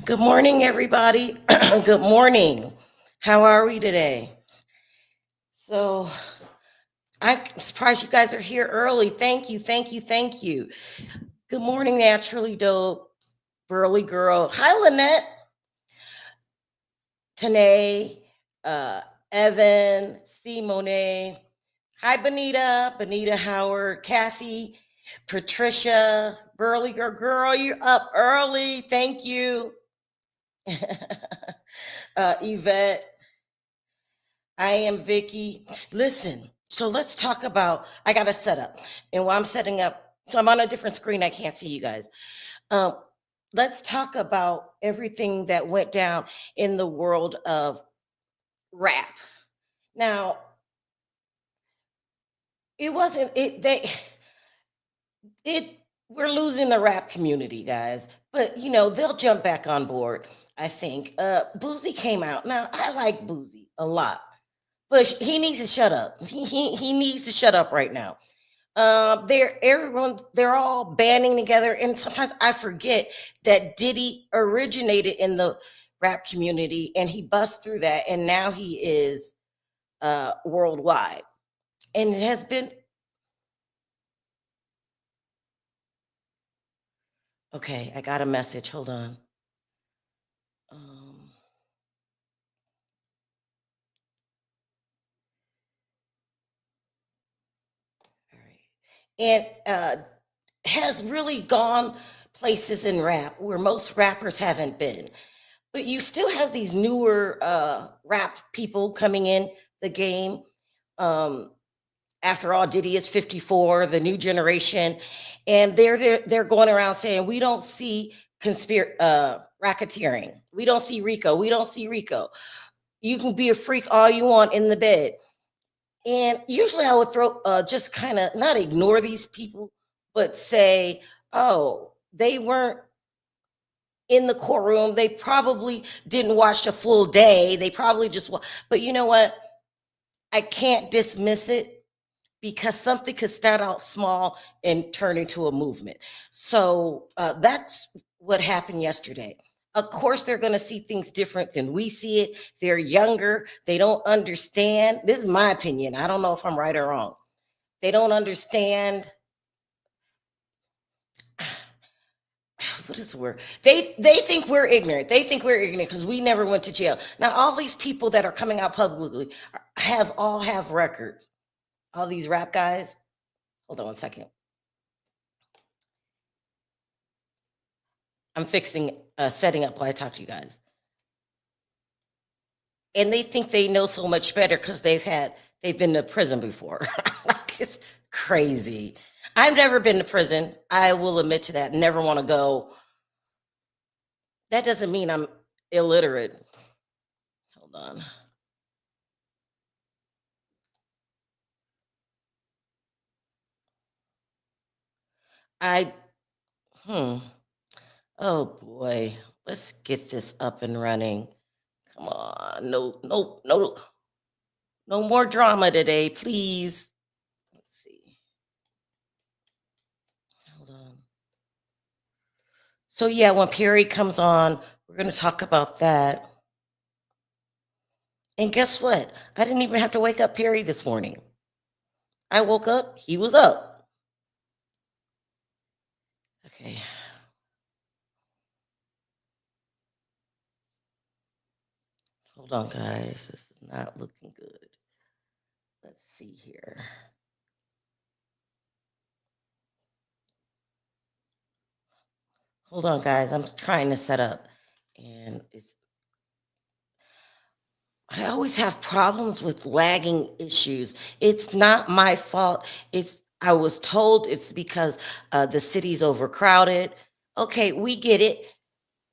Good morning, everybody. Good morning. How are we today? So, I'm surprised you guys are here early. Thank you, thank you, thank you. Good morning, naturally dope, burly girl. Hi, Lynette, Tanae, uh, Evan, C. Monet. Hi, Benita Howard, Kathy, Patricia, burly girl. Girl, you're up early. Thank you. Yvette, I am Vicky. Listen, so let's talk about. I got a setup, and while I'm setting up, so I'm on a different screen. I can't see you guys. Um, let's talk about everything that went down in the world of rap. Now, it wasn't it. They it. We're losing the rap community, guys. But they'll jump back on board. I think. Boozy came out. Now I like Boozy a lot. But he needs to shut up. He needs to shut up right now. They're all banding together, and sometimes I forget that Diddy originated in the rap community, and he bust through that, and now he is worldwide, and it has been okay. I got a message. Hold on. Um, all right, and has really gone places in rap where most rappers haven't been. But you still have these newer rap people coming in the game. Um, After all, Diddy is 54, the new generation, and they're going around saying we don't see racketeering. We don't see Rico. We don't see Rico. You can be a freak all you want in the bed. And usually I would throw just kind of not ignore these people, but say, oh, they weren't in the courtroom. They probably didn't watch a full day. They probably just, but you know what? I can't dismiss it because something could start out small and turn into a movement. So that's what happened yesterday. Of course, they're going to see things different than we see it. They're younger. They don't understand. This is my opinion. I don't know if I'm right or wrong. They don't understand. What is the word? They think we're ignorant. They think we're ignorant because we never went to jail. Now, all these people that are coming out publicly have records. All these rap guys. Hold on one second. I'm fixing setting up while I talk to you guys. And they think they know so much better because they've been to prison before. It's crazy. I've never been to prison. I will admit to that. Never want to go. That doesn't mean I'm illiterate. Hold on. I hmm. Oh boy. Let's get this up and running. Come on. No more drama today, please. Let's see. Hold on. So yeah, when Perry comes on, we're going to talk about that. And guess what? I didn't even have to wake up Perry this morning. I woke up, he was up. Okay. Hold on, guys. This is not looking good. Let's see here. Hold on, guys. I'm trying to set up. And I always have problems with lagging issues. It's not my fault. I was told it's because the city's overcrowded. Okay, we get it.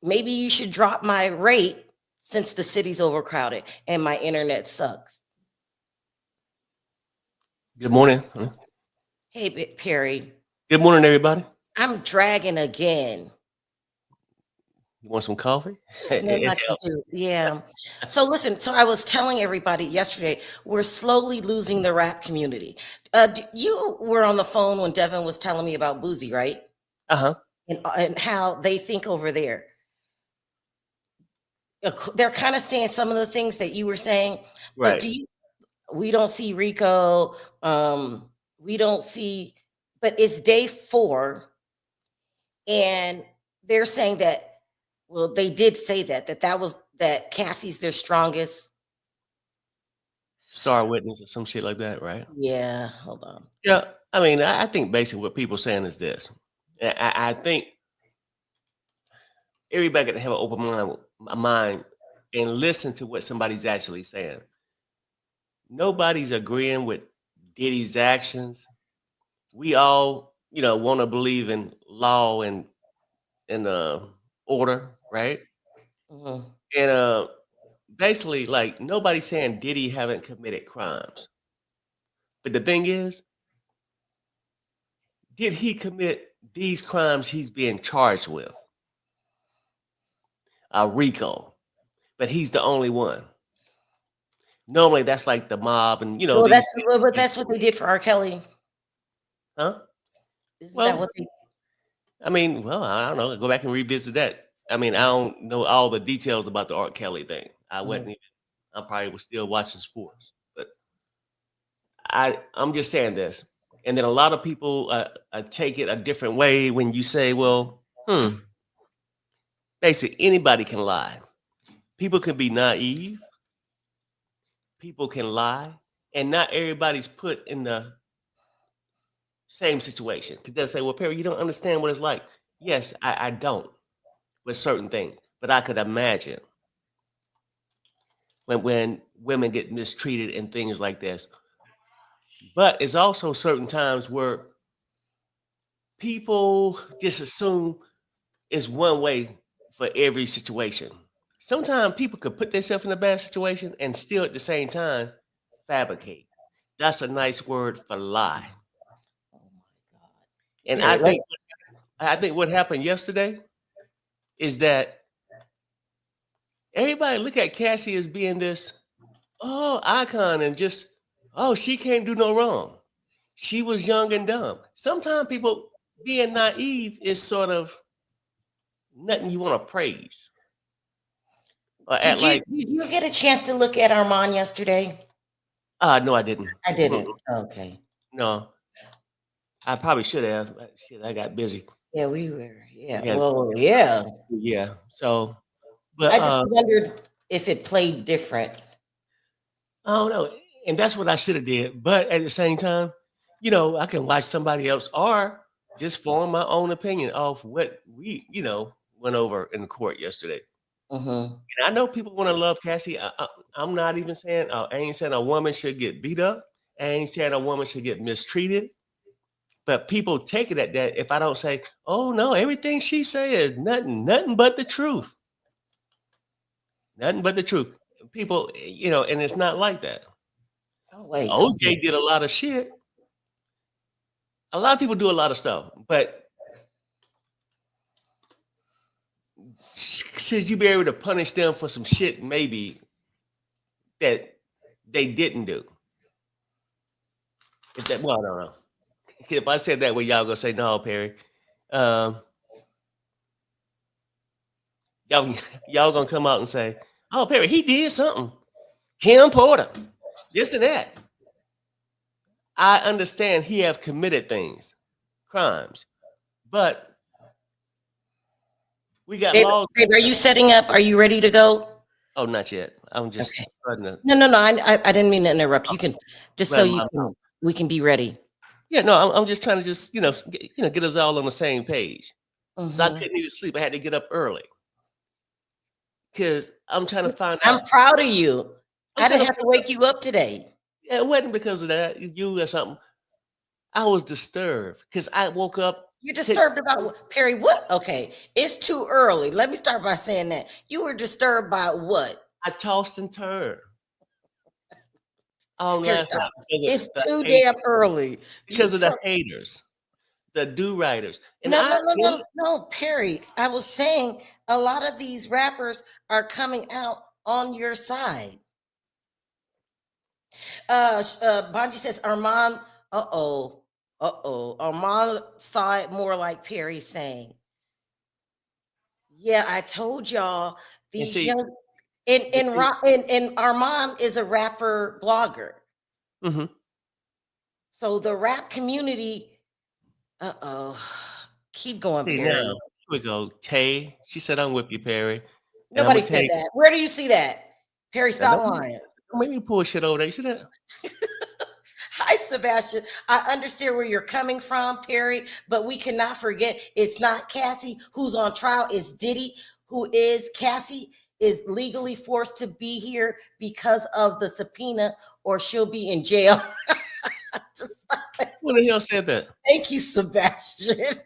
Maybe you should drop my rate since the city's overcrowded and my internet sucks. Good morning. Hey, Perry, Good morning, everybody. I'm dragging again. You want some coffee? There's nothing I can do. Yeah. So listen, so I was telling everybody yesterday, we're slowly losing the rap community. You were on the phone when Devin was telling me about Boozy, right? Uh huh. And how they think over there. they're kind of saying some of the things that you were saying, but Right. we don't see Rico, we don't see, but it's day 4, and they're saying that, well, they did say that Cassie's their strongest. Star witness or some shit like that, right? Yeah, hold on. Yeah. I mean, I think basically what people are saying is this. I think everybody got to have an open mind and listen to what somebody's actually saying. Nobody's agreeing with Diddy's actions. We all, want to believe in law and order, right? Mhm. And basically, like nobody's saying Diddy haven't committed crimes. But the thing is, did he commit these crimes he's being charged with? Rico, but he's the only one. Normally, that's like the mob, and Well, these. but that's what they did for R. Kelly. Huh? Isn't that Well, what they? I mean, well, I don't know. Go back and revisit that. I mean, I don't know all the details about the R. Kelly thing. I wasn't Mhm. even. I probably was still watching sports, but I'm just saying this. And then a lot of people take it a different way when you say, well, basically anybody can lie. People can be naive. People can lie, and not everybody's put in the same situation. Because they'll say, well, Perry, you don't understand what it's like. Yes, I don't with certain things, but I could imagine when women get mistreated and things like this. But it's also certain times where people just assume it's one way for every situation. Sometimes people could put themselves in a bad situation and still at the same time fabricate. That's a nice word for lie. Oh my God, And Perry, let I think what happened yesterday is that everybody look at Cassie as being this icon and just she can't do no wrong. She was young and dumb. Sometimes people being naive is sort of nothing you want to praise or act like. did you get a chance to look at Armand yesterday? No, I didn't. I Mm-mm. didn't. Okay. No, I probably should have. Shit, I got busy. Yeah, we were. Yeah. We had Well, yeah. yeah. So, but I just wondered if it played different. I don't know, and that's what I should have did. But at the same time, I can watch somebody else or just form my own opinion of what we, went over in the court yesterday. Hmm. And I know people want to love Cassie. I'm not even saying I ain't saying a woman should get beat up. I ain't saying a woman should get mistreated. But people take it at that if I don't say, "Oh no, everything she says nothing but the truth, nothing but the truth." People, and it's not like that. Oh wait, hold on. OJ did a lot of shit. A lot of people do a lot of stuff, but should you be able to punish them for some shit maybe that they didn't do? Well, I don't know. If I said that way, y'all gonna say no, Perry. Um, y'all, y'all gonna come out and say, "Oh, Perry, he did something. Him Porter, this and that." I understand he have committed things, crimes, but we got Babe, laws. babe, are you setting up? Are you ready to go? Oh, not yet. I'm just Okay. starting to. No, no, no. I didn't mean to interrupt. You can just so Well, you can we can be ready. yeah, no, I'm just trying to just get us all on the same page. Cause I Hmm. couldn't even sleep. I had to get up early because I'm trying to find I'm out. proud of you. I'm I trying didn't to have to find out. wake you up today. Yeah, it wasn't because of that, you or something. I was disturbed because I woke up. You're Could disturbed about Perry, what? Okay, it's too early. Let me start by saying that. You were disturbed by what? I tossed and turned all Perry, last stop. night because of It's the too hate, damn early. because of the haters, the do writers, and No, no, I no, really no, no, Perry. I was saying a lot of these rappers are coming out on your side. Bonji says Armand. Uh-oh. Uh-oh. Armand saw it more like Perry saying, yeah, I told y'all and these see young. And Armand is a rapper blogger. Mm-hmm. So the rap community, keep going, See Perry. now, here we go. Tay, she said, "I'm with you, Perry," and I'm Nobody gonna said take. that. Where do you see that? Perry, Now, stop lying. don't make me pull shit over there. You see that? Hi, Sebastian. I understand where you're coming from, Perry, but we cannot forget it's not Cassie who's on trial, it's Diddy who is. Cassie is legally forced to be here because of the subpoena, or she'll be in jail. Just like, Who the hell said that? thank you, Sebastian.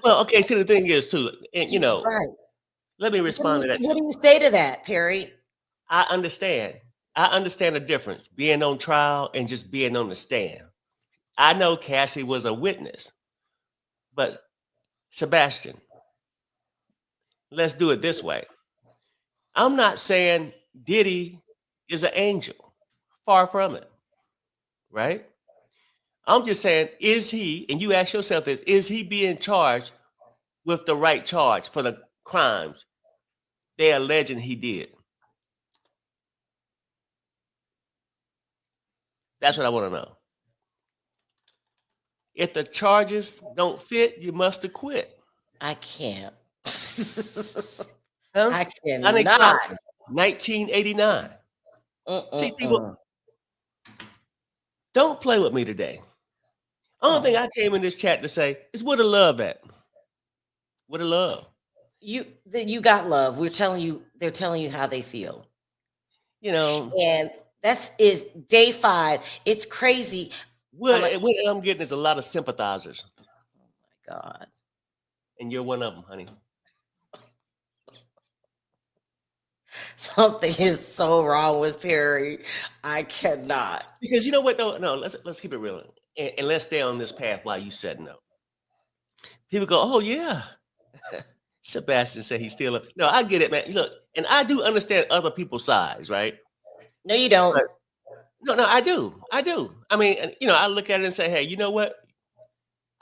Well, okay. See, the thing is too, and He's right. let me respond to that What too. do you say to that, Perry? I understand. I understand the difference being on trial and just being on the stand. I know Cassie was a witness, but Sebastian, let's do it this way. I'm not saying Diddy is an angel. Far from it, right? I'm just saying, is he, and you ask yourself this, is he being charged with the right charge for the crimes they're alleging he did? That's what I want to know. If the charges don't fit, you must acquit. I can't. Huh? I Johnny cannot. Johnson, 1989. See, people, don't play with me today. Only thing I came in this chat to say is where the love at? Where the love? You got love. We're telling you, they're telling you how they feel. You know, And that's is day 5. It's crazy. what I'm getting is a lot of sympathizers, Oh my God. and you're one of them, honey. Something is so wrong with Perry. I cannot. Because you know what though? No, let's keep it real, and let's stay on this path while you said no. People go, oh yeah. Sebastian said he's still up. No, I get it, man. Look, and I do understand other people's sides, right? No, you don't. But, no, I do. I mean, I look at it and say, hey, you know what?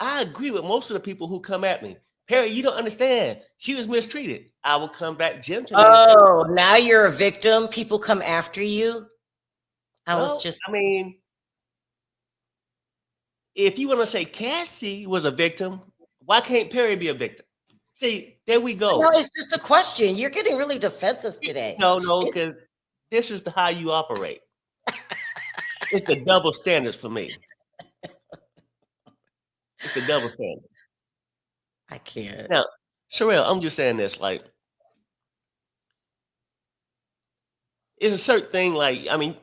I agree with most of the people who come at me. Perry, you don't understand. She was mistreated. I will come back gently and say, Oh, now you're a victim. People come after you. I mean, if you want to say Cassie was a victim, why can't Perry be a victim? See, there we go. No, it's just a question. You're getting really defensive today. No, because this is how you operate. It's the double standards for me. It's the double standard. I can't. Now, Sharrell, I'm just saying this, like, it's a certain thing, like, I mean,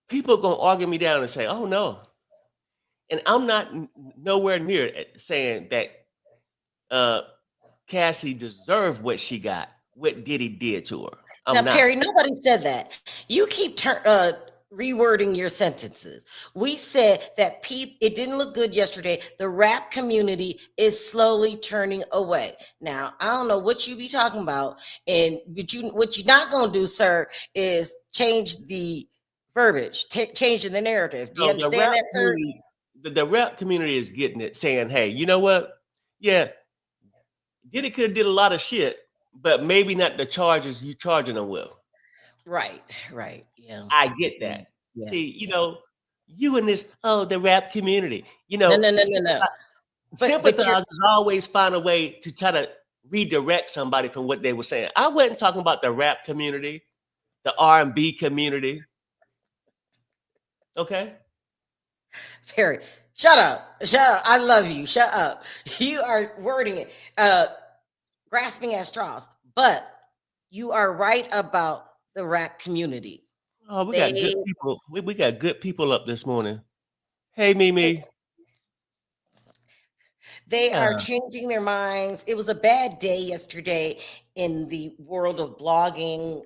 people are gonna argue me down and say, oh no. And I'm not nowhere near saying that Cassie deserved what she got, what Diddy did to her. Now, Perry, nobody said that. You keep rewording your sentences. We said that it didn't look good yesterday. The rap community is slowly turning away. Now, I don't know what you be talking about, but what you're not gonna do, sir, is change the verbiage, changing the narrative. Do you understand that, sir? The rap community is getting it, saying, hey, you know what? Yeah, Diddy could have did a lot of shit, but maybe not the charges you charging them with. Right. Yeah. I get that. Yeah. See, you in this, the rap community, No. Sympathizers always find a way to try to redirect somebody from what they were saying. I wasn't talking about the rap community, the R&B community. Okay? Perry, shut up. I love you. Shut up. You are wording it, grasping at straws, but you are right about the rap community. Oh, we got good people. We got good people up this morning. Hey, Mimi. They are changing their minds. It was a bad day yesterday in the world of blogging.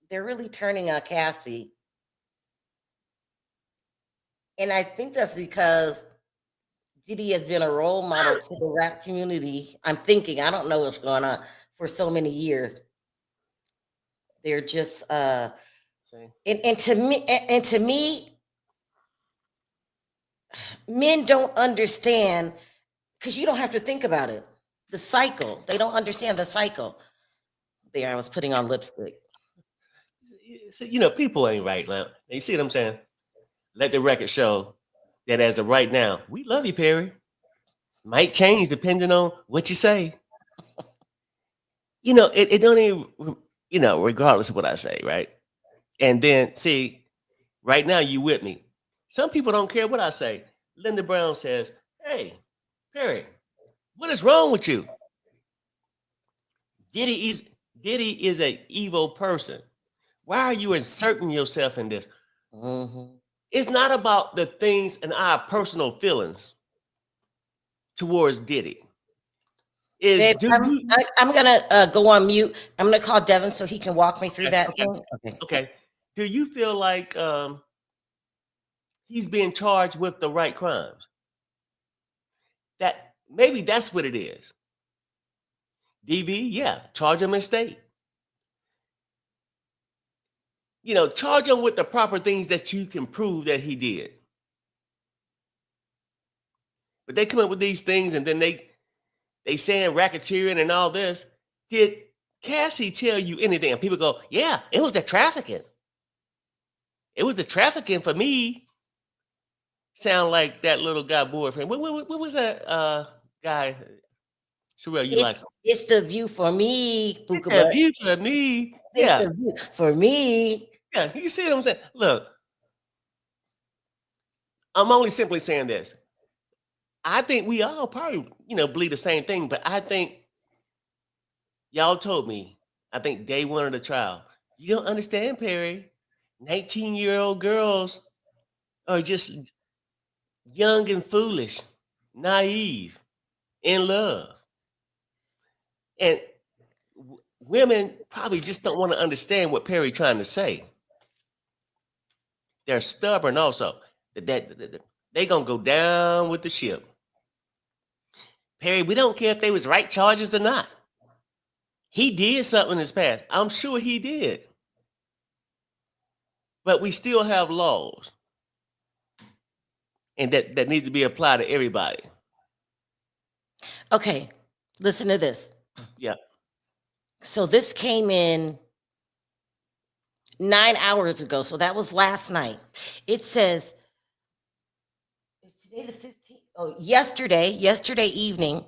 They're really turning on Cassie. And I think that's because Diddy has been a role model to the rap community. I don't know what's going on, for so many years. They're just and to me, men don't understand, because you don't have to think about it. The cycle. They don't understand the cycle. There, I was putting on lipstick. So, people ain't right now. You see what I'm saying? Let the record show that as of right now, we love you, Perry. Might change depending on what you say. It don't even, regardless of what I say, right? And then see, right now you with me. Some people don't care what I say. Linda Brown says, "Hey, Perry, what is wrong with you? Diddy is Diddy is a evil person. Why are you inserting yourself in this?" Mm-hmm. It's not about the things and our personal feelings towards Diddy. Is Babe, do I'm you I, I'm gonna go on mute. I'm gonna call Devin so he can walk me through okay, that okay, thing. Okay. okay. Do you feel like he's being charged with the right crimes? That maybe that's what it is. DV, yeah, charge him in state. Charge him with the proper things that you can prove that he did. But they come up with these things and then they saying racketeering and all this. Did Cassie tell you anything? And people go, yeah, it was the trafficking. It was the trafficking for me. Sound like that little guy boyfriend. What was that guy? Sharrell, you It, like him? it's the view for me, It's Booker a Butt. view for me. It's Yeah, the view for me. yeah. You see what I'm saying? Look, I'm only simply saying this. I think we all probably, believe the same thing, but I think y'all told me, I think day one of the trial, you don't understand, Perry. 19-year-old girls are just young and foolish, naive, in love. And women probably just don't want to understand what Perry trying to say. They're stubborn also. They gonna go down with the ship. Perry, we don't care if they was right charges or not. He did something in his past. I'm sure he did. But we still have laws and that need to be applied to everybody. Okay, listen to this. Yeah. So this came in 9 hours ago. So that was last night. It says, is today the 15th? Oh, yesterday evening,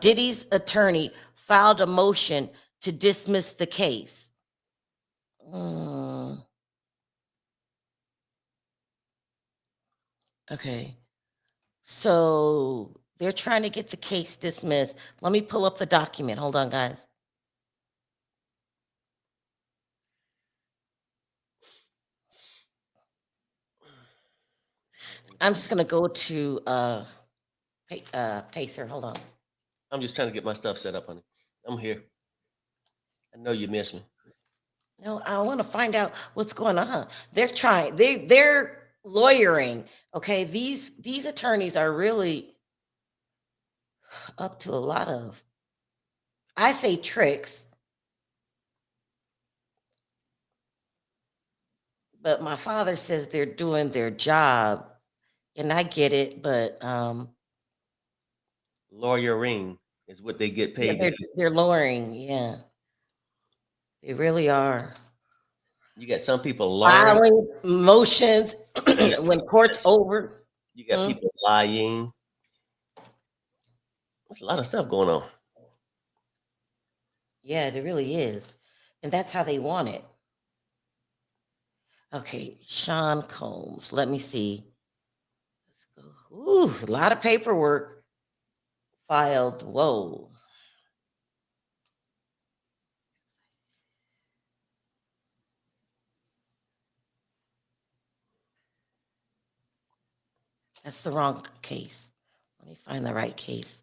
Diddy's attorney filed a motion to dismiss the case. Mm, okay. So they're trying to get the case dismissed. Let me pull up the document. Hold on, guys. I'm just gonna go to Pacer. Hold on. I'm just trying to get my stuff set up, honey. I'm here. I know you miss me. No, I want to find out what's going on. They're trying. They're lawyering. Okay, these attorneys are really up to a lot of, I say, tricks. But my father says they're doing their job, and I get it. But Lawyering is what they get yeah, paid to do. they're lowering. Yeah, they really are You got some people lawyering. filing motions You got when people court's that's over. you got Hmm? people lying. There's a lot of stuff going on. Yeah, it really is, and that's how they want it. Okay, Sean Combs. Let me see. Let's go. Ooh, a lot of paperwork filed. Whoa. That's the wrong case. Let me find the right case.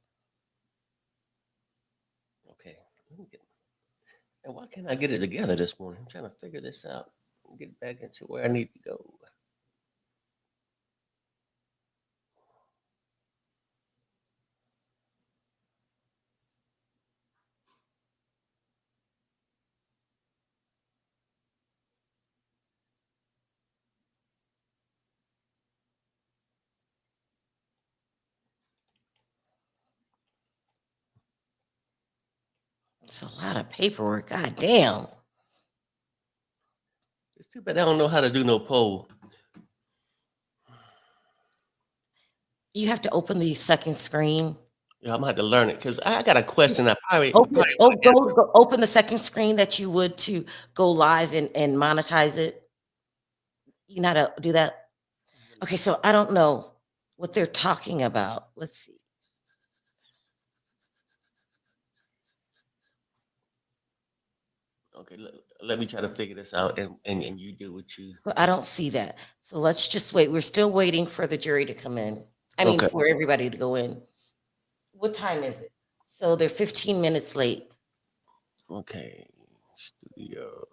Okay. And why can't I get it together this morning? I'm trying to figure this out. Get back into where I need to go. It's a lot of paperwork. God damn. It's too bad I don't know how to do no poll. You have to open the second screen. Yeah, I'm gonna have to learn it because I got a question. I probably Go open the second screen that you would to go live and monetize it. You know how to do that? Okay, so I don't know what they're talking about. Let's see. Okay, let me try to figure this out, and you do what you. So I don't see that. So let's just wait. We're still waiting for the jury to come in. I mean, Okay. for everybody to go in. What time is it? So they're 15 minutes late. Okay, studio.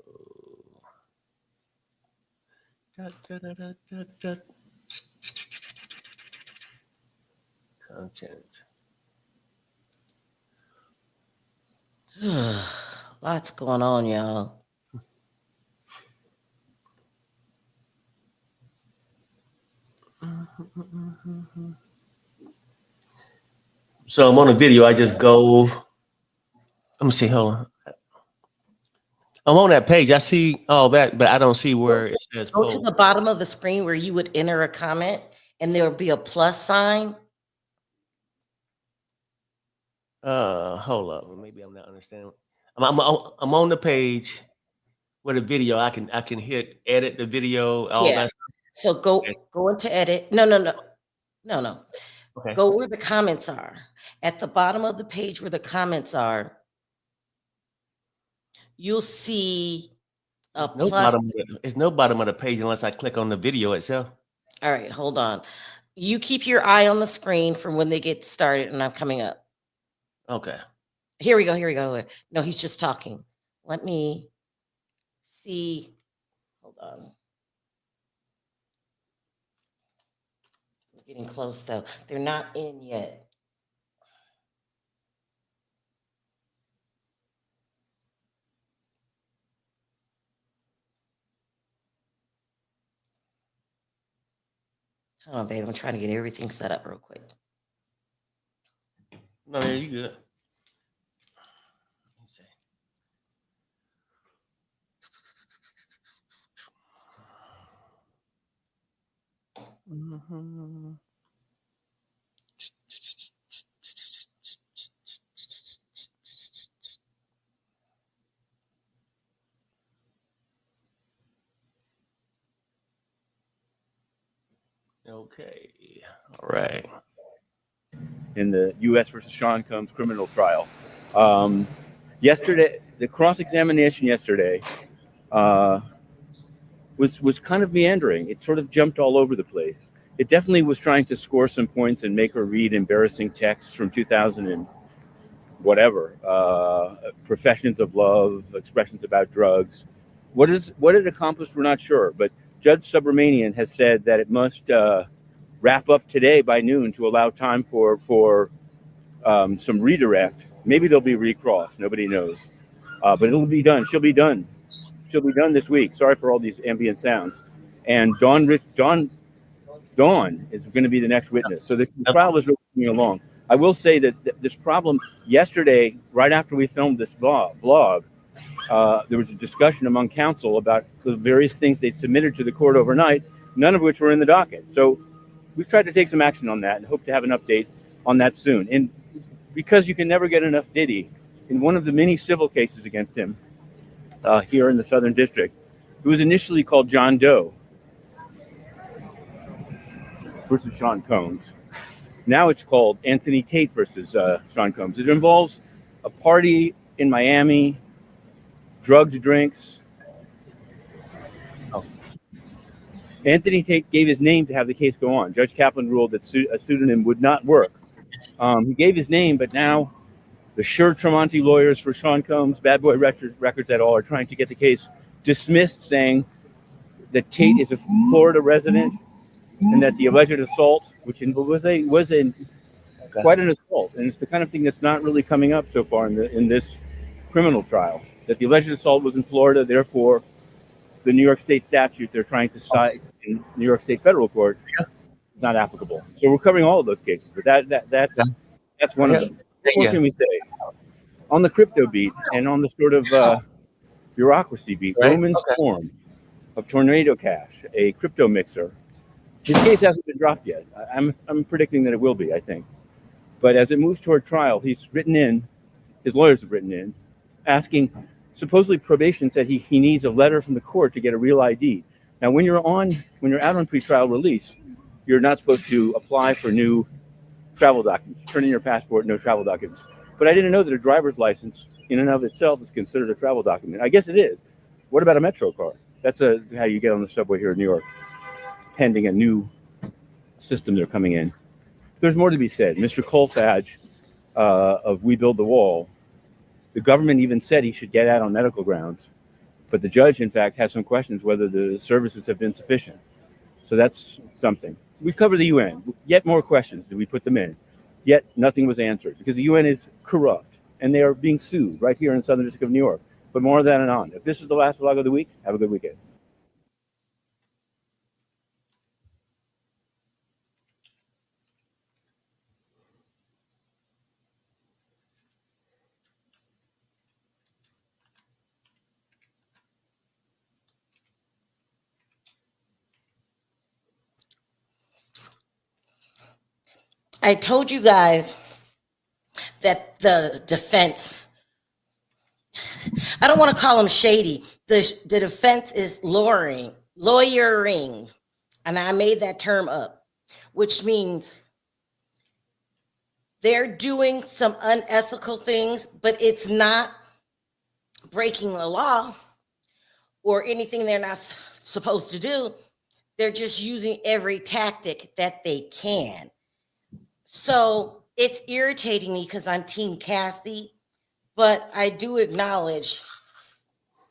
Content. Lots going on, y'all. So I'm on a video. I just go. Let me see. Hold on. I'm on that page. I see all that, but I don't see where it says Go to poll. the bottom of the screen where you would enter a comment, and there will be a plus sign. Hold up. Maybe I'm not understanding. I'm on the page with a video. I can hit edit the video. All that stuff. So go Okay. go into edit. No. Okay. Go where the comments are. At the bottom of the page where the comments are, you'll see a There's plus. there's no bottom of the page unless I click on the video itself. All right, hold on. You keep your eye on the screen from when they get started, and I'm coming up. Okay. Here we go. No, he's just talking. Let me see. Hold on. We're getting close, though. They're not in yet. Hold on, babe. I'm trying to get everything set up real quick. No, yeah, you good. Let's see. Okay. All right. In the U.S. versus Sean Combs criminal trial. Yesterday, the cross-examination yesterday was kind of meandering. It sort of jumped all over the place. It definitely was trying to score some points and make her read embarrassing texts from 2000 and whatever, professions of love, expressions about drugs. What it accomplished, we're not sure. But Judge Subramanian has said that it must wrap up today by noon to allow time for some redirect. Maybe there'll be recross. Nobody knows. But it'll be done. She'll be done. She'll be done this week. Sorry for all these ambient sounds. And Dawn is going to be the next witness. So the trial is really moving along. I will say that this problem yesterday, right after we filmed this vlog, there was a discussion among counsel about the various things they submitted to the court overnight, none of which were in the docket. So we've tried to take some action on that and hope to have an update on that soon. And because you can never get enough Diddy, in one of the many civil cases against him here in the Southern District, it was initially called John Doe versus Sean Combs. Now it's called Anthony Tate versus Sean Combs. It involves a party in Miami, drugged drinks. Anthony Tate gave his name to have the case go on. Judge Kaplan ruled that a pseudonym would not work. He gave his name, but now the Tremonti lawyers for Sean Combs, Bad Boy Records et al. Are trying to get the case dismissed, saying that Tate is a Florida resident and that the alleged assault, which was quite an assault, and it's the kind of thing that's not really coming up so far in this criminal trial, that the alleged assault was in Florida, therefore the New York State statute they're trying to cite in New York State federal court is not applicable. So we're covering all of those cases, but that's one of them. What can we say? On the crypto beat and on the sort of bureaucracy beat, Right. Roman Okay. Storm of Tornado Cash, a crypto mixer. His case hasn't been dropped yet. I'm predicting that it will be, I think. But as it moves toward trial, he's written in, his lawyers have written in, asking, supposedly probation said he needs a letter from the court to get a real ID. Now, when you're out on pretrial release, you're not supposed to apply for new travel documents. Turn in your passport, no travel documents. But I didn't know that a driver's license, in and of itself, is considered a travel document. I guess it is. What about a Metro card? That's how you get on the subway here in New York, pending a new system they're coming in. There's more to be said. Mr. Colfage of We Build the Wall, the government even said he should get out on medical grounds, but the judge, in fact, has some questions whether the services have been sufficient. So that's something. We cover the UN. Yet more questions. Did we put them in? Yet nothing was answered because the UN is corrupt and they are being sued right here in Southern District of New York. But more of that and on. If this is the last vlog of the week, have a good weekend. I told you guys that the defense, I don't want to call them shady. The defense is lawyering, and I made that term up, which means they're doing some unethical things, but it's not breaking the law or anything they're not supposed to do. They're just using every tactic that they can. So it's irritating me because I'm Team Cassie, but I do acknowledge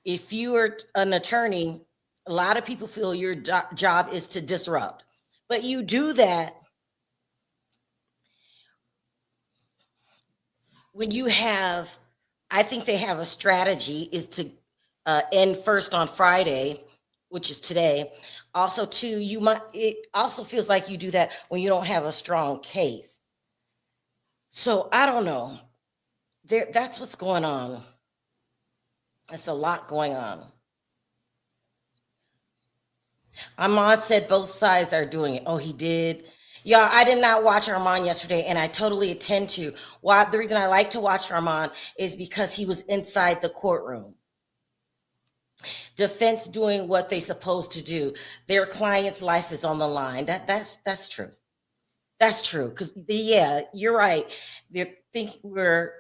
if you are an attorney, a lot of people feel your job is to disrupt, but you do that when you have, I think they have a strategy is to end first on Friday, which is today. Also, too, it also feels like you do that when you don't have a strong case. So I don't know. That's what's going on. It's a lot going on. Armand said both sides are doing it. Oh, he did. Y'all, I did not watch Armand yesterday, and I totally intend to. Why? The reason I like to watch Armand is because he was inside the courtroom. Defense doing what they supposed to do. Their client's life is on the line. That's true. That's true. Because yeah, you're right. They think we're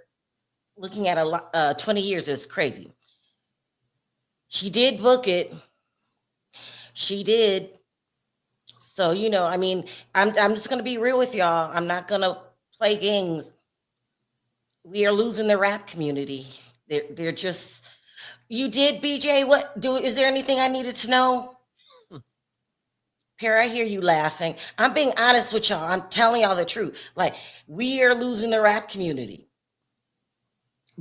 looking at 20 years is crazy. She did book it. She did. So, I mean, I'm just going to be real with y'all. I'm not going to play games. We are losing the rap community. They're just, you did, BJ. Is there anything I needed to know? Perry, I hear you laughing. I'm being honest with y'all. I'm telling y'all the truth. Like, we are losing the rap community.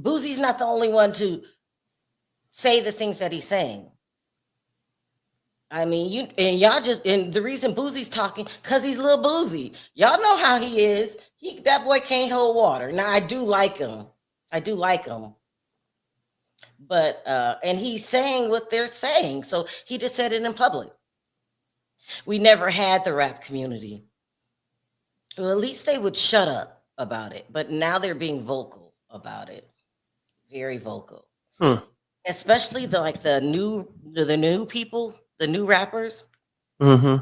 Boosie's not the only one to say the things that he's saying. I mean, and the reason Boosie's talking, because he's little Boosie. Y'all know how he is. That boy can't hold water. Now, I do like him. But, and he's saying what they're saying. So he just said it in public. We never had the rap community. Well, at least they would shut up about it. But now they're being vocal about it. Very vocal. Especially the new people, the new rappers. Mm-hmm.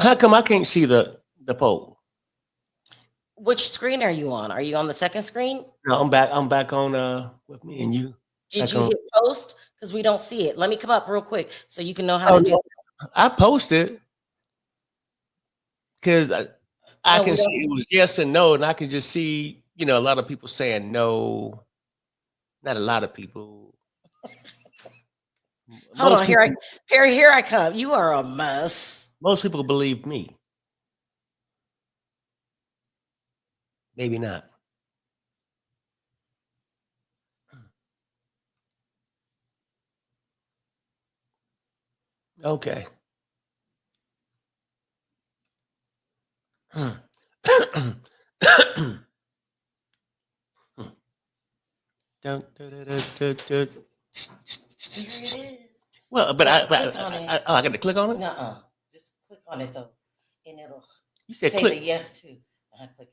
How come I can't see the poll? Which screen are you on? Are you on the second screen? No, I'm back on with me and you. Did you hit post? Because we don't see it. Let me come up real quick so you can know how to do it. I posted because I can see it was yes and no, and I can just see, a lot of people saying no. Not a lot of people. Hold on, Perry, here I come. You are a mess. Most people believe me. Maybe not. Okay. Here it is. Well, but Yeah, click on it. I got to click on it. Nuh-uh. Just click on it though, and it'll You said say click. the yes to. Click it.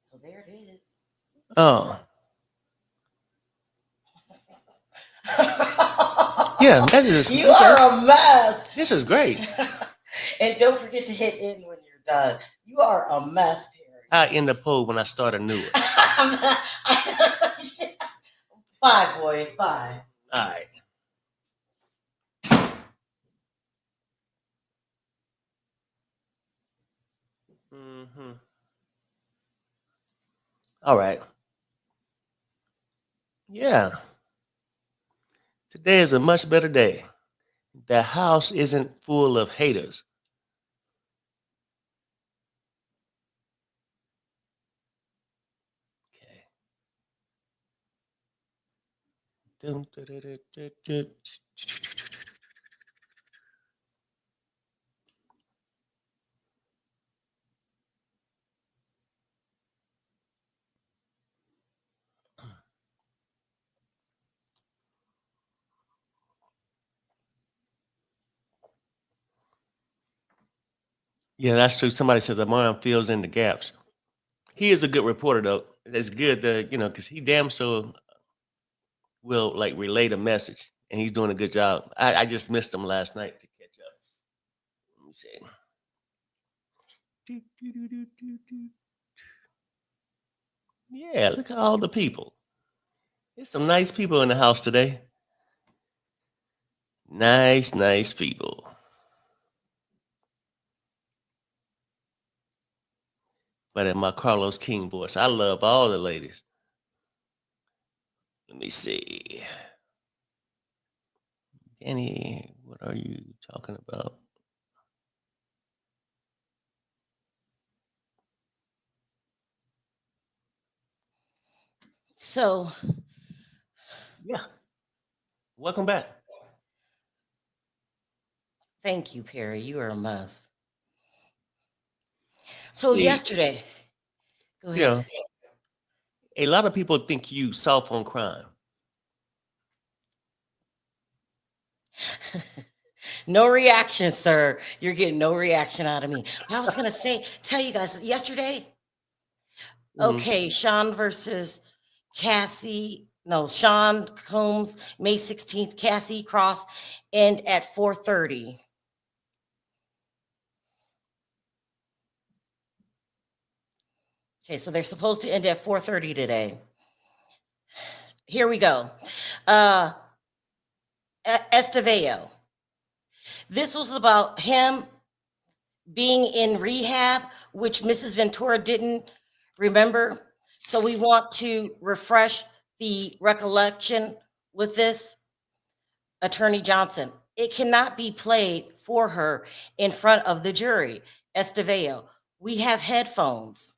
So there it is. Oh, yeah, that is. You are a mess. This is great. And don't forget to hit in when you're done. You are a mess, Perry. I end the poll when I start a new one. Bye, boy. Bye. All right. Mm-hmm. All right. Yeah. Today is a much better day. The house isn't full of haters. Okay. Yeah, that's true. Somebody says Amon fills in the gaps. He is a good reporter, though. It's good that, because he damn sure will like relay the message, and he's doing a good job. I just missed him last night to catch up. Let me see. Yeah, look at all the people. There's some nice people in the house today. Nice people. But in my Carlos King voice, I love all the ladies. Let me see. Danny, what are you talking about? So, yeah. Welcome back. Thank you, Perry. You are a mess. So yesterday, go ahead. Yeah. A lot of people think you soft on crime. No reaction, sir. You're getting no reaction out of me. I was gonna tell you guys yesterday. Okay, Sean versus Cassie. No, Sean Combs, May 16th, Cassie Cross, and at 4:30. Okay, so they're supposed to end at 4:30 today. Here we go. Esteveo. This was about him being in rehab, which Mrs. Ventura didn't remember. So we want to refresh the recollection with this. Attorney Johnson, it cannot be played for her in front of the jury. Esteveo, we have headphones.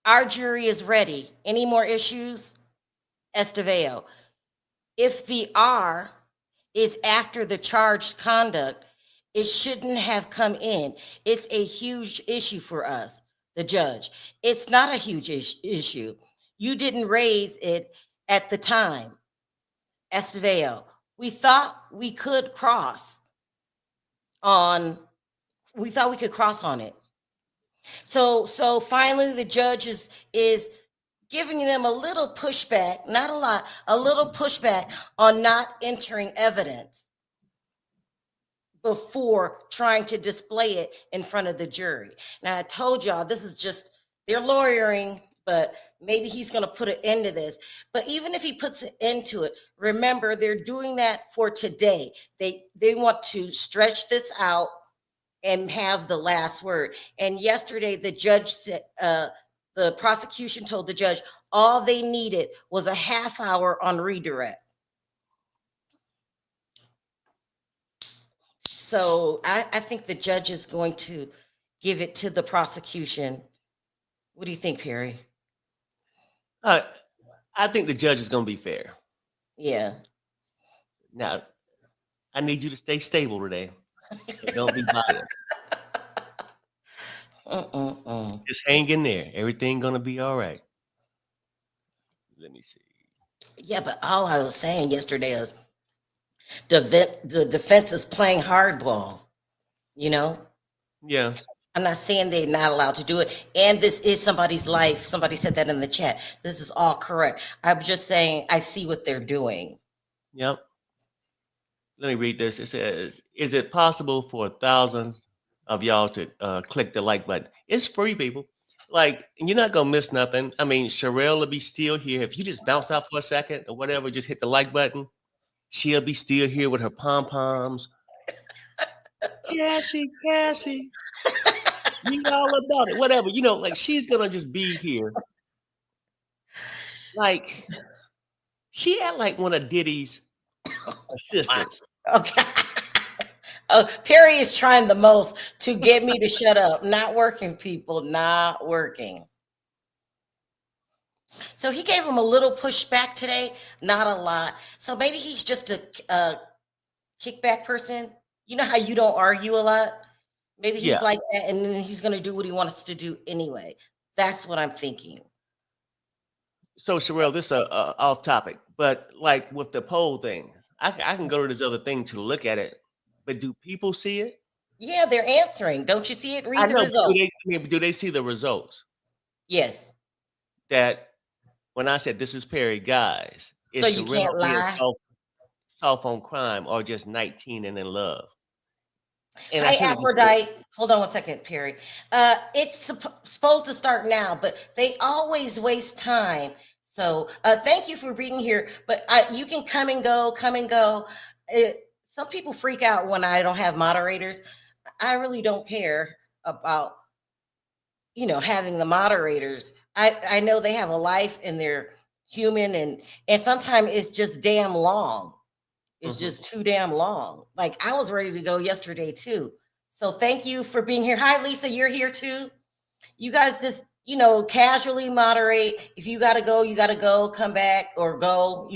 Our jury is ready. Any more issues? Esteveo, if the R is after the charged conduct, it shouldn't have come in. It's a huge issue for us, the judge. It's not a huge issue. You didn't raise it at the time. Esteveo, we thought we could cross on it. So finally the judge is giving them a little pushback, not a lot, a little pushback on not entering evidence before trying to display it in front of the jury. Now, I told y'all this is just, they're lawyering, but maybe he's going to put an end to this. But even if he puts an end to it, remember, they're doing that for today. They want to stretch this out and have the last word. And yesterday, the judge said, the prosecution told the judge all they needed was a half hour on redirect. So I think the judge is going to give it to the prosecution. What do you think, Perry? I think the judge is going to be fair. Yeah. Now, I need you to stay stable today. So don't be biased. Just hang in there. Everything gonna be all right. Let me see. Yeah, but all I was saying yesterday is the defense is playing hardball. You know, Yeah. I'm not saying they're not allowed to do it. And this is somebody's life. Somebody said that in the chat. This is all correct. I'm just saying I see what they're doing. Yep. Let me read this. It says, "Is it possible for 1,000 of y'all to click the like button? It's free, people. Like, you're not gonna miss nothing. I mean, Sharrell will be still here. If you just bounce out for a second or whatever, just hit the like button. She'll be still here with her pom poms. Cassie, read all about it. Whatever, like she's gonna just be here. Like she had like one of Diddy's assistants. Okay. Perry is trying the most to get me to shut up. Not working, people. Not working. So he gave him a little pushback today, not a lot. So maybe he's just a kickback person. You know how you don't argue a lot? Maybe he's Yeah. like that, and then he's going to do what he wants to do anyway. That's what I'm thinking. So Sharrell, this is off topic, but like with the poll thing, I can go to this other thing to look at it, but do people see it? Yeah, they're answering. Don't you see it? I Read the know. results. Do they see the results? Yes. That when I said this is Perry, guys, So is you Sharrell can't being lie. soft on crime or just 19 and in love? And I Hi, should have just said, Aphrodite. Hold on one second, Perry. It's supposed to start now, but they always waste time. So thank you for being here. But you can come and go, come and go. Some people freak out when I don't have moderators. I really don't care about having the moderators. I know they have a life and they're human, and sometimes it's just damn long. It's just too damn long. Like I was ready to go yesterday too. So thank you for being here. Hi, Lisa, you're here too. You guys just, casually moderate. If you got to go, you got to go, come back or go,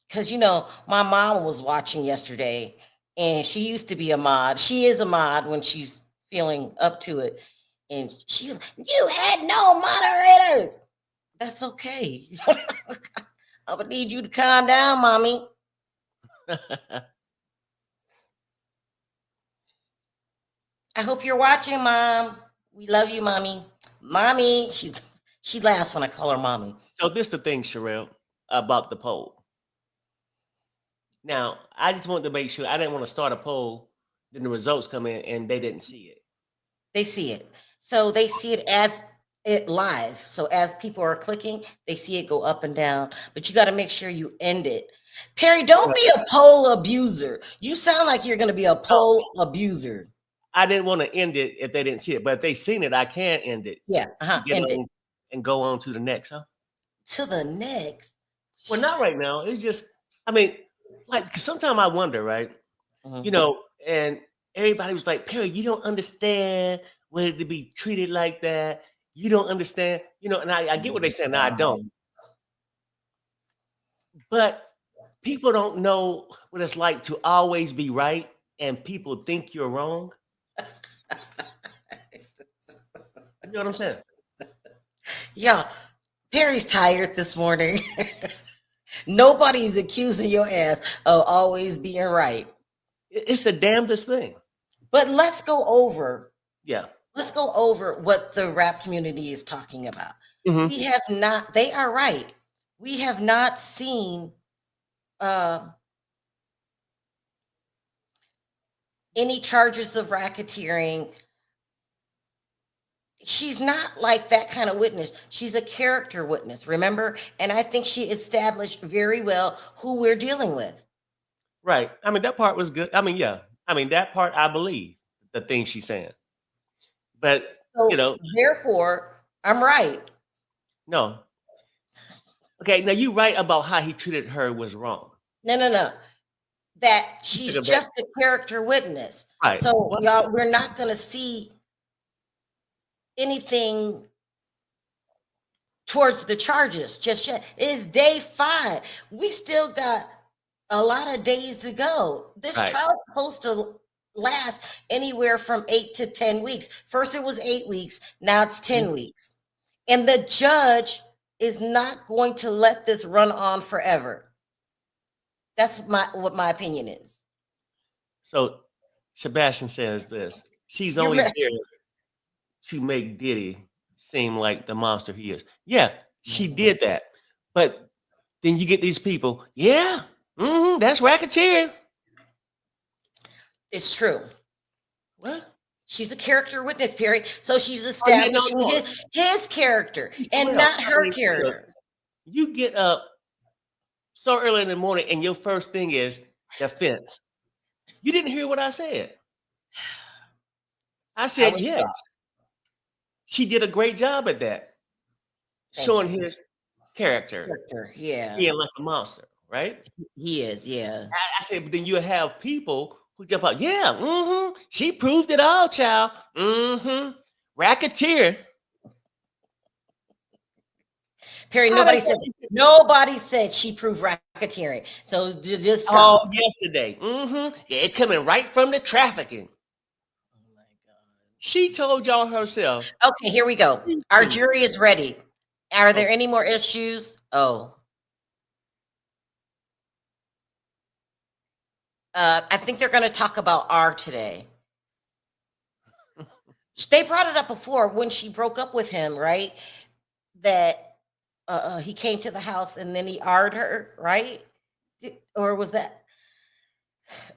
Because, my mom was watching yesterday and she used to be a mod. She is a mod when she's feeling up to it. And she was, you had no moderators. That's okay. I would need you to calm down, mommy. I hope you're watching, Mom. We love you, Mommy. Mommy, she laughs when I call her Mommy. So this the thing, Sharrell, about the poll. Now, I just wanted to make sure I didn't want to start a poll, then the results come in and they didn't see it. They see it. So they see it as it live. So as people are clicking, they see it go up and down. But you got to make sure you end it. Perry, don't be a poll abuser. You sound like you're going to be a poll abuser. I didn't want to end it if they didn't see it, but if they seen it, I can end it. Yeah, Get end on it. and go on to the next, huh? To the next. Well, not right now. It's just, I mean, like sometimes I wonder, right? And everybody was like, Perry, you don't understand whether to be treated like that. You don't understand, and I get what they're saying. Now I don't. But people don't know what it's like to always be right and people think you're wrong. You know what I'm saying? Yeah, Perry's tired this morning. Nobody's accusing your ass of always being right. It's the damnedest thing. But let's go over. Yeah. Let's go over what the rap community is talking about. Mhm. We have not, they are right. We have not seen any charges of racketeering. She's not like that kind of witness. She's a character witness, remember? And I think she established very well who we're dealing with. Right. I mean, that part was good. I mean, yeah. I mean, that part I believe, the thing she's saying. But, So, therefore, I'm right. No. Okay, now you right about how he treated her was wrong. No. That she's just a character witness. Right. So, y'all, we're not going to see anything towards the charges just yet. It's day 5. We still got a lot of days to go. This Right. trial is supposed to last anywhere from 8 to 10 weeks. First, it was 8 weeks. Now it's 10 weeks. And the judge is not going to let this run on forever. That's what my opinion is. So Sebastian says this. She's You're only ma- there to make Diddy seem like the monster he is. Yeah, she did that. But then you get these people, yeah, that's racketeering. It's true. What? She's a character witness, Perry. So she's Oh, yeah, no, establishing no. his character She's and real. not I her mean, look, character. you get up so early in the morning and your first thing is defense. You didn't hear what I said. I I said, was yes, wrong. she did a great job at that, Thank showing you. his character, Character, yeah, being like a monster, right? he is. Yeah, I said, but then you have people who jump out, yeah, she proved it all, child. Racketeer. Perry. How they Nobody said she proved racketeering. So just Oh, stop. yesterday. Yeah, it coming right from the trafficking. Oh my She told y'all herself. God. Okay, here we go. Our jury is ready. Are there Okay. any more issues? Oh, I think they're going to talk about R today. They brought it up before when she broke up with him, right? That he came to the house and then he R'd her, right? Or was that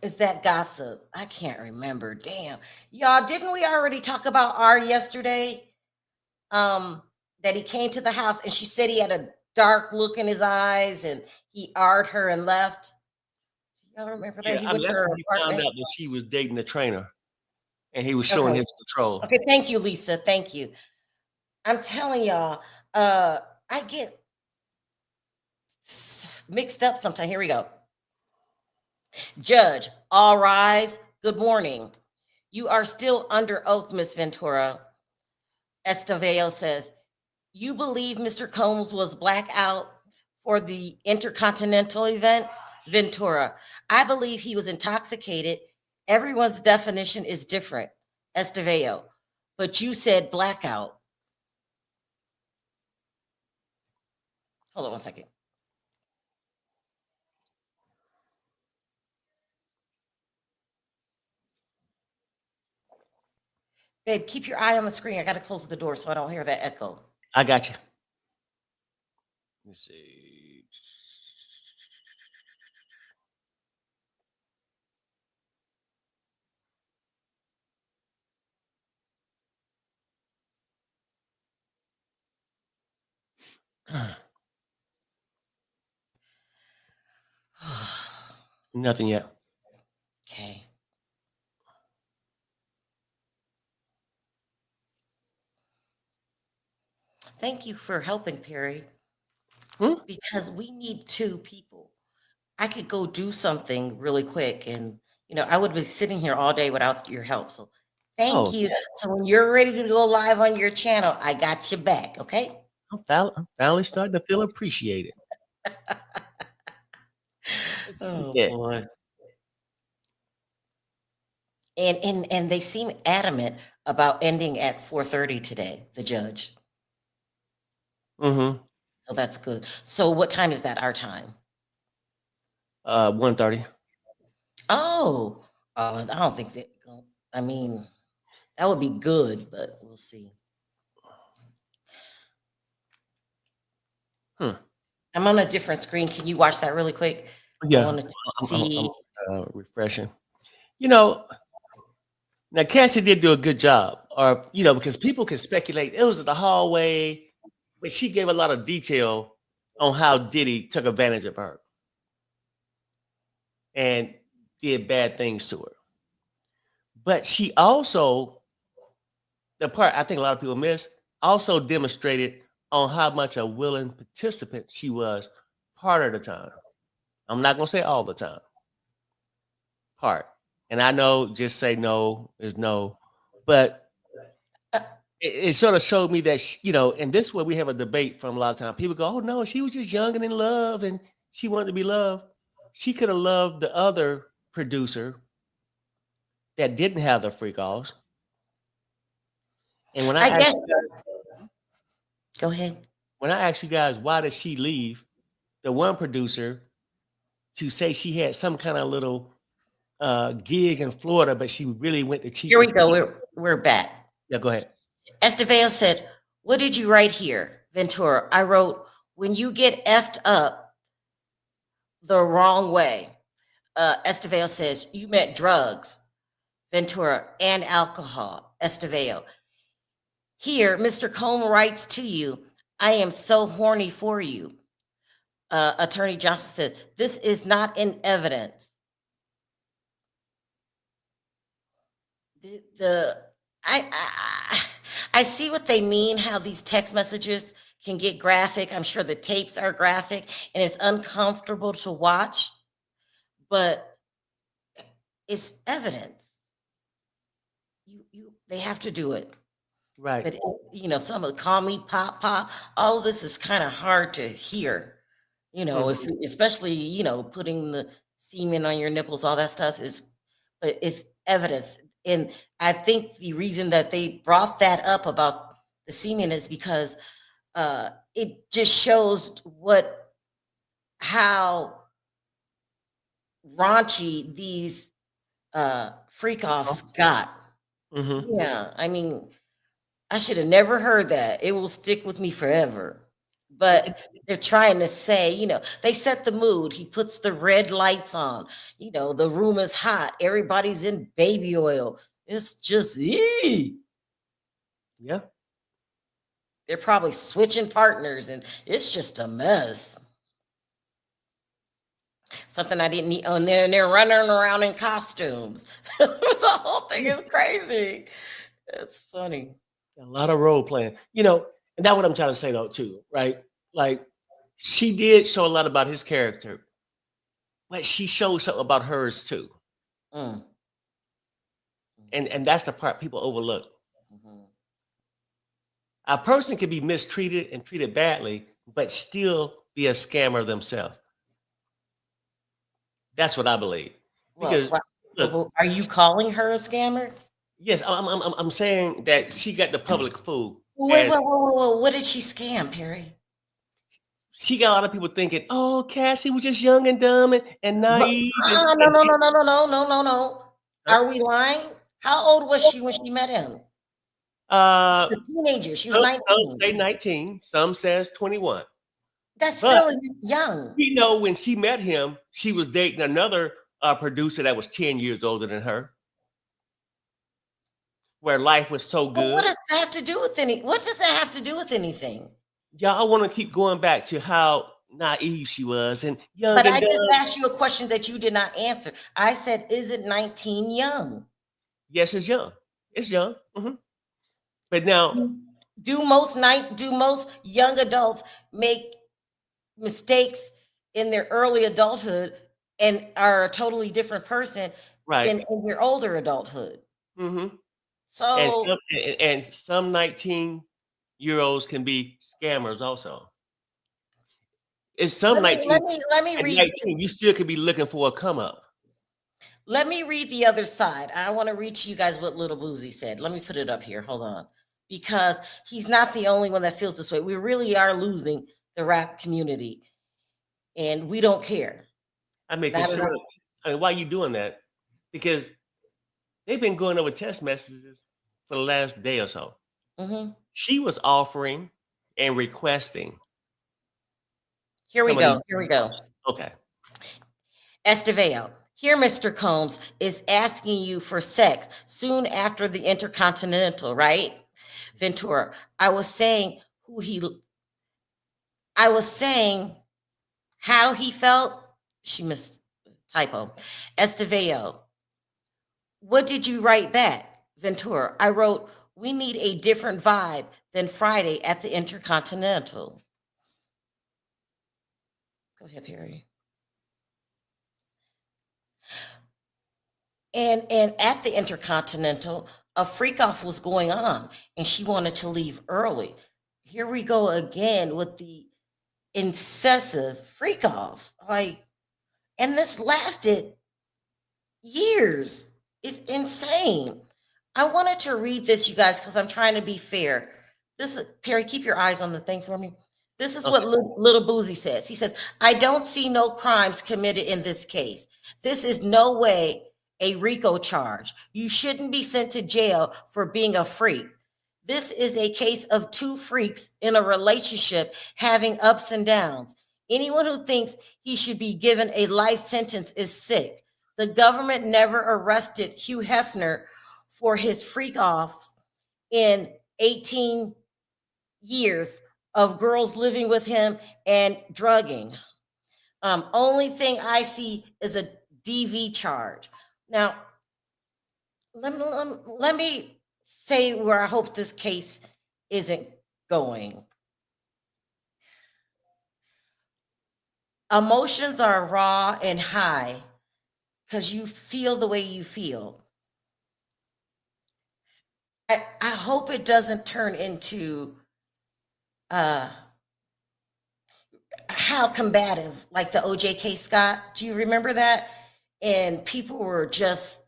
is that gossip? I can't remember. Damn, y'all, didn't we already talk about R yesterday? That he came to the house and she said he had a dark look in his eyes and he R'd her and left. Y'all remember that? Yeah, He I mean, went to that's her when he found apartment. out that she was dating a trainer and he was showing Okay. his control. Okay, thank you, Lisa. Thank you. I'm telling y'all, I get mixed up sometimes. Here we go. Judge, all rise. Good morning. You are still under oath, Miss Ventura. Esteveo says, you believe Mr. Combs was blackout for the Intercontinental event? Ventura, I believe he was intoxicated. Everyone's definition is different. Esteveo, but you said blackout. Hold on one second. Babe, keep your eye on the screen. I got to close the door so I don't hear that echo. I got you. Let's see. Nothing yet. Okay. Thank you for helping, Perry, because we need two people. I could go do something really quick and, I would be sitting here all day without your help. So thank Oh, you. So when you're ready to go live on your channel, I got your back. Okay. I'm finally starting to feel appreciated. Oh Yeah. boy. And they seem adamant about ending at 4:30 today, the judge. Mm-hmm. So that's good. So what time is that our time? 1:30. Oh, I don't think that. I mean, that would be good, but we'll see. I'm on a different screen. Can you watch that really quick? I Yeah. wanted to I'm see. refreshing. Now Cassie did do a good job, or because people can speculate it was the hallway, but she gave a lot of detail on how Diddy took advantage of her and did bad things to her. But she also, the part I think a lot of people miss, also demonstrated on how much a willing participant she was part of the time. I'm not gonna say all the time. Part. And I know just say no is no, but Uh, it sort of showed me that, and this is where we have a debate from a lot of time. People go, oh no, she was just young and in love and she wanted to be loved. she could have loved the other producer that didn't have the freak offs. And I guess. Go ahead. when I asked you guys why did she leave the one producer to say she had some kind of little gig in Florida, but she really went to cheat. Here we go. We're back. Yeah, go ahead. Estevao said, "What did you write here, Ventura?" I wrote, "When you get effed up the wrong way." Estevao says, "You meant drugs, Ventura, and alcohol." Estevao. Here, Mr. Combs writes to you, "I am so horny for you." Attorney Johnson said, "This is not in evidence." I see what they mean, how these text messages can get graphic. I'm sure the tapes are graphic and it's uncomfortable to watch, but it's evidence. They have to do it. Right. But some of the call me pop, all of this is kind of hard to hear. If especially, putting the semen on your nipples, all that stuff but it's evidence. And I think the reason that they brought that up about the semen is because it just shows how raunchy these freak offs got. Mm-hmm. Yeah, I mean, I should have never heard that. It will stick with me forever. But they're trying to say, they set the mood. He puts the red lights on. The room is hot. Everybody's in baby oil. It's just, Yeah. They're probably switching partners, and it's just a mess. Something I didn't need. Oh, and they're running around in costumes. The whole thing is crazy. It's funny. A lot of role playing, and that's what I'm trying to say though, too, right? Like, she did show a lot about his character, but she showed something about hers too. Mm. And that's the part people overlook. Mm-hmm. A person can be mistreated and treated badly, but still be a scammer themselves. That's what I believe. Because look, are you calling her a scammer? Yes, I'm saying that she got the public fooled. Wait, what did she scam, Perry? She got a lot of people thinking, "Oh, Cassie was just young and dumb and naive." No. Are we lying? How old was she when she met him? A teenager. She was 19. Some say 19. Some says 21. That's still young. We know when she met him, she was dating another producer that was 10 years older than her, where life was so good. What does that have to do with anything? Yeah, I want to keep going back to how naive she was and young. But I just asked you a question that you did not answer. I said, "Isn't 19 young?" Yes, it's young. It's young. Mm-hmm. But now, do most young adults make mistakes in their early adulthood and are a totally different person than in their older adulthood? Mm-hmm. So and some 19-year-olds can be scammers also. It's some 19. Let me read. 19, you still could be looking for a come up. Let me read the other side. I want to read to you guys what Little Boozy said. Let me put it up here. Hold on. Because he's not the only one that feels this way. We really are losing the rap community. And we don't care. I mean, why are you doing that? Because they've been going over text messages for the last day or so. Mm-hmm. She was offering and requesting. Here we go. Okay. Estevao. Here, Mr. Combs is asking you for sex soon after the Intercontinental, right? Ventura. I was saying how he felt. She missed typo. Estevao. What did you write back? Ventura. I wrote, "We need a different vibe than Friday at the Intercontinental." Go ahead, Perry. And at the Intercontinental, a freak off was going on and she wanted to leave early. Here we go again with the incessive freak offs. And this lasted years. It's insane. I wanted to read this, you guys, because I'm trying to be fair. This is Perry, keep your eyes on the thing for me. This is what Okay. Little Boozy says. He says, I don't see no crimes committed in this case. This is no way a RICO charge. You shouldn't be sent to jail for being a freak. This is a case of two freaks in a relationship having ups and downs. Anyone who thinks he should be given a life sentence is sick. The government never arrested Hugh Hefner for his freak offs in 18 years of girls living with him and drugging. Only thing I see is a DV charge. Now, let me say where I hope this case isn't going. Emotions are raw and high because you feel the way you feel. I hope it doesn't turn into how combative, like the OJ Scott. Do you remember that? And people were just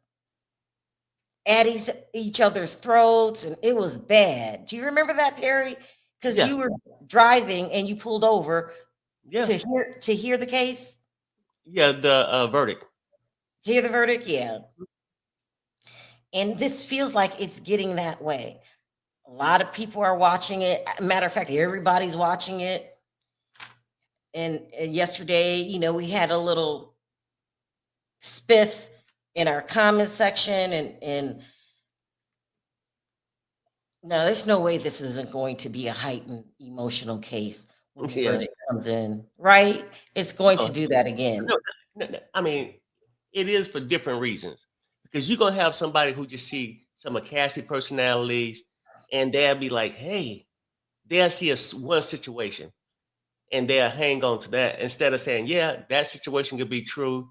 at each other's throats, and it was bad. Do you remember that, Perry? Because Yeah. you were driving and you pulled over Yeah. to hear the case, Yeah. The verdict. to hear the verdict. Yeah. And this feels like it's getting that way. A lot of people are watching it. Matter of fact, everybody's watching it. And yesterday, you know, we had a little spiff in our comment section, and no, there's no way this isn't going to be a heightened emotional case when the Yeah. verdict comes in, right? It's going No, to do that again. no. I mean, it is for different reasons. Because you're gonna have somebody who just see some of Cassie's personalities, and they'll be like, "Hey," they'll see one situation, and they'll hang on to that instead of saying, "Yeah, that situation could be true,"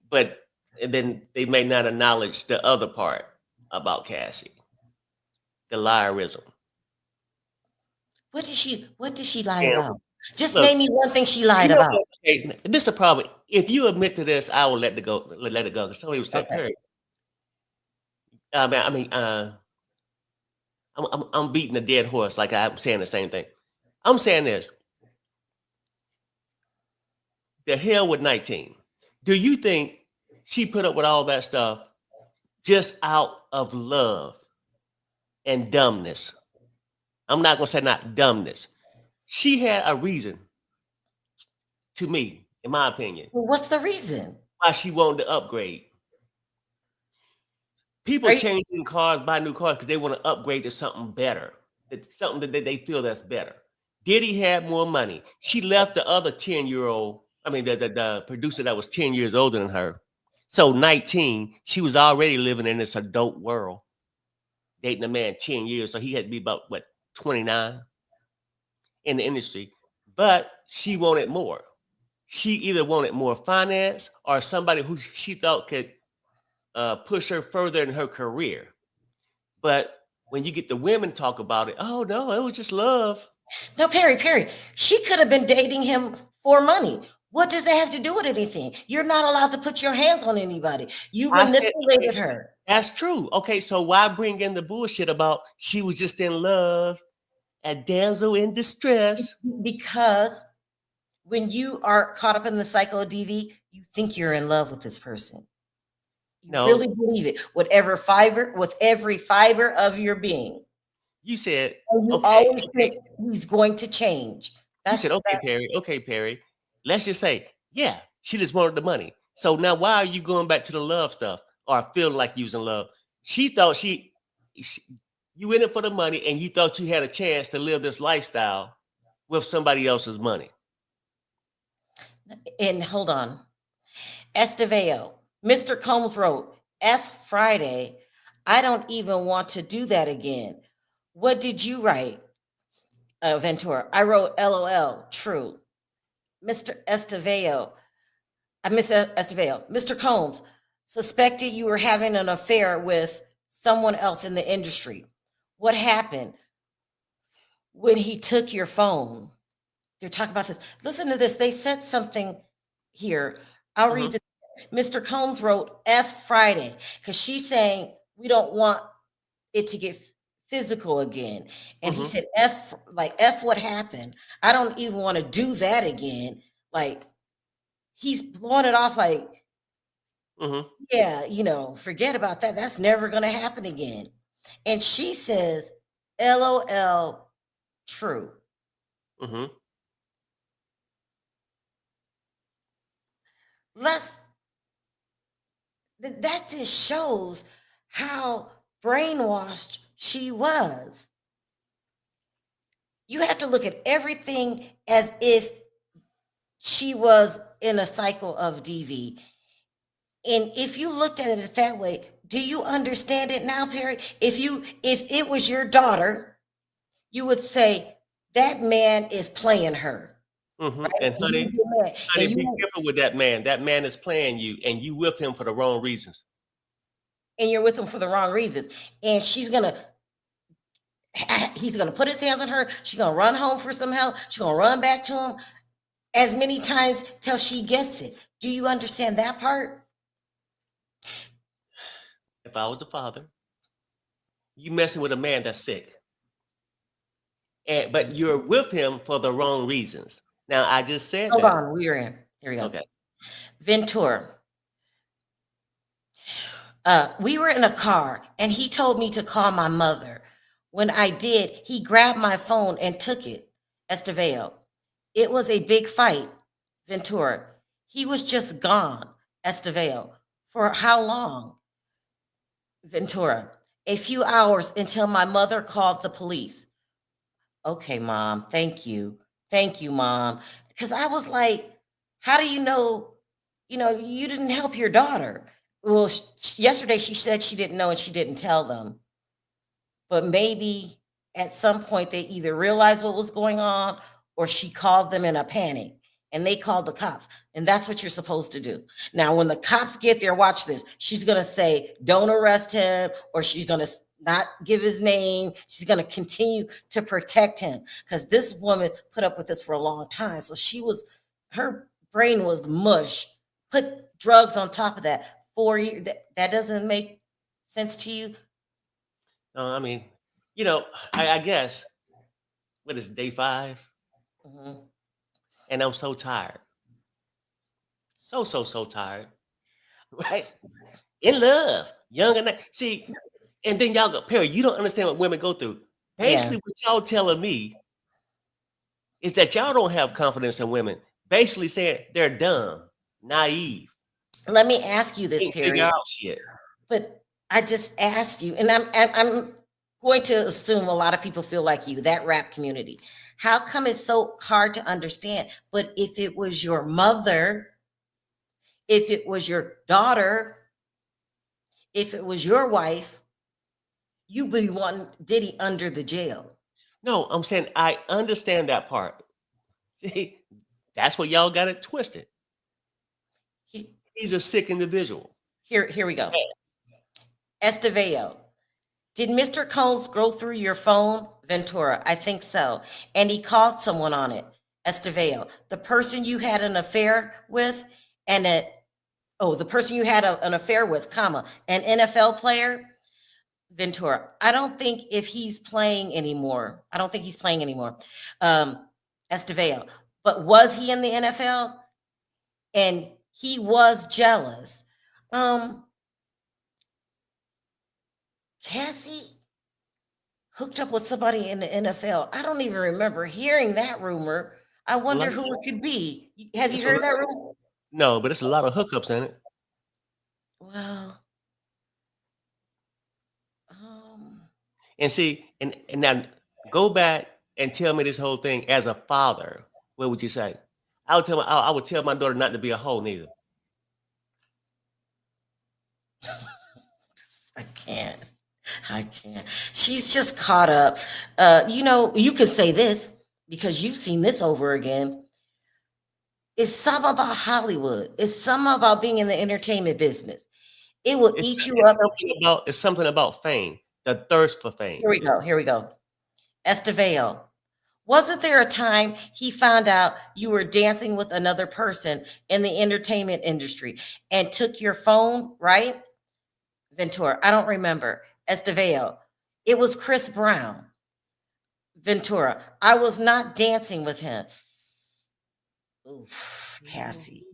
but and then they may not acknowledge the other part about Cassie, the liarism. What did she lie And about? Just look, name me one thing she you lied know about. what? Hey, this is a problem. If you admit to this, I will let it go. Let it go. Because somebody was saying, Okay. "Perry, I'm beating a dead horse." Like I'm saying the same thing. I'm saying this. The hell with 19. Do you think she put up with all that stuff just out of love and dumbness? I'm not gonna say not dumbness. She had a reason, to me, in my opinion, Well, what's the reason? why she wanted to upgrade. People Are you, changing cars, buy new cars because they want to upgrade to something better. It's something that they feel that's better. Diddy had more money. She left the other 10-year-old, the producer that was 10 years older than her. So 19, she was already living in this adult world, dating a man 10 years. So he had to be about, 29 in the industry. But she wanted more. She either wanted more finance or somebody who she thought could push her further in her career. But when you get the women talk about it, oh no, it was just love. no, Perry, she could have been dating him for money. What does that have to do with anything? You're not allowed to put your hands on anybody. You I said, manipulated her. that's true. Okay, so why bring in the bullshit about she was just in love, a damsel in distress? Because when you are caught up in the cycle of DV, you think you're in love with this person. You No, really believe it with every fiber of your being. you said, And you okay, always okay. think he's going to change. You said, okay, Perry. Let's just say, yeah, she just wanted the money. So now why are you going back to the love stuff or feeling like you was in love? She thought you in it for the money and you thought you had a chance to live this lifestyle with somebody else's money. And hold on. Esteveo, Mr. Combs wrote, F Friday, I don't even want to do that again. What did you write, Ventura? I wrote LOL, true. Mr. Esteveo, Mr. Combs, suspected you were having an affair with someone else in the industry. What happened when he took your phone? They're talking about this. Listen to this. They said something here. I'll read Mhm. the Mr. Combs wrote F Friday because she's saying we don't want it to get physical again. And he Mhm. said, F, like, F what happened? I don't even want to do that again. Like, he's blowing it off like, Mhm. yeah, forget about that. That's never going to happen again. And she says, LOL, true. Mhm. Let's, that just shows how brainwashed she was. You have to look at everything as if she was in a cycle of DV. And if you looked at it that way, do you understand it now, Perry? If it was your daughter, you would say that man is playing her, Mhm. right? And And you honey, would get mad. honey, And be you careful with that man. That man is playing you, and you with him for the wrong reasons. and you're with him for the wrong reasons. And he's gonna put his hands on her. She's gonna run home for some help. She's gonna run back to him as many times till she gets it. Do you understand that part? If I was the father, you messing with a man that's sick, but you're with him for the wrong reasons. Now, I just said Hold that. on, we're in. Here we go. Okay. Ventura. We were in a car and he told me to call my mother. When I did, he grabbed my phone and took it. Estevao. It was a big fight. Ventura. He was just gone. Estevao. For how long? Ventura. A few hours until my mother called the police. Okay, mom. Thank you. Thank you, mom. Because I was like, how do you know, you didn't help your daughter? Well, yesterday she said she didn't know and she didn't tell them. But maybe at some point they either realized what was going on or she called them in a panic and they called the cops. And that's what you're supposed to do. Now, when the cops get there, watch this. She's going to say, don't arrest him, or she's going to not give his name. She's going to continue to protect him because this woman put up with this for a long time. So her brain was mush. Put drugs on top of that. 4 years. That doesn't make sense to you? I mean, I guess what is day 5, Mhm. and I'm so tired, so tired. Right? In love, young and see, and then y'all go, Perry. You don't understand what women go through. Yeah. Basically, what y'all telling me is that y'all don't have confidence in women. Basically, saying they're dumb, naive, Let me ask you this, can't figure Perry. out shit. But I just asked you, and I'm going to assume a lot of people feel like you, that rap community. How come it's so hard to understand? But if it was your mother, if it was your daughter, if it was your wife, you be wanting Diddy under the jail. No, I'm saying I understand that part. See, that's what y'all got it twisted. He- He's a sick individual. Here we go. Estevao. Did Mr. Combs go through your phone? Ventura, I think so. And he called someone on it. Estevao, the person you had an affair with, the person you had an affair with, comma, an NFL player? Ventura, I don't think he's playing anymore. Estevao, but was he in the NFL? And he was jealous. Cassie hooked up with somebody in the NFL. I don't even remember hearing that rumor. I wonder Lot- who it could be. Have you It's heard that rumor? no, but it's a lot of hookups in it. Well, um, And see, and now go back and tell me this whole thing as a father. What would you say? I would tell my daughter not to be a hoe neither. I can't. I can't. She's just caught up. You could say this because you've seen this over again. It's something about Hollywood. It's something about being in the entertainment business. It will eat you up. It's something about fame, the thirst for fame. Here we go. Estevao. Wasn't there a time he found out you were dancing with another person in the entertainment industry and took your phone, right? Ventura, I don't remember. Esteveo, it was Chris Brown. Ventura, I was not dancing with him. Oof, Cassie.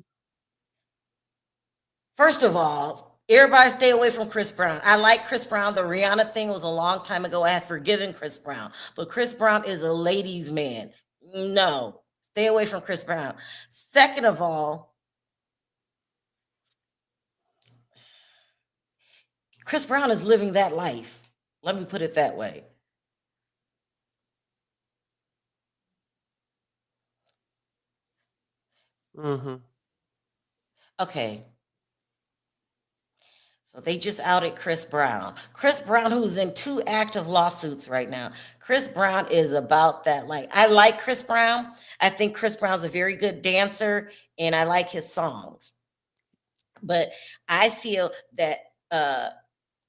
First of all, everybody stay away from Chris Brown. I like Chris Brown. The Rihanna thing was a long time ago. I had forgiven Chris Brown, but Chris Brown is a ladies' man. No, stay away from Chris Brown. Second of all, Chris Brown is living that life. Let me put it that way. Mm-hmm. Okay. So they just outed Chris Brown. Chris Brown, who's in 2 active lawsuits right now. Chris Brown is about that. Like, I like Chris Brown. I think Chris Brown's a very good dancer, and I like his songs. But I feel that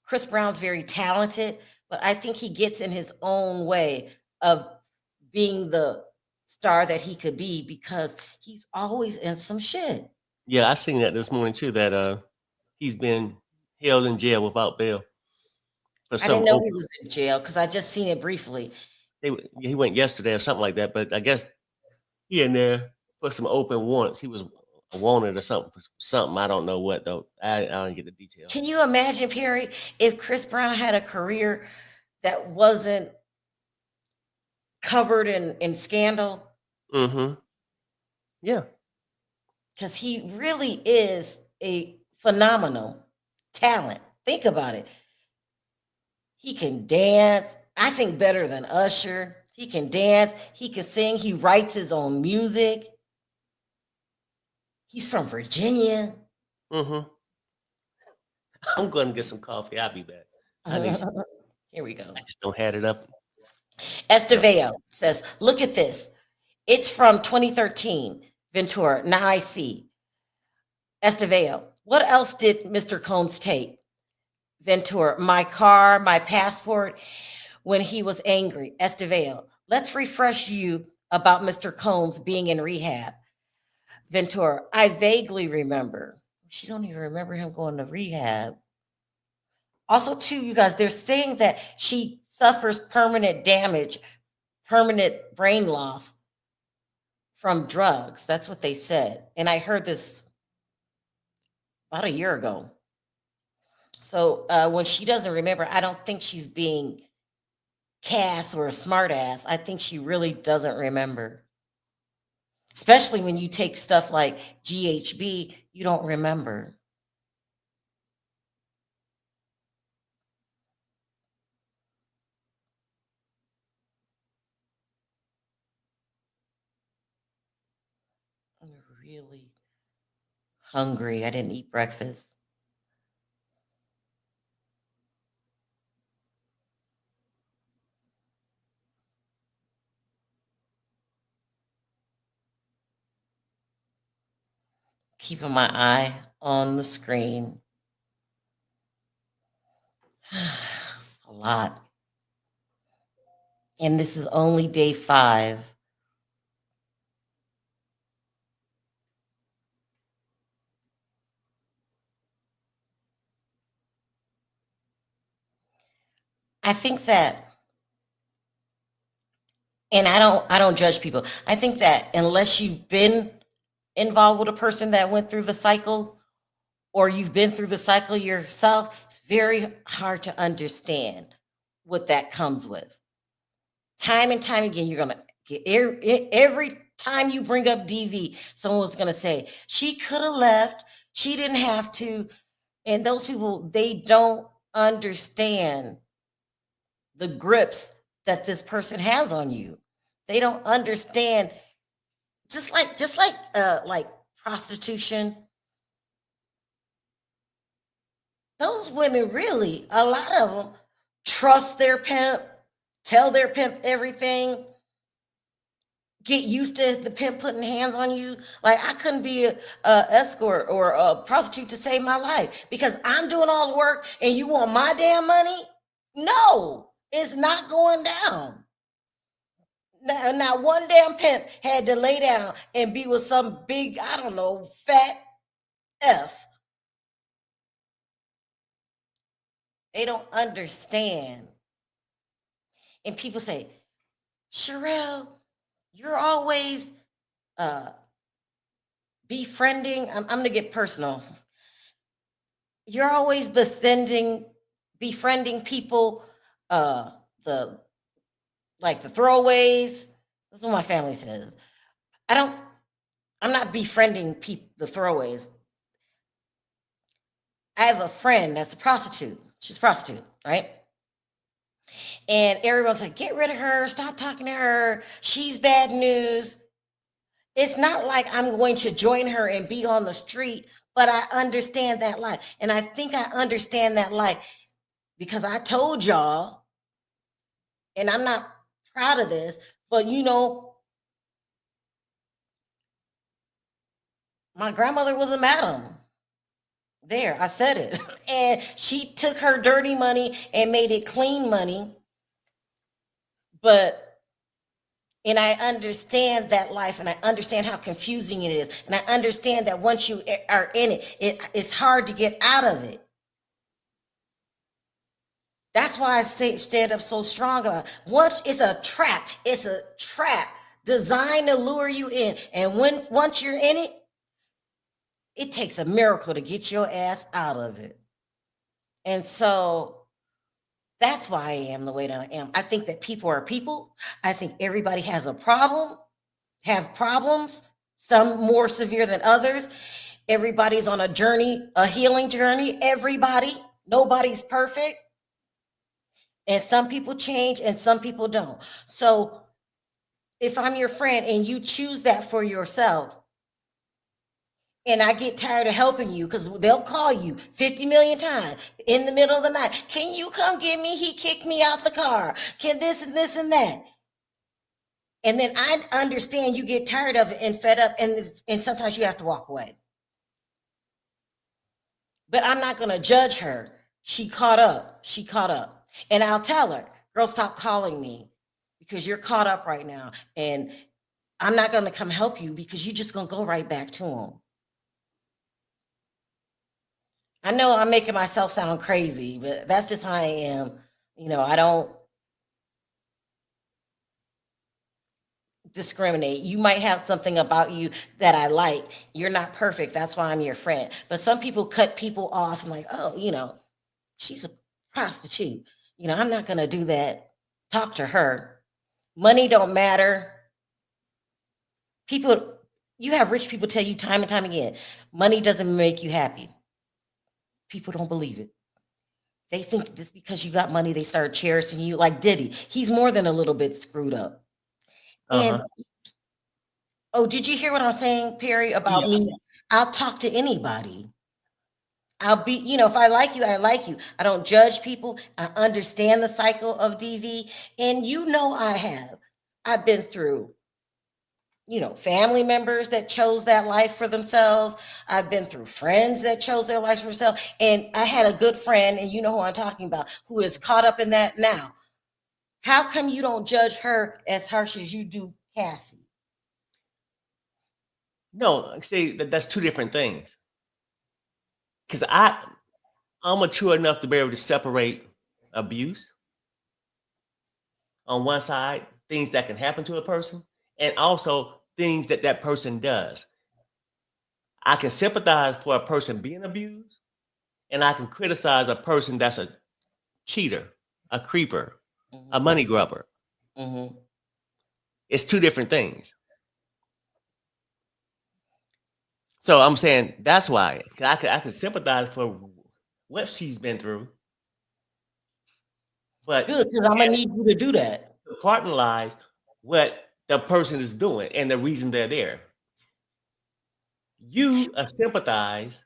Chris Brown's very talented, but I think he gets in his own way of being the star that he could be because he's always in some shit. Yeah, I seen that this morning too. That he's been held in jail without bail for I some didn't know open. he was in jail because I just seen it briefly. He went yesterday or something like that. But I guess he in there for some open warrants. He was wanted or something for something. I don't know what though. I don't get the details. Can you imagine, Perry, if Chris Brown had a career that wasn't covered in scandal? Mm-hmm. Yeah. Because he really is a phenomenal talent. Think about it. He can dance, I think better than Usher. He can dance, he can sing, he writes his own music. He's from Virginia. Mm-hmm. I'm going to get some coffee. I'll be back. I need some. Here we go. I just don't have it up. Esteveo says, look at this. It's from 2013. Ventura, now I see. Esteveo, what else did Mr. Combs take? Ventura, my car, my passport, when he was angry. Esteveo, let's refresh you about Mr. Combs being in rehab. Ventura, I vaguely remember. She don't even remember him going to rehab. Also, too, you guys, they're saying that she suffers permanent damage, permanent brain loss from drugs. That's what they said. And I heard this about a year ago. So when she doesn't remember, I don't think she's being cast or a smart ass. I think she really doesn't remember. Especially when you take stuff like GHB, you don't remember. I'm really hungry. I didn't eat breakfast. Keeping my eye on the screen. It's a lot. And this is only day 5. I think that, and I don't judge people. I think that unless you've been involved with a person that went through the cycle or you've been through the cycle yourself, it's very hard to understand what that comes with. Time and time again, you're gonna get every time you bring up DV, someone's gonna say she could have left, she didn't have to, and those people, they don't understand the grips that this person has on you. They don't understand, just like prostitution. Those women really, a lot of them trust their pimp, tell their pimp everything, get used to the pimp putting hands on you. Like, I couldn't be a escort or a prostitute to save my life because I'm doing all the work and you want my damn money. No, it's not going down. Now one damn pimp had to lay down and be with some big, I don't know, fat F. They don't understand. And people say, Sharrell, you're always befriending. I'm going to get personal. You're always befriending people, the throwaways. That's what my family says. I'm not befriending the throwaways. I have a friend that's a prostitute. She's a prostitute, right? And everyone's like, get rid of her, stop talking to her, she's bad news. It's not like I'm going to join her and be on the street, but I understand that life. And I think I understand that life because I told y'all, and I'm not proud of this, but my grandmother was a madam. There, I said it. And she took her dirty money and made it clean money. And I understand that life, and I understand how confusing it is. And I understand that once you are in it, it's hard to get out of it. That's why I stand up so strong about it. Once it's a trap designed to lure you in. And once you're in it, it takes a miracle to get your ass out of it. And so that's why I am the way that I am. I think that people are people. I think everybody has a problem, have problems, some more severe than others. Everybody's on a journey, a healing journey. Everybody, nobody's perfect. And some people change and some people don't. So if I'm your friend and you choose that for yourself, and I get tired of helping you because they'll call you 50 million times in the middle of the night. Can you come get me? He kicked me out the car. Can this and this and that. And then I understand you get tired of it and fed up, and sometimes you have to walk away. But I'm not going to judge her. She caught up. And I'll tell her, girl, stop calling me because you're caught up right now. And I'm not going to come help you because you're just going to go right back to him. I know I'm making myself sound crazy, but that's just how I am. I don't discriminate. You might have something about you that I like. You're not perfect. That's why I'm your friend. But some people cut people off and like, oh, she's a prostitute. I'm not going to do that. Talk to her. Money don't matter. You have rich people tell you time and time again, money doesn't make you happy. People don't believe it. They think just because you got money, they start cherishing you. Like Diddy, he's more than a little bit screwed up. And did you hear what I'm saying, Perry, about me? I'll talk to anybody. I'll be, if I like you, I like you. I don't judge people. I understand the cycle of DV. And I've been through family members that chose that life for themselves. I've been through friends that chose their life for themselves. And I had a good friend, and you know who I'm talking about, who is caught up in that now. How come you don't judge her as harsh as you do Cassie? No, see, that's two different things. Because I'm mature enough to be able to separate abuse on one side, things that can happen to a person, and also things that person does. I can sympathize for a person being abused, and I can criticize a person that's a cheater, a creeper, a money grubber. It's two different things. So I'm saying that's why I can sympathize for what she's been through. But good, because I'm gonna need you to do that. The part in lies what the person is doing and the reason they're there. You sympathize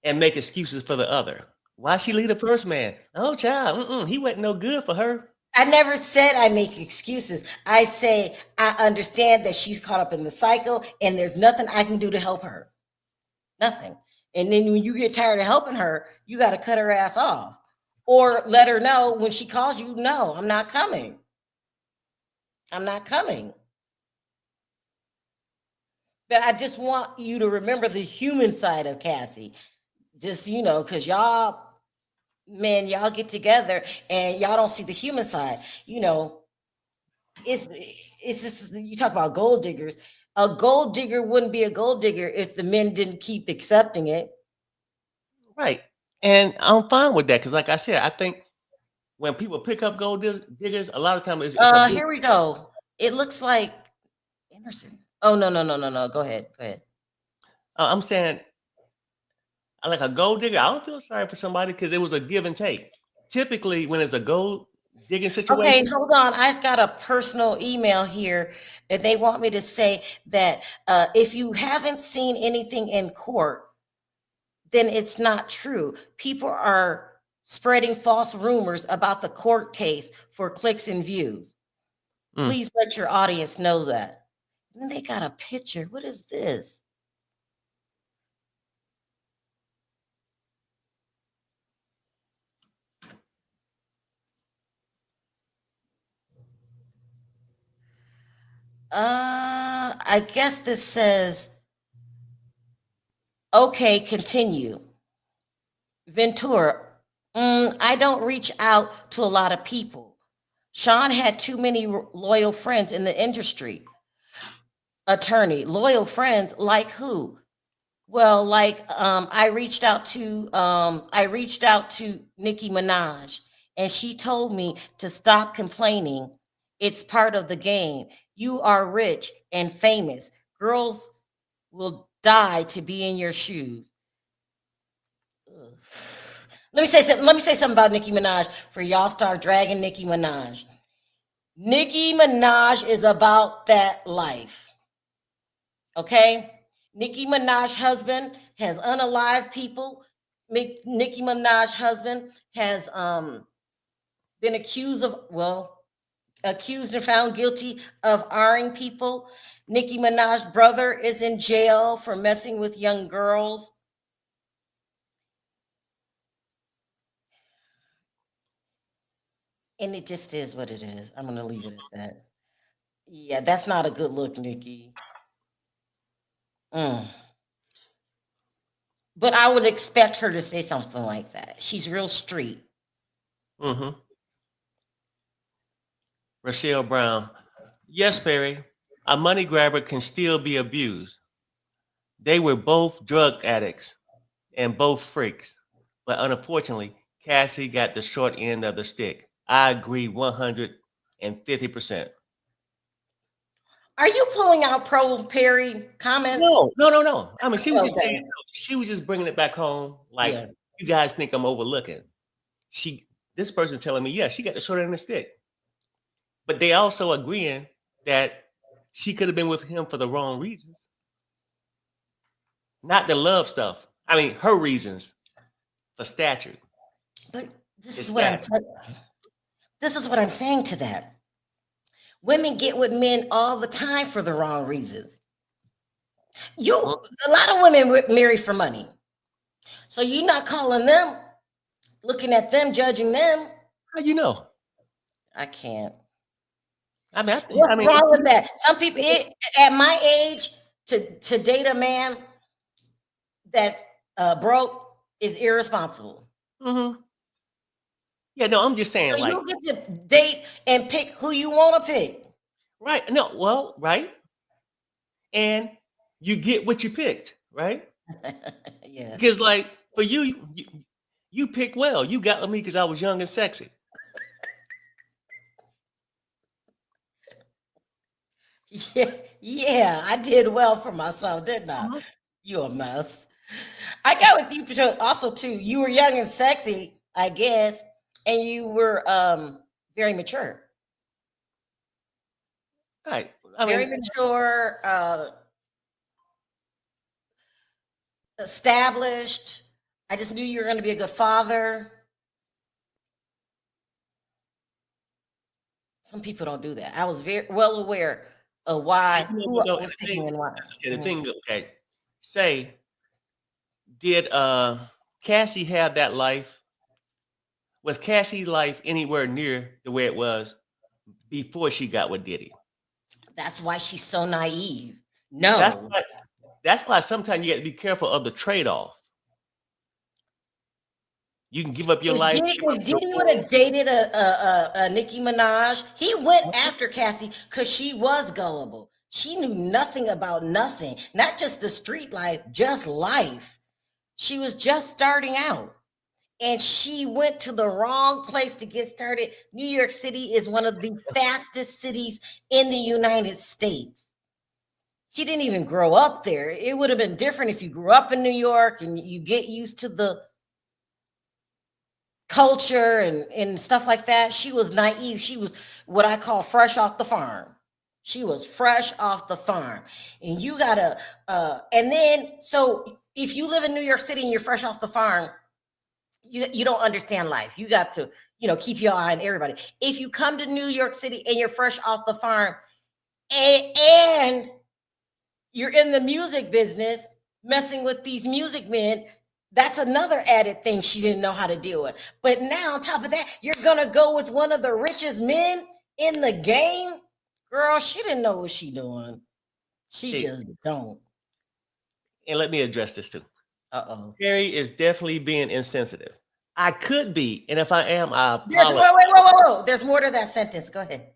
and make excuses for the other. Why she leave the first man? Oh, child, he wasn't no good for her. I never said I make excuses. I say I understand that she's caught up in the cycle and there's nothing I can do to help her. Nothing. And then when you get tired of helping her, you got to cut her ass off or let her know when she calls you, no, I'm not coming. I'm not coming. But I just want you to remember the human side of Cassie. Just, because y'all get together and y'all don't see the human side. It's just, you talk about gold diggers. A gold digger wouldn't be a gold digger if the men didn't keep accepting it. Right. And I'm fine with that because, like I said, I think when people pick up gold diggers, a lot of times it's a Here we go. It looks like Emerson. Oh, no. Go ahead. I'm saying, like a gold digger, I don't feel sorry for somebody because it was a give and take. Typically, when it's a gold digging Okay, situation, hold on. I've got a personal email here that they want me to say that if you haven't seen anything in court, then it's not true. People are spreading false rumors about the court case for clicks and views. Please let your audience know that. And then they got a picture. What is this? I guess this says, okay, continue. Ventura, I don't reach out to a lot of people. Sean had too many loyal friends in the industry. Attorney, loyal friends like who? Well, like I reached out to Nicki Minaj, and she told me to stop complaining. It's part of the game. You are rich and famous. Girls will die to be in your shoes. Ugh. Let me say something about Nicki Minaj for y'all start dragging Nicki Minaj. Nicki Minaj is about that life. Okay? Nicki Minaj's husband has unalived people. Nicki Minaj's husband has been accused and found guilty of R-ing people. Nicki Minaj's brother is in jail for messing with young girls. And it just is what it is. I'm going to leave it at that. Yeah, that's not a good look, Nicki. But I would expect her to say something like that. She's real street. Rochelle Brown. Yes, Perry. A money grabber can still be abused. They were both drug addicts and both freaks. But unfortunately, Cassie got the short end of the stick. I agree 150%. Are you pulling out pro Perry comments? No. I mean, she was just Okay. saying, she was just bringing it back home. Like, Yeah. you guys think I'm overlooking. This person's telling me, yeah, she got the short end of the stick. But they also agreeing that she could have been with him for the wrong reasons. Not the love stuff. I mean, her reasons for stature. But this is what I'm saying. This is what I'm saying to that. Women get with men all the time for the wrong reasons. A lot of women marry for money. So you're not calling them, looking at them, judging them. How you know? I can't. I mean, What's wrong with that? Some people at my age to date a man that's broke is irresponsible. Yeah, no, I'm just saying, so like, you get to date and pick who you want to pick. Right. No, well, right. And you get what you picked, right? Yeah. Because, like, for you picked well. You got with me because I was young and sexy. Yeah, I did well for myself, didn't I? You a mess. I got with you also too. You were young and sexy, I guess, and you were very mature. Right. Very mature, established. I just knew you were going to be a good father. Some people don't do that. I was very well aware of why. The thing, okay. Say, did Cassie have that life? Was Cassie's life anywhere near the way it was before she got with Diddy? That's why she's so naive. That's No. why. That's why sometimes you got to be careful of the trade-off. You can give up your life. If Diddy would have dated a Nicki Minaj, he went after Cassie because she was gullible. She knew nothing about nothing, not just the street life, just life. She was just starting out. And she went to the wrong place to get started. New York City is one of the fastest cities in the United States. She didn't even grow up there. It would have been different if you grew up in New York and you get used to the culture and stuff like that. She was naive. She was what I call fresh off the farm. She was fresh off the farm. And you gotta, and then, so if you live in New York City and you're fresh off the farm, you don't understand life. You got to, keep your eye on everybody. If you come to New York City and you're fresh off the farm and you're in the music business, messing with these music men, that's another added thing she didn't know how to deal with. But now on top of that, you're going to go with one of the richest men in the game? Girl, she didn't know what she doing. She just don't. And let me address this too. Uh-oh. Carrie is definitely being insensitive. I could be, and if I am, I apologize. Whoa. There's more to that sentence. Go ahead.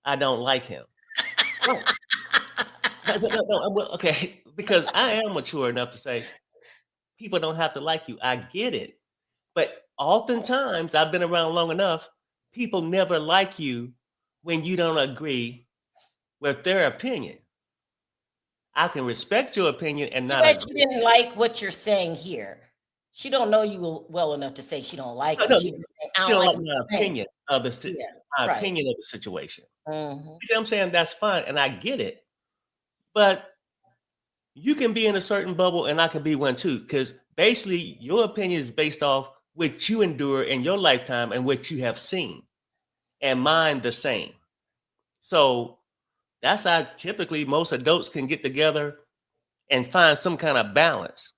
I don't like him. No, okay, because I am mature enough to say people don't have to like you. I get it. But oftentimes, I've been around long enough, people never like you when you don't agree with their opinion. I can respect your opinion and not agree. She didn't like what you're saying here. She don't know you well enough to say she don't like it. She don't like my opinion of the opinion of the situation. Mm-hmm. You see what I'm saying? That's fine, and I get it. But you can be in a certain bubble, and I can be one too, because basically your opinion is based off what you endure in your lifetime and what you have seen, and mine the same. So that's how typically most adults can get together and find some kind of balance.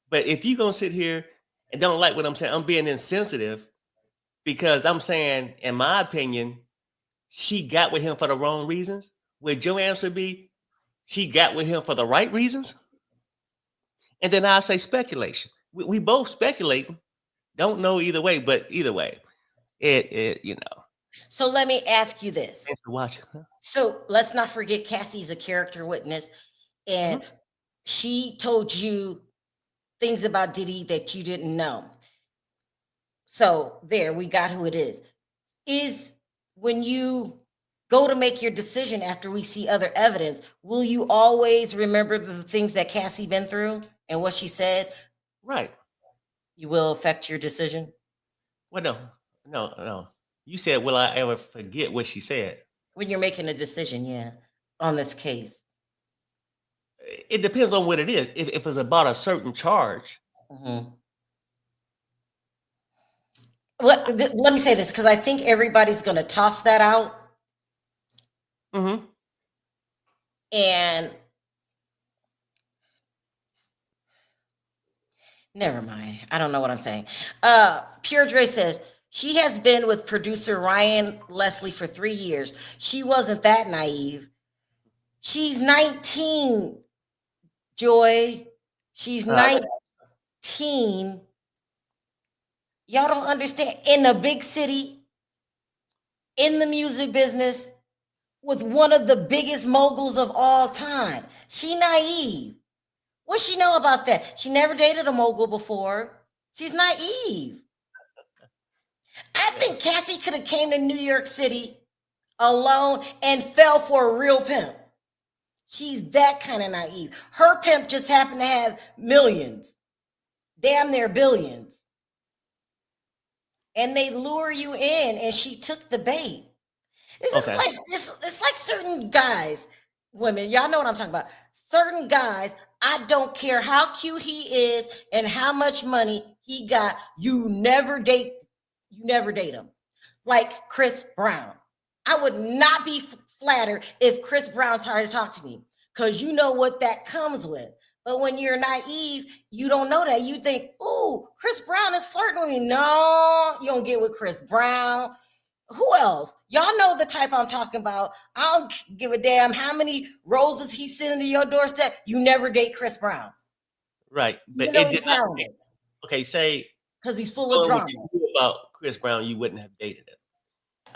But if you're going to sit here and don't like what I'm saying, I'm being insensitive because I'm saying, in my opinion, she got with him for the wrong reasons. Would your answer be she got with him for the right reasons? And then I'll say speculation. We both speculating. Don't know either way, but either way, it. So let me ask you this. Thanks for watching. So let's not forget Cassie's a character witness, and she told you things about Diddy that you didn't know. So there, we got who it is. Is when you go to make your decision after we see other evidence, will you always remember the things that Cassie been through and what she said? Right. You will affect your decision? Well, no. You said, will I ever forget what she said? When you're making a decision, yeah, on this case. It depends on what it is. If it's about a certain charge. Mm-hmm. Let me say this, because I think everybody's going to toss that out. Mm-hmm. And never mind. I don't know what I'm saying. Pure Dre says, she has been with producer Ryan Leslie for 3 years. She wasn't that naive. She's 19, Joy. She's 19. Y'all don't understand. In a big city, in the music business, with one of the biggest moguls of all time. She naive. What she know about that? She never dated a mogul before. She's naive. I think Cassie could have came to New York City alone and fell for a real pimp. She's that kind of naive. Her pimp just happened to have millions, damn near billions. And they lure you in, and she took the bait. It's like certain guys, women, y'all know what I'm talking about. Certain guys, I don't care how cute he is and how much money he got, you never date him. Like Chris Brown. I would not be flattered if Chris Brown tried to talk to me, because you know what that comes with. But when you're naive, you don't know that. You think, oh, Chris Brown is flirting with me. No, you don't get with Chris Brown. Who else? Y'all know the type I'm talking about. I don't give a damn how many roses he's sending to your doorstep. You never date Chris Brown. Right. But Even though it he's did not. talented, Okay, say because he's full of what drama. you knew about Chris Brown, you wouldn't have dated him.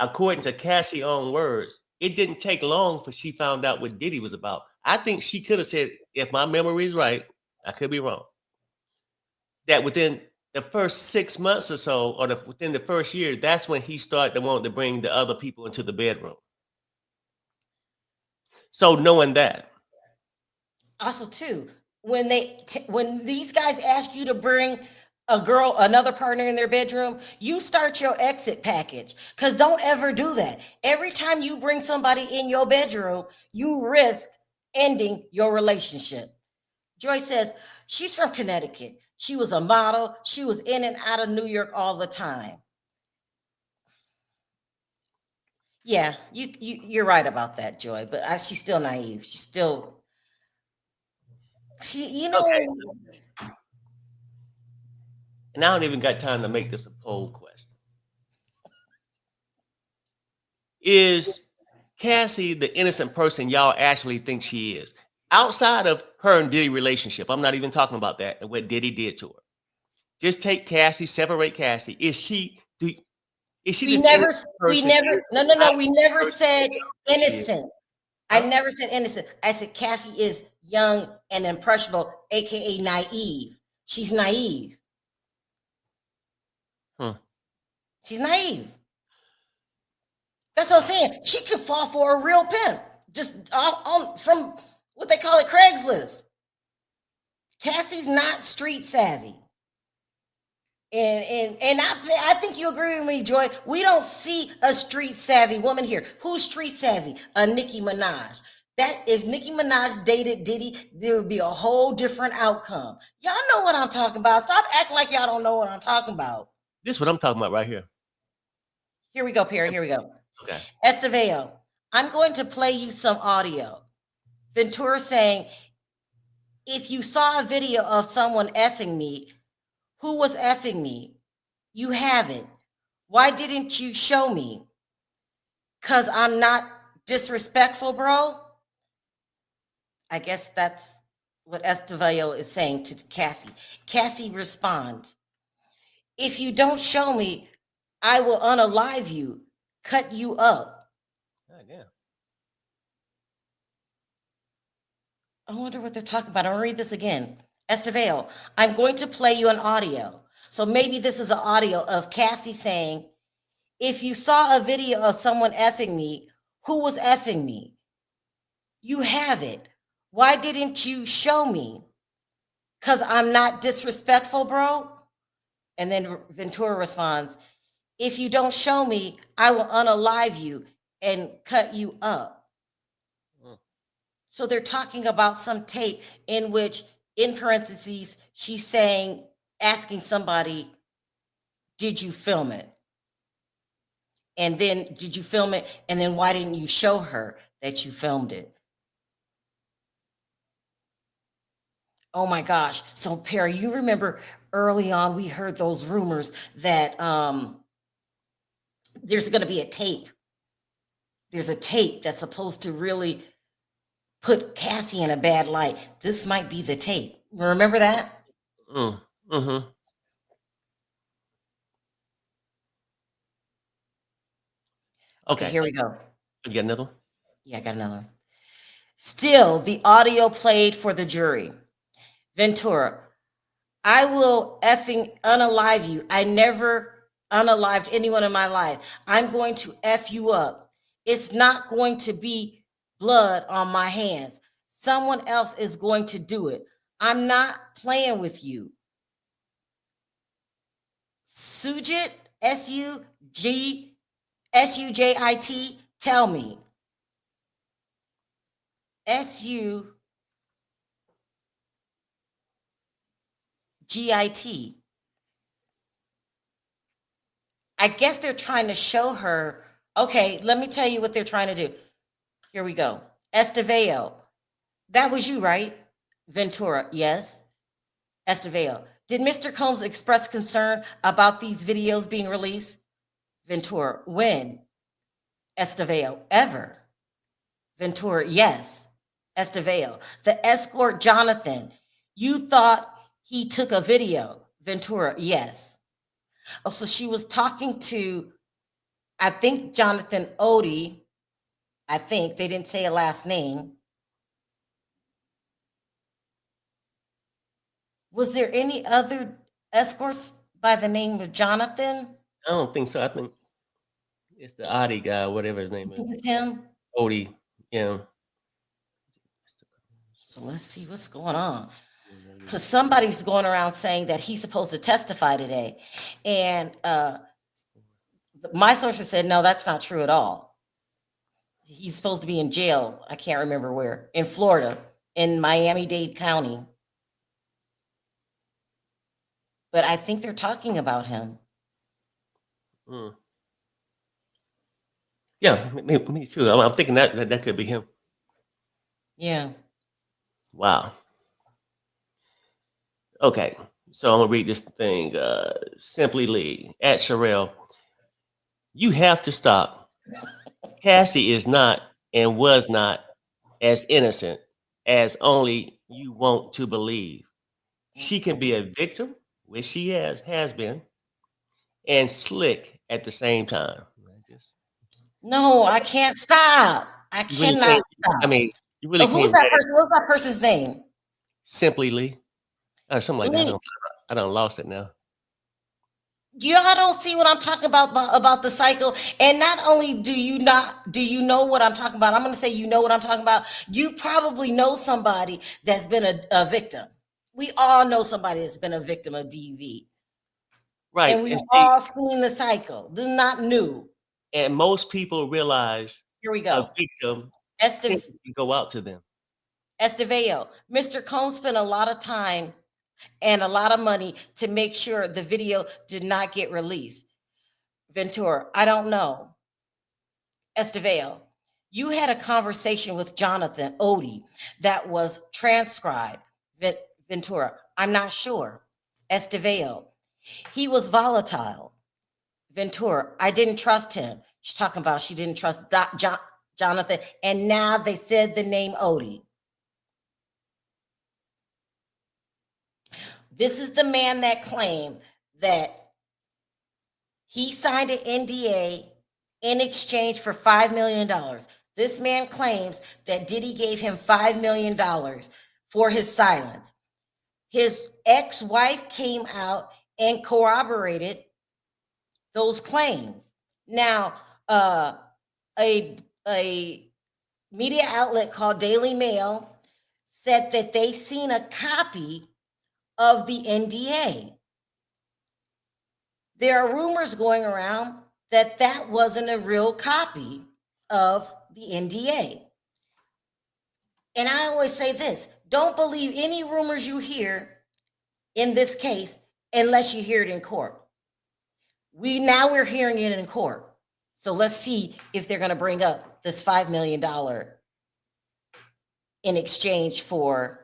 According to Cassie's own words, it didn't take long for she found out what Diddy was about. I think she could have said, if my memory is right, I could be wrong, that within the first 6 months or so, or within the first year, that's when he started to want to bring the other people into the bedroom. So knowing that, Also, too, when these guys ask you to bring another partner in their bedroom, you start your exit package. Because don't ever do that. Every time you bring somebody in your bedroom, you risk ending your relationship. Joy says she's from Connecticut. She was a model. She was in and out of New York all the time. Yeah, you're right about that, Joy. But she's still naive. She's still okay. And I don't even got time to make this a poll question. Is Cassie the innocent person y'all actually think she is? Outside of her and Diddy relationship, I'm not even talking about that and what Diddy did to her. Just take Cassie, separate Cassie. Is she this innocent person? We never said innocent. I never said innocent. I said Kathy is young and impressionable, aka naive. She's naive. She's naive. That's what I'm saying. She could fall for a real pimp, just from what they call it, Craigslist. Cassie's not street savvy. And I think you agree with me, Joy. We don't see a street savvy woman here. Who's street savvy? A Nicki Minaj. That if Nicki Minaj dated Diddy, there would be a whole different outcome. Y'all know what I'm talking about. Stop acting like y'all don't know what I'm talking about. This is what I'm talking about right here. Here we go, Perry. Here we go. Okay. Esteveo, I'm going to play you some audio. Ventura saying, if you saw a video of someone effing me, who was effing me? You have it. Why didn't you show me? Because I'm not disrespectful, bro. I guess that's what Esteveo is saying to Cassie. Cassie responds, if you don't show me, I will unalive you, cut you up. Oh, yeah. I wonder what they're talking about. I'll read this again. Esteveo, I'm going to play you an audio. So maybe this is an audio of Cassie saying, if you saw a video of someone effing me, who was effing me? You have it. Why didn't you show me? Because I'm not disrespectful, bro. And then Ventura responds, if you don't show me, I will unalive you and cut you up. So they're talking about some tape in which, in parentheses, she's saying, asking somebody, did you film it? And then, did you film it? And then why didn't you show her that you filmed it? Oh my gosh. So Perry, you remember early on, we heard those rumors that there's going to be a tape. There's a tape that's supposed to really put Cassie in a bad light. This might be the tape. Remember that? Mm-hmm. Okay, here we go. You got another one? Yeah, I got another one. Still, the audio played for the jury. Ventura, I will effing unalive you. I never unalived anyone in my life. I'm going to F you up. It's not going to be blood on my hands. Someone else is going to do it. I'm not playing with you. Sujit, S-U-J-I-T, tell me. S-U-G-I-T. I guess they're trying to show her, okay, let me tell you what they're trying to do. Here we go. Esteveo, that was you, right? Ventura, yes. Esteveo, did Mr. Combs express concern about these videos being released? Ventura, when? Estevao. Ever. Ventura, yes. Estevao. The escort, Jonathan. You thought he took a video. Ventura, yes. Oh, so she was talking to, I think, Jonathan Odie. I think they didn't say a last name. Was there any other escorts by the name of Jonathan? I don't think so. I think it's the Audi guy, whatever his name It is. was him. Odie. Yeah. So let's see what's going on. Because somebody's going around saying that he's supposed to testify today. And my sources said, no, that's not true at all. He's supposed to be in jail. I can't remember where. In Florida, in Miami-Dade County. But I think they're talking about him. Mm. Yeah, me too. I'm thinking that could be him. Yeah. Wow. Okay, so I'm gonna read this thing. Simply Lee at Sharrell. You have to stop. Cassie is not and was not as innocent as only you want to believe. She can be a victim, which she has been, and slick at the same time. No, I can't stop. I You really cannot can't. stop. I mean, you really Who's can't. that person? What's that person's name? Simply Lee, or something like that. Lee. I don't lost it now. Y'all don't see what I'm talking about the cycle. And not only do you know what I'm talking about, I'm going to say you know what I'm talking about. You probably know somebody that's been a victim. We all know somebody that's been a victim of DV. Right. And we've all seen the cycle. This is not new. And most people realize Here we a go. victim Estevao. can go out to them. Mr. Combs spent a lot of time and a lot of money to make sure the video did not get released. Ventura, I don't know. Estevao, you had a conversation with Jonathan Odie that was transcribed. Ventura, I'm not sure. Estevao, he was volatile. Ventura, I didn't trust him. She's talking about she didn't trust Jonathan, and now they said the name Odie. This is the man that claimed that he signed an NDA in exchange for $5 million. This man claims that Diddy gave him $5 million for his silence. His ex-wife came out and corroborated those claims. Now, a media outlet called Daily Mail said that they seen a copy of the NDA. There are rumors going around that that wasn't a real copy of the NDA. And I always say this, don't believe any rumors you hear in this case unless you hear it in court. We're hearing it in court. So let's see if they're going to bring up this $5 million in exchange for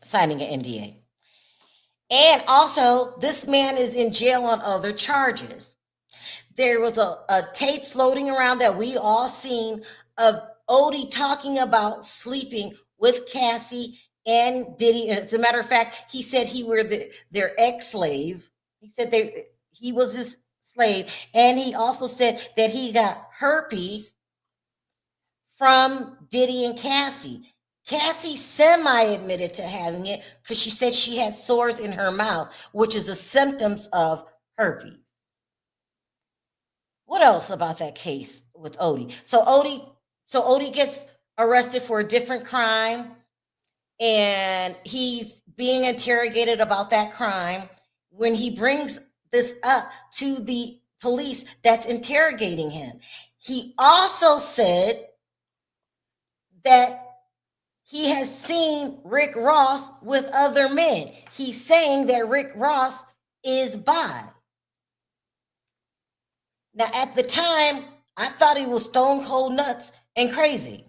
signing an NDA. And also, this man is in jail on other charges. There was a tape floating around that we all seen of Odie talking about sleeping with Cassie and Diddy. As a matter of fact, he said he were their ex-slave. He said he was his slave. And he also said that he got herpes from Diddy and Cassie. Cassie semi-admitted to having it because she said she had sores in her mouth, which is a symptoms of herpes. What else about that case with Odie? So Odie gets arrested for a different crime, and he's being interrogated about that crime. When he brings this up to the police that's interrogating him, he also said that he has seen Rick Ross with other men. He's saying that Rick Ross is bi. Now, at the time, I thought he was stone cold nuts and crazy.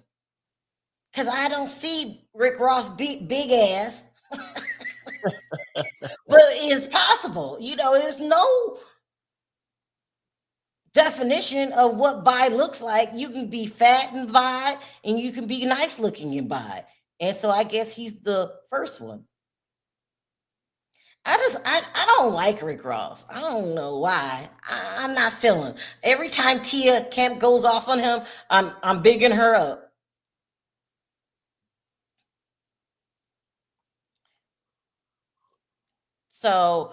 Because I don't see Rick Ross big ass. But it's possible. There's no definition of what bi looks like. You can be fat and bi, and you can be nice looking and bi. And so I guess he's the first one. I don't like Rick Ross. I don't know why. I'm not feeling. Every time Tia Kemp goes off on him, I'm bigging her up. So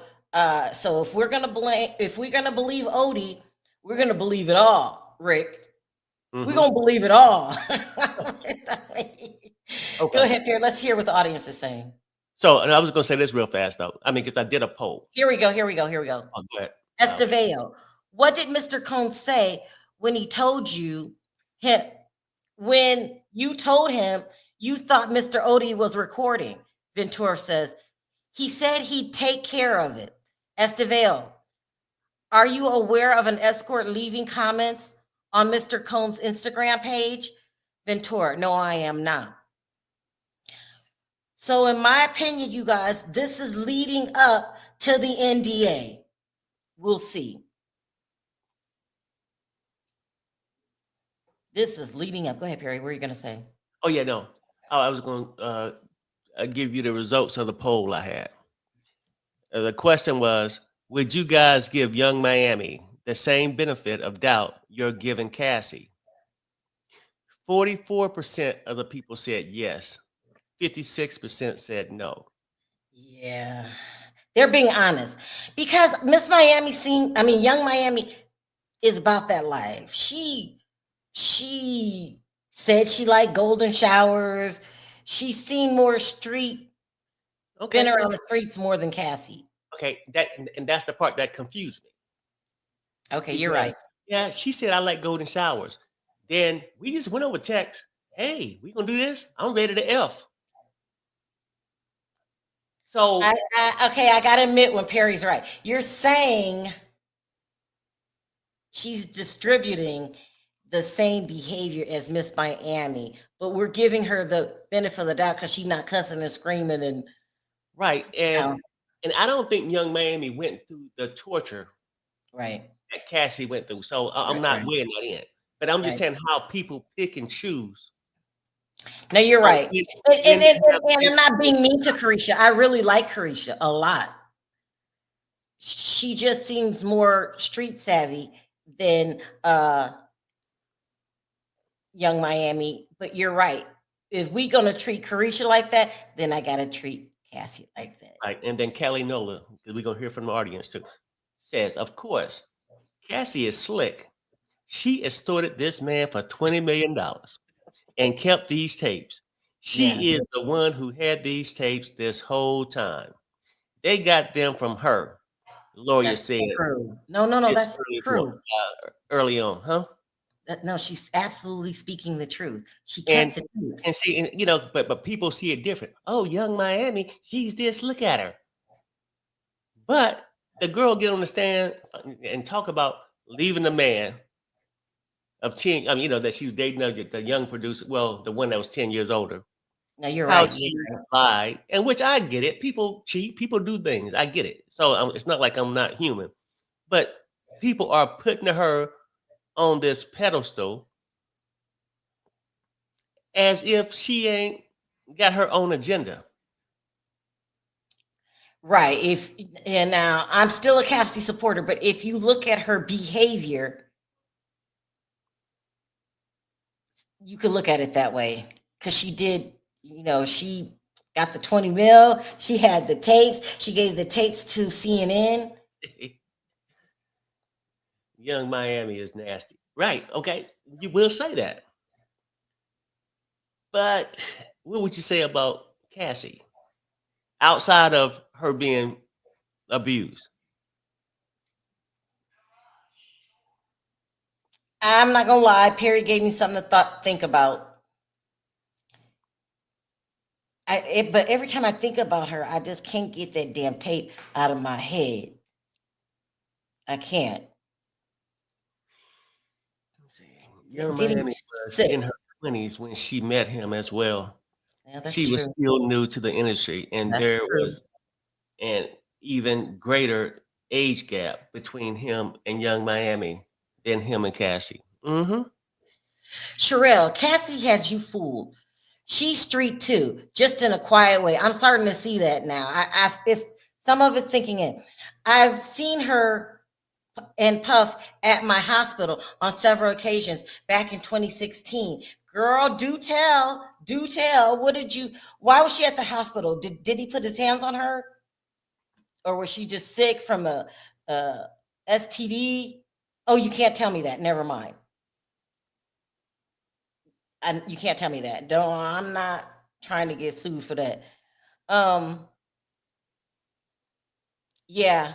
so if we're gonna believe Odie, we're gonna believe it all, Rick. We're gonna believe it all. Okay. Go ahead, Pierre. Let's hear what the audience is saying. So, and I was going to say this real fast, though. I mean, because I did a poll. Here we go. Oh, go ahead. Esteveo, what did Mr. Combs say when he told you him when you told him you thought Mr. Odie was recording? Ventura says he said he'd take care of it. Esteveo, are you aware of an escort leaving comments on Mr. Combs' Instagram page? Ventura, no, I am not. So in my opinion, you guys, this is leading up to the NDA. We'll see. This is leading up. Go ahead, Perry. What are you going to say? Oh, yeah, no. Oh, I was going to give you the results of the poll I had. The question was, would you guys give Young Miami the same benefit of doubt you're giving Cassie? 44% of the people said yes. 56% said no. Yeah, they're being honest because Young Miami is about that life. She said she liked golden showers. She's seen more been around the streets more than Cassie. Okay, that's the part that confused me. Okay, you're right. Yeah, she said I like golden showers. Then we just went over text. Hey, we gonna do this? I'm ready to F. So I gotta admit when Perry's right. You're saying she's distributing the same behavior as Miss Miami, but we're giving her the benefit of the doubt because she's not cussing and screaming and right. And I don't think Young Miami went through the torture right that Cassie went through. So I'm not weighing that in. But I'm just saying how people pick and choose. No, you're right. And I'm not being mean to Carisha. I really like Carisha a lot. She just seems more street savvy than Young Miami. But you're right. If we're gonna treat Carisha like that, then I gotta treat Cassie like that. Right. And then Kelly Nola, because we're gonna hear from the audience too, says, of course, Cassie is slick. She extorted this man for $20 million and kept these tapes. She is the one who had these tapes this whole time. They got them from her. The lawyer said. True. No, that's true. Early on, huh? No, she's absolutely speaking the truth. She kept the truth. And see, but people see it different. Oh, Young Miami, she's this. Look at her. But the girl get on the stand and talk about leaving the man of 10, that she was dating the young producer, well, the one that was 10 years older. No, you're right. She lied, and which I get it. People cheat, people do things. I get it. So it's not like I'm not human. But people are putting her on this pedestal as if she ain't got her own agenda. Right. And now I'm still a Cassie supporter, but if you look at her behavior, you could look at it that way because she did, she got the 20 mil. She had the tapes. She gave the tapes to CNN. Young Miami is nasty. Right. Okay. You will say that. But what would you say about Cassie outside of her being abused? I'm not gonna lie. Perry gave me something to think about. But every time I think about her, I just can't get that damn tape out of my head. I can't. Young Miami was in her 20s when she met him as well. Yeah, she was still new to the industry, and there was an even greater age gap between him and Young Miami than him and Cassie. Mm-hmm. Sharrell, Cassie has you fooled. She's street too, just in a quiet way. I'm starting to see that now. If some of it's sinking in, I've seen her and Puff at my hospital on several occasions back in 2016. Girl, do tell, do tell. What did you? Why was she at the hospital? Did he put his hands on her, or was she just sick from a STD? Oh, you can't tell me that. Never mind. You can't tell me that. Don't. I'm not trying to get sued for that. Um. Yeah.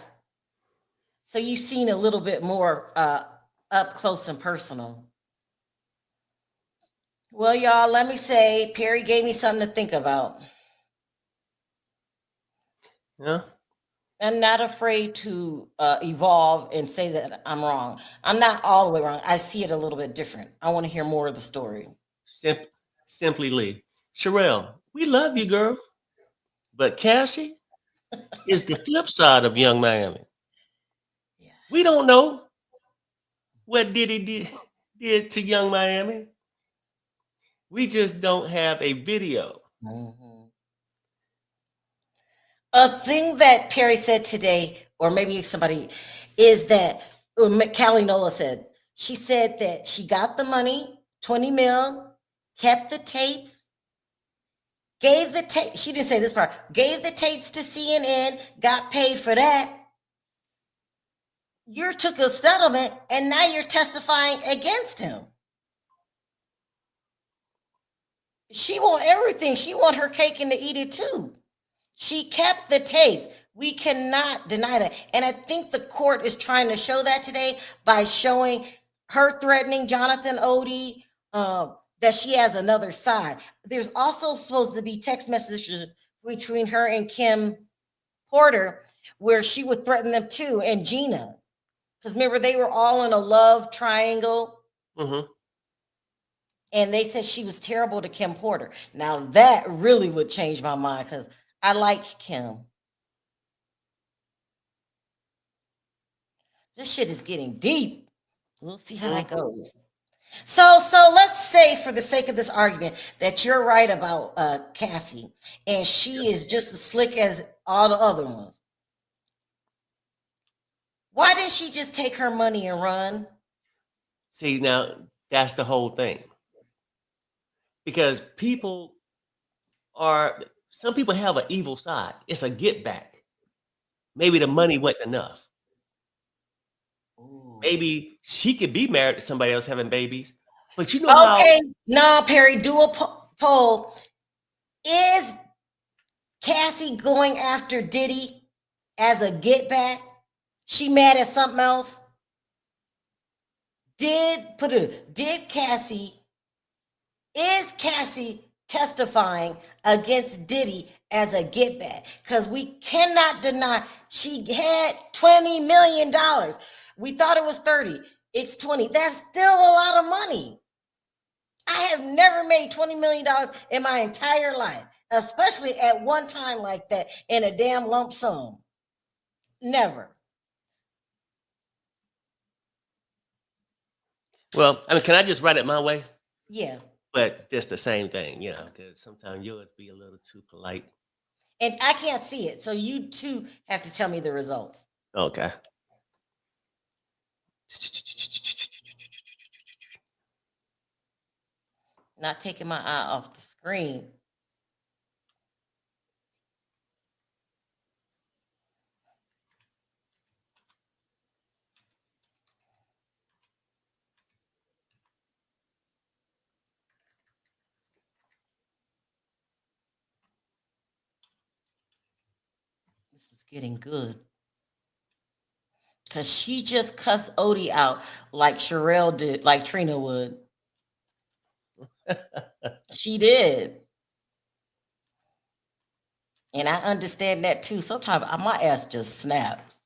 So you've seen a little bit more up close and personal. Well, y'all, let me say, Perry gave me something to think about. Yeah. I'm not afraid to evolve and say that I'm wrong. I'm not all the way wrong. I see it a little bit different. I want to hear more of the story. Simply Lee. Sharrell, we love you, girl. But Cassie is the flip side of Young Miami. Yeah. We don't know what Diddy did to Young Miami. We just don't have a video. Mm-hmm. A thing that Perry said today, or maybe somebody, is that Callie Nola said. She said that she got the money, 20 mil, kept the tapes, gave the tape. She didn't say this part. Gave the tapes to CNN, got paid for that. You took a settlement, and now you're testifying against him. She want everything. She want her cake and to eat it too. She kept the tapes. We cannot deny that. And I think the court is trying to show that today by showing her threatening Jonathan Odie, that she has another side. There's also supposed to be text messages between her and Kim Porter where she would threaten them too, and Gina. Because remember, they were all in a love triangle. Mm-hmm. And they said she was terrible to Kim Porter. Now that really would change my mind because I like Kim. This shit is getting deep. We'll see how it goes. So let's say, for the sake of this argument, that you're right about Cassie, and she is just as slick as all the other ones. Why didn't she just take her money and run? See, now that's the whole thing. Because some people have an evil side. It's a get back. Maybe the money wasn't enough. Ooh. Maybe she could be married to somebody else having babies. But you know how... Okay, no, Perry, do a poll. Is Cassie going after Diddy as a get back? She mad at something else? Is Cassie testifying against Diddy as a get back? Because we cannot deny she had $20 million. We thought it was 30. It's 20. That's still a lot of money. I have never made $20 million in my entire life, especially at one time like that in a damn lump sum. Never. Well, I mean, can I just write it my way? Yeah. But it's the same thing, because sometimes yours be a little too polite. And I can't see it. So you too have to tell me the results. Okay. Not taking my eye off the screen. This is getting good. Because she just cussed Odie out like Sharrell did, like Trina would. She did. And I understand that too. Sometimes my ass just snaps.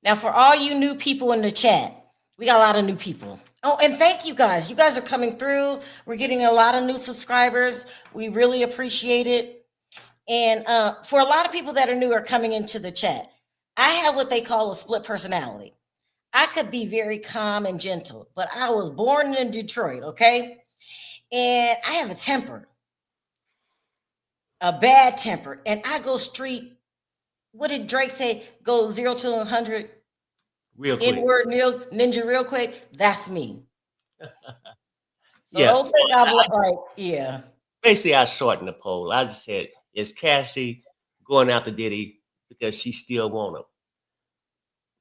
Now, for all you new people in the chat, we got a lot of new people. Oh, and thank you guys. You guys are coming through. We're getting a lot of new subscribers. We really appreciate it. And for a lot of people that are new or coming into the chat, I have what they call a split personality. I could be very calm and gentle, but I was born in Detroit, okay? And I have a temper, a bad temper, and I go street. What did Drake say? Go 0 to 100 real quick. N-word ninja real quick. That's me. So Yeah. don't think I'm like, yeah. Basically, I shortened the poll. I just said, is Cassie going after Diddy because she still want him?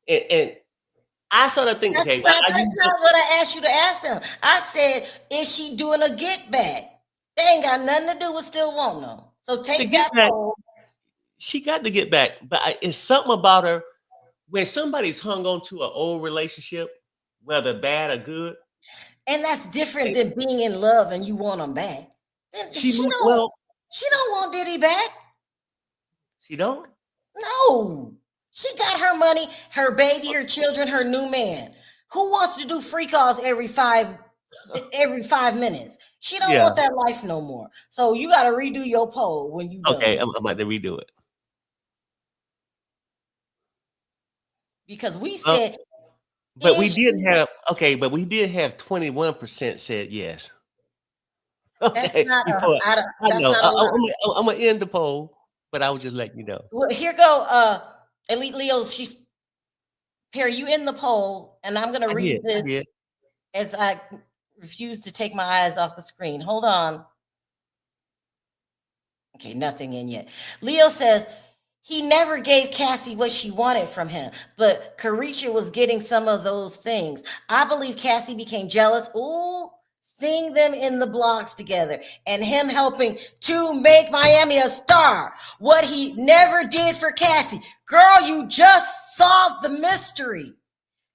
And I sort of think, That's okay, not what I asked you to ask them. I said, is she doing a get back? They ain't got nothing to do with still wanting them. So take that poll. She got to get back, but it's something about her. When somebody's hung on to an old relationship, whether bad or good, and that's different than being in love and you want them back. Then she don't want Diddy back. She don't? No. She got her money, her baby, her children, her new man. Who wants to do free calls every 5 minutes? She don't want that life no more. So you got to redo your poll when you okay, done. I'm about to redo it. Because we said, but we did have 21% said yes. Okay, I'm gonna end the poll, but I was just letting you know. Well, here go Elite Leo. Perry, you in the poll, and I'm gonna read this as I refuse to take my eyes off the screen. Hold on. Okay, nothing in yet. Leo says he never gave Cassie what she wanted from him, but Carisha was getting some of those things. I believe Cassie became jealous. Ooh, seeing them in the blogs together and him helping to make Miami a star. What he never did for Cassie. Girl, you just solved the mystery.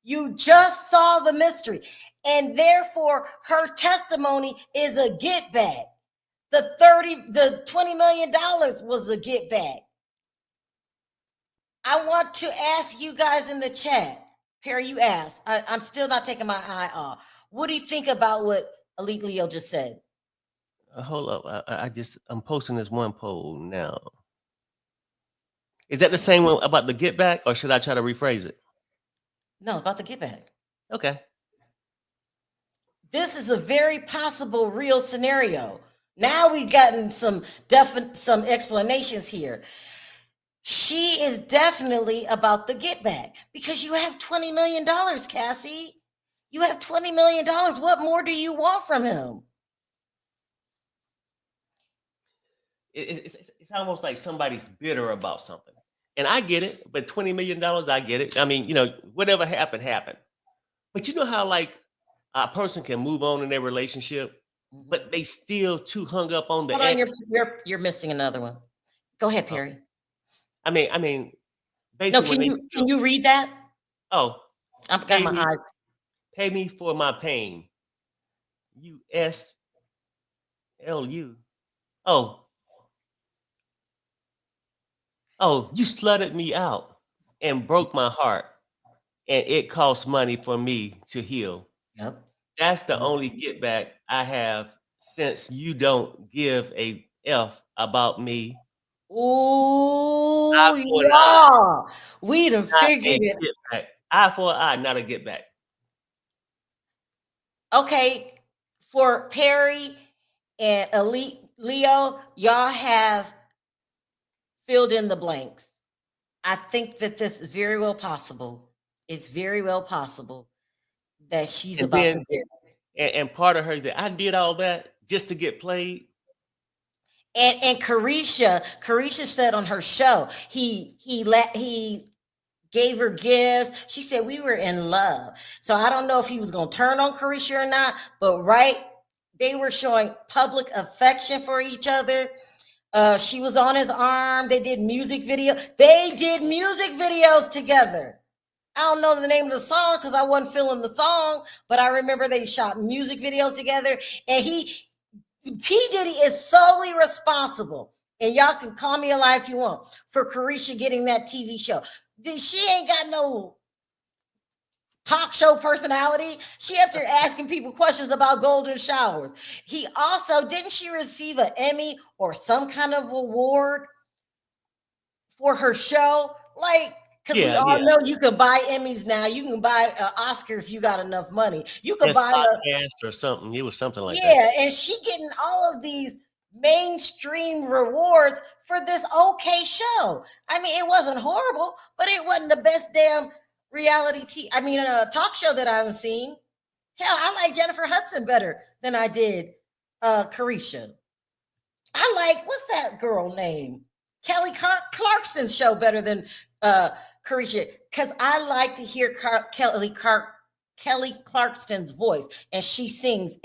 You just solved the mystery. And therefore, her testimony is a get back. The $20 million was a get back. I want to ask you guys in the chat. Perry, you asked. I'm still not taking my eye off. What do you think about what Elite Leo just said? Hold up. I'm posting this one poll now. Is that the same one about the get back, or should I try to rephrase it? No, it's about the get back. Okay. This is a very possible real scenario. Now we've gotten some explanations here. She is definitely about the get back because you have $20 million, Cassie. You have $20 million. What more do you want from him? It's almost like somebody's bitter about something. And I get it, but $20 million, I get it. I mean, whatever happened, happened. But you know how like a person can move on in their relationship, but they still too hung up on the ex. You're missing another one. Go ahead, Perry. I mean, basically. No, can you read that? Oh, I've got my eyes. Pay me for my pain. USLU. Oh, you slutted me out and broke my heart, and it costs money for me to heal. Yep. That's the only get back I have since you don't give a F about me. Ooh, yeah. We done figured it. Eye for an eye, not a get back. Okay, for Perry and Elite Leo, y'all have filled in the blanks. I think that this is very well possible. It's very well possible that she's about to get. And part of her that I did all that just to get played. And Carisha said on her show, he gave her gifts. She said we were in love. So I don't know if he was going to turn on Carisha or not, but they were showing public affection for each other. She was on his arm. They did music videos together. I don't know the name of the song because I wasn't feeling the song, but I remember they shot music videos together. And P. Diddy is solely responsible, and y'all can call me a lie if you want, for Carisha getting that TV show. She ain't got no talk show personality. She up there asking people questions about golden showers. He also, didn't she receive an Emmy or some kind of award for her show, like, because we Yeah, all yeah. know you can buy Emmys now. You can buy an Oscar if you got enough money. You can Best buy podcast or something. It was something like that. yeah, and she getting all of these mainstream rewards for this okay show. I mean, it wasn't horrible, but it wasn't the best damn talk show that I've seen. Hell, I like Jennifer Hudson better than I did Carisha. I like, what's that girl name? Clarkson's show better than Carisha, because I like to hear Kelly Clarkson's voice, and she sings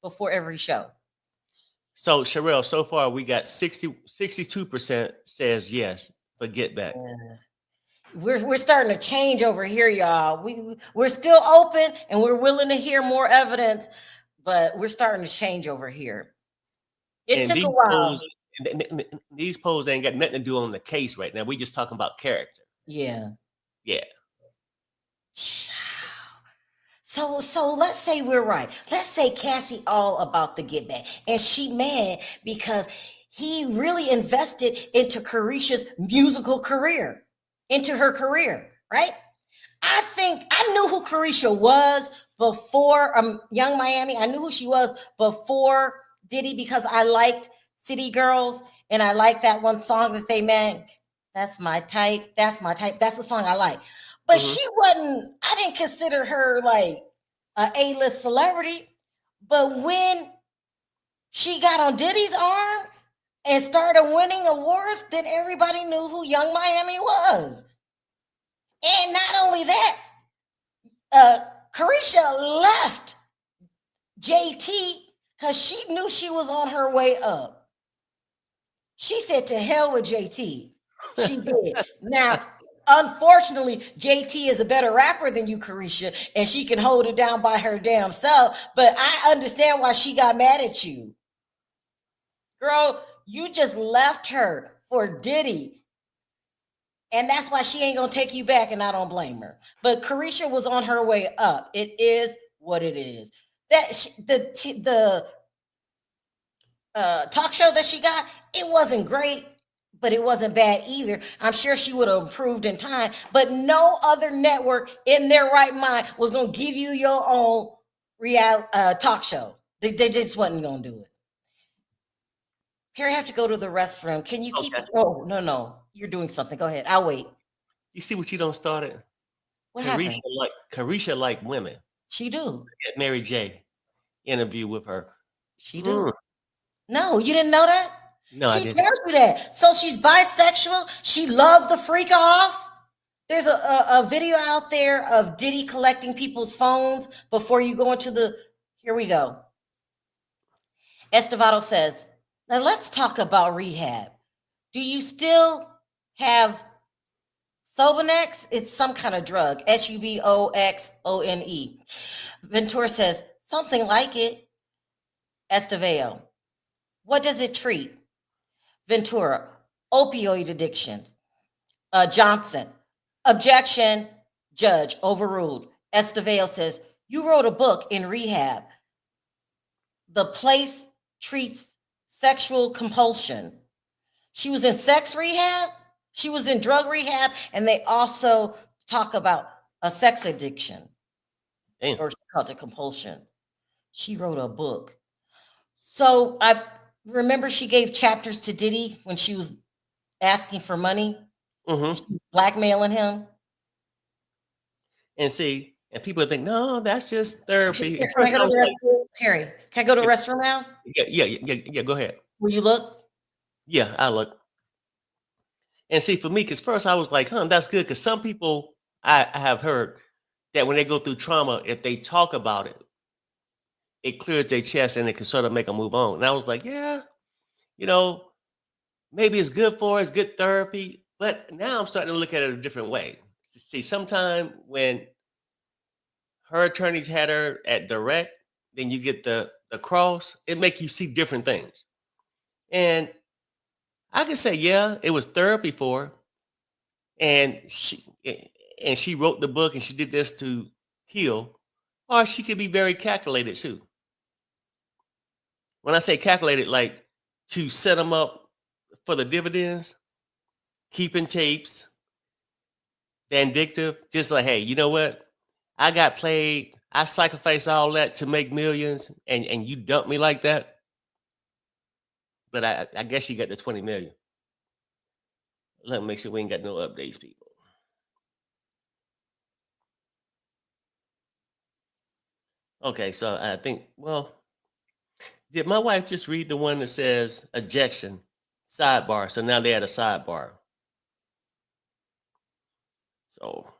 before every show. So Sharrell, so far we got 62% says yes for Get Back. We're starting to change over here, y'all. We're still open and we're willing to hear more evidence, but we're starting to change over here. It took a while. These polls ain't got nothing to do on the case right now. We just talking about character. Yeah. Yeah. So let's say we're right. Let's say Cassie all about the Get Back, and she mad because he really invested into Carisha's musical career, into her career, right? I think I knew who Carisha was before Young Miami. I knew who she was before Diddy because I liked City Girls and I liked that one song that they made. That's my type. That's my type. That's the song I like. But she wasn't, I didn't consider her like a A-list celebrity. But when she got on Diddy's arm and started winning awards, then everybody knew who Young Miami was. And not only that, Carisha left JT because she knew she was on her way up. She said to hell with JT. She did. Now, unfortunately, JT is a better rapper than you, Carisha, and she can hold it down by her damn self. But I understand why she got mad at you. Girl, you just left her for Diddy. And that's why she ain't gonna take you back, and I don't blame her. But Carisha was on her way up. It is what it is. The talk show that she got, it wasn't great, but it wasn't bad either. I'm sure she would have improved in time. But no other network in their right mind was gonna give you your own talk show. They just wasn't gonna do it. Here, I have to go to the restroom. Can you keep it? Oh, no. You're doing something. Go ahead. I'll wait. You see what you done started? What happened? Carisha like women. She do. Get Mary J. interview with her. She do. No, you didn't know that? No, she I didn't. tells you that. So she's bisexual. She loved the freak offs. There's a video out there of Diddy collecting people's phones before you go into the. Here we go. Estevado says, now let's talk about rehab. Do you still have Sobonex? It's some kind of drug. Suboxone. Ventura says, something like it. Estevao, what does it treat? Ventura, opioid addictions. Johnson, objection, judge, overruled. Estevao says, you wrote a book in rehab. The place treats sexual compulsion. She was in sex rehab. She was in drug rehab. And they also talk about a sex addiction. Damn. Or she called it compulsion. She wrote a book. So I remember she gave chapters to Diddy when she was asking for money. She was blackmailing him. And see, and people think, no, that's just therapy. Can I go to the restroom? Perry, can I go to the restroom now? Yeah, go ahead. Will you look? Yeah, I look. And see, for me, because first I was like, that's good. Because some people I have heard that when they go through trauma, if they talk about it, it clears their chest and it can sort of make them move on. And I was like, yeah, maybe it's good for us, good therapy. But now I'm starting to look at it a different way. See, sometime when her attorneys had her at direct, then you get the cross, it make you see different things. And I can say, yeah, it was therapy for her. And she wrote the book and she did this to heal. Or she could be very calculated too. When I say calculated, like to set them up for the dividends, keeping tapes, vindictive, just like, hey, you know what? I got played. I sacrificed all that to make millions, and you dumped me like that. But I guess you got the 20 million. Let me make sure we ain't got no updates, people. Okay, so I think, well, did my wife just read the one that says ejection, sidebar? So now they had a sidebar. So,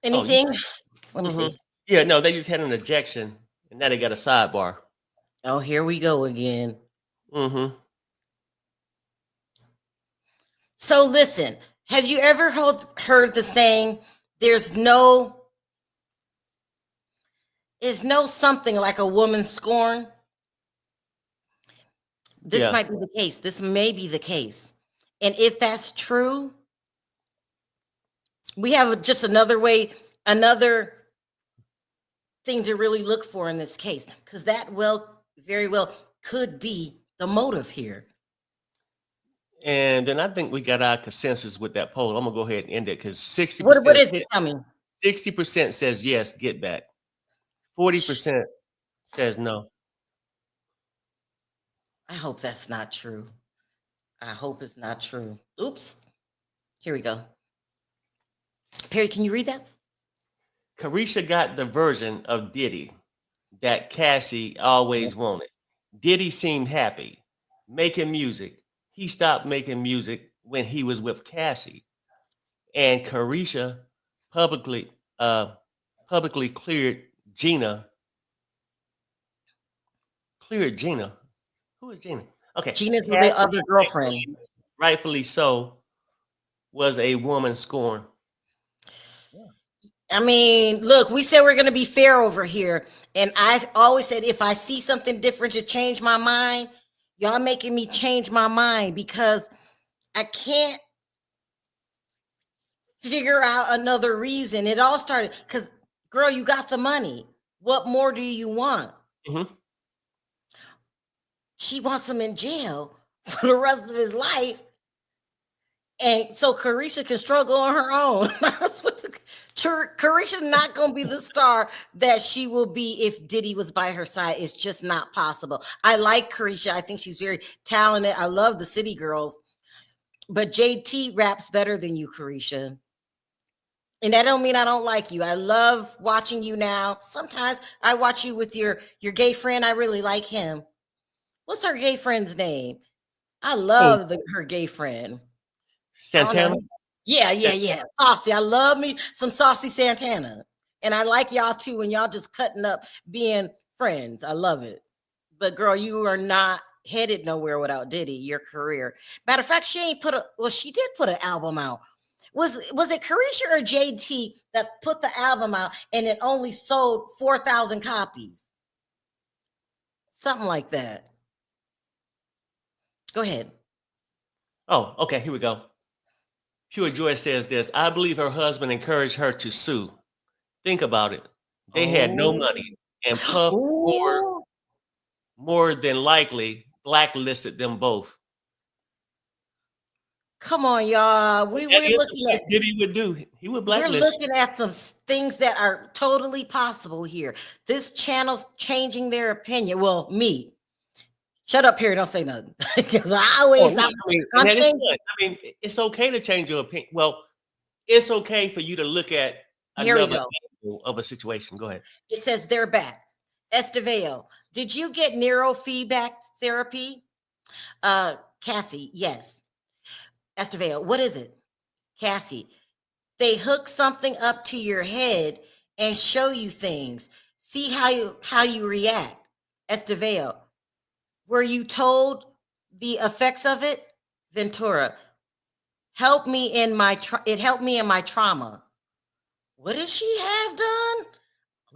Anything? Let me mhm. see. Yeah, no, they just had an ejection, and now they got a sidebar. Oh, here we go again. Mm-hmm. So listen, have you ever heard the saying, there's no something like a woman's scorn? This Yeah. might be the case. This may be the case. And if that's true, we have just another thing to really look for in this case, because that very well could be the motive here. And then I think we got our consensus with that poll. I'm gonna go ahead and end it because 60%. What is it? Tell me. 60% says yes, get back. 40% says no. I hope that's not true. I hope it's not true. Oops. Here we go. Perry, can you read that? Carisha got the version of Diddy that Cassie always wanted. Diddy seemed happy making music. He stopped making music when he was with Cassie. And Carisha publicly cleared Gina. Cleared Gina. Who is Gina? Okay. Gina's the Cassie, other girlfriend. rightfully so, was a woman scorned. I mean, look, we said we're going to be fair over here. And I always said, if I see something different to change my mind, y'all making me change my mind, because I can't figure out another reason. It all started because, girl, you got the money. What more do you want? Mm-hmm. She wants him in jail for the rest of his life. And so Carisha can struggle on her own. Carisha not going to be the star that she will be if Diddy was by her side. It's just not possible. I like Carisha. I think she's very talented. I love the City Girls. But JT raps better than you, Carisha. And that don't mean I don't like you. I love watching you now. Sometimes I watch you with your gay friend. I really like him. What's her gay friend's name? I love her gay friend. Santana? Yeah. Saucy. I love me some Saucy Santana. And I like y'all too, and y'all just cutting up being friends. I love it. But girl, you are not headed nowhere without Diddy, your career. Matter of fact, she did put an album out. Was it Carisha or JT that put the album out and it only sold 4,000 copies? Something like that. Go ahead. Oh, okay, here we go. Pure Joy says this. I believe her husband encouraged her to sue. Think about it. They had no money, and Puff more than likely blacklisted them both. Come on, y'all. We're looking at Diddy would do. He would blacklist. We're looking at some things that are totally possible here. This channel's changing their opinion. Well, me. Shut up here. Don't say nothing. Because I always it's okay to change your opinion. Well, it's okay for you to look at another angle of a situation. Go ahead. It says they're back. Esteveo, did you get neurofeedback therapy? Cassie, yes. Esteveo, what is it? Cassie, they hook something up to your head and show you things. See how you react. Esteveo, were you told the effects of it? Ventura, it helped me in my trauma. What does she have done?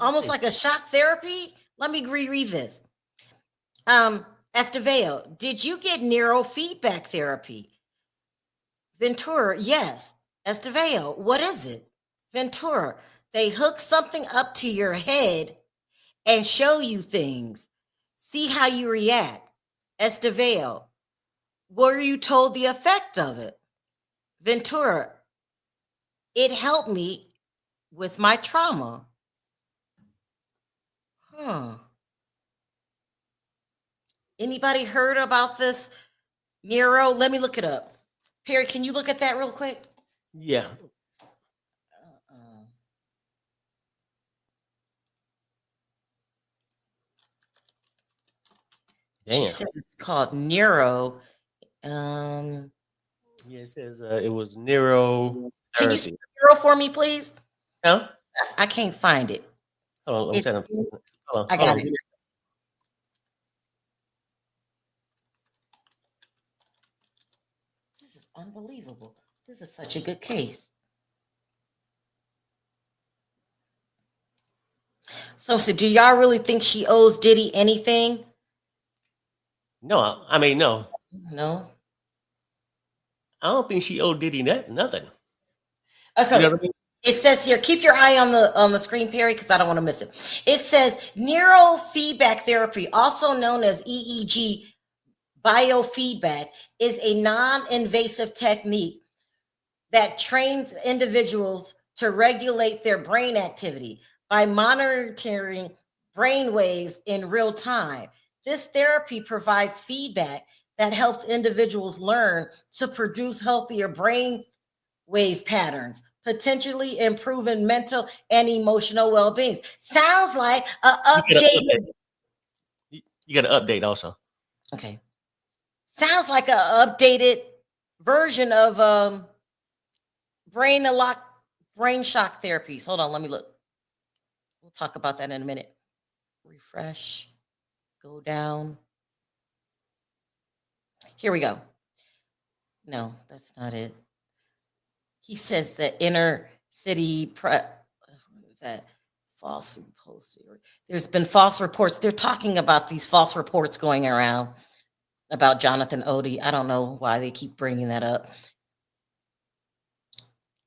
Almost like a shock therapy. Let me reread this. Esteveo, did you get neurofeedback therapy? Ventura, yes. Esteveo, what is it? Ventura, they hook something up to your head and show you things. See how you react. Esteveo, were you told the effect of it? Ventura, it helped me with my trauma. Huh. Anybody heard about this Nero? Let me look it up. Perry, can you look at that real quick? Yeah. She Damn. said it's called Nero. Yeah, it says it was Nero. Can you see Nero for me, please? Huh? I can't find it. Hold on, I'm trying to. Hold on, I got it. This is unbelievable. This is such a good case. So do y'all really think she owes Diddy anything? No, I mean no. No. I don't think she owed Diddy nothing. Okay. You know what I mean? It says here, keep your eye on the screen, Perry, because I don't want to miss it. It says neurofeedback therapy, also known as EEG biofeedback, is a non-invasive technique that trains individuals to regulate their brain activity by monitoring brain waves in real time. This therapy provides feedback that helps individuals learn to produce healthier brain wave patterns, potentially improving mental and emotional well-being. Sounds like an updated. You got to update also. Okay. Sounds like an updated version of brain shock therapies. Hold on, let me look. We'll talk about that in a minute. Refresh. Go down. Here we go. No, that's not it. He says the inner city that false posted. There's been false reports. They're talking about these false reports going around about Jonathan Odie. I don't know why they keep bringing that up.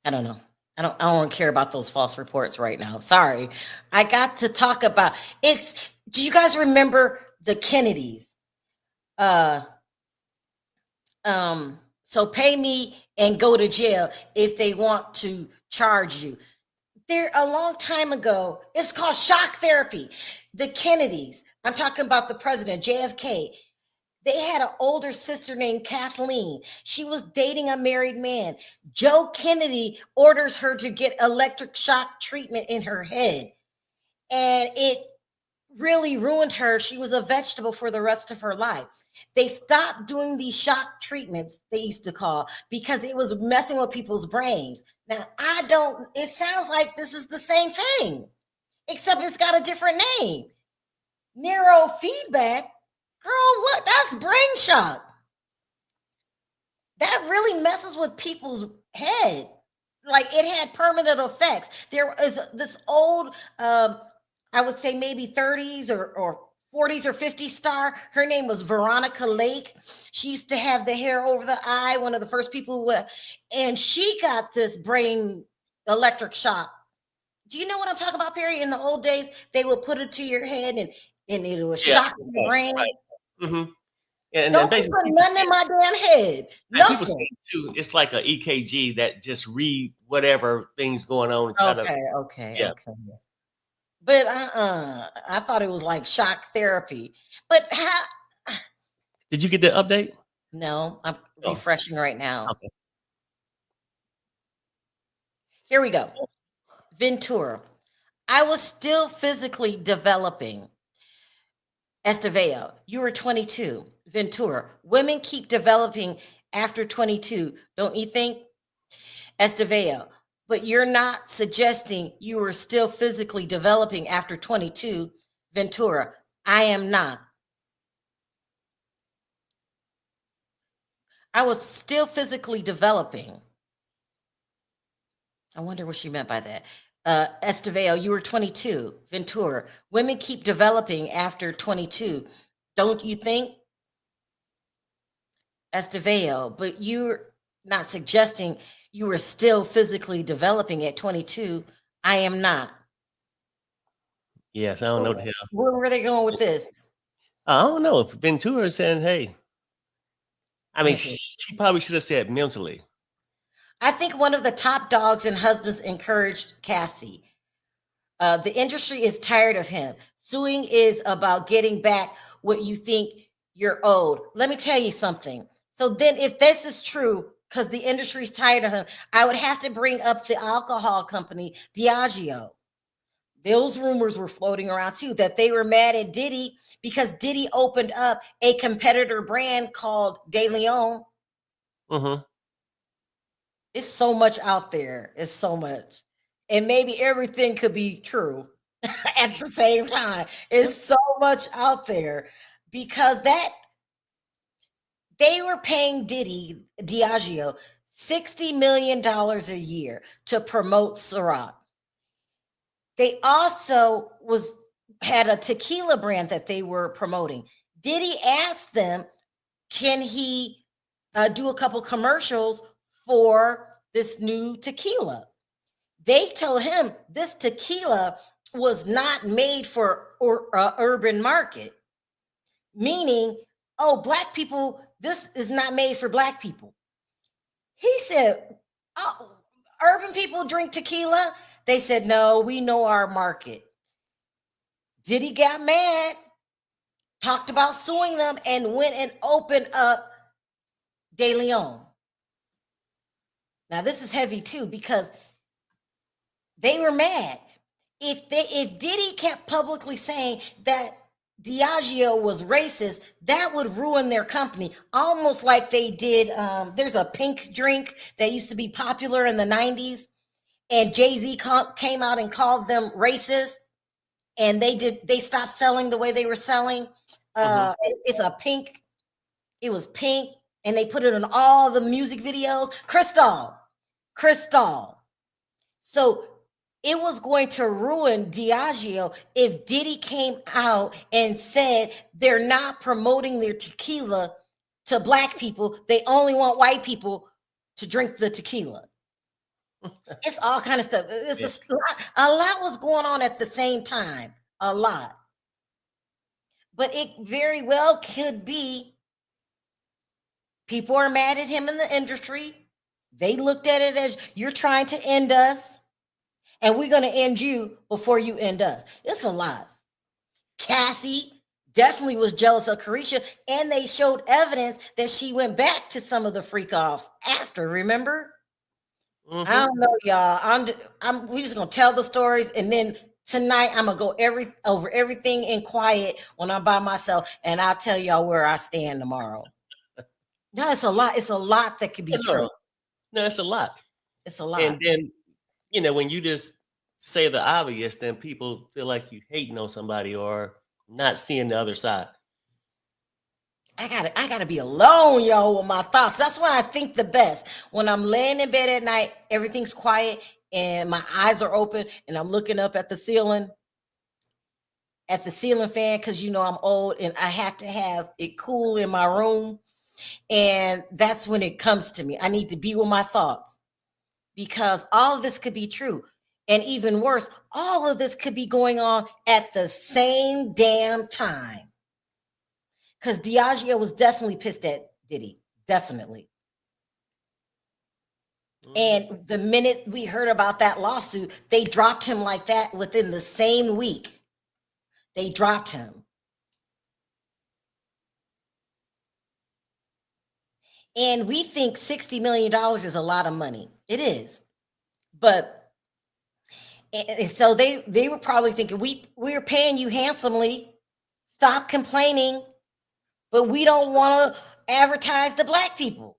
I don't know. I don't care about those false reports right now. Sorry. I got to talk about it's. Do you guys remember the Kennedys? So pay me and go to jail if they want to charge you. There a long time ago, it's called shock therapy. The Kennedys, I'm talking about the president, JFK. They had an older sister named Kathleen. She was dating a married man. Joe Kennedy orders her to get electric shock treatment in her head. And it really ruined her. She was a vegetable for the rest of her life. They stopped doing these shock treatments, they used to call, because it was messing with people's brains. Now, it sounds like this is the same thing, except it's got a different name. Neurofeedback. Girl, what? That's brain shock. That really messes with people's head. Like it had permanent effects. There is this old, I would say maybe 30s or 40s or 50s star. Her name was Veronica Lake. She used to have the hair over the eye, one of the first people who, and she got this brain electric shock. Do you know what I'm talking about, Perry? In the old days, they would put it to your head and it would shock your brain. Right. Mm-hmm. And don't put nothing in my damn head. People say too, it's like an EKG that just read whatever things going on. And Okay. But I thought it was like shock therapy. But how? Did you get the update? No, I'm refreshing right now. Okay. Here we go. Ventura. I was still physically developing. Estevao, you were 22. Ventura, women keep developing after 22, don't you think? Estevao, but you're not suggesting you were still physically developing after 22. Ventura, I am not. I was still physically developing. I wonder what she meant by that. Estevao, you were 22. Ventura, women keep developing after 22. Don't you think? Estevao, but you're not suggesting you were still physically developing at 22. I am not. Yes, I don't know the hell. Where were they going with this? I don't know. If Ventura is saying, hey, I mean, she probably should have said mentally. I think one of the top dogs and husbands encouraged Cassie. The industry is tired of him. Suing is about getting back what you think you're owed. Let me tell you something. So then, if this is true, because the industry's tired of him, I would have to bring up the alcohol company, Diageo. Those rumors were floating around too, that they were mad at Diddy because Diddy opened up a competitor brand called De Leon. Mm-hmm. It's so much out there. It's so much. And maybe everything could be true at the same time. It's so much out there because that they were paying Diddy, Diageo, $60 million a year to promote Ciroc. They also had a tequila brand that they were promoting. Diddy asked them, can he do a couple commercials for this new tequila? They told him this tequila was not made for urban market, meaning, oh, black people, this is not made for black people. He said, oh, urban people drink tequila? They said, no, we know our market. Diddy got mad, talked about suing them, and went and opened up De Leon. Now, this is heavy too, because they were mad. If Diddy kept publicly saying that Diageo was racist, that would ruin their company, almost like they did. There's a pink drink that used to be popular in the 90s, and Jay-Z came out and called them racist, and they stopped selling the way they were selling. It's a pink. It was pink, and they put it in all the music videos. Crystal. So it was going to ruin Diageo if Diddy came out and said they're not promoting their tequila to black people. They only want white people to drink the tequila. It's all kind of stuff. It's a lot was going on at the same time. A lot. But it very well could be people are mad at him in the industry. They looked at it as you're trying to end us, and we're going to end you before you end us. It's a lot. Cassie definitely was jealous of Carisha, and they showed evidence that she went back to some of the freak offs after, remember? I don't know, y'all. We're just going to tell the stories, and then tonight I'm going to go over everything in quiet when I'm by myself, and I'll tell y'all where I stand tomorrow. No, it's a lot. It's a lot that could be true. No, it's a lot. It's a lot. And then, when you just say the obvious, then people feel like you hating on somebody or not seeing the other side. I gotta be alone, y'all, with my thoughts. That's when I think the best. When I'm laying in bed at night, everything's quiet and my eyes are open and I'm looking up at the ceiling fan, because I'm old and I have to have it cool in my room. And that's when it comes to me. I need to be with my thoughts, because all of this could be true. And even worse, all of this could be going on at the same damn time. Because Diageo was definitely pissed at Diddy. Definitely. And the minute we heard about that lawsuit, they dropped him like that within the same week. They dropped him. And we think $60 million is a lot of money. It is. But and so they were probably thinking, we're paying you handsomely. Stop complaining. But we don't want to advertise to black people.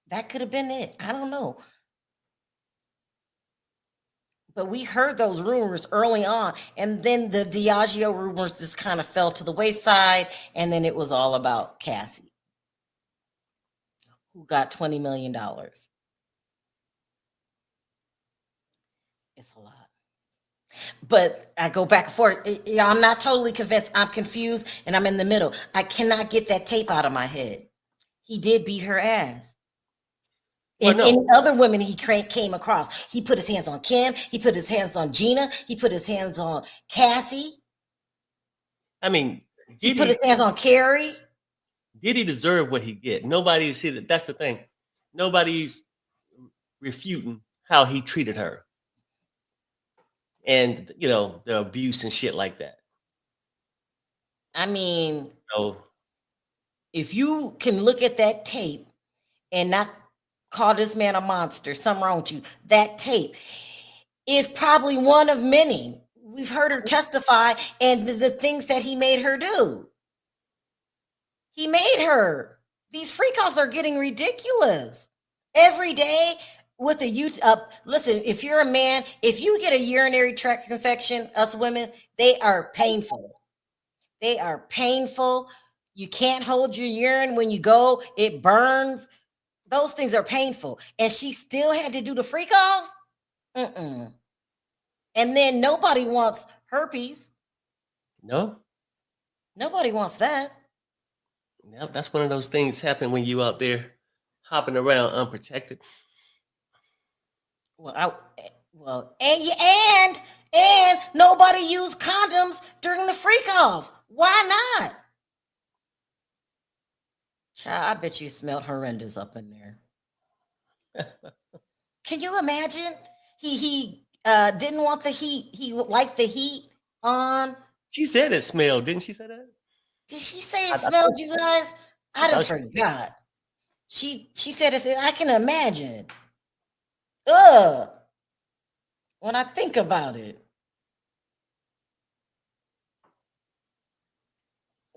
That could have been it. I don't know. But we heard those rumors early on. And then the Diageo rumors just kind of fell to the wayside. And then it was all about Cassie, who got $20 million. It's a lot. But I go back and forth. I'm not totally convinced. I'm confused and I'm in the middle. I cannot get that tape out of my head. He did beat her ass. And any other women he came across, he put his hands on Kim. He put his hands on Gina. He put his hands on Cassie. I mean, he put his hands on Carrie. Did he deserve what he get? Nobody see that. That's the thing. Nobody's refuting how he treated her, and the abuse and shit like that. I mean, So if you can look at that tape and not call this man a monster, something wrong with you. That tape is probably one of many. We've heard her testify and the things that he made her do. He made her. These freak offs are getting ridiculous. Every day with a youth up. Listen, if you're a man, if you get a urinary tract infection, us women, they are painful. They are painful. You can't hold your urine when you go, it burns. Those things are painful. And she still had to do the freak offs? Mm-mm. And then nobody wants herpes. no, Nobody wants that. that's one of those things happen when you out there hopping around unprotected. And nobody used condoms during the freak offs. Why not? Child, I bet you smelled horrendous up in there. Can you imagine? He didn't want the heat. He liked the heat on. She said it smelled, didn't she say that? Did she say it I smelled, you guys? I done thought she said- forgot. She said it. I can imagine. Ugh. When I think about it.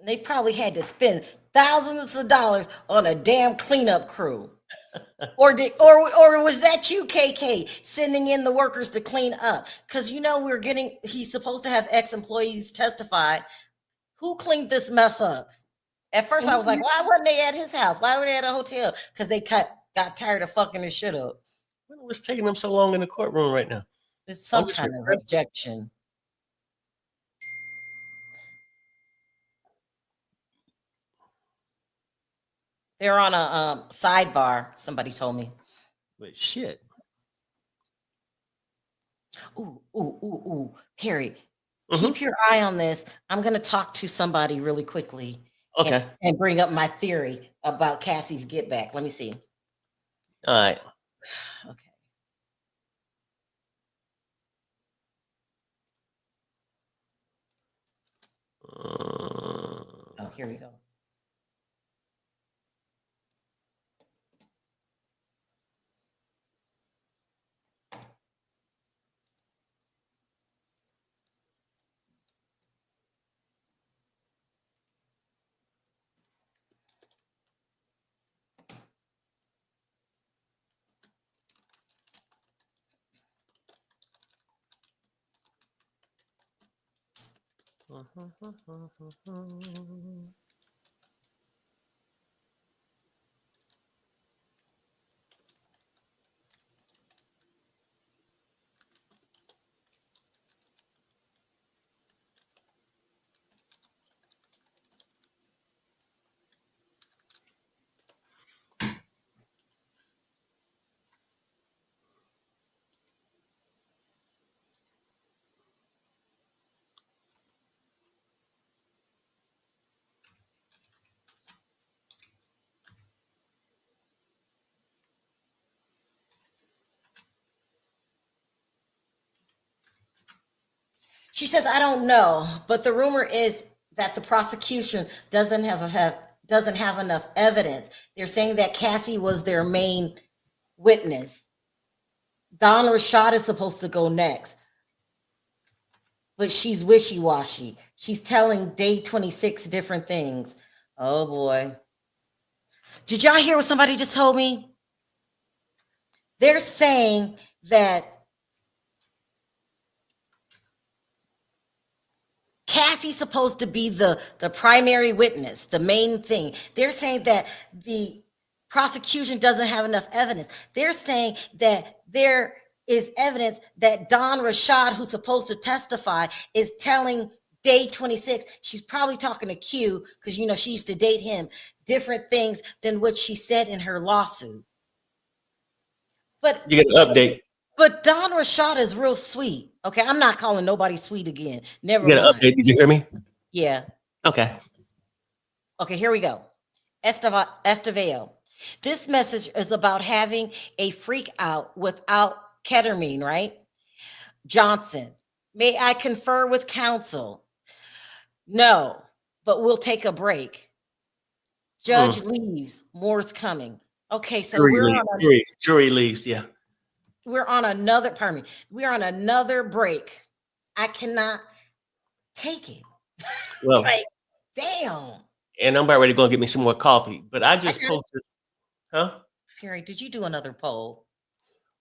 They probably had to spend thousands of dollars on a damn cleanup crew. or was that you, KK, sending in the workers to clean up? Because he's supposed to have ex-employees testify. Who cleaned this mess up? At first I was like, why wasn't they at his house? Why were they at a hotel? Because they got tired of fucking his shit up. What's taking them so long in the courtroom right now? It's some kind of objection. They're on a sidebar, somebody told me. But shit. Ooh. Harry, keep your eye on this. I'm going to talk to somebody really quickly. Okay. And bring up my theory about Cassie's get back. Let me see. All right. Okay. Oh, here we go. She says, I don't know, but the rumor is that the prosecution doesn't have enough evidence. They're saying that Cassie was their main witness. Don Rashad is supposed to go next, but she's wishy-washy. She's telling Day 26 different things. Oh boy. Did y'all hear what somebody just told me? They're saying that Cassie's supposed to be the primary witness, the main thing. They're saying that the prosecution doesn't have enough evidence. They're saying that there is evidence that Don Rashad, who's supposed to testify, is telling Day 26, she's probably talking to Q, because she used to date him, different things than what she said in her lawsuit. But you get an update. But Don Rashad is real sweet. Okay, I'm not calling nobody sweet again. Never You get mind. an update. Did you hear me? Yeah. Okay. Okay, here we go. Estevao. This message is about having a freak out without ketamine, right? Johnson, may I confer with counsel? No, but we'll take a break. Hmm. Judge leaves, more's coming. Okay, so Jury leave. Jury leaves. Yeah. we're on another, pardon me, we're on another break. I cannot take it. Well, Like, damn. and I'm about ready to go and get me some more coffee. But I I just got posted, huh? Perry, did you do another poll?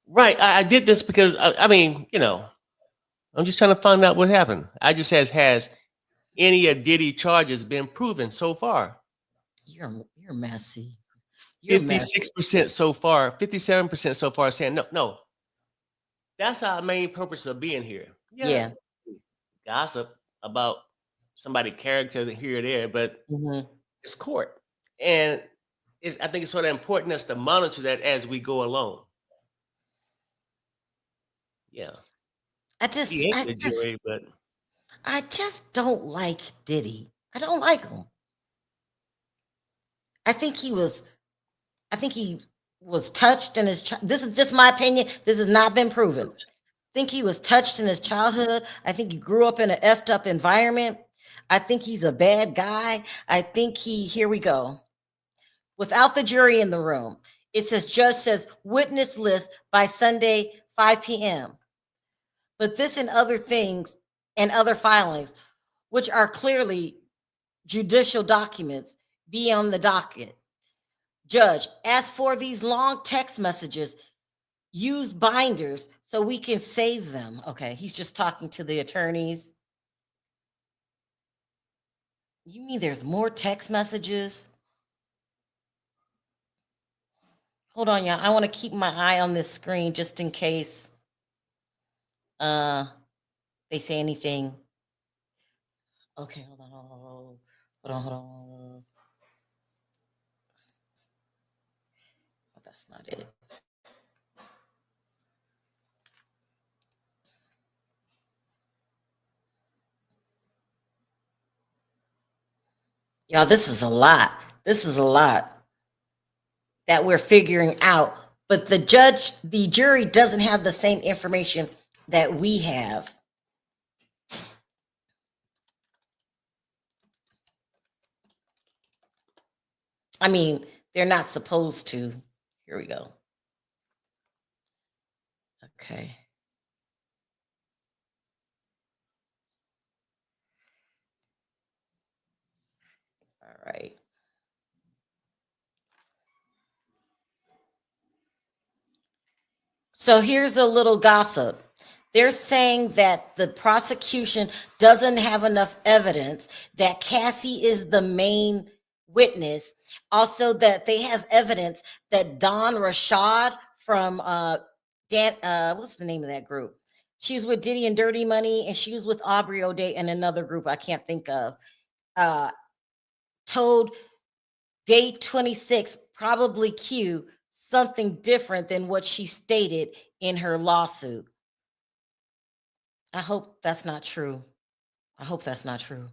Right. I did this because I mean, I'm just trying to find out what happened. I just has any of Diddy charges been proven so far? You're messy. You're messy. 56% so far, 57% so far saying no, no. That's our main purpose of being here. Yeah, Yeah. gossip about somebody's character here or there, but Mhm. it's court. And I think it's sort of important us to monitor that as we go along. Yeah. I He just, ain't I the just, jury, but I just don't like Diddy. I don't like him. I think he was, I think he was touched in his. This is just my opinion. This has not been proven. I think he was touched in his childhood. I think he grew up in an effed up environment. I think he's a bad guy. I think here we go. Without the jury in the room, it says judge says witness list by Sunday 5 p.m. But this and other things and other filings, which are clearly judicial documents, be on the docket. Judge, as for these long text messages, use binders so we can save them. Okay, he's just talking to the attorneys. You mean there's more text messages? Hold on, y'all. I want to keep my eye on this screen just in case they say anything. Okay, hold on. Oh, that's not it. Y'all, this is a lot. This is a lot that we're figuring out. But the jury doesn't have the same information that we have. I mean, they're not supposed to. Here we go. Okay. All right. So here's a little gossip. They're saying that the prosecution doesn't have enough evidence, that Cassie is the main witness. Also, that they have evidence that Don Rashad from what's the name of that group? She was with Diddy and Dirty Money, and she was with Aubrey O'Day and another group I can't think of. Told Day 26, probably Q, something different than what she stated in her lawsuit. I hope that's not true. I hope that's not true.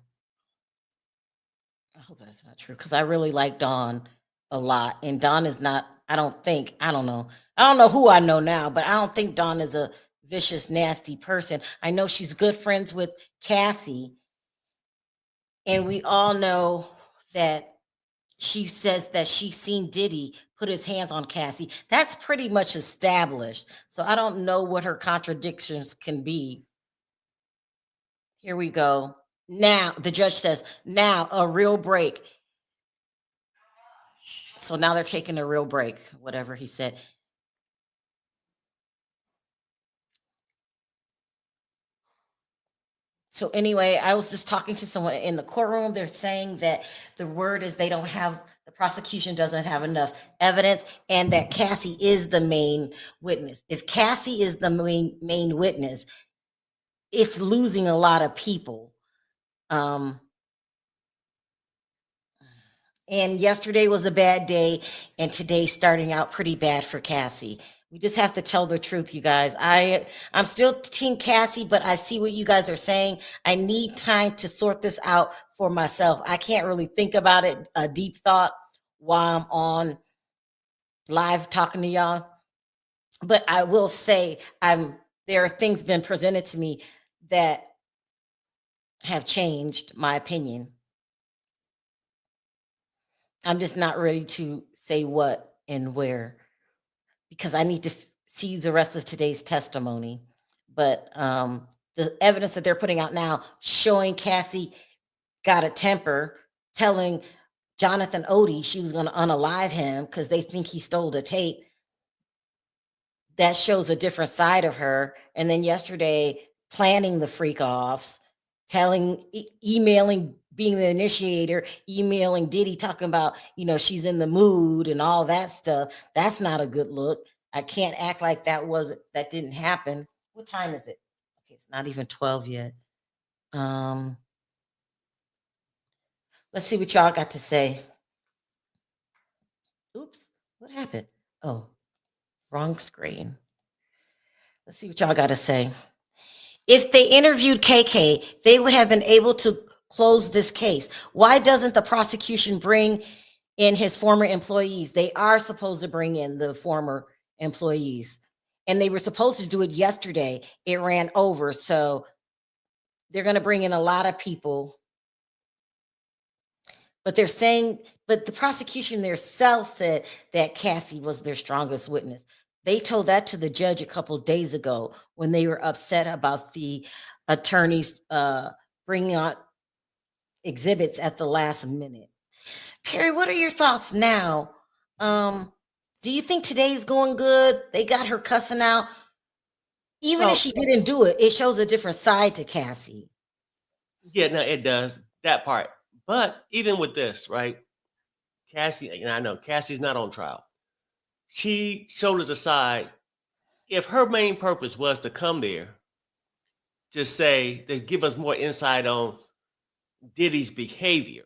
I hope that's not true because I really like Dawn a lot. And Dawn is not, I don't know. I don't know who I know now, but I don't think Dawn is a vicious, nasty person. I know she's good friends with Cassie. And we all know that she says that she's seen Diddy put his hands on Cassie. That's pretty much established. So I don't know what her contradictions can be. Here we go. Now, the judge says, now a real break. So now they're taking a real break, whatever he said. So anyway, I was just talking to someone in the courtroom. They're saying that the word is the prosecution doesn't have enough evidence and that Cassie is the main witness. If Cassie is the main witness, it's losing a lot of people. And yesterday was a bad day, and today's starting out pretty bad for Cassie. We just have to tell the truth, you guys. I'm still Team Cassie, but I see what you guys are saying. I need time to sort this out for myself. I can't really think about it, a deep thought, while I'm on live talking to y'all. But I will say there are things been presented to me that have changed my opinion. I'm just not ready to say what and where because I need to see the rest of today's testimony. But the evidence that they're putting out now showing Cassie got a temper, telling Jonathan Odie she was going to unalive him because they think he stole the tape. That shows a different side of her. And then yesterday, planning the freak offs, emailing, being the initiator, emailing Diddy, talking about, she's in the mood and all that stuff. That's not a good look. I can't act like that didn't happen. What time is it? Okay, it's not even 12 yet. Let's see what y'all got to say. Oops, what happened? Oh, wrong screen. Let's see what y'all got to say. If they interviewed KK, they would have been able to close this case. Why doesn't the prosecution bring in his former employees? They are supposed to bring in the former employees. And they were supposed to do it yesterday. It ran over. So they're going to bring in a lot of people. But the prosecution themselves said that Cassie was their strongest witness. They told that to the judge a couple of days ago when they were upset about the attorneys bringing out exhibits at the last minute. Perry, what are your thoughts now? Do you think today's going good? They got her cussing out. Even if she didn't do it, it shows a different side to Cassie. Yeah, no, it does. That part. But even with this, right? Cassie, and I know Cassie's not on trial. She showed us a side. If her main purpose was to come there to give us more insight on Diddy's behavior,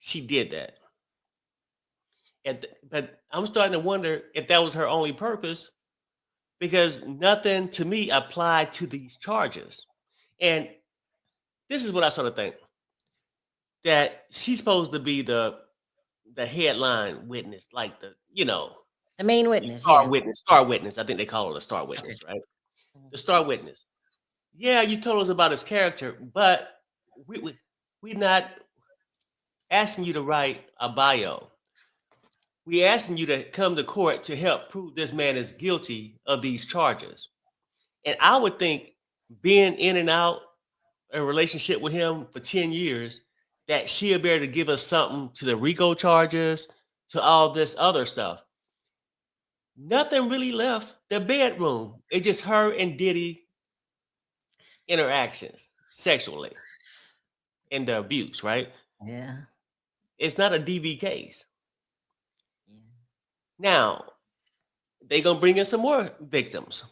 she did that. But I'm starting to wonder if that was her only purpose, because nothing to me applied to these charges. And this is what I sort of think, that she's supposed to be the headline witness, like the main witness, star witness. I think they call it a star witness, right? The star witness. Yeah, you told us about his character, but we're not asking you to write a bio. We're asking you to come to court to help prove this man is guilty of these charges. And I would think, being in and out a relationship with him for 10 years, that she'll be able to give us something to the RICO charges, to all this other stuff. Nothing really left the bedroom. It's just her and Diddy interactions sexually and the abuse, right? Yeah. It's not a DV case. Yeah. Now, they're going to bring in some more victims,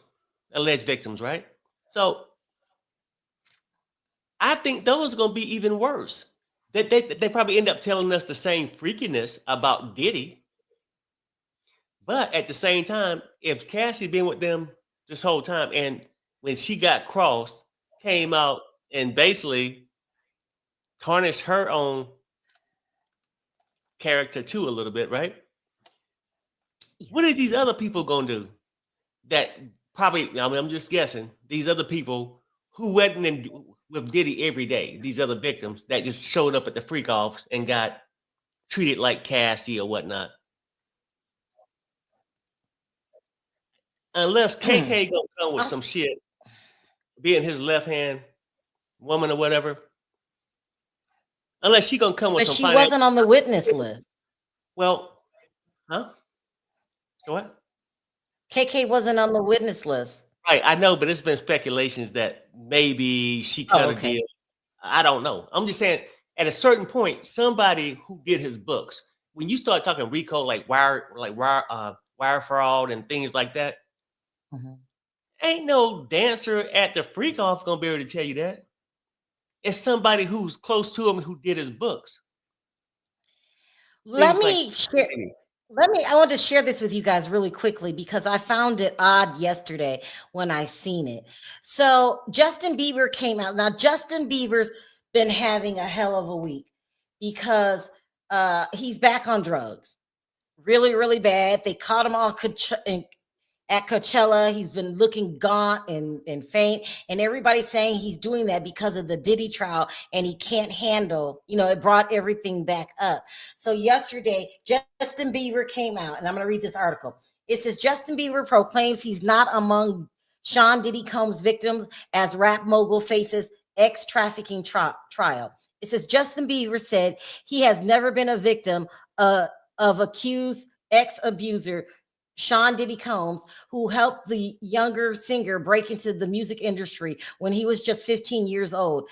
alleged victims, right? So I think those are going to be even worse. They probably end up telling us the same freakiness about Diddy. But at the same time, if Cassie been with them this whole time, and when she got crossed, came out and basically tarnished her own character too a little bit, right? Yeah. What is these other people gonna do? That probably, I'm just guessing, these other people who went in with Diddy every day, these other victims that just showed up at the freak offs and got treated like Cassie or whatnot. Unless KK gonna come with some shit, being his left hand woman or whatever. Unless she gonna come with some. But she wasn't on the witness list. Well, huh? So what? KK wasn't on the witness list. Right, I know, but it's been speculations that maybe she cut a deal. I don't know. I'm just saying, at a certain point, somebody who did his books, when you start talking RICO, like wire fraud and things like that, ain't no dancer at the freak off gonna be able to tell you that. It's somebody who's close to him who did his books. I want to share this with you guys really quickly because I found it odd yesterday when I seen it. So Justin Bieber came out. Now, Justin Bieber's been having a hell of a week because he's back on drugs. really, really bad. They caught him at Coachella. He's been looking gaunt and faint. And everybody's saying he's doing that because of the Diddy trial and he can't handle, it brought everything back up. So yesterday, Justin Bieber came out, and I'm going to read this article. It says Justin Bieber proclaims he's not among Sean Diddy Combs' victims as rap mogul faces ex-trafficking trial. It says Justin Bieber said he has never been a victim of accused ex-abuser Sean Diddy Combs, who helped the younger singer break into the music industry when he was just 15 years old,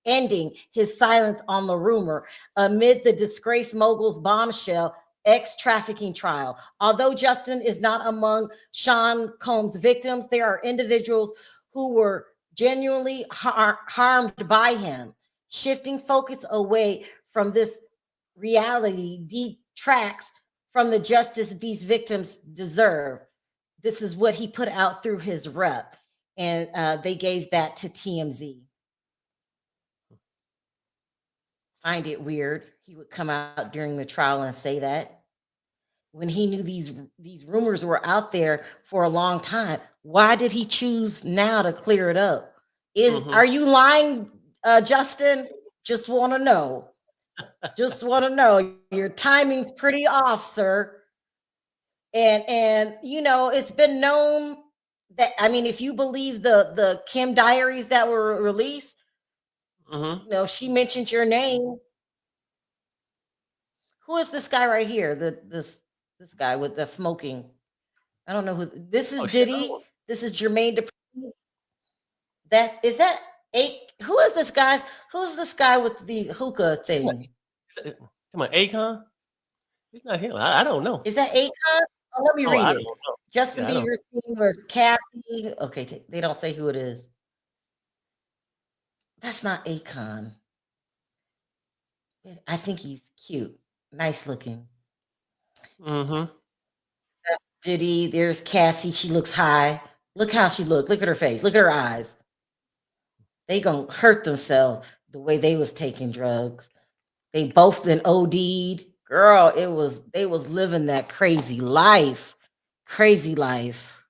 ending his silence on the rumor amid the disgraced mogul's bombshell ex-trafficking trial. Although Justin is not among Sean Combs' victims, there are individuals who were genuinely harmed by him. Shifting focus away from this reality detracts from the justice these victims deserve. This is what he put out through his rep, and they gave that to TMZ. Find it weird he would come out during the trial and say that when he knew these rumors were out there for a long time. Why did he choose now to clear it up? Are you lying, Justin? Just want to know. Just want to know. Your timing's pretty off, sir. And it's been known that, if you believe the Kim diaries that were released, she mentioned your name. Who is this guy right here? This guy with the smoking. I don't know who this is. Diddy. Sharrell. This is Jermaine Dupri. Who is this guy? Who's this guy with the hookah thing? Come on, Akon? It's not him. I don't know. Is that Akon? Oh, let me read I it. don't know. Justin Bieber's scene with Cassie. Okay, they don't say who it is. That's not Akon. I think he's cute, nice looking. Mm-hmm. That's Diddy. There's Cassie. She looks high. Look how she looked. Look at her face. Look at her eyes. They gonna hurt themselves the way they was taking drugs. They both then OD'd. Girl, they was living that crazy life. Crazy life.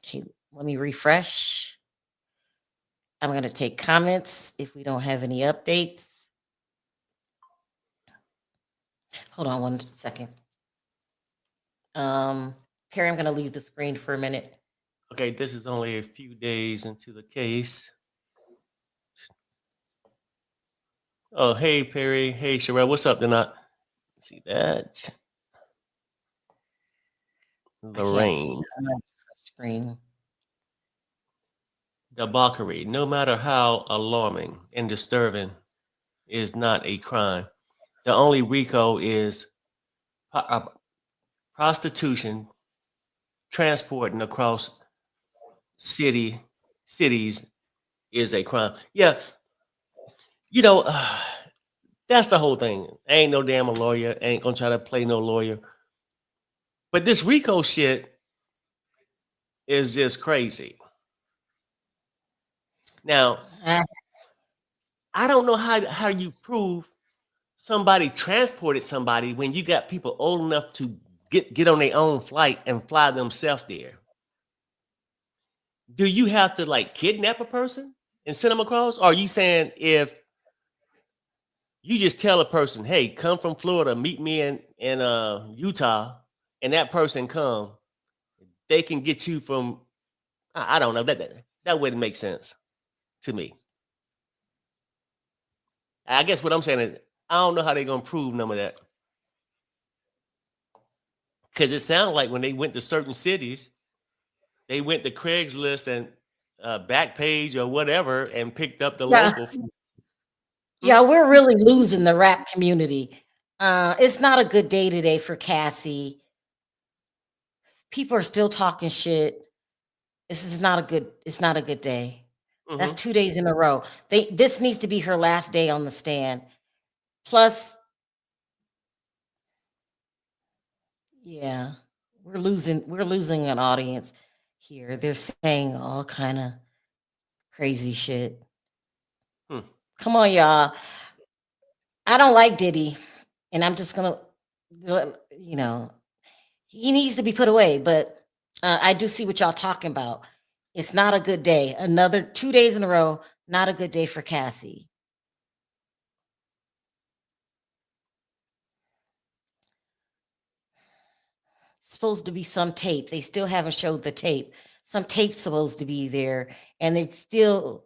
Okay, let me refresh. I'm going to take comments if we don't have any updates. Hold on 1 second. Perry, I'm going to leave the screen for a minute. Okay, this is only a few days into the case. Oh, hey, Perry. Hey, Sharrell. What's up? Then see that. Lorraine. Screen. Debauchery, no matter how alarming and disturbing, is not a crime. The only RICO is prostitution, transporting across cities is a crime. Yeah, that's the whole thing. I ain't no damn a lawyer. I ain't gonna try to play no lawyer. But this RICO shit is just crazy. Now, I don't know how you prove somebody transported somebody when you got people old enough to get on their own flight and fly themselves there. Do you have to kidnap a person and send them across? Or are you saying if you just tell a person, hey, come from Florida, meet me in Utah, and that person come, they can get you from, I don't know, that wouldn't make sense to me. I guess what I'm saying is I don't know how they're gonna prove none of that. Because it sounded like when they went to certain cities, they went to Craigslist and Backpage or whatever and picked up the local. Yeah, we're really losing the rap community. It's not a good day today for Cassie. People are still talking shit. It's not a good day. That's 2 days in a row. This needs to be her last day on the stand. Plus, yeah, we're losing an audience here. They're saying all kind of crazy shit. Come on, y'all. I don't like Diddy, and I'm just gonna you know, he needs to be put away. But I do see what y'all talking about. It's not a good day. Another 2 days in a row, not a good day for Cassie. Supposed to be some tape. They still haven't showed the tape. Some tape's supposed to be there, and they still.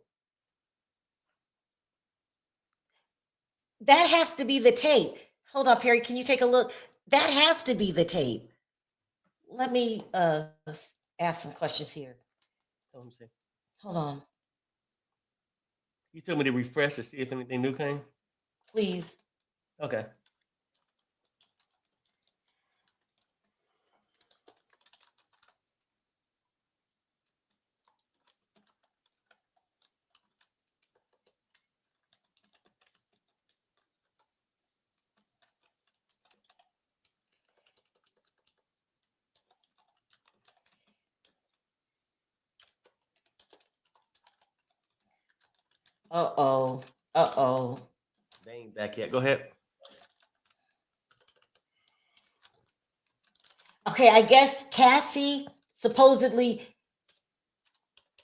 That has to be the tape. Hold on, Perry. Can you take a look? That has to be the tape. Let me ask some questions here. Let me see. Hold on, You told me to refresh to see if anything new came. please. Okay. Uh-oh. Uh-oh. They ain't back yet. Go ahead. Okay, I guess Cassie supposedly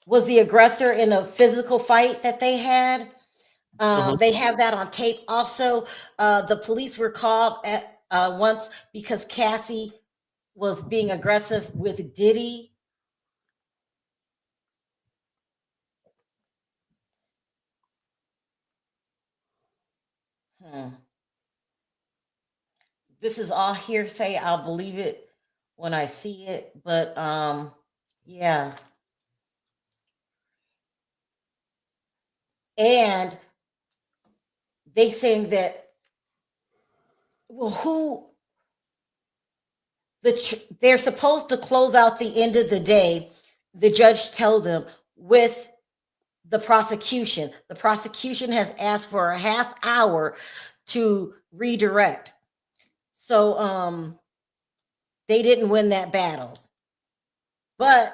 was the aggressor in a physical fight that they had. They have that on tape. Also, the police were called at once because Cassie was being aggressive with Diddy. This is all hearsay. I'll believe it when I see it. But yeah. And they saying that, well, they're supposed to close out the end of the day. The judge tell them with the prosecution. The prosecution has asked for a half hour to redirect. So they didn't win that battle. But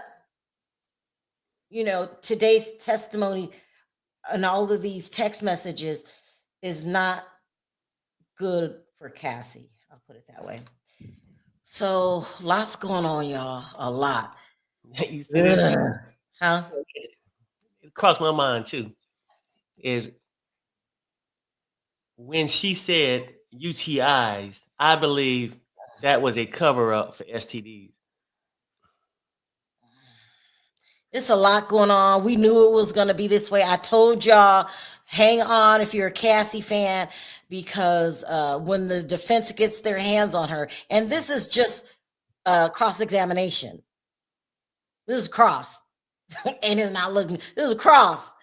today's testimony and all of these text messages is not good for Cassie. I'll put it that way. So lots going on, y'all. A lot. You see this? Huh? It crossed my mind too. Is when she said UTIs, I believe that was a cover up for STDs. It's a lot going on. We knew it was going to be this way. I told y'all, hang on if you're a Cassie fan, because when the defense gets their hands on her, and this is just cross-examination. This is cross. And it's not looking, this is cross.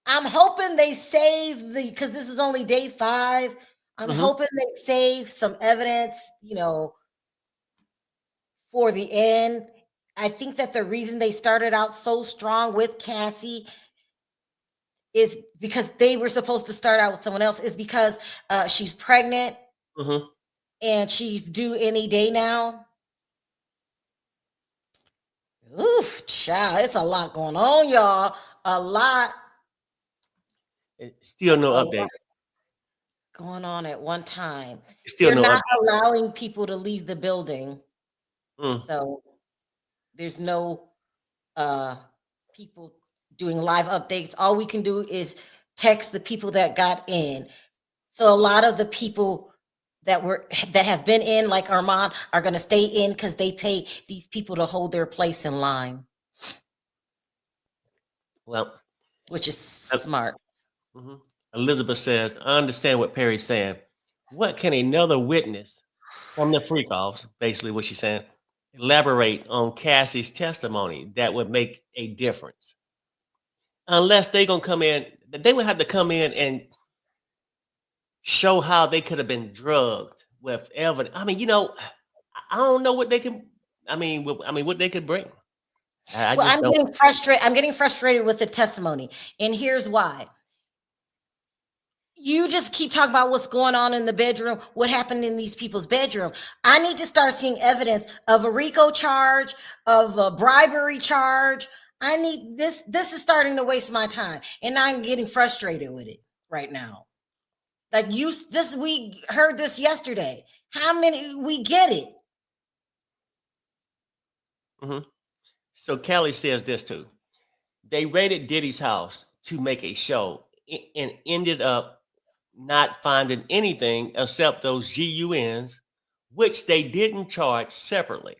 I'm hoping they save because this is only day 5. I'm hoping they save some evidence, for the end. I think that the reason they started out so strong with Cassie is because they were supposed to start out with someone else, is because she's pregnant and she's due any day now. Oof, child, it's a lot going on, y'all. A lot. Still no update Going on at one time. Still They're no not update. allowing people to leave the building. So there's no people doing live updates. All we can do is text the people that got in. So a lot of the people that have been in, like Armand, are going to stay in because they pay these people to hold their place in line. Well, which is smart. Elizabeth says, I understand what Perry's saying. What can another witness from the freak offs, basically what she's saying, elaborate on Cassie's testimony that would make a difference? Unless they're going to come in, they would have to come in and show how they could have been drugged with evidence. I mean, I don't know what they can, what they could bring. I'm getting frustrated. I'm getting frustrated with the testimony. And here's why. You just keep talking about what's going on in the bedroom, what happened in these people's bedroom. I need to start seeing evidence of a RICO charge, of a bribery charge. I need this. This is starting to waste my time. And I'm getting frustrated with it right now. Like we heard this yesterday. How many? We get it. Mm-hmm. So Kelly says this too. They raided Diddy's house to make a show and ended up not finding anything except those GUNs, which they didn't charge separately.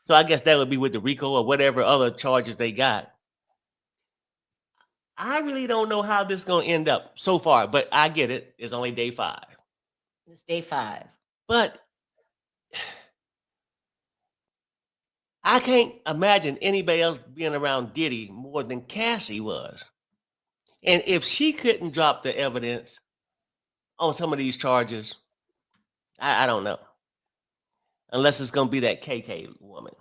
So I guess that would be with the RICO or whatever other charges they got. I really don't know how this is going to end up so far, but I get it. It's only day 5. It's day 5. But I can't imagine anybody else being around Diddy more than Cassie was. And if she couldn't drop the evidence on some of these charges, I don't know. Unless it's going to be that KK woman.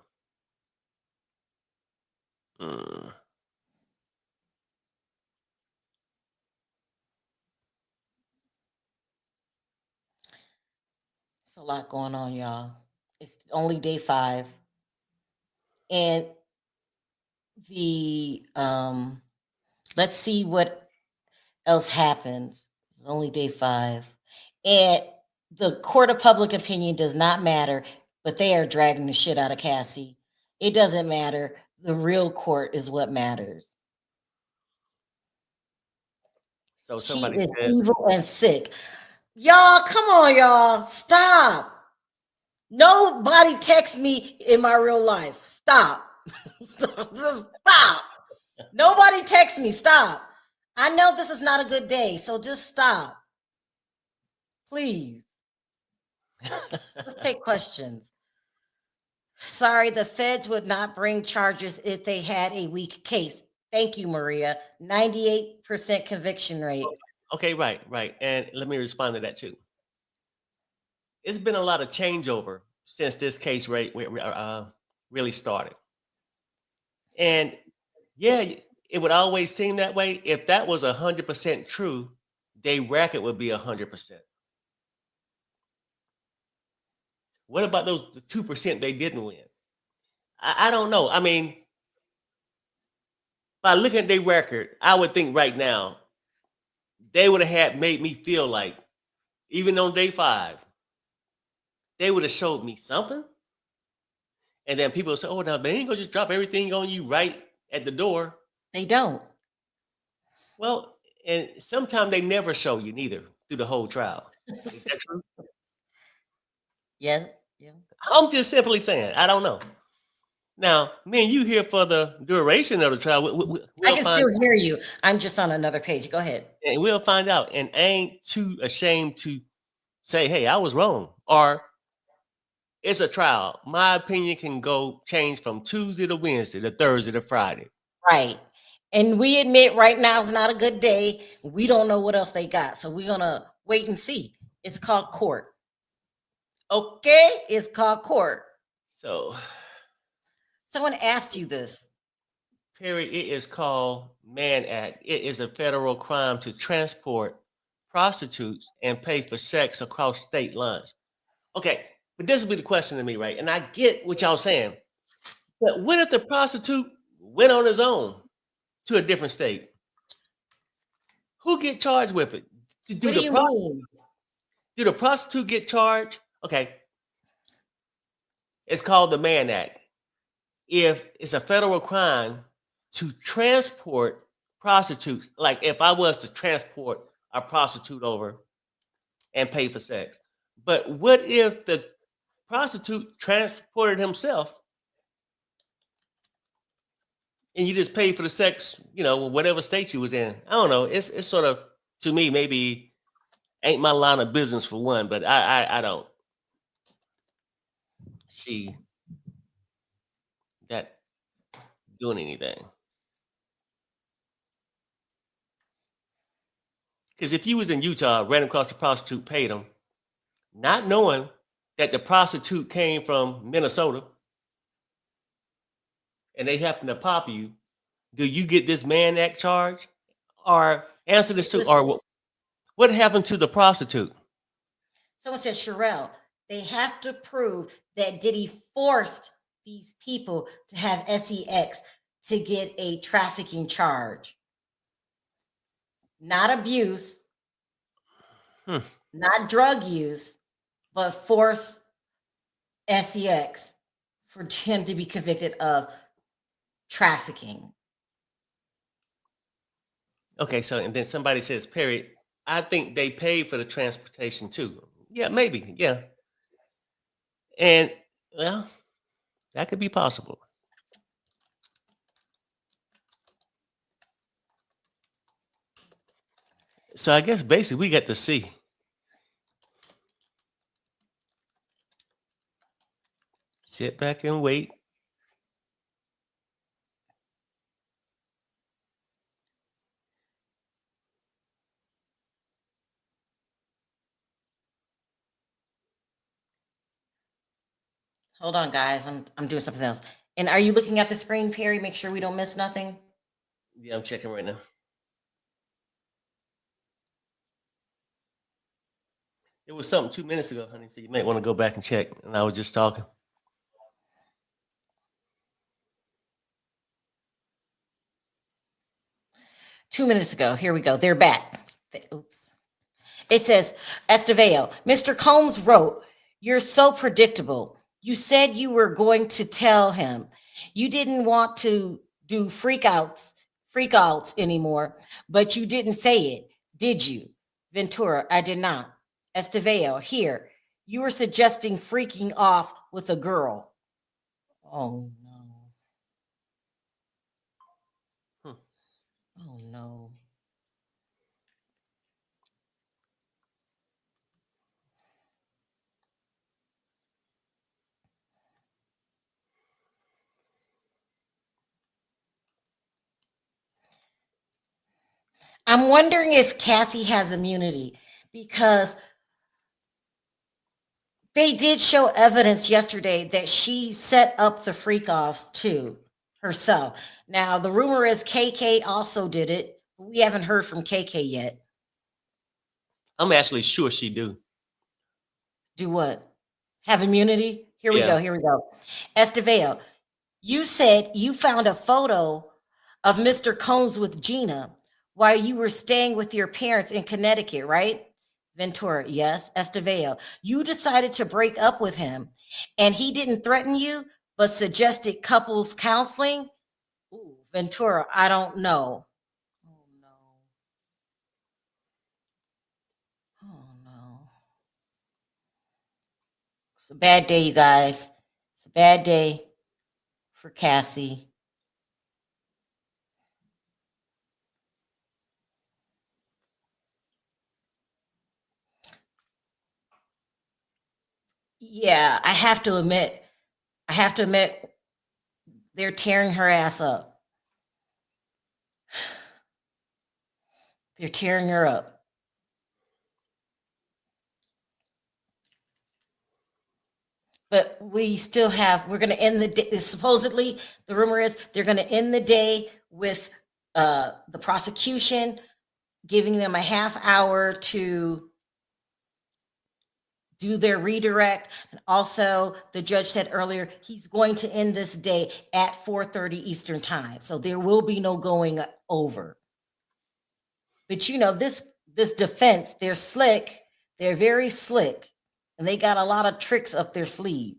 It's a lot going on, y'all. It's only day 5. And the let's see what else happens. It's only day 5. And the court of public opinion does not matter, but they are dragging the shit out of Cassie. It doesn't matter. The real court is what matters. So somebody she is said, evil and sick. Y'all, come on, y'all. Stop. Nobody texts me in my real life. Stop. Stop. Nobody texts me. Stop. I know this is not a good day, so just stop. Please. Let's take questions. Sorry, the feds would not bring charges if they had a weak case. Thank you, Maria. 98% conviction rate. Okay, right. And let me respond to that too. It's been a lot of changeover since this case really started. And yeah, it would always seem that way. If that was 100% true, their record would be 100%. What about those 2% they didn't win? I don't know. I mean, by looking at their record, I would think right now they would have made me feel like, even on day 5, they would have showed me something. And then people say, oh, now they ain't gonna just drop everything on you right at the door. They don't. Well, and sometimes they never show you neither through the whole trial. Is that true? Yeah. I'm just simply saying, I don't know. Now, me and you here for the duration of the trial. We'll I can still hear you. I'm just on another page. Go ahead. And we'll find out. And I ain't too ashamed to say, hey, I was wrong. Or it's a trial. My opinion can go change from Tuesday to Wednesday to Thursday to Friday. Right. And we admit right now is not a good day. We don't know what else they got. So we're going to wait and see. It's called court. Okay? It's called court. So someone asked you this. Perry, it is called Mann Act. It is a federal crime to transport prostitutes and pay for sex across state lines. Okay, but this will be the question to me, right? And I get what y'all saying. But what if the prostitute went on his own to a different state? Who get charged with it? What do you mean? Do the prostitute get charged? Okay. It's called the Mann Act. If it's a federal crime to transport prostitutes, like if I was to transport a prostitute over and pay for sex, but what if the prostitute transported himself and you just paid for the sex, whatever state you was in? I don't know. It's sort of, to me, maybe ain't my line of business for one, but I don't see that doing anything. Because if you was in Utah, ran across a prostitute, paid them, not knowing that the prostitute came from Minnesota, and they happen to pop you, do you get this Mann Act charge? Or answer this to, or what happened to the prostitute? Someone said, Sharrell, they have to prove that Diddy forced these people to have sex to get a trafficking charge. Not abuse. not drug use, but force sex for him to be convicted of trafficking. Okay, so and then somebody says, Perry, I think they paid for the transportation too. Yeah, maybe. Yeah. And well, that could be possible. So I guess basically we get to see. Sit back and wait. Hold on, guys. I'm doing something else. And are you looking at the screen, Perry? Make sure we don't miss nothing. Yeah, I'm checking right now. It was something 2 minutes ago, honey. So you might want to go back and check. And I was just talking. Two minutes ago. Here we go. They're back. Oops. It says, Estevao, Mr. Combs wrote, "You're so predictable. You said you were going to tell him. You didn't want to do freakouts anymore, but you didn't say it, did you?" Ventura, I did not. Estevao, here, you were suggesting freaking off with a girl. Oh no. Oh no. I'm wondering if Cassie has immunity because they did show evidence yesterday that she set up the freak offs too herself. Now, the rumor is KK also did it. We haven't heard from KK yet. I'm actually sure she do. Do what? Have immunity? Here we Yeah. go. Here we go. Estevao, you said you found a photo of Mr. Combs with Gina while you were staying with your parents in Connecticut, right? Ventura, yes. Estevao, you decided to break up with him and he didn't threaten you, but suggested couples counseling? Ooh, Ventura, I don't know. Oh, no. Oh, no. It's a bad day, you guys. It's a bad day for Cassie. Yeah, I have to admit, they're tearing her ass up. They're tearing her up. But we still have, we're going to end the day. Supposedly, the rumor is they're going to end the day with the prosecution giving them a half hour to do their redirect. And also, the judge said earlier he's going to end this day at 4:30 Eastern time. So there will be no going over. But you know, this defense, they're slick. They're very slick. And they got a lot of tricks up their sleeve.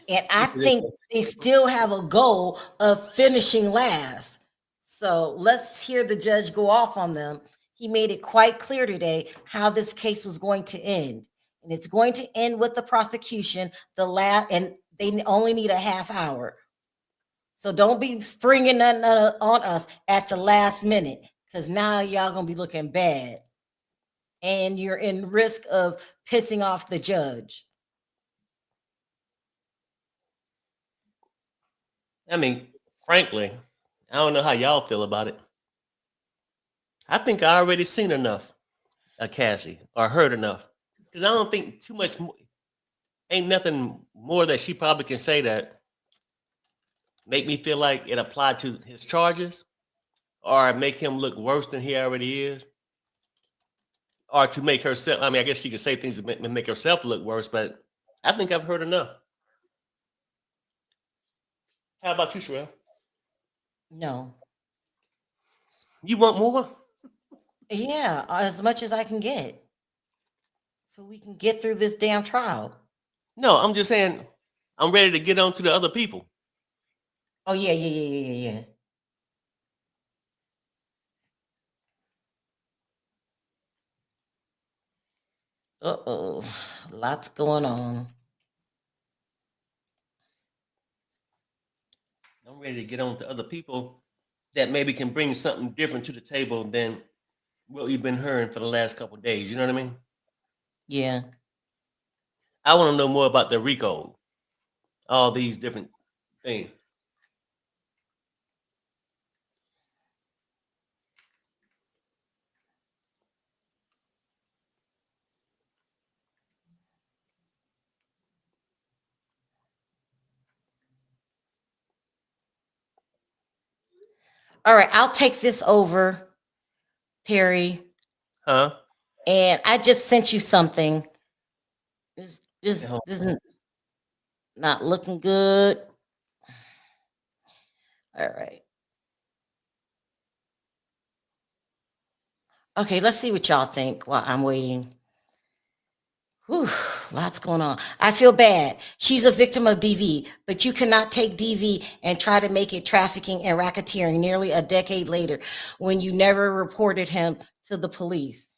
And I think they still have a goal of finishing last. So let's hear the judge go off on them. He made it quite clear today how this case was going to end. And it's going to end with the prosecution, and they only need a half hour. So don't be springing nothing on us at the last minute, because now y'all gonna be looking bad. And you're in risk of pissing off the judge. I mean, frankly, I don't know how y'all feel about it. I think I already seen enough of Cassie or heard enough. Because I don't think too much more, ain't nothing more that she probably can say that make me feel like it applied to his charges or make him look worse than he already is. Or to make herself, I mean, I guess she could say things that make herself look worse, but I think I've heard enough. How about you, Sharrell? No. You want more? Yeah, as much as I can get, so we can get through this damn trial. No, I'm just saying I'm ready to get on to the other people. Oh yeah, yeah, yeah, yeah, yeah, yeah. Uh-oh, lots going on. I'm ready to get on to other people that maybe can bring something different to the table than what we've been hearing for the last couple of days. You know what I mean? Yeah. I want to know more about the RICO, all these different things. All right, I'll take this over, Perry. Huh? And I just sent you something. This this Yeah. this is not looking good. All right. Okay, let's see what y'all think while I'm waiting. Whew, lots going on. I feel bad. She's a victim of DV, but you cannot take DV and try to make it trafficking and racketeering nearly a decade later when you never reported him to the police.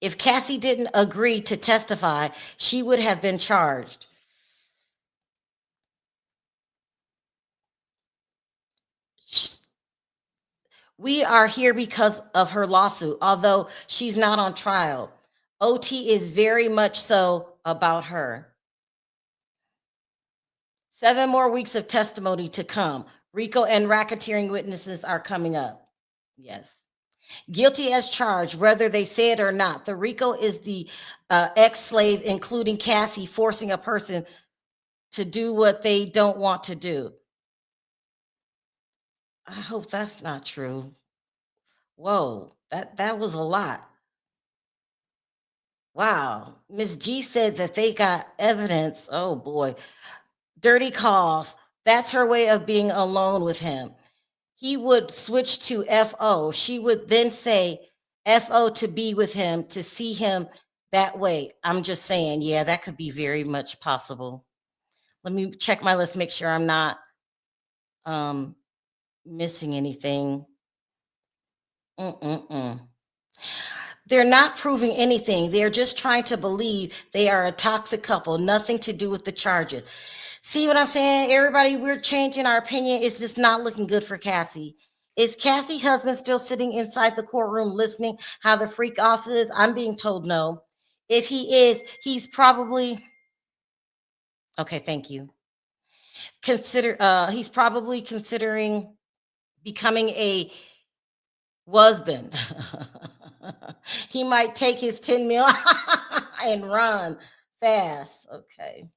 If Cassie didn't agree to testify, she would have been charged. We are here because of her lawsuit, although she's not on trial. OT is very much so about her. 7 more weeks of testimony to come. RICO and racketeering witnesses are coming up. Yes. Guilty as charged, whether they say it or not. The RICO is the ex-slave, including Cassie, forcing a person to do what they don't want to do. I hope that's not true. Whoa, that was a lot. Wow. Miss G said that they got evidence. Oh boy. Dirty calls. That's her way of being alone with him. He would switch to FO. She would then say FO to be with him, to see him that way. I'm just saying, yeah, that could be very much possible. Let me check my list, make sure I'm not missing anything. They're not proving anything. They're just trying to believe they are a toxic couple, nothing to do with the charges. See what I'm saying? Everybody, we're changing our opinion. It's just not looking good for Cassie. Is Cassie's husband still sitting inside the courtroom listening how the freak off is? I'm being told no. If he is, he's probably okay, thank you. He's probably considering becoming a husband. He might take his 10 mil and run fast. Okay.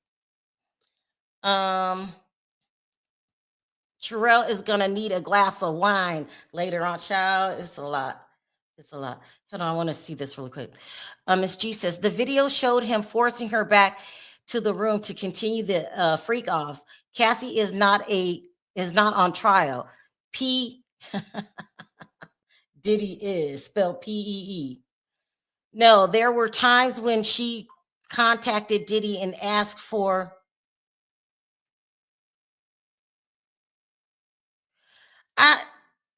Sharrell is gonna need a glass of wine later on, child. It's a lot. It's a lot. Hold on, I want to see this really quick. Miss G says the video showed him forcing her back to the room to continue the freak offs. Cassie is not on trial. P Diddy is spelled P-E-E. No, there were times when she contacted Diddy and asked for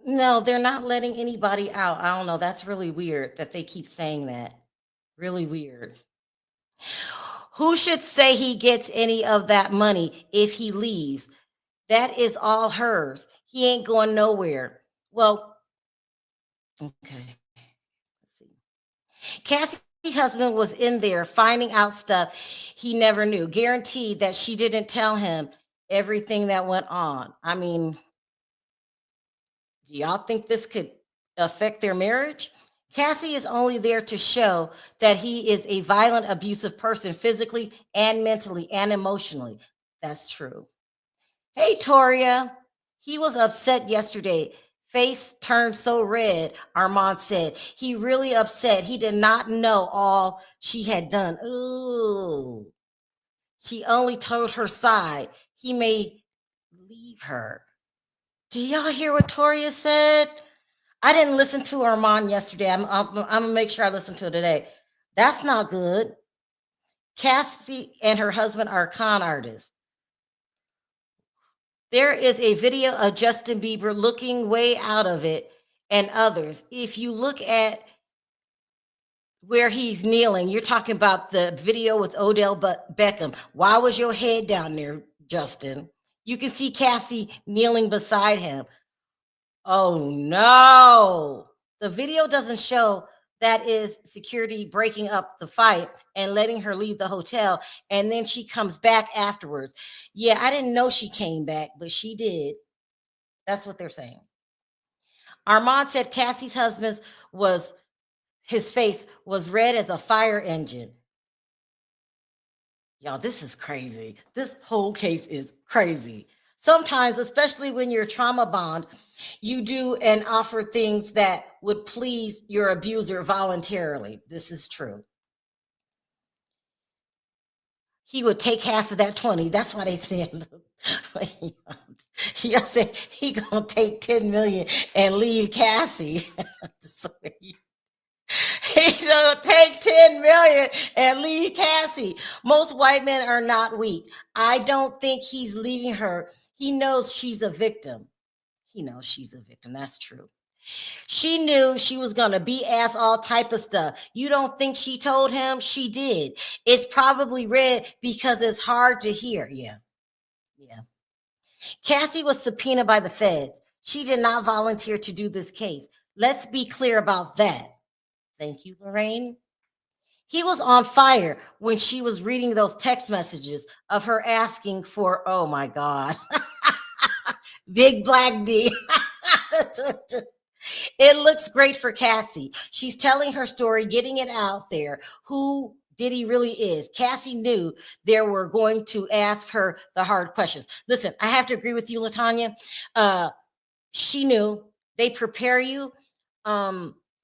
no, they're not letting anybody out. I don't know. That's really weird that they keep saying that. Really weird. Who should say he gets any of that money if he leaves? That is all hers. He ain't going nowhere. Well, okay. Let's see. Cassie's husband was in there finding out stuff he never knew. Guaranteed that she didn't tell him everything that went on. I mean, do y'all think this could affect their marriage? Cassie is only there to show that he is a violent, abusive person, physically and mentally and emotionally. That's true. Hey, Toria. He was upset yesterday. Face turned so red, Armand said. He really upset. He did not know all she had done. Ooh. She only told her side. He may leave her. Do y'all hear what Toria said? I didn't listen to Armand yesterday. I'm gonna make sure I listen to it today. That's not good. Cassie and her husband are con artists. There is a video of Justin Bieber looking way out of it and others. If you look at where he's kneeling, you're talking about the video with Odell Beckham. Why was your head down there, Justin? You can see Cassie kneeling beside him. Oh no. The video doesn't show that is security breaking up the fight and letting her leave the hotel. And then she comes back afterwards. Yeah, I didn't know she came back, but she did. That's what they're saying. Armand said Cassie's his face was red as a fire engine. Y'all, this is crazy. This whole case is crazy. Sometimes, especially when you're trauma bond, you do and offer things that would please your abuser voluntarily. This is true. He would take half of that 20. That's why they said, she said he gonna take 10 million and leave Cassie. So he's gonna take 10 million and leave Cassie. Most white men are not weak. I don't think he's leaving her. He knows she's a victim. He knows she's a victim. That's true. She knew she was going to be asked all type of stuff. You don't think she told him? She did. It's probably read because it's hard to hear. Yeah. Cassie was subpoenaed by the feds. She did not volunteer to do this case. Let's be clear about that. Thank you, Lorraine. He was on fire when she was reading those text messages of her asking for, oh my God, Big Black D. It looks great for Cassie. She's telling her story, getting it out there, who Diddy really is. Cassie knew they were going to ask her the hard questions. Listen, I have to agree with you, LaTanya. She knew. They prepare you.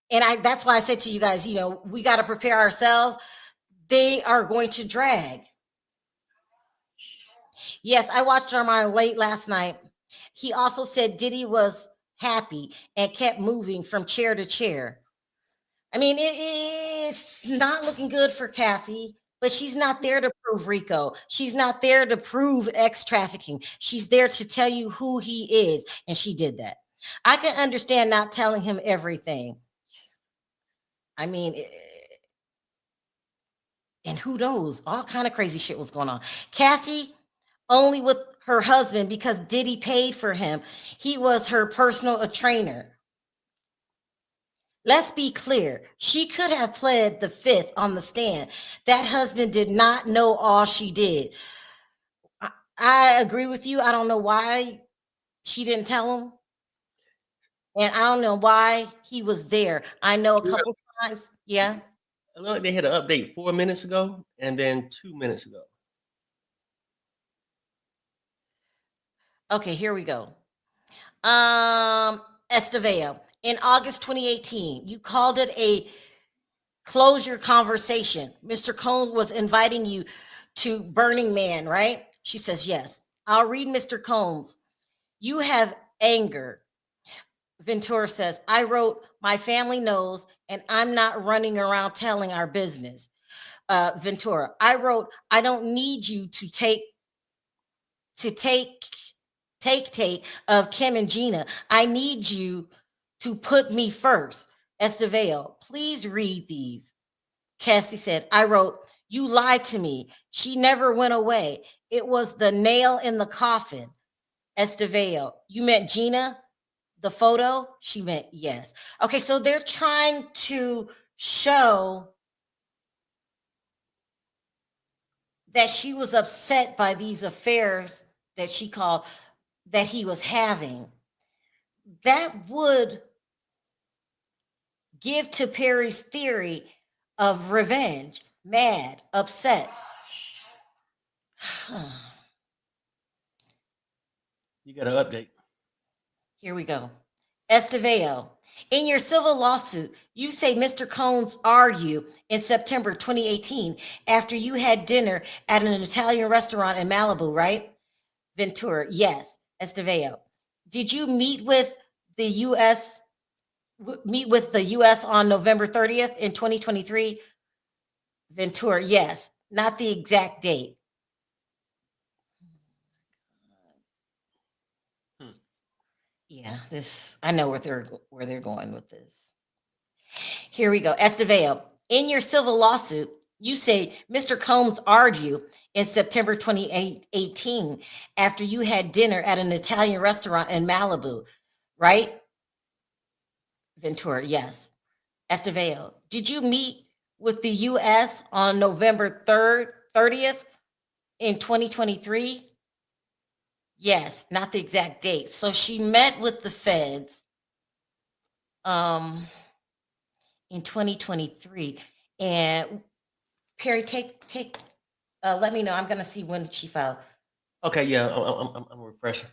And that's why I said to you guys, we got to prepare ourselves. They are going to drag. Yes, I watched Armand late last night. He also said Diddy was happy and kept moving from chair to chair. I mean, it's not looking good for Cassie, but she's not there to prove RICO. She's not there to prove X trafficking. She's there to tell you who he is, and she did that. I can understand not telling him everything. I mean, and who knows? All kind of crazy shit was going on. Cassie only with her husband because Diddy paid for him. He was her personal trainer. Let's be clear. She could have pled the fifth on the stand. That husband did not know all she did. I agree with you. I don't know why she didn't tell him. And I don't know why he was there. I know a couple times. Yeah. I know they had an update 4 minutes ago and then 2 minutes ago. Okay, here we go. Esteveo, in August 2018, you called it a closure conversation. Mr. Combs was inviting you to Burning Man, right? She says, yes. I'll read Mr. Combs. You have anger. Ventura says, I wrote, my family knows, and I'm not running around telling our business. Ventura, I wrote, I don't need you to take of Kim and Gina. I need you to put me first. Esteveo, please read these. Cassie said, I wrote, you lied to me. She never went away. It was the nail in the coffin. Esteveo, you meant Gina? The photo? She meant yes. Okay, so they're trying to show that she was upset by these affairs that she called that he was having. That would give to Perry's theory of revenge, mad, upset. You got an update. Here we go. Esteveo, in your civil lawsuit, you say Mr. Combs argued you in September 2018 after you had dinner at an Italian restaurant in Malibu, right? Ventura, yes. Esteveo, Did you meet with the U.S. on November 30th in 2023? Ventura, yes, not the exact date. Yeah, I know where they're going with this. Here we go. Estevao, in your civil lawsuit, you say Mr. Combs argued in September 2018 after you had dinner at an Italian restaurant in Malibu, right? Ventura, yes. Estevao, did you meet with the U.S. on November 30th in 2023? Yes, not the exact date. So she met with the feds in 2023. And Perry, let me know. I'm gonna see when she filed. Okay, yeah, I'm refreshing.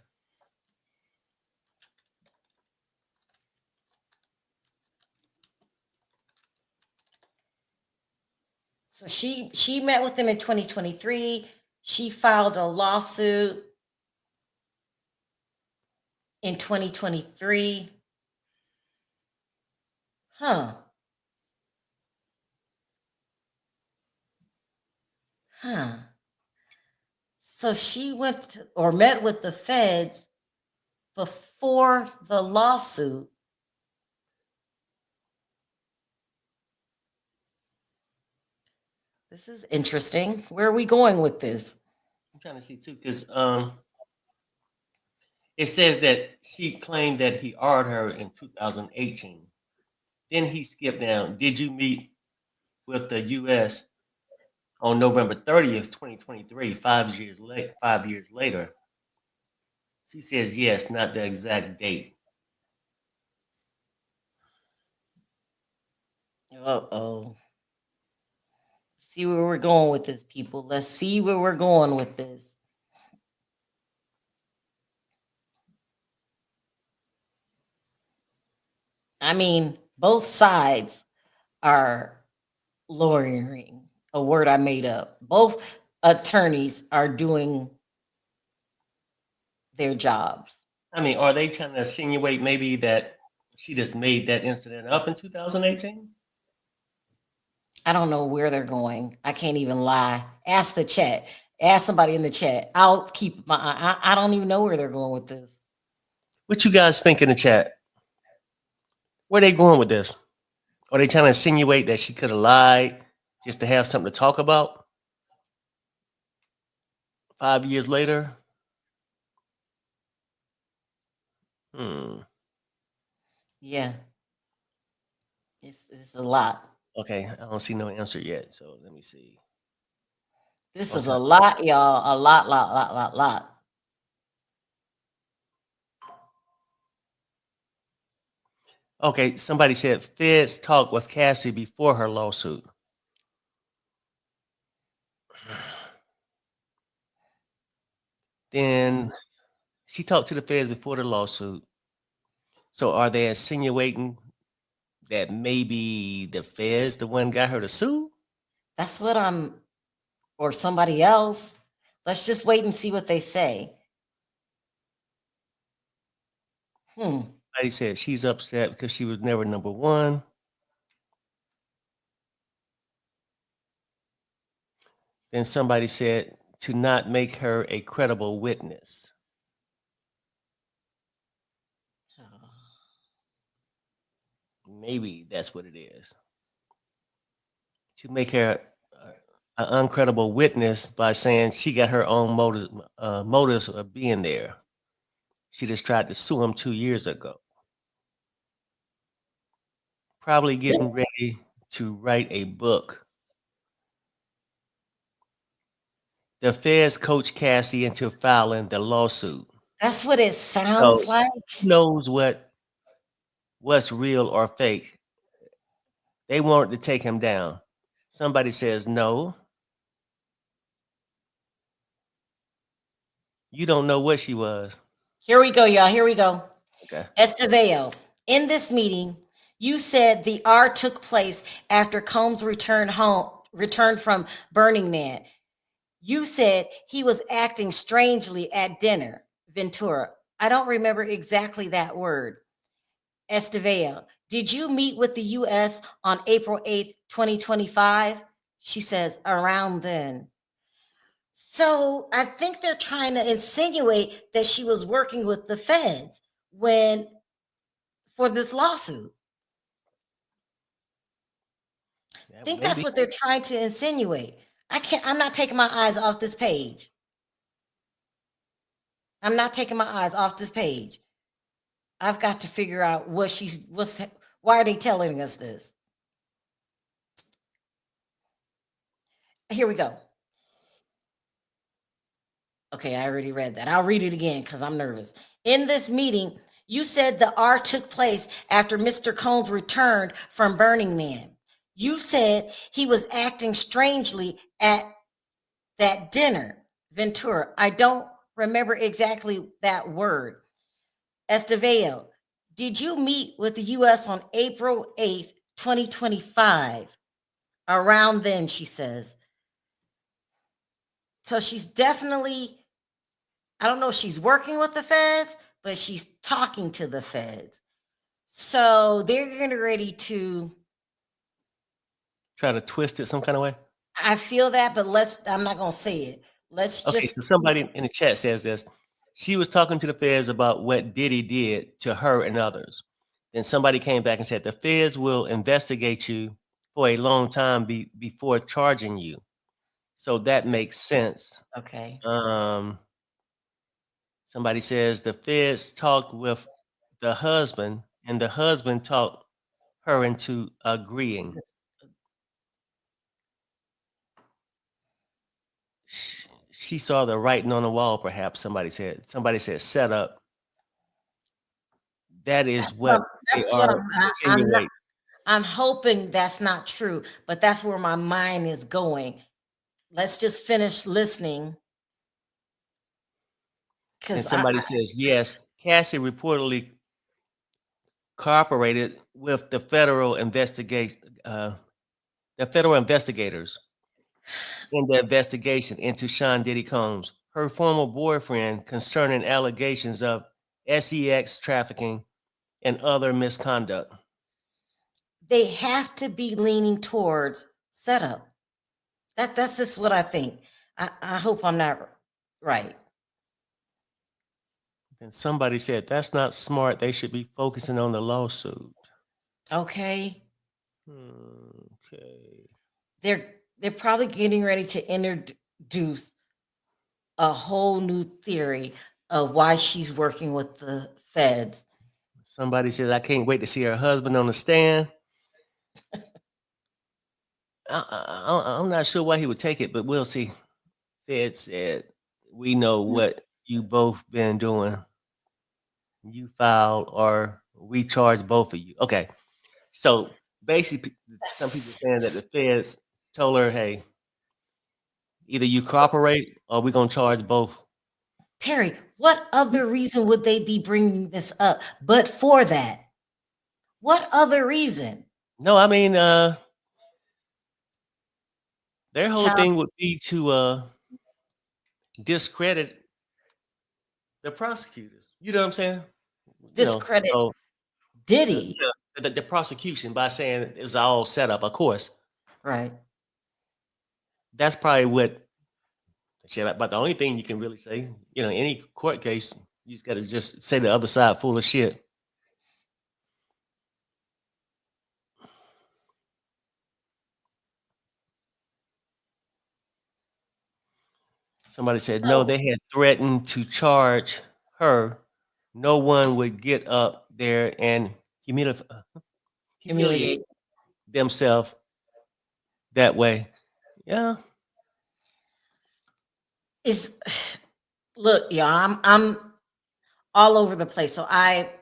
So she met with them in 2023. She filed a lawsuit in 2023. Huh. So she went or met with the feds before the lawsuit. This is interesting. Where are we going with this? I'm trying to see too, because it says that she claimed that he ordered her in 2018. Then he skipped down. Did you meet with the U.S. on November 30th, 2023, 5 years late? 5 years later, she says yes, not the exact date. Uh-oh. See where we're going with this, people. Let's see where we're going with this. I mean, both sides are lawyering, a word I made up. Both attorneys are doing their jobs. I mean, are they trying to insinuate maybe that she just made that incident up in 2018? I don't know where they're going. I can't even lie. Ask the chat. Ask somebody in the chat. I'll keep my eye. I don't even know where they're going with this. What you guys think in the chat? Where they going with this? Are they trying to insinuate that she could have lied just to have something to talk about 5 years later? Yeah. It's a lot. Okay, I don't see no answer yet. So let me see. This is a lot, y'all. A lot. Okay, somebody said feds talked with Cassie before her lawsuit. Then she talked to the feds before the lawsuit. So are they insinuating that maybe the feds the one got her to sue? That's what or somebody else. Let's just wait and see what they say. Somebody said she's upset because she was never number one. Then somebody said to not make her a credible witness. Maybe that's what it is. To make her an uncredible witness by saying she got her own motives of being there. She just tried to sue him 2 years ago. Probably getting ready to write a book. The feds coached Cassie into filing the lawsuit. That's what it sounds like. Who knows what's real or fake? They wanted to take him down. Somebody says no. You don't know what she was. Here we go, y'all. Here we go. Okay. Estevao, in this meeting, you said the R took place after Combs returned from Burning Man. You said he was acting strangely at dinner. Ventura, I don't remember exactly that word. Esteveo, did you meet with the U.S. on April 8th, 2025? She says, around then. So I think they're trying to insinuate that she was working with the feds when for this lawsuit. I think that's Maybe. what they're trying to insinuate. I'm not taking my eyes off this page. I'm not taking my eyes off this page. I've got to figure out why are they telling us this? Here we go. Okay, I already read that. I'll read it again because I'm nervous. In this meeting, you said the R took place after Mr. Combs returned from Burning Man. You said he was acting strangely at that dinner. Ventura, I don't remember exactly that word. Esteveo, did you meet with the U.S. on April 8th, 2025? Around then, she says. So she's definitely, I don't know if she's working with the feds, but she's talking to the feds. So they're getting ready to Try to twist it some kind of way. I feel that, but I'm not going to say it. Let's Okay, just, so somebody in the chat says this. She was talking to the feds about what Diddy did to her and others. Then somebody came back and said the feds will investigate you for a long time before charging you. So that makes sense. okay. Somebody says the feds talked with the husband, and the husband talked her into agreeing. She saw the writing on the wall, perhaps somebody said. Somebody said set up. That is what they That's what are insinuating. I'm hoping that's not true, but that's where my mind is going. Let's just finish listening. And Because somebody says, yes, Cassie reportedly cooperated with the federal investigators in the investigation into Sean Diddy Combs, her former boyfriend, concerning allegations of sex trafficking and other misconduct. they have to be leaning towards setup. That's just what I think. I hope I'm not right. And somebody said, that's not smart. They should be focusing on the lawsuit. Okay. Okay. They're probably getting ready to introduce a whole new theory of why she's working with the feds. Somebody says, I can't wait to see her husband on the stand. I'm not sure why he would take it, but we'll see. Fed said, we know what you both been doing. You filed or we charge both of you. Okay. So basically, some people saying that the feds told her, hey, either you cooperate or we're going to charge both. Perry, what other reason would they be bringing this up but for that? What other reason? No, I mean, their whole Child, thing would be to discredit the prosecutors. You know what I'm saying? discredit So Diddy. the prosecution by saying it's all set up, of course. Right. That's probably what. But the only thing you can really say, any court case, you just got to just say the other side full of shit. Somebody said, no, they had threatened to charge her. No one would get up there and humiliate themselves that way. Yeah. Look, y'all, I'm all over the place. So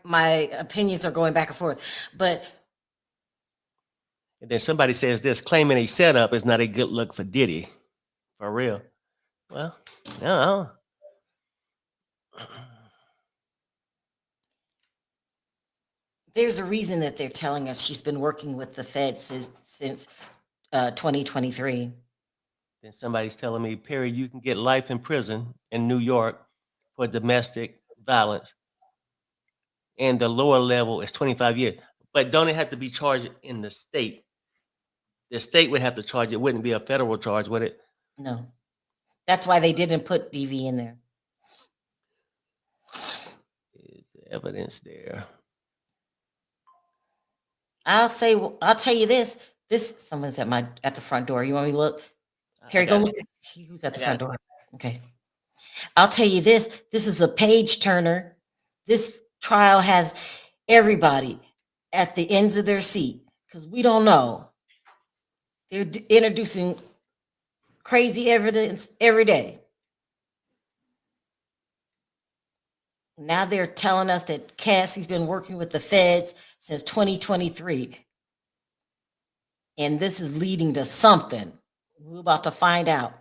my opinions are going back and forth. But And then somebody says this, claiming a setup is not a good look for Diddy. For real. Well, no. There's a reason that they're telling us she's been working with the feds since 2023. Then somebody's telling me, Perry, you can get life in prison in New York for domestic violence. and the lower level is 25 years. But don't it have to be charged in the state? The state would have to charge it. Wouldn't be a federal charge, would it? No. That's why they didn't put DV in there. Is the evidence there? I'll tell you this. Someone's at the front door. You want me to look? Perry, go look. Who's at the front door? Okay. I'll tell you this. This is a page turner. This trial has everybody at the ends of their seat because we don't know. They're introducing crazy evidence every day. Now they're telling us that Cassie's been working with the feds since 2023. And this is leading to something. We're about to find out.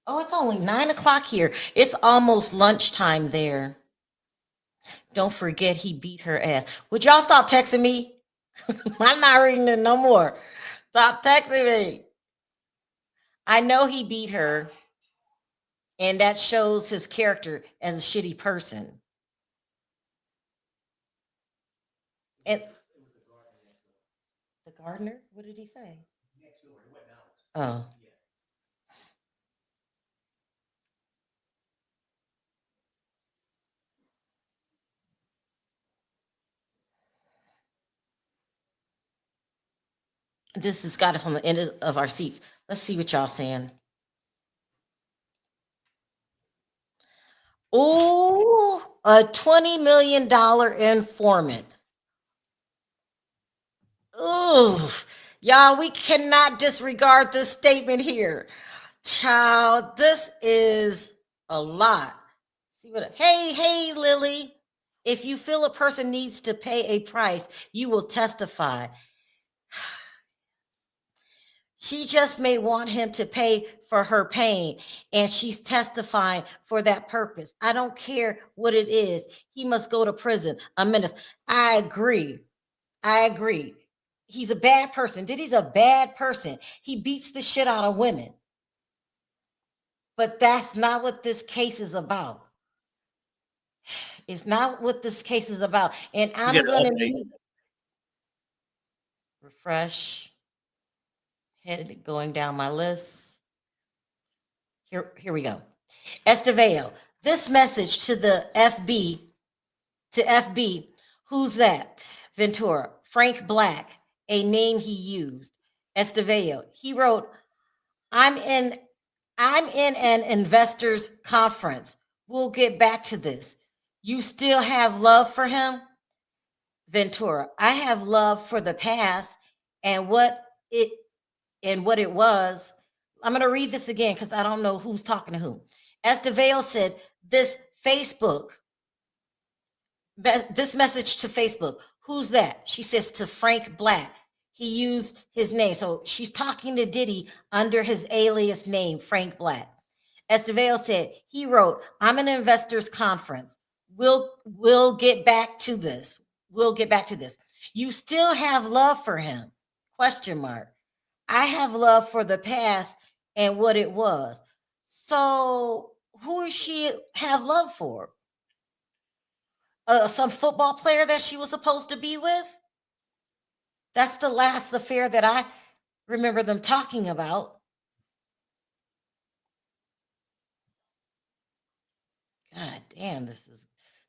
Oh, it's only 9 o'clock here. It's almost lunchtime there. Don't forget he beat her ass. Would y'all stop texting me? I'm not reading it no more. Stop texting me. I know he beat her, and that shows his character as a shitty person. And the gardener? What did he say? Oh. This has got us on the end of our seats. Let's see what y'all saying. Oh, a $20 million informant. Oh, y'all, we cannot disregard this statement here. Child, this is a lot. See what? Hey, Lily. If you feel a person needs to pay a price, you will testify. She just may want him to pay for her pain, and she's testifying for that purpose. I don't care what it is. He must go to prison. A menace. I agree. He's a bad person. Diddy's a bad person. He beats the shit out of women. But that's not what this case is about. It's not what this case is about. And I'm going to refresh. Headed going down my list. Here we go. Estevao, this message to the FB, who's that? Ventura, Frank Black, a name he used. Estevao, he wrote, I'm in an investors conference. We'll get back to this. You still have love for him? Ventura, I have love for the past and what it was. I'm going to read this again because I don't know who's talking to whom. Estevao said, this message to Facebook. Who's that? She says to Frank Black. He used his name. So she's talking to Diddy under his alias name, Frank Black. Estevao said, he wrote, I'm an investors conference. We'll get back to this. You still have love for him? ? I have love for the past and what it was. So who does she have love for? Some football player that she was supposed to be with? That's the last affair that I remember them talking about. God damn, this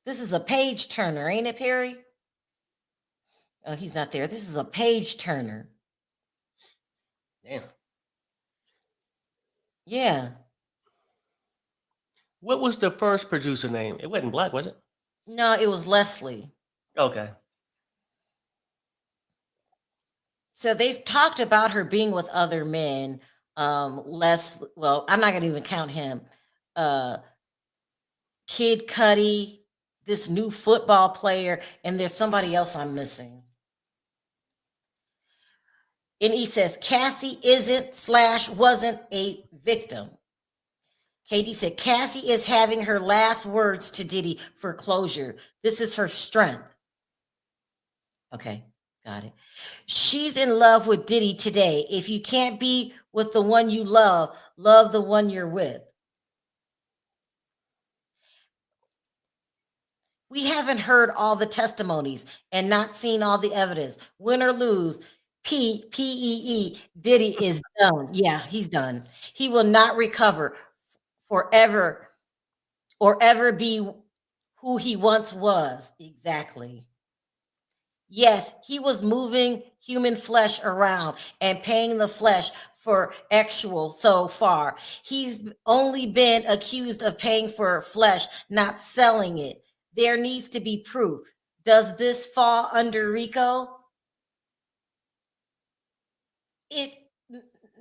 is a page turner, ain't it, Perry? Oh, he's not there. This is a page turner. Damn. Yeah. What was the first producer name? It wasn't Black, was it? No, it was Leslie. Okay. So they've talked about her being with other men. I'm not going to even count him. Kid Cudi, this new football player, and there's somebody else I'm missing. And he says, Cassie wasn't a victim. Katie said, Cassie is having her last words to Diddy for closure. This is her strength. Okay. Got it. She's in love with Diddy today. If you can't be with the one you love, love the one you're with. We haven't heard all the testimonies and not seen all the evidence. Win or lose, Diddy is done. Yeah, he's done. He will not recover forever or ever be who he once was. Exactly. Yes, he was moving human flesh around and paying the flesh for actual so far. He's only been accused of paying for flesh, not selling it. There needs to be proof. Does this fall under RICO? It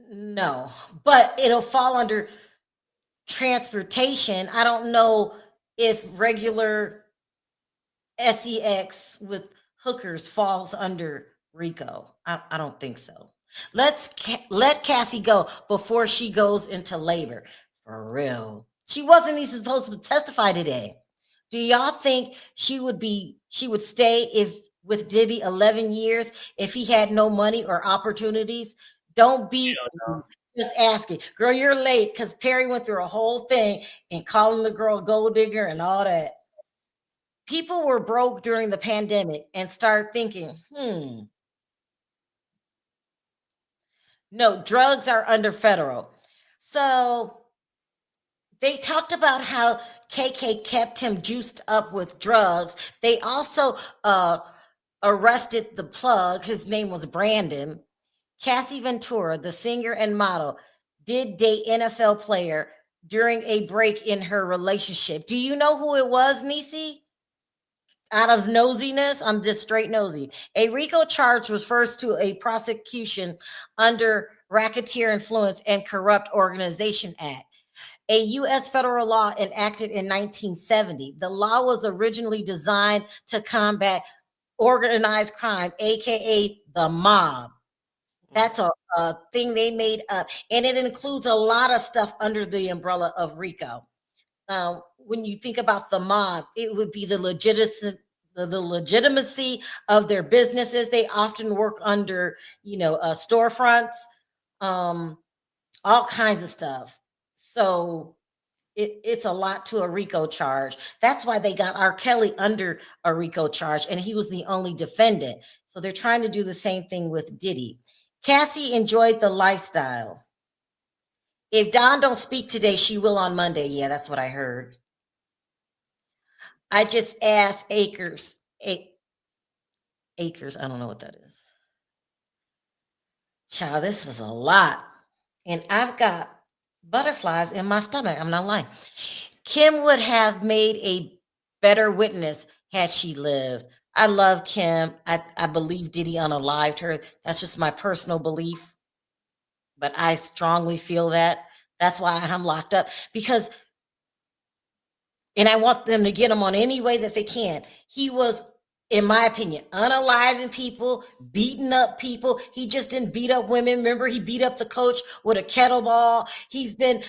no, but it'll fall under transportation. I don't know if regular sex with hookers falls under RICO. I don't think so. Let Cassie go before she goes into labor. For real. She wasn't even supposed to testify today. Do y'all think she would stay if with Diddy 11 years if he had no money or opportunities? Don't be just asking. Girl, you're late because Perry went through a whole thing and calling the girl gold digger and all that. People were broke during the pandemic and started thinking, no, drugs are under federal. So they talked about how KK kept him juiced up with drugs. They also arrested the plug. His name was Brandon. Cassie Ventura, the singer and model, did date NFL player during a break in her relationship. Do you know who it was, Nisi? Out of nosiness, I'm just straight nosy. A RICO charge was first to a prosecution under Racketeer Influence and Corrupt Organization Act, a U.S. federal law enacted in 1970. The law was originally designed to combat organized crime, aka the mob. That's a thing they made up, and it includes a lot of stuff under the umbrella of RICO. When you think about the mob, it would be the legitimacy of their businesses. They often work under, storefronts, all kinds of stuff. So it's a lot to a RICO charge. That's why they got R. Kelly under a RICO charge, and he was the only defendant. So they're trying to do the same thing with Diddy. Cassie enjoyed the lifestyle. If Dawn don't speak today, she will on Monday. Yeah, that's what I heard. I just asked Acres. Acres, I don't know what that is. Child, this is a lot. And I've got butterflies in my stomach. I'm not lying. Kim would have made a better witness had she lived. I love Kim. I believe Diddy unalived her. That's just my personal belief. But I strongly feel that. That's why I'm locked up. Because, and I want them to get him on any way that they can. He was, in my opinion, unaliving people, beating up people. He just didn't beat up women. Remember, he beat up the coach with a kettlebell. He's been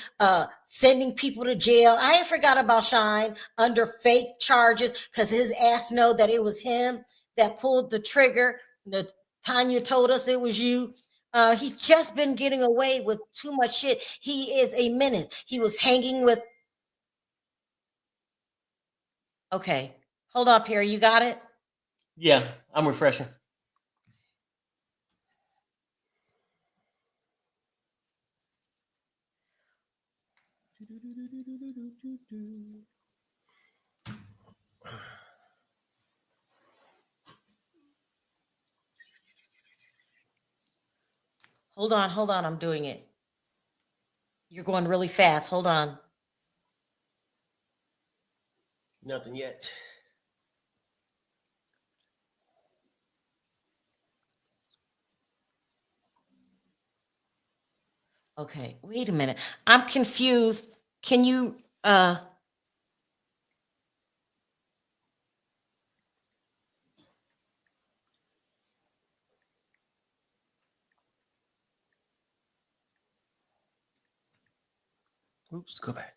sending people to jail. I ain't forgot about Shine under fake charges because his ass know that it was him that pulled the trigger. Tanya told us it was you. He's just been getting away with too much shit. He is a menace. He was hanging with. Okay, hold up here. You got it? Yeah, I'm refreshing. Hold on. I'm doing it. You're going really fast. Hold on. Nothing yet. Okay, wait a minute. I'm confused. Can you Oops, go back.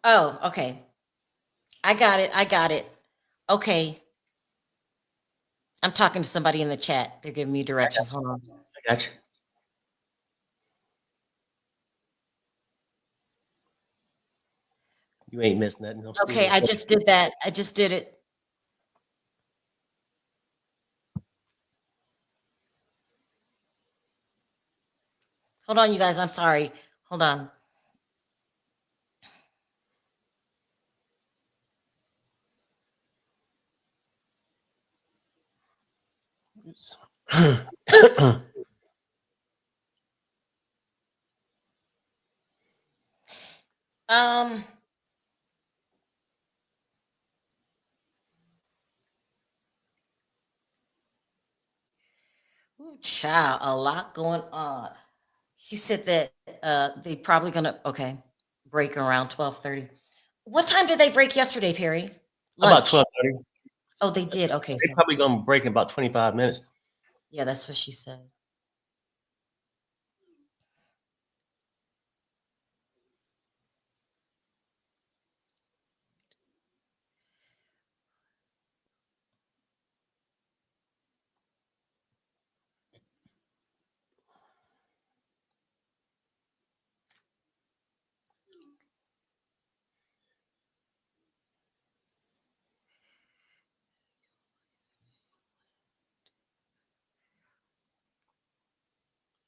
Oh, okay. I got it. I got it. Okay. I'm talking to somebody in the chat. They're giving me directions. Hold on. I got you. You ain't missed nothing. I'm still Okay, I just did that. I just did it. Hold on, you guys. I'm sorry. Hold on. Um, ooh, child, a lot going on. She said that they probably gonna break around 12:30. What time did they break yesterday, Perry? About Lunch. 12:30. Oh, they did. Okay, They're so probably gonna break in about 25 minutes. yeah, that's what she said.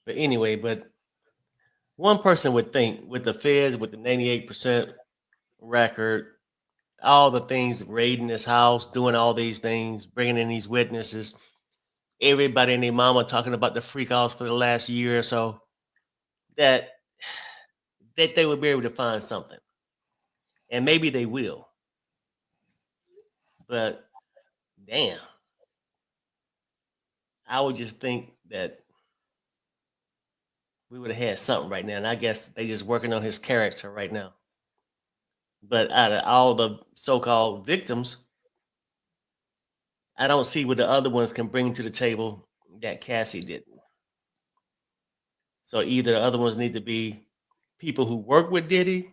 But anyway, but one person would think with the Fed, with the 98% record, all the things, raiding this house, doing all these things, bringing in these witnesses, everybody and their mama talking about the freak offs for the last year or so, that they would be able to find something. And maybe they will. But damn, I would just think that we would have had something right now. And I guess they just working on his character right now. But out of all the so-called victims, I don't see what the other ones can bring to the table that Cassie didn't. So either the other ones need to be people who work with Diddy,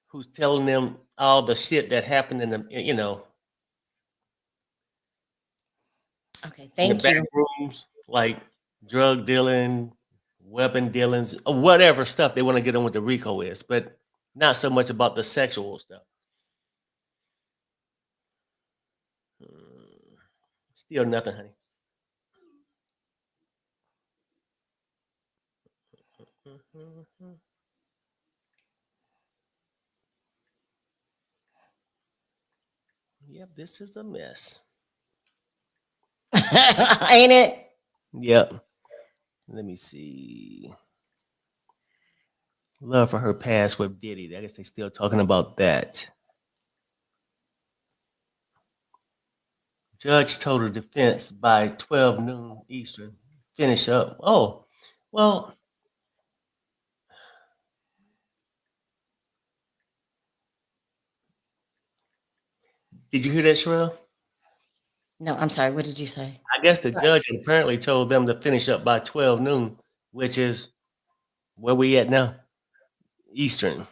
who's telling them all the shit that happened in the Okay, in the thank back you. rooms, like drug dealing, weapon dealings, or whatever stuff they want to get on with the RICO is, but not so much about the sexual stuff. Still nothing, honey. Yep, this is a mess. Ain't it? Yep. Let me see. Love for her past with Diddy. I guess they still talking about that. Judge total defense by 12 noon Eastern. Finish up. Oh, well, did you hear that, Sharrell? No, I'm sorry. What did you say? I guess the judge apparently told them to finish up by 12 noon, which is where we at now, Eastern.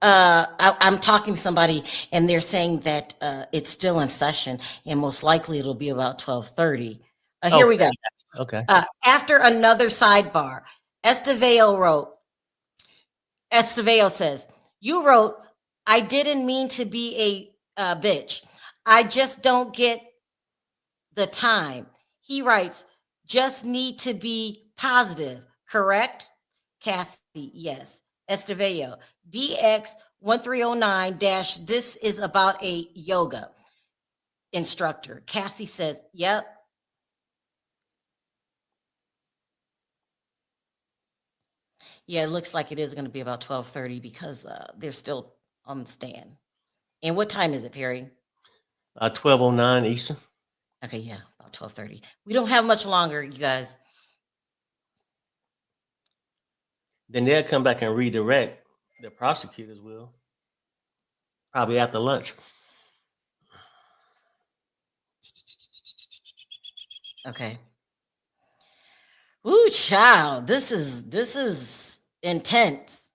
I'm talking to somebody, and they're saying that it's still in session, and most likely it'll be about 12:30. Here we go. Okay. After another sidebar, Esteveo wrote. Esteveo says, "You wrote, I didn't mean to be a bitch. I just don't get the time." He writes, "Just need to be positive, correct?" Cassie, yes. Esteveo, DX 1309 dash, this is about a yoga instructor. Cassie says, yep. Yeah, it looks like it is going to be about 12:30 because they're still on the stand. And what time is it, Perry? 12:09 Eastern. Okay, yeah, about 12:30. We don't have much longer, you guys. Then they'll come back and redirect. The prosecutors will. Probably after lunch. Okay. Ooh, child, this is intense.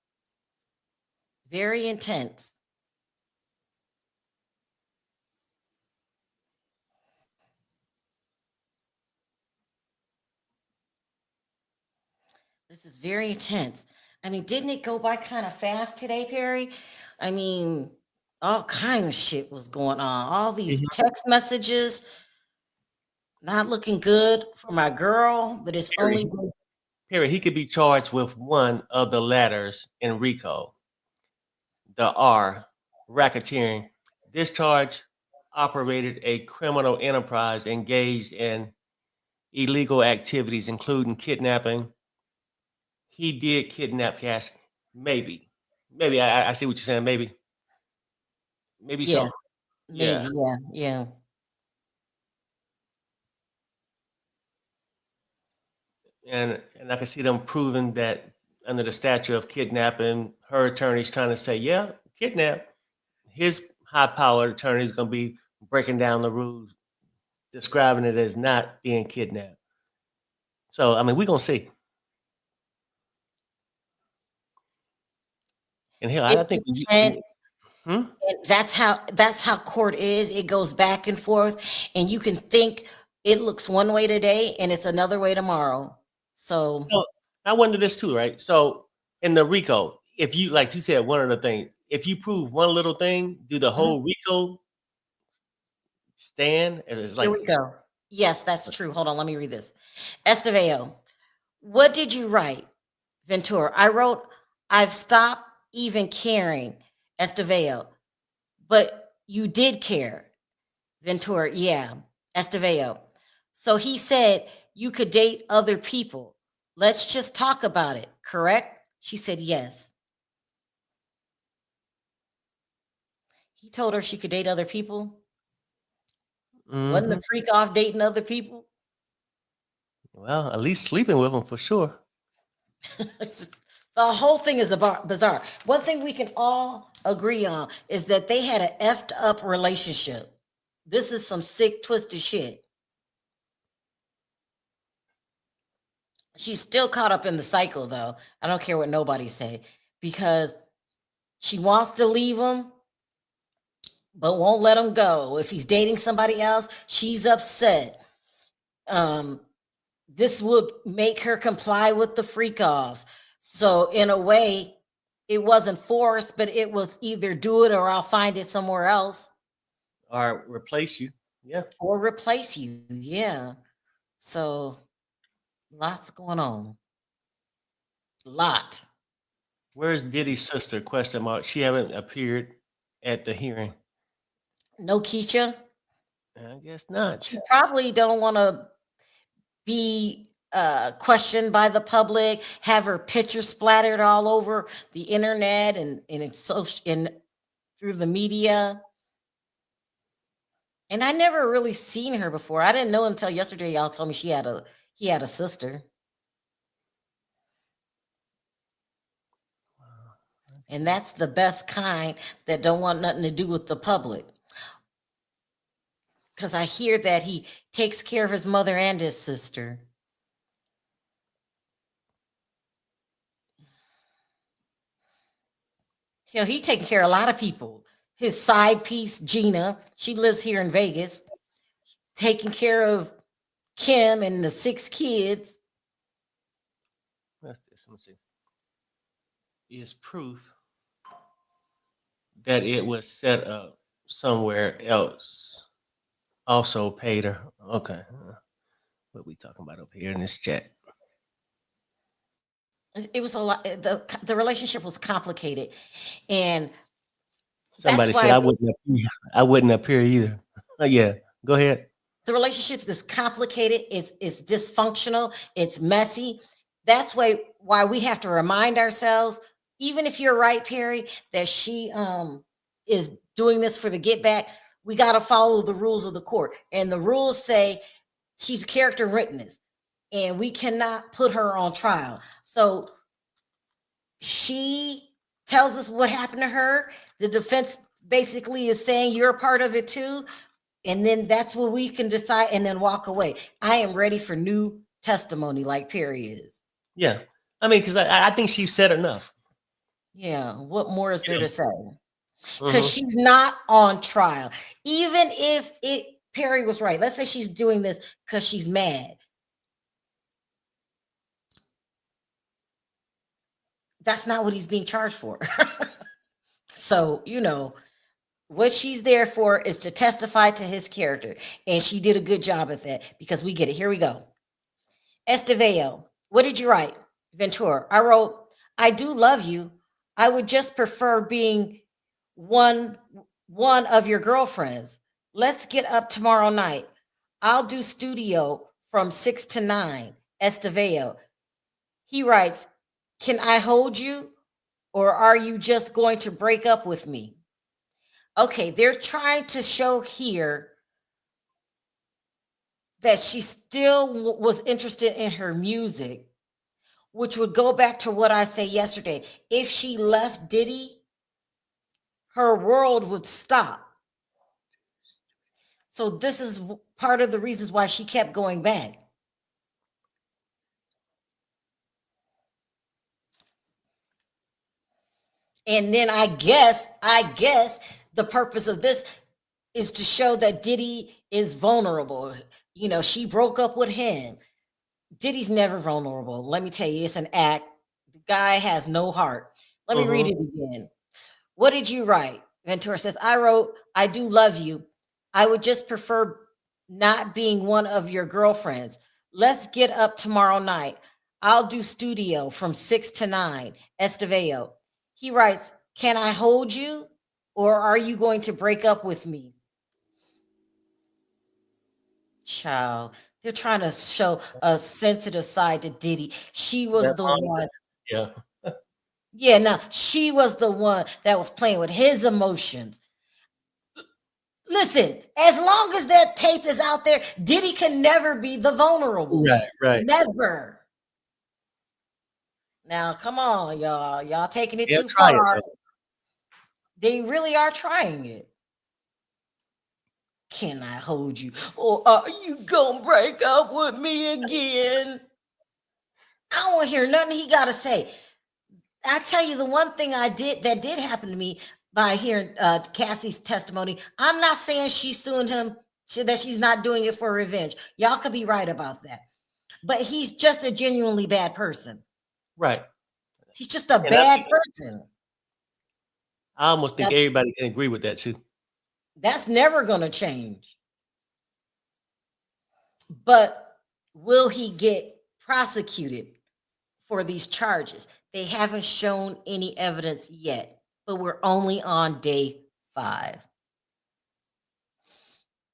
Very intense. This is very intense. I mean, didn't it go by kind of fast today, Perry? I mean, all kind of shit was going on. All these Mhm. text messages, not looking good for my girl, but it's Perry, only Perry, he could be charged with one of the letters in RICO. The R, racketeering. This charge operated a criminal enterprise engaged in illegal activities, including kidnapping. He did kidnap Cash. Maybe. Maybe. I see what you're saying. Maybe. Maybe yeah, so. maybe, Yeah. yeah, yeah. And I can see them proving that under the statute of kidnapping, her attorney's trying to say, yeah, kidnap. His high powered attorney is going to be breaking down the rules, describing it as not being kidnapped. So, I mean, we're going to see. And hell, I think when you, when And you hmm? that's how court is. It goes back and forth, and you can think it looks one way today and it's another way tomorrow. So So I wonder this too, right? So in the RICO, if you like you said one of the things, if you prove one little thing, do the mhm, whole RICO stand? And it's here like we go. Yes, that's true. Hold on, let me read this. Estevao, what did you write? Ventura, I wrote, I've stopped even caring. Estevao, but you did care. Ventura, yeah. Estevao. So he said you could date other people. Let's just talk about it, correct? She said yes. He told her she could date other people. Wasn't the mhm. freak off dating other people? Well, at least sleeping with them for sure. The whole thing is bizarre. One thing we can all agree on is that they had an effed up relationship. This is some sick, twisted shit. She's still caught up in the cycle, though. I don't care what nobody say because she wants to leave him, but won't let him go. If he's dating somebody else, she's upset. Um, this would make her comply with the freak offs. So in a way, it wasn't forced, but it was either do it or I'll find it somewhere else Or replace you. Yeah. or replace you. Yeah. So lots going on. Lot. Where's Diddy's sister? Question mark. She haven't appeared at the hearing. No Keisha. I guess not. She probably don't want to be questioned by the public, have her picture splattered all over the internet and it's social and through the media. And I never really seen her before. I didn't know until yesterday. Y'all told me he had a sister, and that's the best kind that don't want nothing to do with the public. Because I hear that he takes care of his mother and his sister. You know, he taking care of a lot of people. His side piece, Gina, she lives here in Vegas, taking care of Kim and the 6 kids. What's this? Let me see. Is proof that it was set up somewhere else. Also paid her. Okay. What we talking about up here in this chat? It was a lot. The relationship was complicated, and that's Somebody said why I wouldn't appear. I wouldn't appear either. Yeah. Go ahead. the relationship is complicated. It's dysfunctional. It's messy. That's why we have to remind ourselves, even if you're right, Perry, that she is doing this for the get back. We got to follow the rules of the court, and the rules say she's a character witness, and we cannot put her on trial. So she tells us what happened to her. The defense basically is saying you're a part of it too. And then that's what we can decide and then walk away. I am ready for new testimony like Perry is. Yeah. I mean, because I think she said enough. Yeah. What more is there You to say? Because Mhm. she's not on trial. Even if Perry was right, let's say she's doing this because she's mad. That's not what he's being charged for. So, what she's there for is to testify to his character. And she did a good job at that because we get it. Here we go. Esteveo, what did you write? Ventura, I wrote, I do love you. I would just prefer being one one of your girlfriends. Let's get up tomorrow night. I'll do studio from 6 to 9. Esteveo. He writes, can I hold you or are you just going to break up with me? Okay, they're trying to show here that she still was interested in her music, which would go back to what I said yesterday. If she left Diddy, her world would stop. So this is part of the reasons why she kept going back. And then I guess the purpose of this is to show that Diddy is vulnerable. She broke up with him. Diddy's never vulnerable. Let me tell you, it's an act. The guy has no heart. Let me read Mhm. it again. What did you write? Ventura says, I wrote, I do love you. I would just prefer not being one of your girlfriends. Let's get up tomorrow night. I'll do studio from 6 to 9. Esteveo. He writes, can I hold you or are you going to break up with me? Child, they're trying to show a sensitive side to Diddy. She was That the mom- one. Yeah. Yeah, now she was the one that was playing with his emotions. Listen, as long as that tape is out there, Diddy can never be the vulnerable Right. one. Right. Never. Now, come on, y'all. Y'all taking it They'll too try it far. though. They really are trying it. Can I hold you? Or are you gonna break up with me again? I don't want to hear nothing he got to say. I tell you, the one thing that did happen to me by hearing Cassie's testimony, I'm not saying she's suing him, that she's not doing it for revenge. Y'all could be right about that. But he's just a genuinely bad person. Right. He's just a And bad person. I almost think That, everybody can agree with that too. that's never going to change. But will he get prosecuted for these charges? They haven't shown any evidence yet, but we're only on day 5.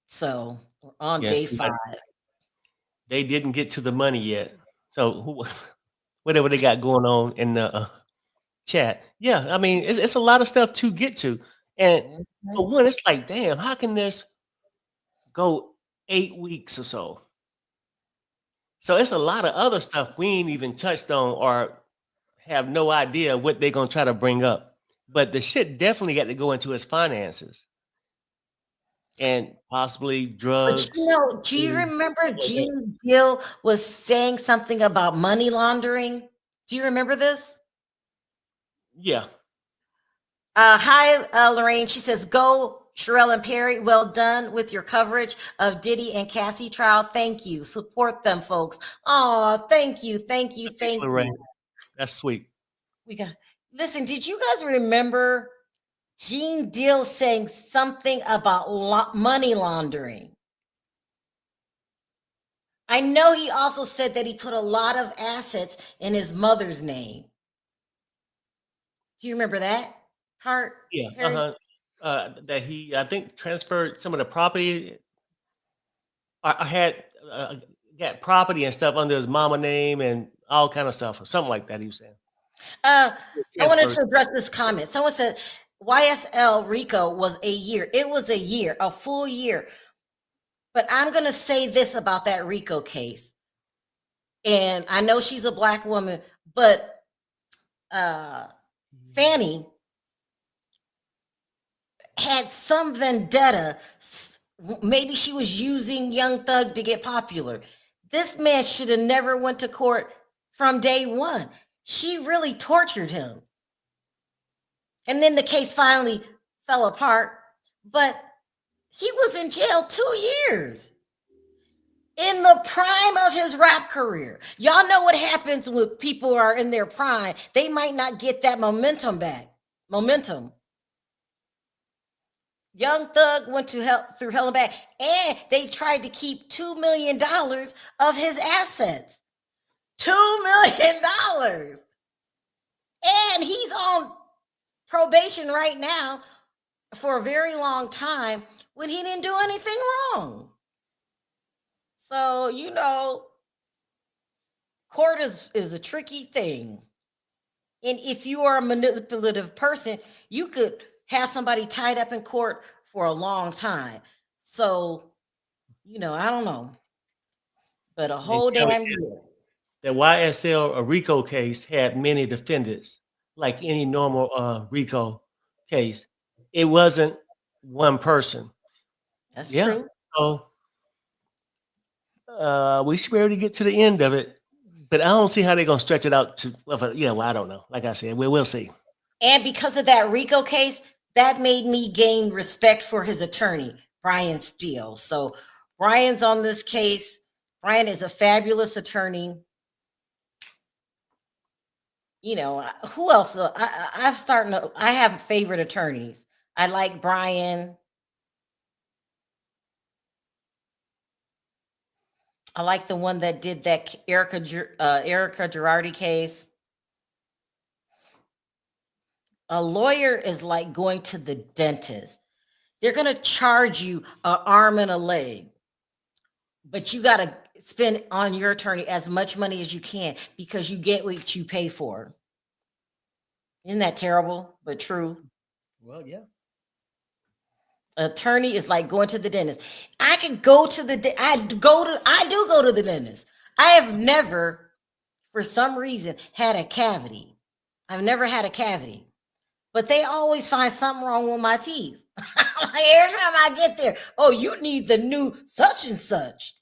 So we're on day Yes. 5. They didn't get to the money yet. So whatever they got going on in the chat. Yeah, I mean, it's a lot of stuff to get to. And for one, it's like, damn, how can this go 8 weeks or so? So it's a lot of other stuff we ain't even touched on or have no idea what they're gonna try to bring up. But the shit definitely got to go into his finances and possibly But drugs. do you Food, remember stuff like that. Gene Deal was saying something about money laundering? Do you remember this? Yeah. Hi, Lorraine. She says, go, Sharrell and Perry. Well done with your coverage of Diddy and Cassie trial. Thank you. Support them, folks. Oh, thank you. Thank you. Thanks, Thank Lorraine. you. That's sweet. Listen, did you guys remember Gene Deal saying something about money laundering? I know he also said that he put a lot of assets in his mother's name. Do you remember that part? Yeah. Harry? That he, I think, transferred some of the property. I had got property and stuff under his mama name and all kind of stuff, or something like that. He was saying. I wanted Transferred. to address this comment. Someone said YSL Rico was a year. It was a year, a full year. But I'm going to say this about that Rico case. And I know she's a Black woman, but Fannie had some vendetta. Maybe she was using Young Thug to get popular. This man should have never went to court from day one. She really tortured him. And then the case finally fell apart. But he was in jail 2 years in the prime of his rap career. Y'all know what happens when people are in their prime. They might not get that momentum back. Momentum. Young Thug went to hell through hell and back, and they tried to keep $2 million of his assets. $2 million. And he's on probation right now for a very long time when he didn't do anything wrong. So, court is a tricky thing. And if you are a manipulative person, you could have somebody tied up in court for a long time. So, I don't know. But a whole damn year. The YSL or RICO case had many defendants, like any normal RICO case. It wasn't one person. That's true. So we should be able to get to the end of it. But I don't see how they're going to stretch it out to, I don't know. Like I said, we'll see. And because of that RICO case, that made me gain respect for his attorney, Brian Steele. So Brian's on this case. Brian is a fabulous attorney. Who else? I have favorite attorneys. I like Brian. I like the one that did that Erica Girardi case. A lawyer is like going to the dentist. They're going to charge you an arm and a leg, but you got to spend on your attorney as much money as you can because you get what you pay for. Isn't that terrible, but true? Well, yeah. Attorney is like going to the dentist. I could go to I do go to the dentist. I have never, for some reason, had a cavity. I've never had a cavity, but they always find something wrong with my teeth. Every time I get there, oh, you need the new such and such.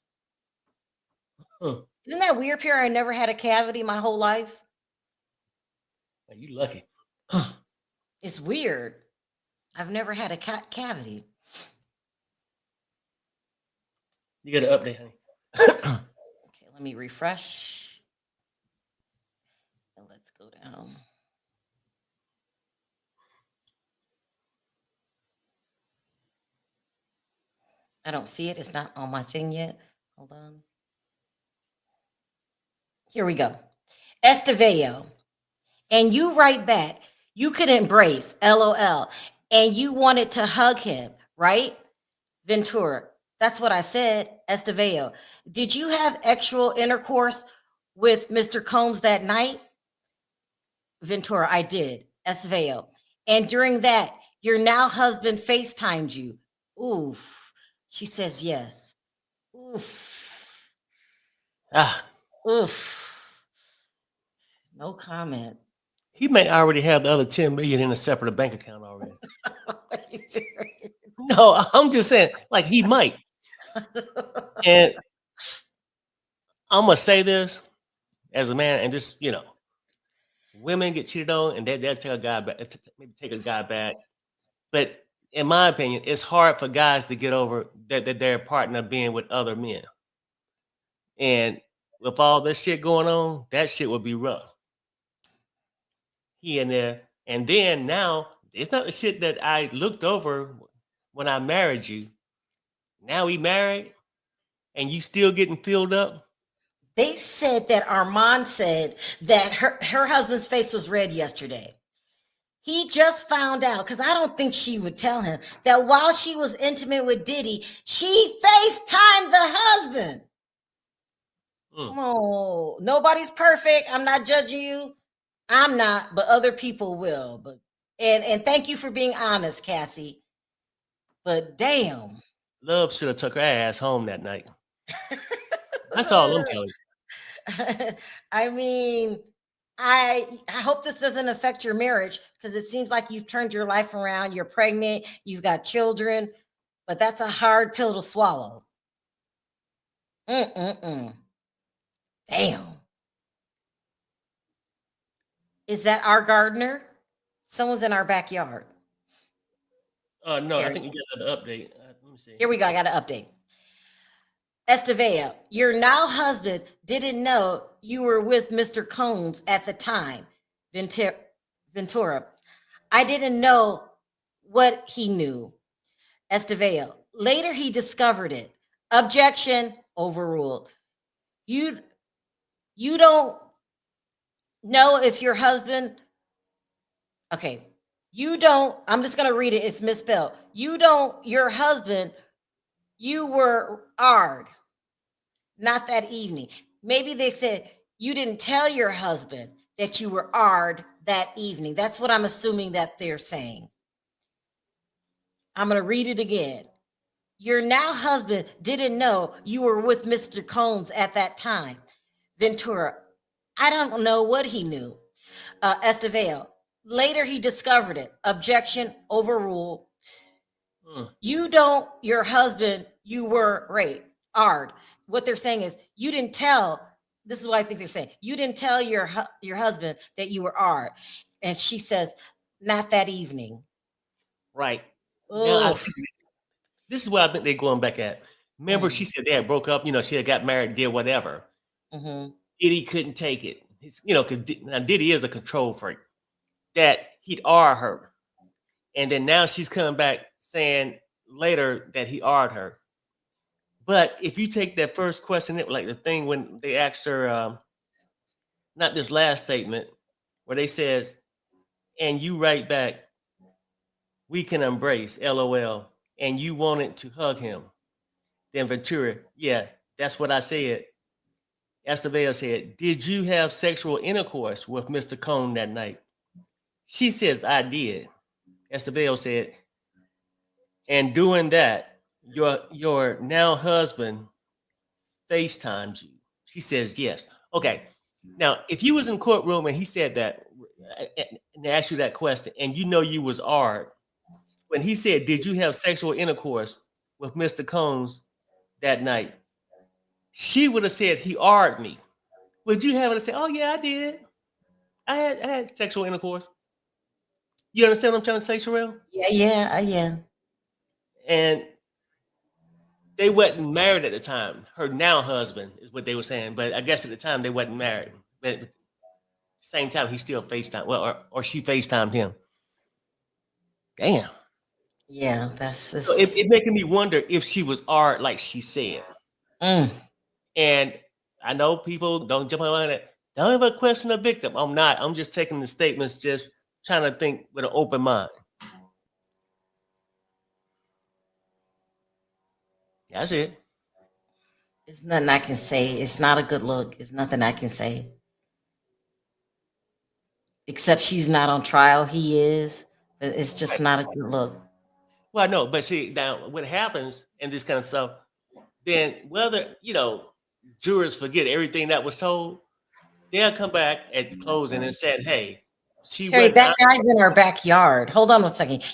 Huh. Isn't that weird, Pierre? I never had a cavity my whole life. Are you lucky? It's weird. I've never had a cavity. You got an update, honey. Okay, let me refresh. And let's go down. I don't see it. It's not on my thing yet. Hold on. Here we go. Esteveo. And you write back, you could embrace, LOL. And you wanted to hug him, right? Ventura. That's what I said, Esteveo. Did you have actual intercourse with Mr. Combs that night? Ventura, I did. Esteveo. And during that, your now husband FaceTimed you. Oof. She says yes. Oof. Oof. No comment. He may already have the other 10 million in a separate bank account already. No, I'm just saying, like he might. And I'm gonna say this as a man, and this, women get cheated on, and they'll take a guy back, maybe take a guy back. But in my opinion, it's hard for guys to get over that their partner being with other men. And with all this shit going on, that shit would be rough. He in there, and then now it's not the shit that I looked over when I married you. Now we married, and you still getting filled up. They said that Armand said that her husband's face was red yesterday. He just found out, because I don't think she would tell him, that while she was intimate with Diddy, she FaceTimed the husband. Oh, nobody's perfect. I'm not judging you. I'm not, but other people will. But and thank you for being honest, Cassie. But damn. Love should have took her ass home that night. That's all I'm telling you. I mean, I hope this doesn't affect your marriage, because it seems like you've turned your life around. You're pregnant, you've got children, but that's a hard pill to swallow. Damn. Is that our gardener? Someone's in our backyard. No, I Here. think you got another update. Let me see. Here we go. I got an update. Estevao, your now husband didn't know you were with Mr. Combs at the time. Ventura. I didn't know what he knew. Estevao. Later he discovered it. Objection overruled. You don't know if your husband. Okay. You don't. I'm just gonna read it. It's misspelled. You don't. Your husband. You were Ard. Not that evening. Maybe they said you didn't tell your husband that you were Ard that evening. That's what I'm assuming that they're saying. I'm going to read it again. Your now husband didn't know you were with Mr. Combs at that time. Ventura, I don't know what he knew. Estevao, later he discovered it. Objection overruled. You don't, your husband, you were raped. Ard. What they're saying is you didn't tell. This is what I think they're saying. You didn't tell your husband that you were Ard. And she says, not that evening. Right. Now, this is what I think they're going back at. Remember, she said they had broke up. She had got married, did whatever. Diddy couldn't take it. Because Diddy is a control freak. That he'd R her. And then now she's coming back saying later that he R'd her. But if you take that first question, like the thing when they asked her, not this last statement, where they says, and you write back, we can embrace, LOL, and you wanted to hug him. Then Ventura, yeah, that's what I said. Estevao said, did you have sexual intercourse with Mr. Cohn that night? She says, I did. Estevao said, and doing that, your now husband FaceTimes you. She says, yes. Okay. Now, if you was in courtroom and he said that, and they asked you that question, and you was Ard, when he said, did you have sexual intercourse with Mr. Combs that night? She would have said, he Ard me. Would you have her say, oh, yeah, I did. I had sexual intercourse. You understand what I'm trying to say, Sharrell? Yeah. And they wasn't married at the time. Her now husband is what they were saying. But I guess at the time they wasn't married. But at the same time, he still FaceTimed. Well, or she FaceTimed him. Damn. Yeah, that's so it making me wonder if she was Ard like she said. And I know people don't jump on it. Don't ever question the victim. I'm not. I'm just taking the statements, just trying to think with an open mind. That's it. It's nothing I can say. It's not a good look. It's nothing I can say. Except she's not on trial. He is. But it's just not a good look. Well, no, but see, now what happens in this kind of stuff, then whether, jurors forget everything that was told, they'll come back at the closing and said, hey, Terry, that guy's in our backyard. Hold on one second.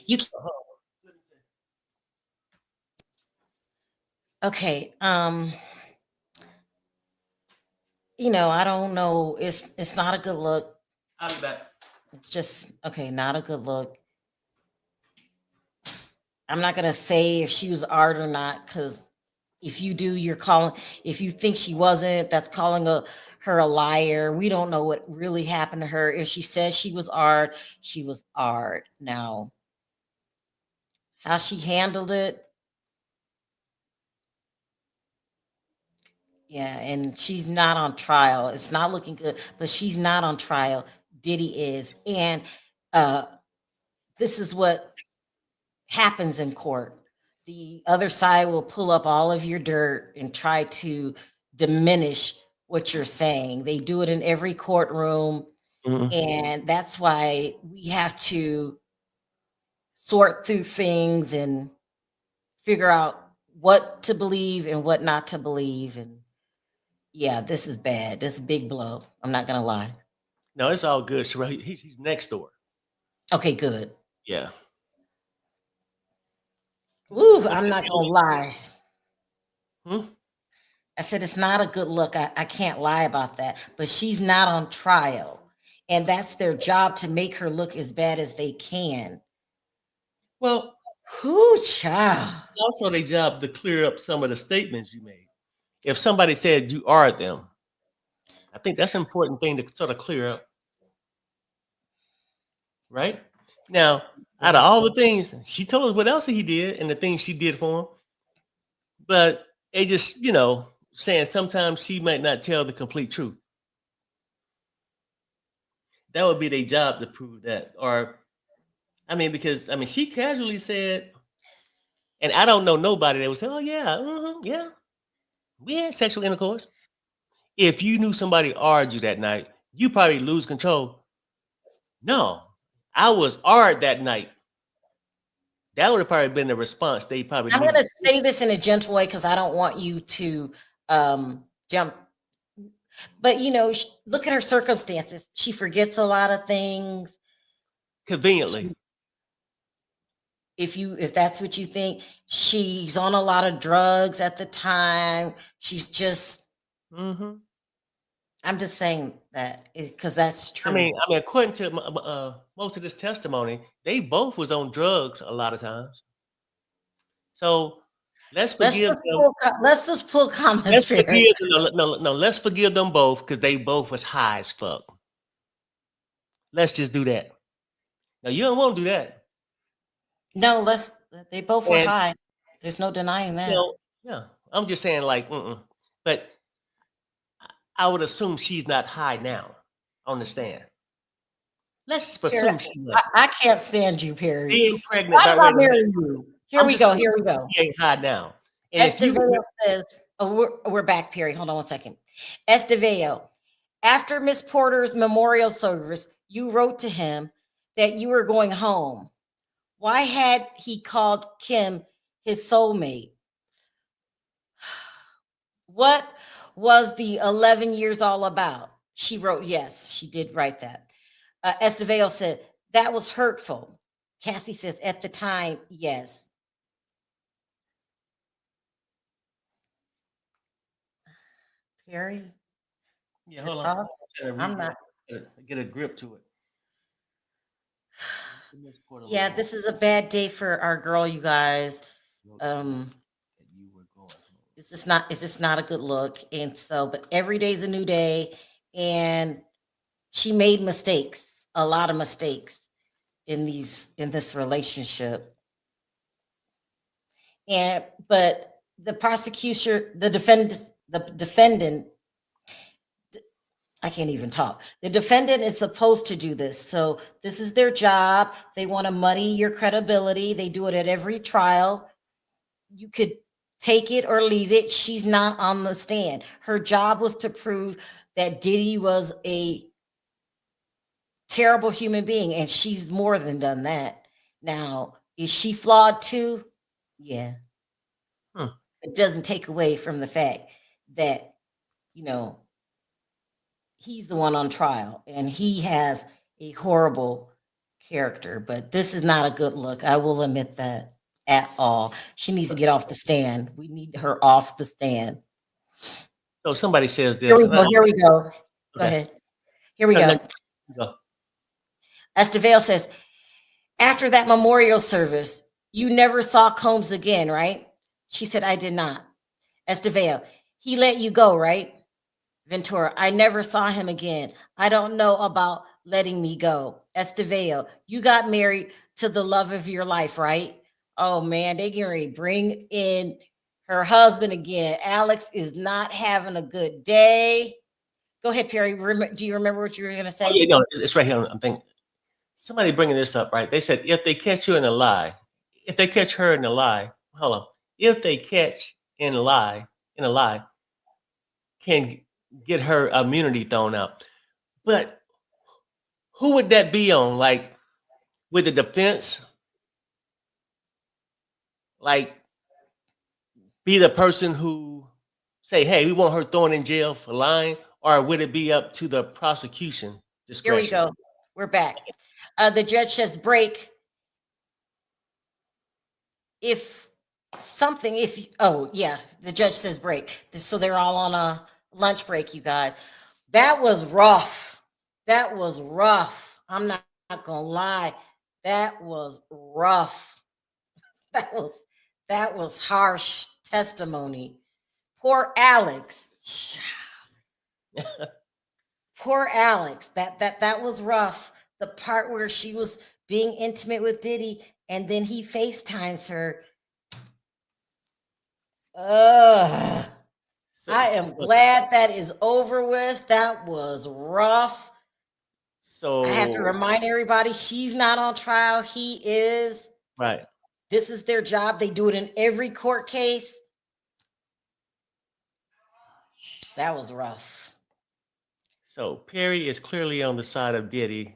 Okay. I don't know. It's not a good look. I'll be back. It's just not a good look. I'm not gonna say if she was Ard or not, because if you do, you're calling. If you think she wasn't, that's calling her a liar. We don't know what really happened to her. If she says she was Ard, she was Ard. Now, how she handled it, yeah, and she's not on trial. It's not looking good, but she's not on trial. Diddy is, and this is what happens in court. The other side will pull up all of your dirt and try to diminish what you're saying. They do it in every courtroom. And that's why we have to sort through things and figure out what to believe and what not to believe. And yeah, this is bad. This is a big blow. I'm not going to lie. No, it's all good, Sharrell. He's next door. Okay, good. Yeah. Ooh, I'm not gonna lie. I said it's not a good look. I can't lie about that. But she's not on trial. and that's their job to make her look as bad as they can. Well, Who child? it's also their job to clear up some of the statements you made. If somebody said you are them, I think that's an important thing to sort of clear up. Right? Now, out of all the things, she told us what else he did and the things she did for him. But it just, saying sometimes she might not tell the complete truth. That would be their job to prove that. Or, because she casually said, and I don't know nobody that would say, oh, yeah, we had sexual intercourse. If you knew somebody argued that night, you probably lose control. No, I was argued that night. That would have probably been the response they probably I'm needed. going to say this in a gentle way because I don't want you to jump. But, look at her circumstances. She forgets a lot of things. Conveniently. If that's what you think, she's on a lot of drugs at the time. She's just, I'm just saying that because that's true. According to most of this testimony, they both was on drugs a lot of times. So let's forgive them. Let's just pull comments. Let's forgive them both because they both was high as fuck. Let's just do that. Now you don't want to do that. No, they both were high. There's no denying that. Yeah. I'm just saying but I would assume she's not high now on the stand. Let's just presume she was. I can't stand you, Perry. Being pregnant. Why did I marry you? Here we go. She ain't high now. Esteveo says, we're back, Perry. Hold on one second. Esteveo, after Miss Porter's memorial service, you wrote to him that you were going home. Why had he called Kim his soulmate? What was the 11 years all about? She wrote, yes, she did write that. Esteveo said, that was hurtful. Cassie says, at the time, yes. Perry? Yeah, hold on. I'm not. Get a grip to it. Yeah, this is a bad day for our girl, you guys. It's just not a good look. And so, but every day's a new day. And she made mistakes, a lot of mistakes in this relationship. But the prosecution, the defendant, I can't even talk. The defendant is supposed to do this. So this is their job. They want to muddy your credibility. They do it at every trial. You could take it or leave it. She's not on the stand. Her job was to prove that Diddy was a terrible human being, and she's more than done that. Now, is she flawed too? Yeah. It doesn't take away from the fact that, he's the one on trial and he has a horrible character, but this is not a good look. I will admit that at all. She needs to get off the stand. We need her off the stand. So somebody says this. Here we go. Go ahead. Here we go. Esteveo says, after that memorial service, you never saw Combs again, right? She said, I did not. Esteveo, he let you go, right? Ventura, I never saw him again. I don't know about letting me go. Esteveo, you got married to the love of your life, right? Oh man, they getting ready to bring in her husband again. Alex is not having a good day. Go ahead, Perry. Do you remember what you were going to say? Oh, yeah, no, it's right here. I'm thinking somebody bringing this up, right? They said if they catch you in a lie, if they catch her in a lie, hold on. If they catch in a lie, can get her immunity thrown out. But who would that be on? Like with the defense? Like be the person who say, hey, we want her thrown in jail for lying, or would it be up to the prosecution discretion? Here we go. We're back. The judge says break. The judge says break. So they're all on a lunch break, you guys. That was rough. That was rough. I'm not gonna lie. That was rough. That was harsh testimony. Poor Alex. Poor Alex. That was rough. The part where she was being intimate with Diddy and then he FaceTimes her. Ugh. I am glad that is over with. That was rough. So I have to remind everybody she's not on trial. He is. right. This is their job. They do it in every court case. That was rough. So Perry is clearly on the side of Diddy,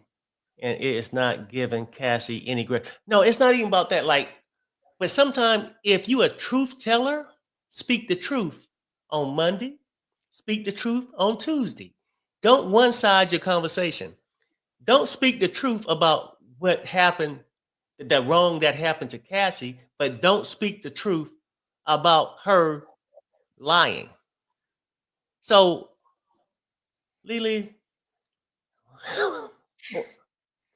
and it is not giving Cassie any great. No, it's not even about that. Like, but sometimes if you a truth teller, speak the truth on Monday, speak the truth on Tuesday. Don't one side your conversation. Don't speak the truth about what happened, the wrong that happened to Cassie, but don't speak the truth about her lying. So, Lily,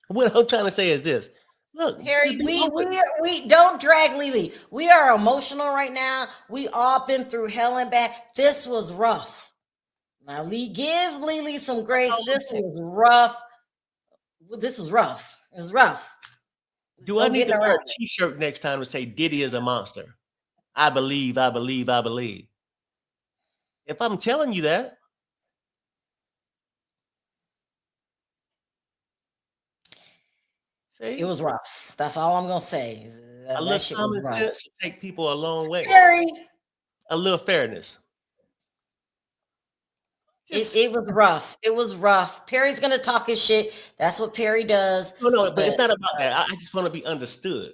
what I'm trying to say is this. Look, Perry, we don't drag Lily. We are emotional right now. We all been through hell and back. This was rough. Now, give Lily some grace. This was rough. This was rough. It was rough. Do I need to wear a T-shirt next time to say Diddy is a monster? I believe, I believe, I believe. If I'm telling you that. See? It was rough. That's all I'm gonna say. A little common sense will take people a long way. Perry. A little fairness. It was rough. It was rough. Perry's gonna talk his shit. That's what Perry does. No, but it's not about that. I just want to be understood.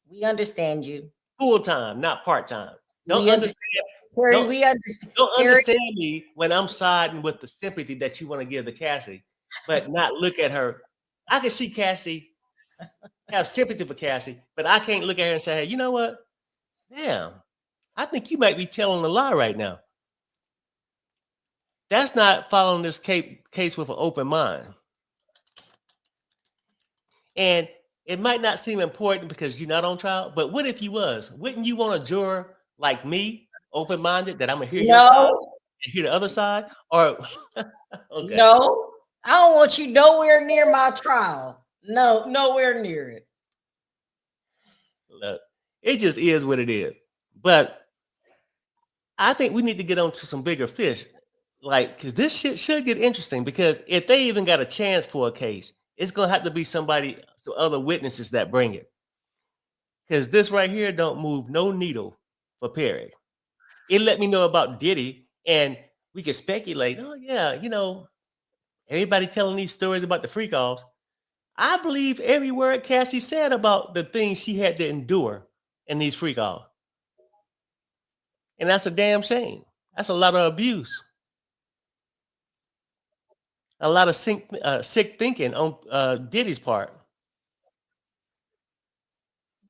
We understand you. Full time, not part time. Don't understand. Perry, we understand. Don't understand me when I'm siding with the sympathy that you want to give to Cassie, but not look at her. I can see Cassie, have sympathy for Cassie, but I can't look at her and say, hey, you know what? Damn, I think you might be telling a lie right now. That's not following this case with an open mind. And it might not seem important because you're not on trial, but what if you was? Wouldn't you want a juror like me, open-minded, that I'm going to hear your side and hear the other side? Or okay. No, I don't want you nowhere near my trial. No, nowhere near it. Look, it just is what it is. But I think we need to get on to some bigger fish. Like, because this shit should get interesting, because if they even got a chance for a case, it's going to have to be somebody, so other witnesses that bring it. Because this right here don't move no needle for Perry. It let me know about Diddy, and we could speculate, oh yeah, you know, everybody telling these stories about the freak offs. I believe every word Cassie said about the things she had to endure in these freak offs. And that's a damn shame. That's a lot of abuse. A lot of sick thinking on Diddy's part.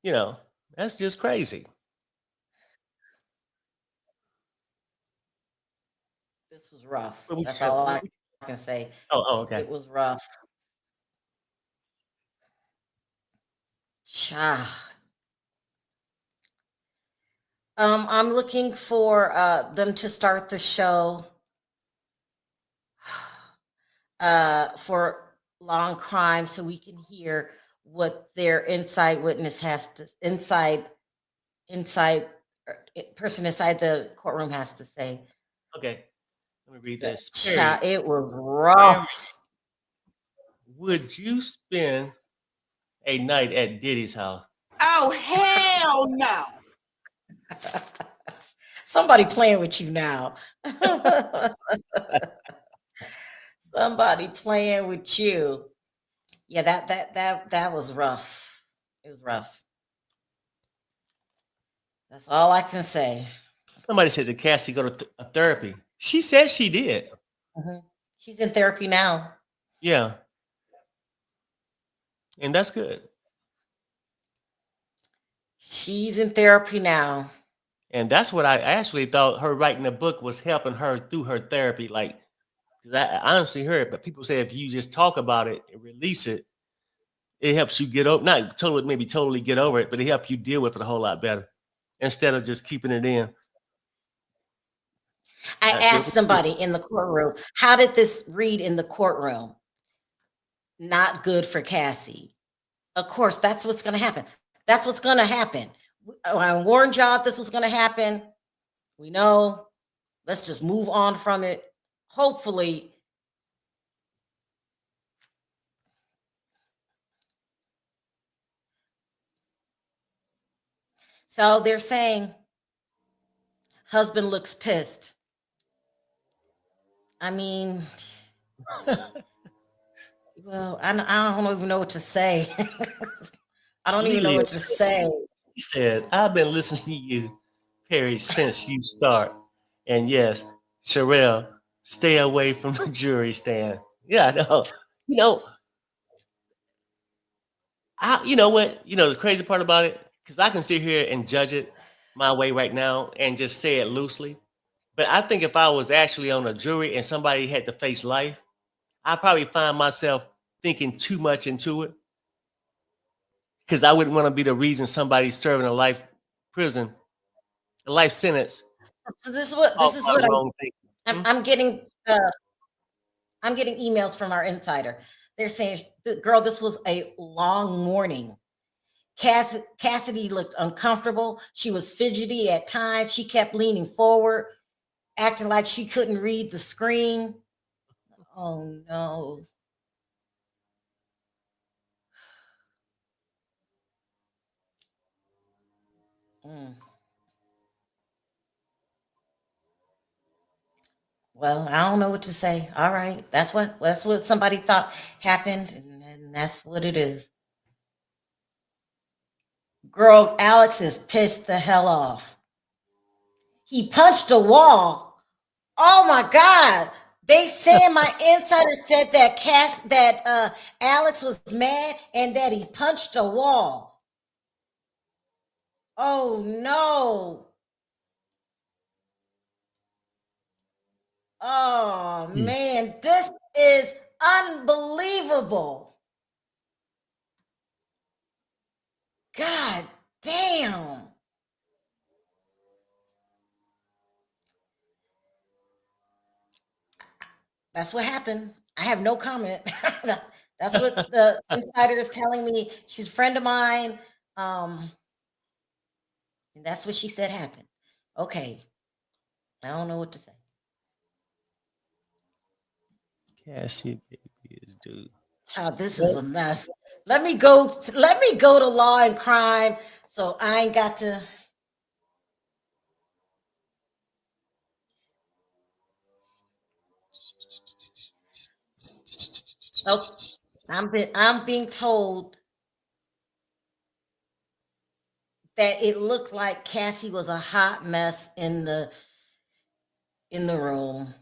You know, that's just crazy. This was rough. That's all I can say. Oh, okay. It was rough. I'm looking for them to start the show for Long Crime, so we can hear what their inside witness has to inside person inside the courtroom has to say. Okay, let me read this. It was rough. Would you spend a night at Diddy's house? Oh, hell no. Somebody playing with you now. Somebody playing with you. Yeah, that was rough. It was rough. That's all I can say. Somebody said that Cassie go to therapy. She said she did. Mm-hmm. She's in therapy now. Yeah. And that's good. She's in therapy now. And that's what I actually thought her writing the book was helping her through her therapy. Like, Because I honestly heard, but people say if you just talk about it and release it, it helps you get over, not totally, maybe totally get over it, but it helps you deal with it a whole lot better instead of just keeping it in. I That's asked what somebody in the courtroom, how did this read in the courtroom? Not good for Cassie. Of course, that's what's going to happen. That's what's going to happen. I warned y'all this was going to happen. We know. Let's just move on from it. Hopefully. So they're saying husband looks pissed. I mean, well, I don't even know what to say. I don't even know what to say. He said, I've been listening to you, Perry, since you start. And yes, Sharrell, stay away from the jury stand. Yeah, I know. You know, you know what? You know, the crazy part about it, because I can sit here and judge it my way right now and just say it loosely. But I think if I was actually on a jury and somebody had to face life, I probably find myself thinking too much into it because I wouldn't want to be the reason somebody's serving a life prison, a life sentence. So this All is for what the wrong thing. I'm getting. I'm getting emails from our insider. They're saying, "Girl, this was a long morning. Cassidy looked uncomfortable. She was fidgety at times. She kept leaning forward, acting like she couldn't read the screen." Oh no. Mm. Well, I don't know what to say. All right, that's what somebody thought happened, and that's what it is. Girl, Alex is pissed the hell off. He punched a wall. Oh my God. They saying my insider said that Alex was mad and that he punched a wall. Oh no. Oh man, this is unbelievable. God damn. That's what happened. I have no comment. That's what the insider is telling me. She's a friend of mine. And that's what she said happened. Okay. I don't know what to say. Cassie baby is dude. Child, this is a mess. Let me go to law and crime so I ain't got to. Oh, I'm being told that it looked like Cassie was a hot mess in the room.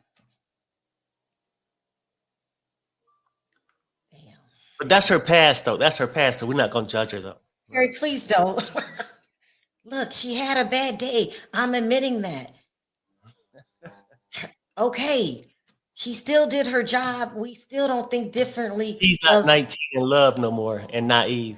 Damn. But that's her past, though. That's her past, so we're not gonna judge her, though. Harry, please don't. Look, she had a bad day. I'm admitting that. Okay. She still did her job. We still don't think differently. She's not 19 in love no more and naive.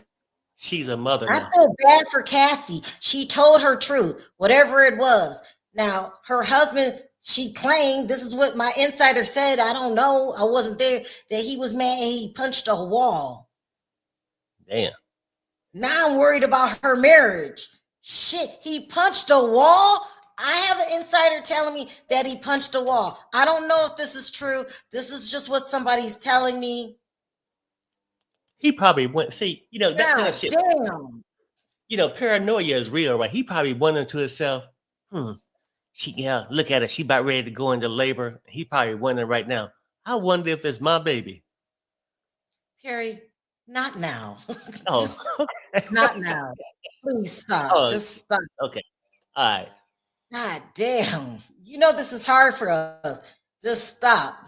She's a mother I now. feel bad for Cassie. She told her truth, whatever it was. Now, her husband, she claimed, this is what my insider said. I don't know. I wasn't there, that he was mad and he punched a wall. Damn. Now I'm worried about her marriage. Shit, he punched a wall? I have an insider telling me that he punched a wall. I don't know if this is true. This is just what somebody's telling me. He probably went, see, you know, that kind of shit. Damn. You know, paranoia is real, right? He probably wondered to himself, look at her. She about ready to go into labor. He probably wondering right now, I wonder if it's my baby. Perry, not now. Oh, Not now. Please stop. oh, Just stop. okay. All right. God damn. You know this is hard for us. Just stop.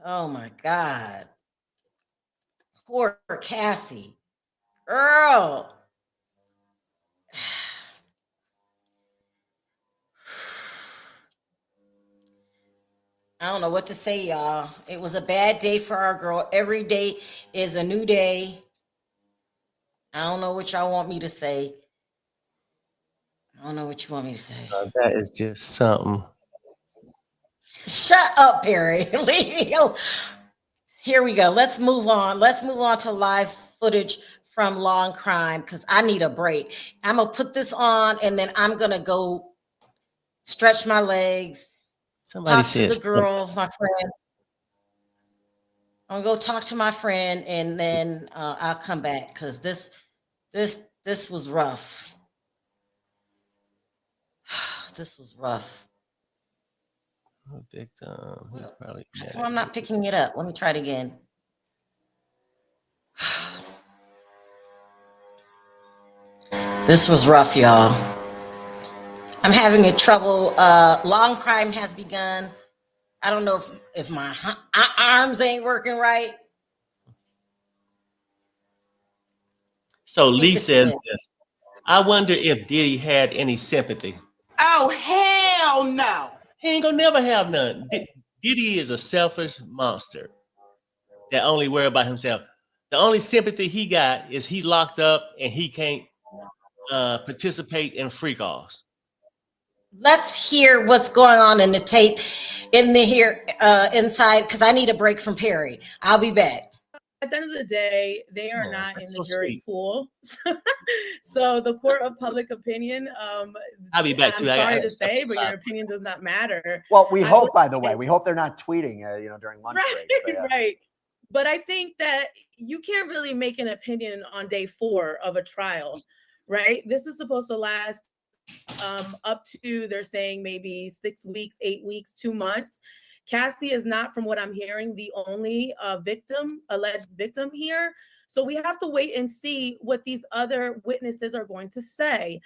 Oh my God. Poor Cassie. Girl. I don't know what to say, y'all. It was a bad day for our girl. Every day is a new day. I don't know what y'all want me to say. I don't know what you want me to say. That is just something. Shut up, Perry. Leave me alone. Here we go. Let's move on. Let's move on to live footage from Law and Crime because I need a break. I'm gonna put this on and then I'm gonna go stretch my legs, Somebody talk to said the something. girl, my friend. I'm gonna go talk to my friend and then I'll come back because this was rough. This was rough. Victim. He's probably How mad come at I'm me. not picking it up? Let me try it again. This was rough, y'all. I'm having a trouble. Long crime has begun. I don't know if my arms ain't working right. So I think Lee this is says it. this. I wonder if Diddy had any sympathy. Oh, hell no. He ain't gonna never have none. Diddy is a selfish monster that only worry about himself. The only sympathy he got is he locked up and he can't participate in freak offs. Let's hear what's going on in the tape in the here inside because I need a break from Perry. I'll be back. At the end of the day, they are Oh, not that's in so the jury sweet. pool. So the court of public opinion, I'll be back I'm too. I sorry got to stuff say, but your inside. opinion does not matter. Well, we I hope, would by the way, say- we hope they're not tweeting, during lunch right, breaks. But, right. But I think that you can't really make an opinion on day 4 of a trial, right? This is supposed to last up to, they're saying maybe 6 weeks, 8 weeks, 2 months. Cassie is not, from what I'm hearing, the only alleged victim here. So we have to wait and see what these other witnesses are going to say.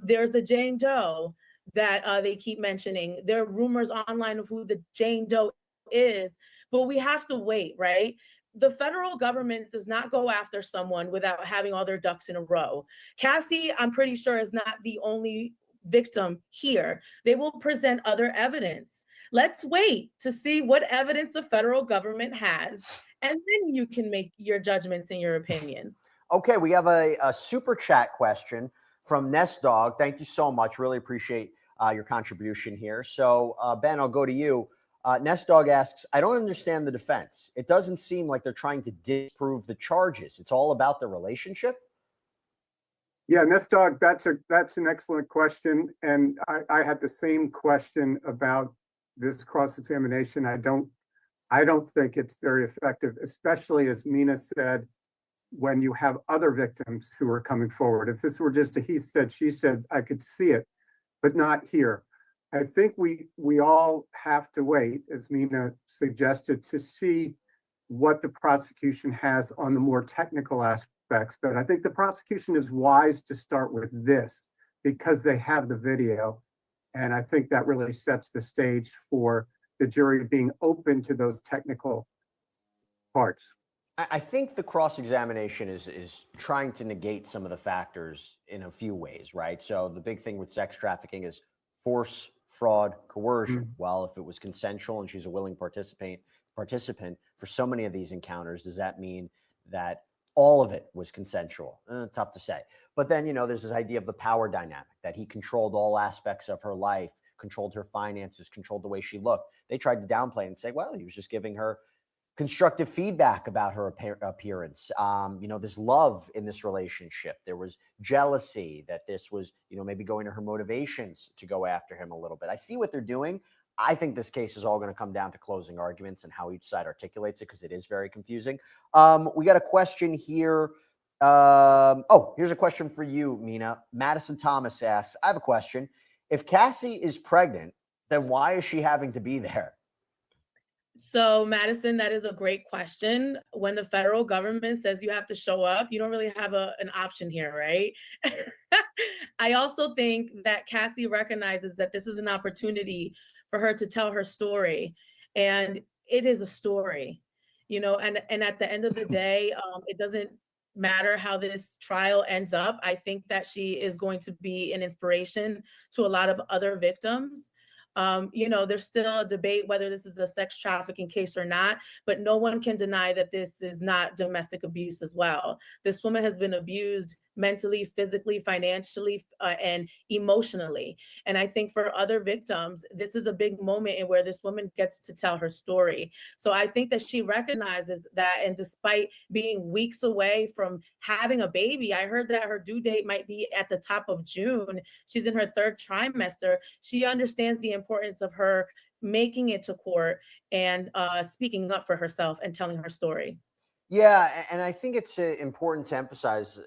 There's a Jane Doe that they keep mentioning. There are rumors online of who the Jane Doe is, but we have to wait, right? The federal government does not go after someone without having all their ducks in a row. Cassie, I'm pretty sure, is not the only victim here. They will present other evidence. Let's wait to see what evidence the federal government has, and then you can make your judgments and your opinions. okay, we have a super chat question from Nest Dog. Thank you so much. Really appreciate your contribution here. So, Ben, I'll go to you. Nest Dog asks, I don't understand the defense. It doesn't seem like they're trying to disprove the charges. It's all about the relationship. Yeah, Nest Dog, that's an excellent question. And I had the same question about this cross-examination. I don't think it's very effective, especially as Mina said, when you have other victims who are coming forward. If this were just a he said, she said, I could see it, but not here. I think we all have to wait, as Mina suggested, to see what the prosecution has on the more technical aspects. But I think the prosecution is wise to start with this because they have the video. And I think that really sets the stage for the jury being open to those technical parts. I think the cross-examination is trying to negate some of the factors in a few ways, right? So the big thing with sex trafficking is force, fraud, coercion. Well, if it was consensual and she's a willing participant for so many of these encounters, does that mean that all of it was consensual? Tough to say. But then, there's this idea of the power dynamic, that he controlled all aspects of her life, controlled her finances, controlled the way she looked. They tried to downplay and say, well, he was just giving her constructive feedback about her appearance. This love in this relationship. There was jealousy that this was, maybe going to her motivations to go after him a little bit. I see what they're doing. I think this case is all going to come down to closing arguments and how each side articulates it, because it is very confusing. We got a question here. Here's a question for you, Mina. Madison Thomas asks, I have a question. If Cassie is pregnant, then why is she having to be there? So, Madison, that is a great question. When the federal government says you have to show up, you don't really have an option here, right? I also think that Cassie recognizes that this is an opportunity for her to tell her story. And it is a story, and at the end of the day, it doesn't matter how this trial ends up. I think that she is going to be an inspiration to a lot of other victims. There's still a debate whether this is a sex trafficking case or not, but no one can deny that this is not domestic abuse as well. This woman has been abused mentally, physically, financially, and emotionally. And I think for other victims, this is a big moment in where this woman gets to tell her story. So I think that she recognizes that, and despite being weeks away from having a baby, I heard that her due date might be at the top of June. She's in her third trimester. She understands the importance of her making it to court and speaking up for herself and telling her story. Yeah, and I think it's important to emphasize,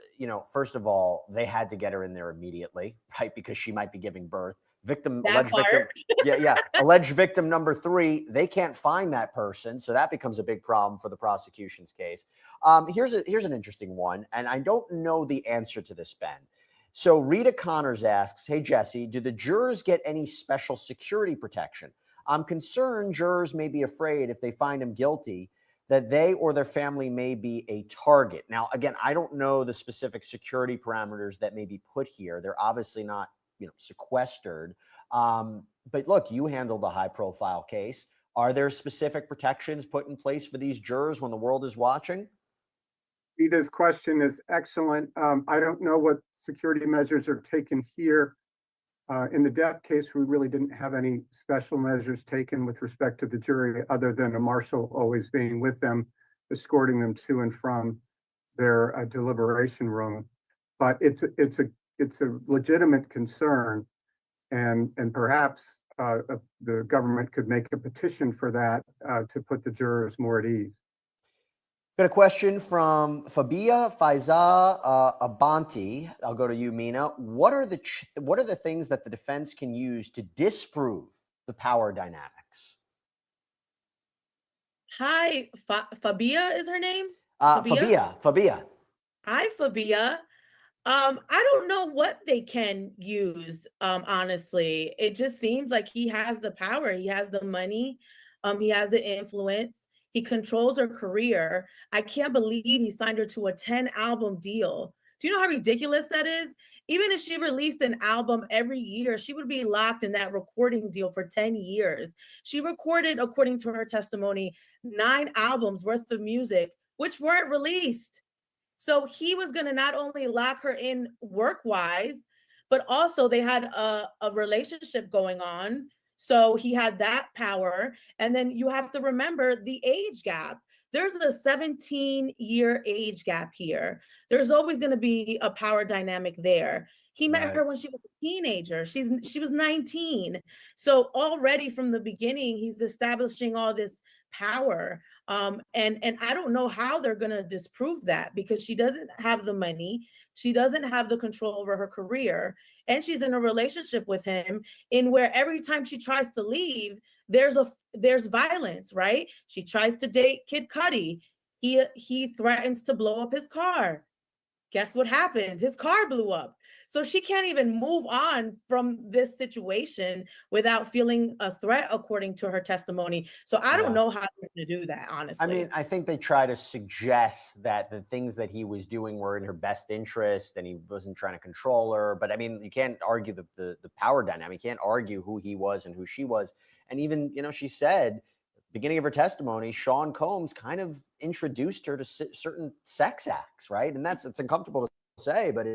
first of all, they had to get her in there immediately, right? Because she might be giving birth. Alleged victim. Yeah. Alleged victim number 3, they can't find that person. So that becomes a big problem for the prosecution's case. Here's an interesting one, and I don't know the answer to this, Ben. So Rita Connors asks, hey, Jesse, do the jurors get any special security protection? I'm concerned jurors may be afraid if they find him guilty that they or their family may be a target. Now, again, I don't know the specific security parameters that may be put here. They're obviously not, sequestered. But look, you handled a high-profile case. Are there specific protections put in place for these jurors when the world is watching? Rita's question is excellent. I don't know what security measures are taken here. In the Depp case, we really didn't have any special measures taken with respect to the jury, other than a marshal always being with them, escorting them to and from their deliberation room. But it's a legitimate concern, and perhaps the government could make a petition for that to put the jurors more at ease. Got a question from Fabia Faiza Abanti. I'll go to you, Mina. What are the things that the defense can use to disprove the power dynamics? Hi, Fabia is her name? Fabia. Hi, Fabia. I don't know what they can use, honestly. It just seems like he has the power, he has the money, he has the influence, he controls her career. I can't believe he signed her to a 10-album deal. Do you know how ridiculous that is? Even if she released an album every year, she would be locked in that recording deal for 10 years. She recorded, according to her testimony, 9 albums worth of music, which weren't released. So he was going to not only lock her in work-wise, but also they had a relationship going on. So he had that power. And then you have to remember the age gap. There's a 17-year age gap here. There's always going to be a power dynamic there. He met her when she was a teenager. She was 19. So already from the beginning, he's establishing all this power. And I don't know how they're going to disprove that, because she doesn't have the money. She doesn't have the control over her career. And she's in a relationship with him in where every time she tries to leave, there's violence, right? She tries to date Kid Cudi. He threatens to blow up his car. Guess what happened? His car blew up. So she can't even move on from this situation without feeling a threat, according to her testimony. So I don't know how they're going to do that, honestly. I mean, I think they try to suggest that the things that he was doing were in her best interest and he wasn't trying to control her. But I mean, you can't argue the power dynamic. You can't argue who he was and who she was. And even, she said, beginning of her testimony, Sean Combs kind of introduced her to certain sex acts, right? And it's uncomfortable to say, but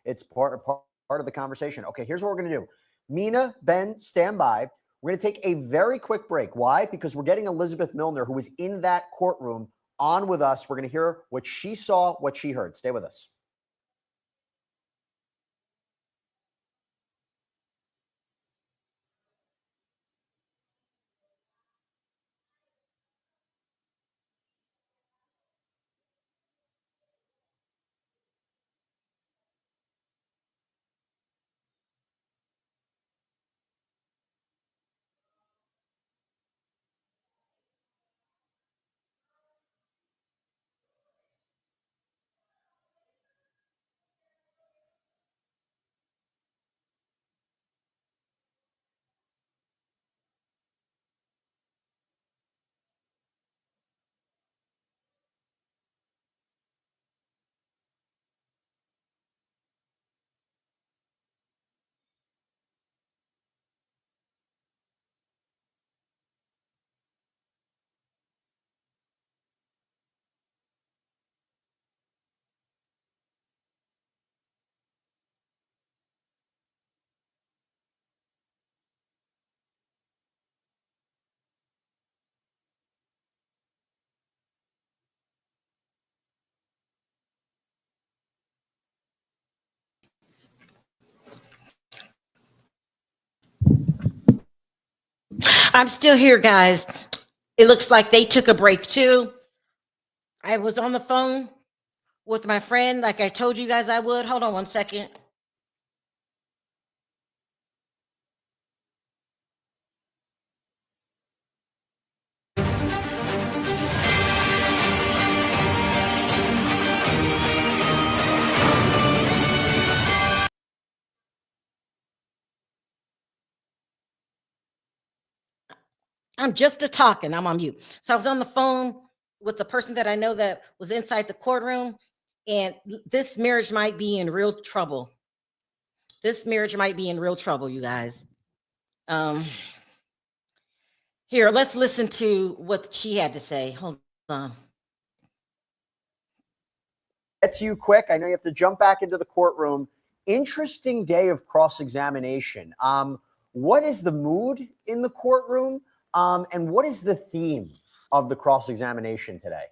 it's part of the conversation. Okay, here's what we're going to do. Mina, Ben, stand by. We're going to take a very quick break. Why? Because we're getting Elizabeth Milner, who was in that courtroom, on with us. We're going to hear what she saw, what she heard. Stay with us. I'm still here, guys. It looks like they took a break too. I was on the phone with my friend, like I told you guys I would. Hold on one second. I'm just a talking. I'm on mute. So I was on the phone with the person that I know that was inside the courtroom, and this marriage might be in real trouble. This marriage might be in real trouble, you guys. Here, let's listen to what she had to say. Hold on. Get to you quick. I know you have to jump back into the courtroom. Interesting day of cross-examination. What is the mood in the courtroom? And what is the theme of the cross-examination today?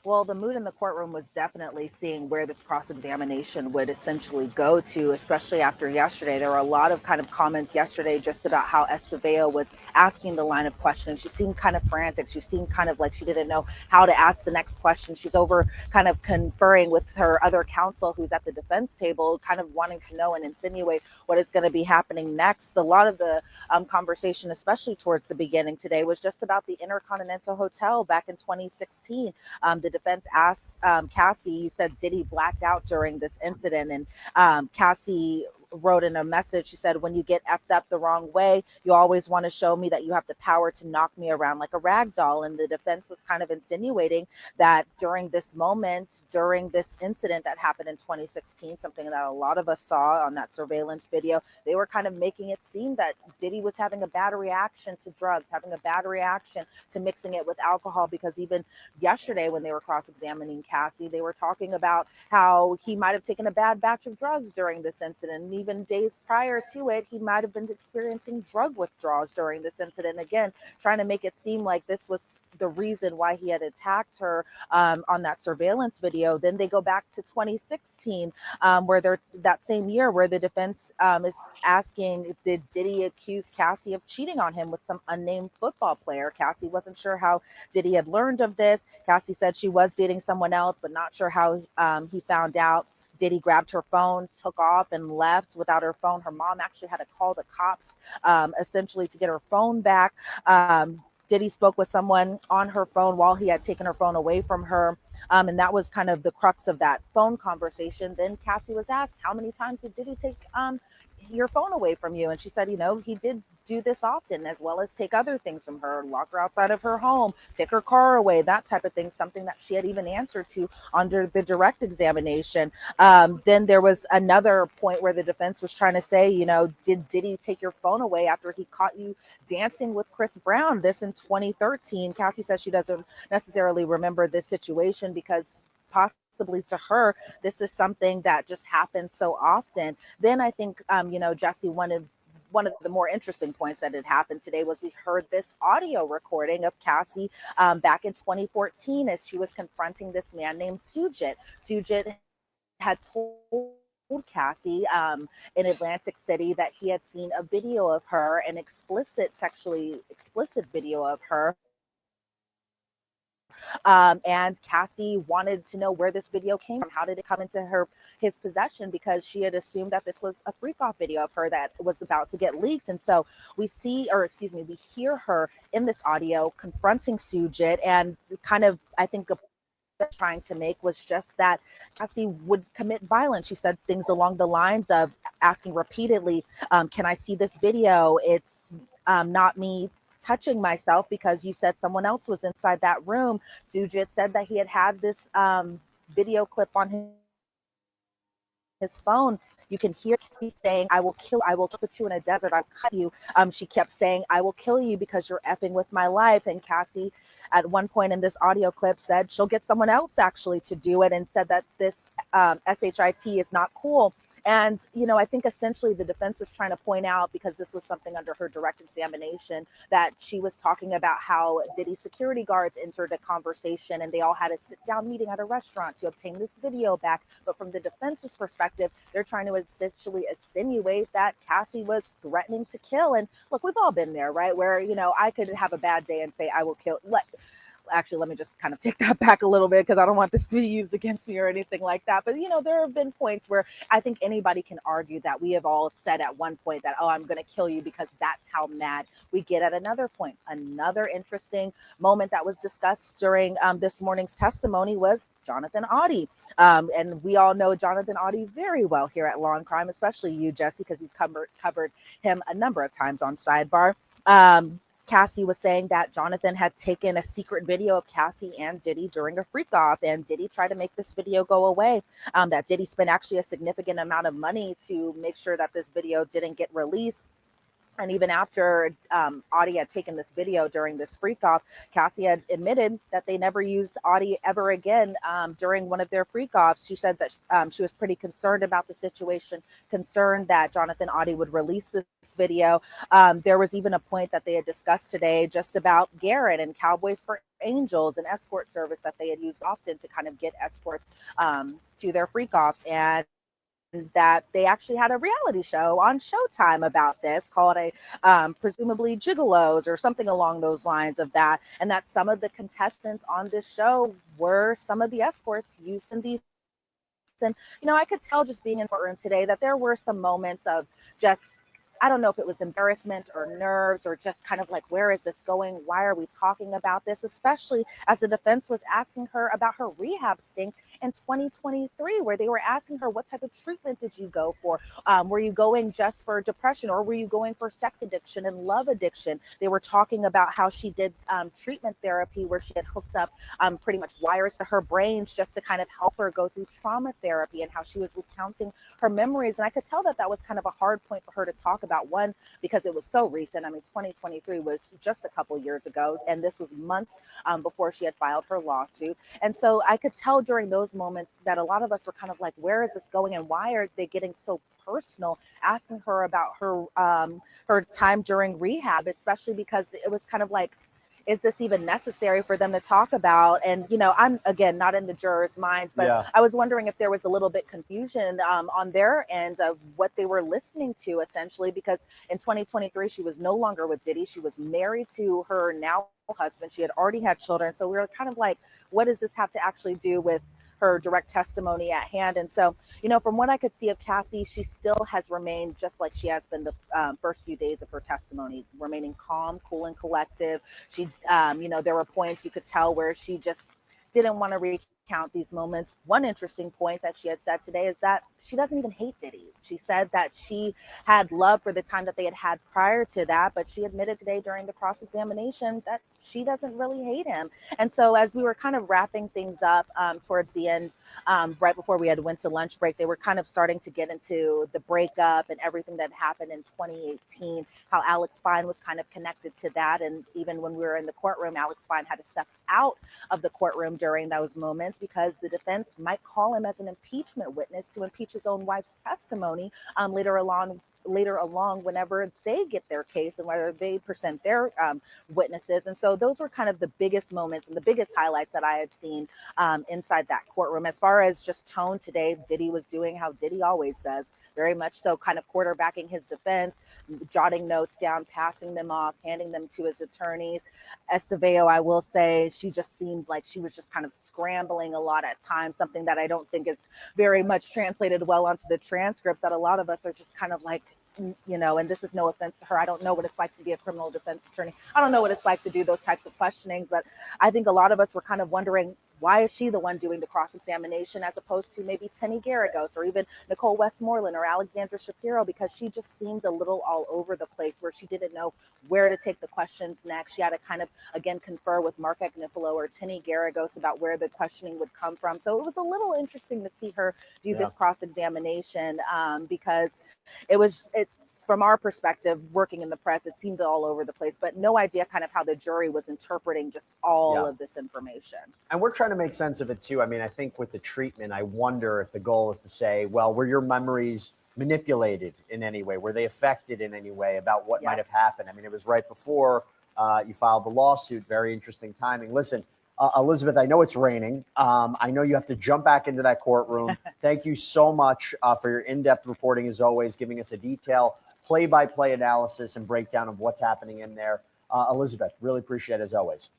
Well, the mood in the courtroom was definitely seeing where this cross-examination would essentially go to, especially after yesterday. There were a lot of kind of comments yesterday just about how Estevao was asking the line of questioning. She seemed kind of frantic. She seemed kind of like she didn't know how to ask the next question. She's over kind of conferring with her other counsel who's at the defense table, kind of wanting to know and insinuate what is going to be happening next. A lot of the conversation, especially towards the beginning today, was just about the Intercontinental Hotel back in 2016. The defense asked Cassie, you said Diddy blacked out during this incident, and Cassie wrote in a message, she said, when you get effed up the wrong way, you always want to show me that you have the power to knock me around like a rag doll. And the defense was kind of insinuating that during this moment, during this incident that happened in 2016, something that a lot of us saw on that surveillance video, they were kind of making it seem that Diddy was having a bad reaction to drugs, having a bad reaction to mixing it with alcohol, because even yesterday when they were cross-examining Cassie, they were talking about how he might have taken a bad batch of drugs during this incident. And even days prior to it, he might have been experiencing drug withdrawals during this incident. Again, trying to make it seem like this was the reason why he had attacked her on that surveillance video. Then they go back to 2016, where they're that same year, where the defense is asking, did Diddy accuse Cassie of cheating on him with some unnamed football player? Cassie wasn't sure how Diddy had learned of this. Cassie said she was dating someone else, but not sure how he found out. Diddy grabbed her phone, took off, and left without her phone. Her mom actually had to call the cops essentially to get her phone back. Diddy spoke with someone on her phone while he had taken her phone away from her. And that was kind of the crux of that phone conversation. Then Cassie was asked, how many times did Diddy take your phone away from you? And she said, he did do this often, as well as take other things from her, lock her outside of her home, take her car away, that type of thing, something that she had even answered to under the direct examination. Then there was another point where the defense was trying to say, did Diddy take your phone away after he caught you dancing with Chris Brown? This in 2013. Cassie says she doesn't necessarily remember this situation because possibly to her, this is something that just happens so often. Then I think, Jesse, one of the more interesting points that had happened today was we heard this audio recording of Cassie back in 2014 as she was confronting this man named Sujit. Sujit had told Cassie in Atlantic City that he had seen a video of her, an sexually explicit video of her. And Cassie wanted to know where this video came from. How did it come into his possession? Because she had assumed that this was a freak off video of her that was about to get leaked. And so we hear her in this audio confronting Sujit, and kind of, I think, trying to make was just that Cassie would commit violence. She said things along the lines of asking repeatedly, can I see this video? It's not me touching myself because you said someone else was inside that room. Sujit said that he had this video clip on his phone. You can hear Cassie saying, I will put you in a desert, I'll cut you. She kept saying, I will kill you because you're effing with my life. And Cassie at one point in this audio clip said she'll get someone else actually to do it, and said that this SHIT is not cool. And, you know, I think essentially the defense was trying to point out, because this was something under her direct examination, that she was talking about how Diddy security guards entered a conversation and they all had a sit down meeting at a restaurant to obtain this video back. But from the defense's perspective, they're trying to essentially insinuate that Cassie was threatening to kill. And look, we've all been there, right? Where, you know, I could have a bad day and say, I will kill. Actually, let me just kind of take that back a little bit, because I don't want this to be used against me or anything like that. But, you know, there have been points where I think anybody can argue that we have all said at one point that, oh, I'm going to kill you, because that's how mad we get at another point. Another interesting moment that was discussed during this morning's testimony was Jonathan Auty. And we all know Jonathan Auty very well here at Law and Crime, especially you, Jesse, because you've covered him a number of times on Sidebar. Cassie was saying that Jonathan had taken a secret video of Cassie and Diddy during a freak off, and Diddy tried to make this video go away. That Diddy spent actually a significant amount of money to make sure that this video didn't get released. And even after Auty had taken this video during this freak off, Cassie had admitted that they never used Auty ever again during one of their freak offs. She said that she was pretty concerned about the situation, concerned that Jonathan Auty would release this video. There was even a point that they had discussed today just about Garrett and Cowboys for Angels, an escort service that they had used often to kind of get escorts to their freak offs. And that they actually had a reality show on Showtime about this called presumably Gigolos or something along those lines of that. And that some of the contestants on this show were some of the escorts used in these. And, you know, I could tell just being in the courtroom today that there were some moments of just, I don't know if it was embarrassment or nerves or just kind of like, where is this going? Why are we talking about this? Especially as the defense was asking her about her rehab stint in 2023, where they were asking her, what type of treatment did you go for? Were you going just for depression, or were you going for sex addiction and love addiction? They were talking about how she did treatment therapy, where she had hooked up pretty much wires to her brains just to kind of help her go through trauma therapy, and how she was recounting her memories. And I could tell that that was kind of a hard point for her to talk about. One, because it was so recent. I mean, 2023 was just a couple years ago, and this was months before she had filed her lawsuit. And so I could tell during those moments that a lot of us were kind of like, where is this going, and why are they getting so personal, asking her about her her time during rehab, especially because it was kind of like, is this even necessary for them to talk about? And, you know, I'm, again, not in the jurors' minds, but Yeah. I was wondering if there was a little bit confusion on their end of what they were listening to, essentially, because in 2023, she was no longer with Diddy. She was married to her now husband. She had already had children. So we were kind of like, what does this have to actually do with her direct testimony at hand? And so, you know, from what I could see of Cassie, she still has remained just like she has been the first few days of her testimony, remaining calm, cool, and collective. She, you know, there were points you could tell where she just didn't want to recount these moments. One interesting point that she had said today is that she doesn't even hate Diddy. She said that she had love for the time that they had had prior to that, but she admitted today during the cross-examination that she doesn't really hate him. And so as we were kind of wrapping things up towards the end, right before we had went to lunch break, they were kind of starting to get into the breakup and everything that happened in 2018, how Alex Fine was kind of connected to that. And even when we were in the courtroom, Alex Fine had to step out of the courtroom during those moments because the defense might call him as an impeachment witness to impeach his own wife's testimony later along whenever they get their case and whether they present their witnesses. And so those were kind of the biggest moments and the biggest highlights that I had seen inside that courtroom. As far as just tone today, Diddy was doing how Diddy always does, very much so, kind of quarterbacking his defense, jotting notes down, passing them off, handing them to his attorneys. Esteveo, I will say, she just seemed like she was just kind of scrambling a lot at times, something that I don't think is very much translated well onto the transcripts, that a lot of us are just kind of like, you know, and this is no offense to her, I don't know what it's like to be a criminal defense attorney. I don't know what it's like to do those types of questionings, but I think a lot of us were kind of wondering, why is she the one doing the cross-examination as opposed to maybe Tenny Garagos or even Nicole Westmoreland or Alexandra Shapiro, because she just seemed a little all over the place where she didn't know where to take the questions next. She had to kind of, again, confer with Mark Agnifilo or Tenny Garagos about where the questioning would come from. So it was a little interesting to see her do this cross-examination because it from our perspective, working in the press, it seemed all over the place, but no idea kind of how the jury was interpreting just all of this information. And we're trying to make sense of it too. I mean, I think with the treatment, I wonder if the goal is to say, well, were your memories manipulated in any way? Were they affected in any way about what might have happened? I mean, it was right before you filed the lawsuit. Very interesting timing. Listen, Elizabeth, I know it's raining. I know you have to jump back into that courtroom. Thank you so much for your in-depth reporting, as always, giving us a detailed play-by-play analysis and breakdown of what's happening in there. Elizabeth, really appreciate it, as always.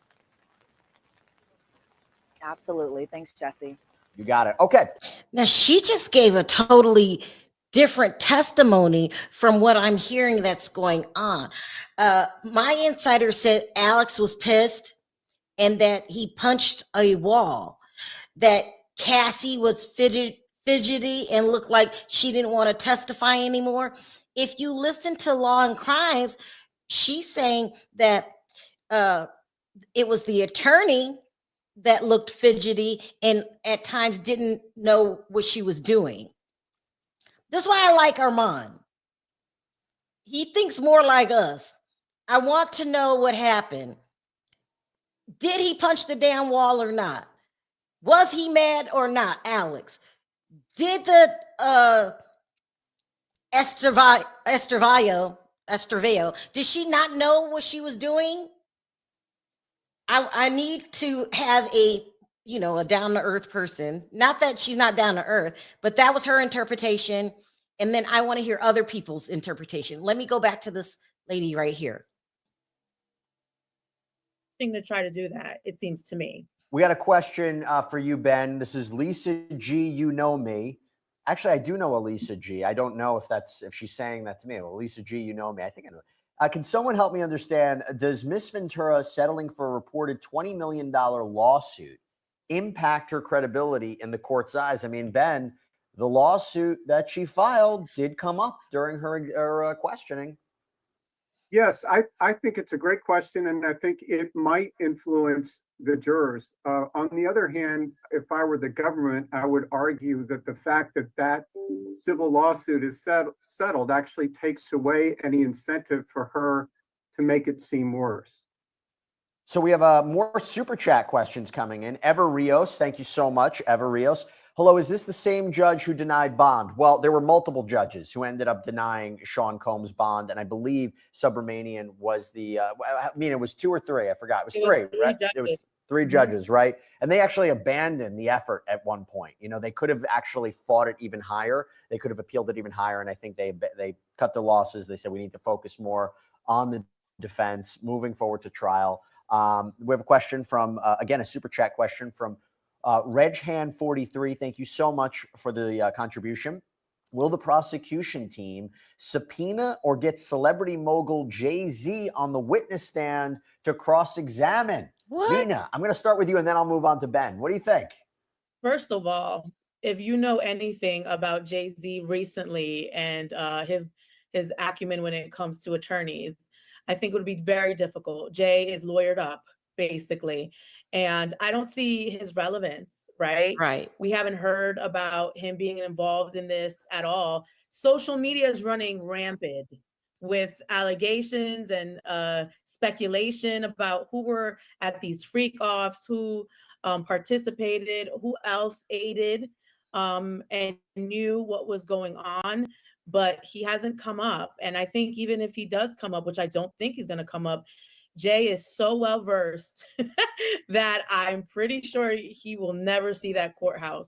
Absolutely. Thanks, Jesse. You got it. Okay. Now, she just gave a totally different testimony from what I'm hearing that's going on. My insider said Alex was pissed and that he punched a wall, that Cassie was fidgety and looked like she didn't want to testify anymore. If you listen to Law and Crimes, she's saying that it was the attorney that looked fidgety and at times didn't know what she was doing. That's why I like Armand. He thinks more like us. I want to know what happened. Did he punch the damn wall or not? Was he mad or not, Alex? Did the Estevao, did she not know what she was doing? I need to have a down-to-earth person. Not that she's not down to earth, but that was her interpretation. And then I want to hear other people's interpretation. Let me go back to this lady right here. To try to do that, it seems to me. We got a question for you, Ben. This is Lisa G. You know me. Actually, I do know a Lisa G. I don't know if she's saying that to me. Well, Lisa G. You know me. I think I know. Can someone help me understand? Does Miss Ventura settling for a reported $20 million lawsuit impact her credibility in the court's eyes? I mean, Ben, the lawsuit that she filed did come up during her questioning. Yes, I think it's a great question, and I think it might influence the jurors. On the other hand, if I were the government, I would argue that the fact that that civil lawsuit is settled actually takes away any incentive for her to make it seem worse. So we have more super chat questions coming in. Ever Rios, thank you so much, Ever Rios. Hello, is this the same judge who denied bond? Well, there were multiple judges who ended up denying Sean Combs bond, and I believe Subramanian was the, it was 2 or 3, I forgot. It was 3, right? It was 3 judges, right? And they actually abandoned the effort at one point. They could have actually fought it even higher. They could have appealed it even higher, and I think they cut their losses. They said we need to focus more on the defense moving forward to trial. We have a question from, again, a super chat question from RegHan43, thank you so much for the contribution. Will the prosecution team subpoena or get celebrity mogul Jay-Z on the witness stand to cross-examine? Nina, I'm going to start with you and then I'll move on to Ben. What do you think? First of all, if you know anything about Jay-Z recently and his acumen when it comes to attorneys, I think it would be very difficult. Jay is lawyered up, basically. And I don't see his relevance, right? Right. We haven't heard about him being involved in this at all. Social media is running rampant with allegations and speculation about who were at these freak offs, who participated, who else aided and knew what was going on. But he hasn't come up. And I think even if he does come up, which I don't think he's going to come up, Jay is so well versed that I'm pretty sure he will never see that courthouse.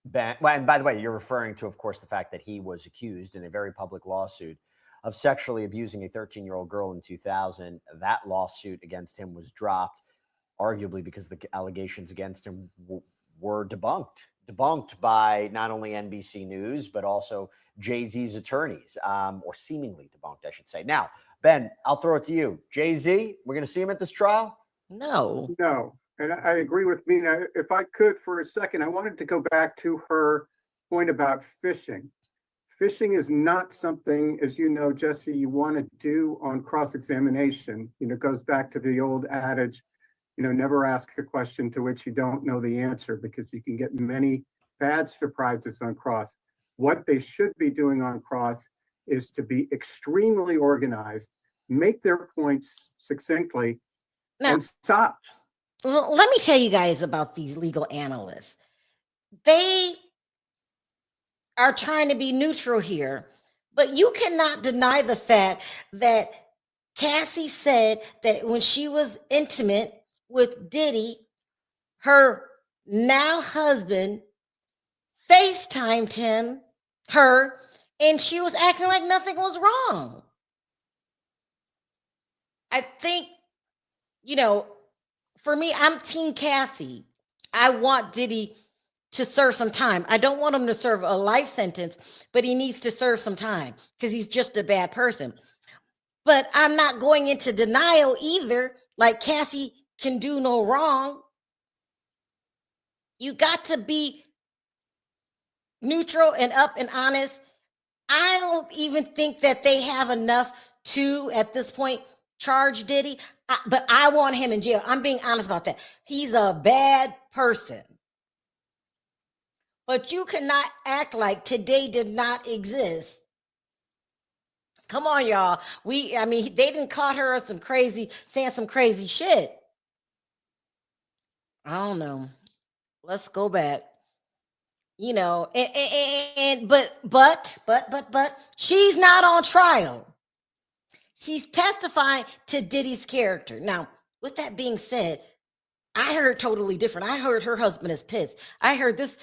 Ben, well, and by the way, you're referring to, of course, the fact that he was accused in a very public lawsuit of sexually abusing a 13-year-old girl in 2000. That lawsuit against him was dropped, arguably because the allegations against him were debunked by not only NBC News, but also Jay-Z's attorneys, or seemingly debunked, I should say. Now, Ben, I'll throw it to you. Jay-Z, we're going to see him at this trial? No. And I agree with Mina. If I could for a second, I wanted to go back to her point about fishing. Fishing is not something, as you know, Jesse, you want to do on cross-examination. It goes back to the old adage, never ask a question to which you don't know the answer, because you can get many bad surprises on cross. What they should be doing on cross is to be extremely organized, make their points succinctly, Now, and stop. let me tell you guys about these legal analysts. They are trying to be neutral here, but you cannot deny the fact that Cassie said that when she was intimate with Diddy, her now husband FaceTimed her, and she was acting like nothing was wrong. I think, for me, I'm Team Cassie. I want Diddy to serve some time. I don't want him to serve a life sentence, but he needs to serve some time because he's just a bad person. But I'm not going into denial either, like Cassie can do no wrong. You got to be neutral and up and honest. I don't even think that they have enough to, at this point, charge Diddy, but I want him in jail. I'm being honest about that. He's a bad person. But you cannot act like today did not exist. Come on, y'all. They didn't caught her saying some crazy shit. I don't know. Let's go back. But she's not on trial. She's testifying to Diddy's character. Now, with that being said, I heard totally different. I heard her husband is pissed. I heard this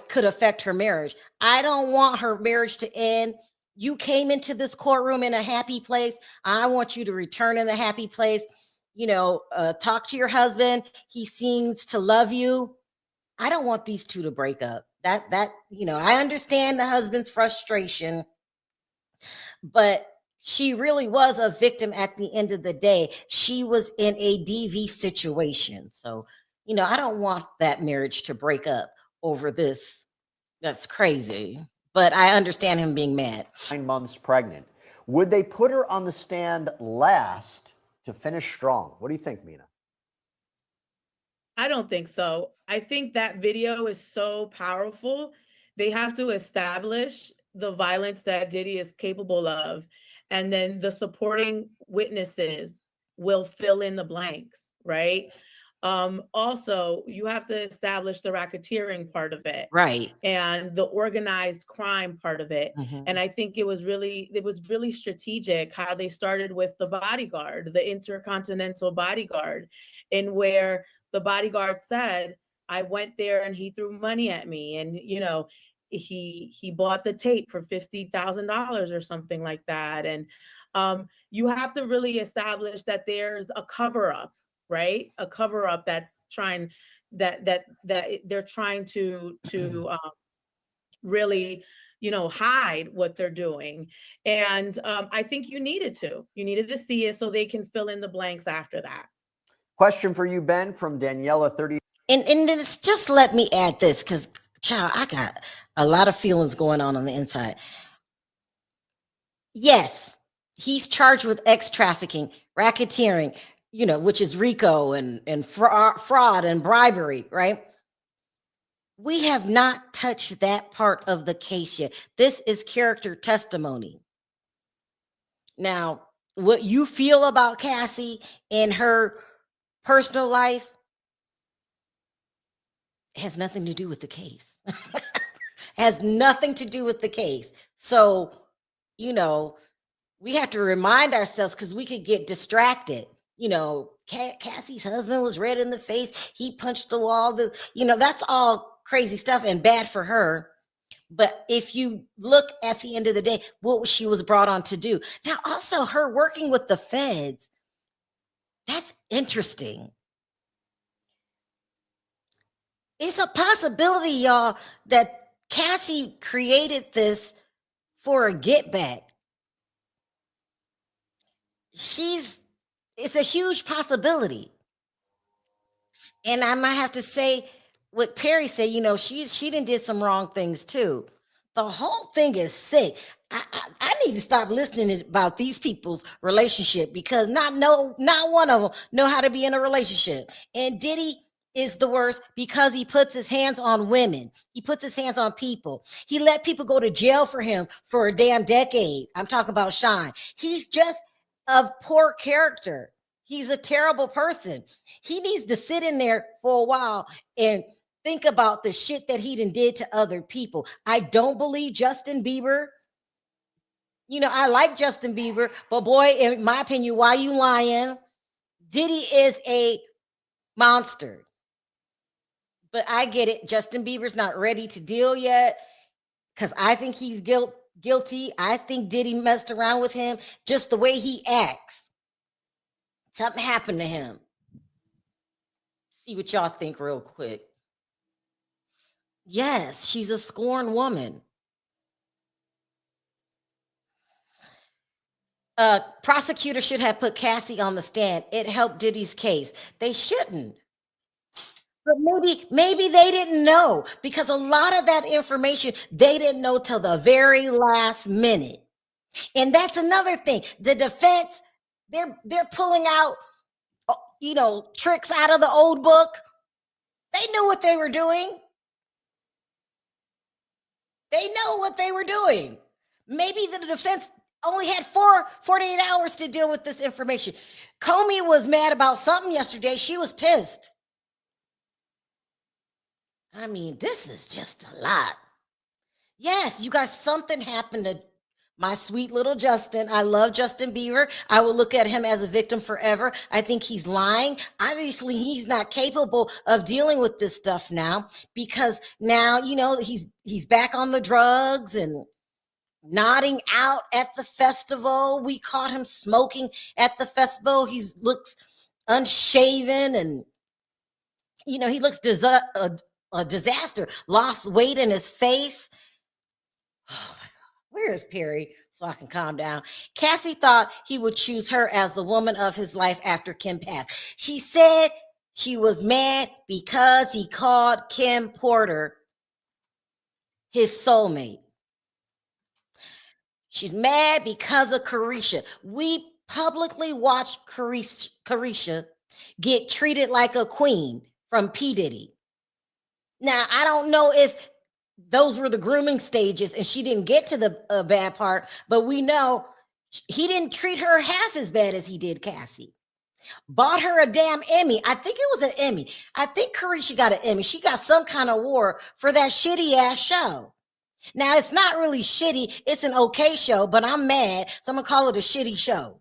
could affect her marriage. I don't want her marriage to end. You came into this courtroom in a happy place. I want you to return in the happy place. Talk to your husband. He seems to love you. I don't want these two to break up. I understand the husband's frustration, but she really was a victim at the end of the day. She was in a DV situation. So, I don't want that marriage to break up over this. That's crazy. But I understand him being mad. 9 months pregnant. Would they put her on the stand last to finish strong? What do you think, Mina? I don't think so. I think that video is so powerful. They have to establish the violence that Diddy is capable of, and then the supporting witnesses will fill in the blanks, right? Also, you have to establish the racketeering part of it, right, and the organized crime part of it. Mm-hmm. And I think it was really strategic how they started with the bodyguard, the intercontinental bodyguard, in where the bodyguard said, I went there and he threw money at me, and he bought the tape for $50,000 or something like that. And you have to really establish that there's a cover-up, right? A cover-up that's trying that they're trying to really hide what they're doing. And I think you needed to see it so they can fill in the blanks after that. Question for you, Ben, from Daniela 30. And it's just, let me add this, because child, I got a lot of feelings going on the inside. Yes, he's charged with trafficking, racketeering, which is RICO and fraud and bribery, right? We have not touched that part of the case yet. This is character testimony. Now, what you feel about Cassie and her personal life has nothing to do with the case. Has nothing to do with the case. So, we have to remind ourselves, because we could get distracted. Cassie's husband was red in the face. He punched the wall. That's all crazy stuff and bad for her. But if you look at the end of the day, what she was brought on to do. Now, also her working with the feds. That's interesting. It's a possibility, y'all, that Cassie created this for a get back. It's a huge possibility. And I might have to say what Perry said, she done did some wrong things too. The whole thing is sick. I need to stop listening about these people's relationship, because not one of them know how to be in a relationship. And Diddy is the worst because he puts his hands on women. He puts his hands on people. He let people go to jail for him for a damn decade. I'm talking about Sean. He's just a poor character. He's a terrible person. He needs to sit in there for a while and think about the shit that he done did to other people. I don't believe Justin Bieber. You know, I like Justin Bieber, but boy, in my opinion, why you lying? Diddy is a monster. But I get it. Justin Bieber's not ready to deal yet because I think he's guilty. I think Diddy messed around with him just the way he acts. Something happened to him. See what y'all think real quick. Yes, she's a scorned woman. Prosecutor should have put Cassie on the stand. It helped Diddy's case. They shouldn't. But maybe they didn't know, because a lot of that information they didn't know till the very last minute. And that's another thing. The defense, they're pulling out, tricks out of the old book. They knew what they were doing. They know what they were doing. Maybe the defense only had 48 hours to deal with this information. Comey was mad about something yesterday. She was pissed. I mean, this is just a lot. Yes, you guys, something happened to my sweet little Justin. I love Justin Bieber. I will look at him as a victim forever. I think he's lying. Obviously, he's not capable of dealing with this stuff now, because now, he's back on the drugs and nodding out at the festival. We caught him smoking at the festival. He looks unshaven and, he looks a disaster. Lost weight in his face. Oh my God. Where is Perry? So I can calm down. Cassie thought he would choose her as the woman of his life after Kim passed. She said she was mad because he called Kim Porter his soulmate. She's mad because of Carisha. We publicly watched Carisha get treated like a queen from P. Diddy. Now, I don't know if those were the grooming stages and she didn't get to the bad part, but we know he didn't treat her half as bad as he did Cassie. Bought her a damn Emmy. I think it was an Emmy. I think Carisha got an Emmy. She got some kind of award for that shitty ass show. Now, it's not really shitty. It's an okay show, but I'm mad, so I'm going to call it a shitty show.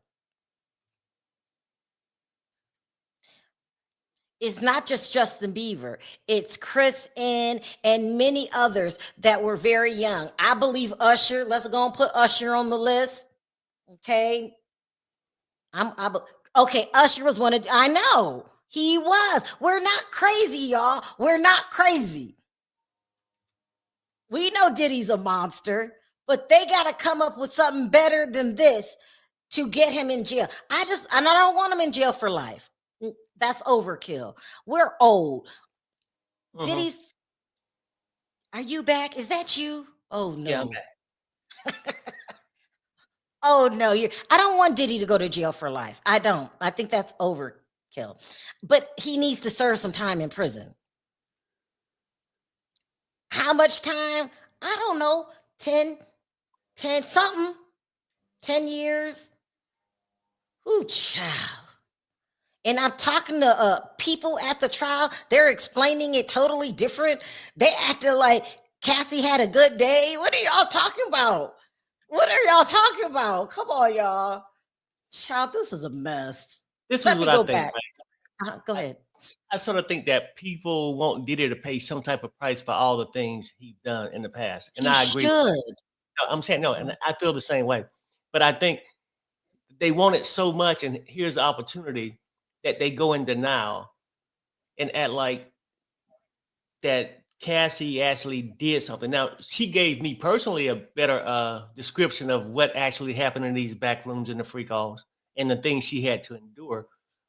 It's not just Justin Bieber. It's Chris and many others that were very young. I believe Usher. Let's go and put Usher on the list. Okay. Okay, Usher was one of, I know. He was. We're not crazy, y'all. We're not crazy. We know Diddy's a monster, but they got to come up with something better than this to get him in jail. I don't want him in jail for life. That's overkill. We're old. Diddy's. Are you back? Is that you? Oh no. Yeah, I'm back. Oh no, I don't want Diddy to go to jail for life. I don't. I think that's overkill. But he needs to serve some time in prison. How much time? I don't know. 10 something. 10 years. Ooh, child. And I'm talking to people at the trial. They're explaining it totally different. They acted like Cassie had a good day. What are y'all talking about? What are y'all talking about? Come on, y'all. Child, this is a mess. This is what I think. Go ahead. I sort of think that people want Diddy to pay some type of price for all the things he's done in the past. And I agree. No, I'm saying no, and I feel the same way. But I think they want it so much, and here's the opportunity that they go in denial and act like that Cassie actually did something. Now, she gave me personally a better description of what actually happened in these back rooms in the free calls and the things she had to endure.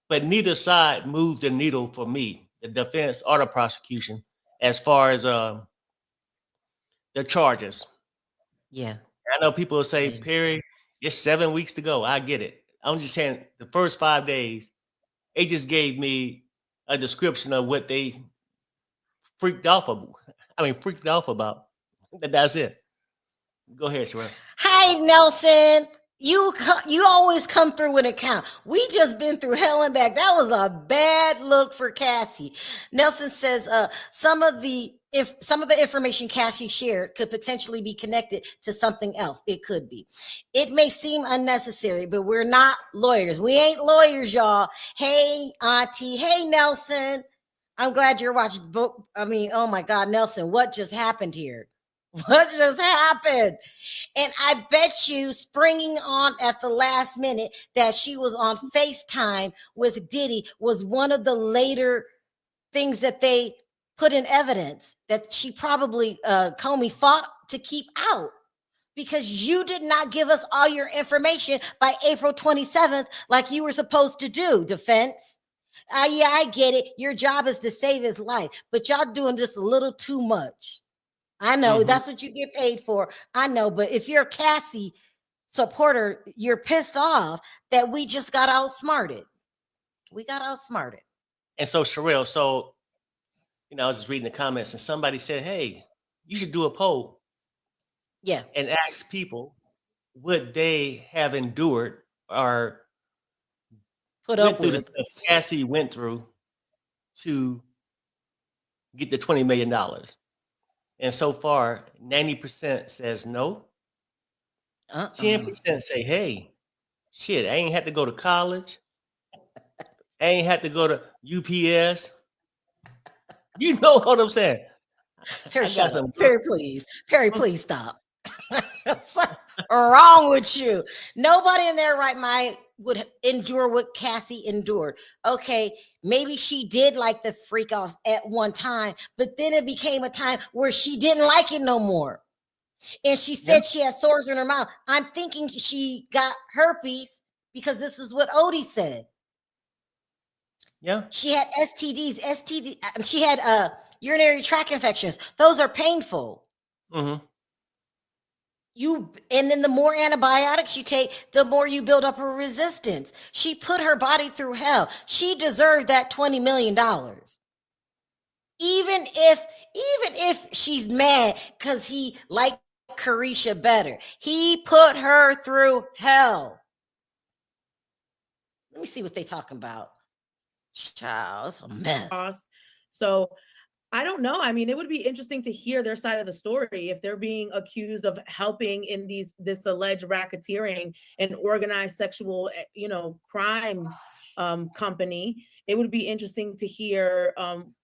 But neither side moved the needle for me, the defense or the prosecution, as far as the charges. Yeah. I know people will say, Perry, it's 7 weeks to go. I get it. I'm just saying the first 5 days, it just gave me a description of what they freaked off about. That's it. Go ahead, Sharrell. Hi, Nelson. You always come through when it counts. We just been through hell and back. That was a bad look for Cassie. Nelson says some of the information Cassie shared could potentially be connected to something else. It could be. It may seem unnecessary, but we're not lawyers. We ain't lawyers, y'all. Hey, Auntie. Hey, Nelson. I'm glad you're watching. Oh my God, Nelson, what just happened here? What just happened? And I bet you springing on at the last minute that she was on FaceTime with Diddy was one of the later things that they put in evidence that she probably, Comey fought to keep out, because you did not give us all your information by April 27th like you were supposed to do, defense. Yeah, I get it. Your job is to save his life, but y'all doing just a little too much. I know that's what you get paid for. I know, but if you're a Cassie supporter, you're pissed off that we just got outsmarted. We got outsmarted. And so, Sharrell, I was just reading the comments and somebody said, hey, you should do a poll. Yeah. And ask people what they have endured or put went up through with. The stuff Cassie went through to get the $20 million. And so far, 90% says no. 10% say, hey, shit, I ain't had to go to college. I ain't had to go to UPS. You know what I'm saying? Perry, shut up. Perry, please. Perry, please stop. What's wrong with you? Nobody in their right mind would endure what Cassie endured. Okay, maybe she did like the freak offs at one time, but then it became a time where she didn't like it no more. And she said she had sores in her mouth. I'm thinking she got herpes because this is what Odie said. Yeah. She had STDs, she had urinary tract infections. Those are painful. And then the more antibiotics you take, the more you build up a resistance. She put her body through hell. She deserved that $20 million. Even if she's mad because he liked Carisha better, he put her through hell. Let me see what they talking about. Child, it's a mess. So I don't know. I mean, it would be interesting to hear their side of the story if they're being accused of helping in this alleged racketeering and organized sexual, crime company. It would be interesting to hear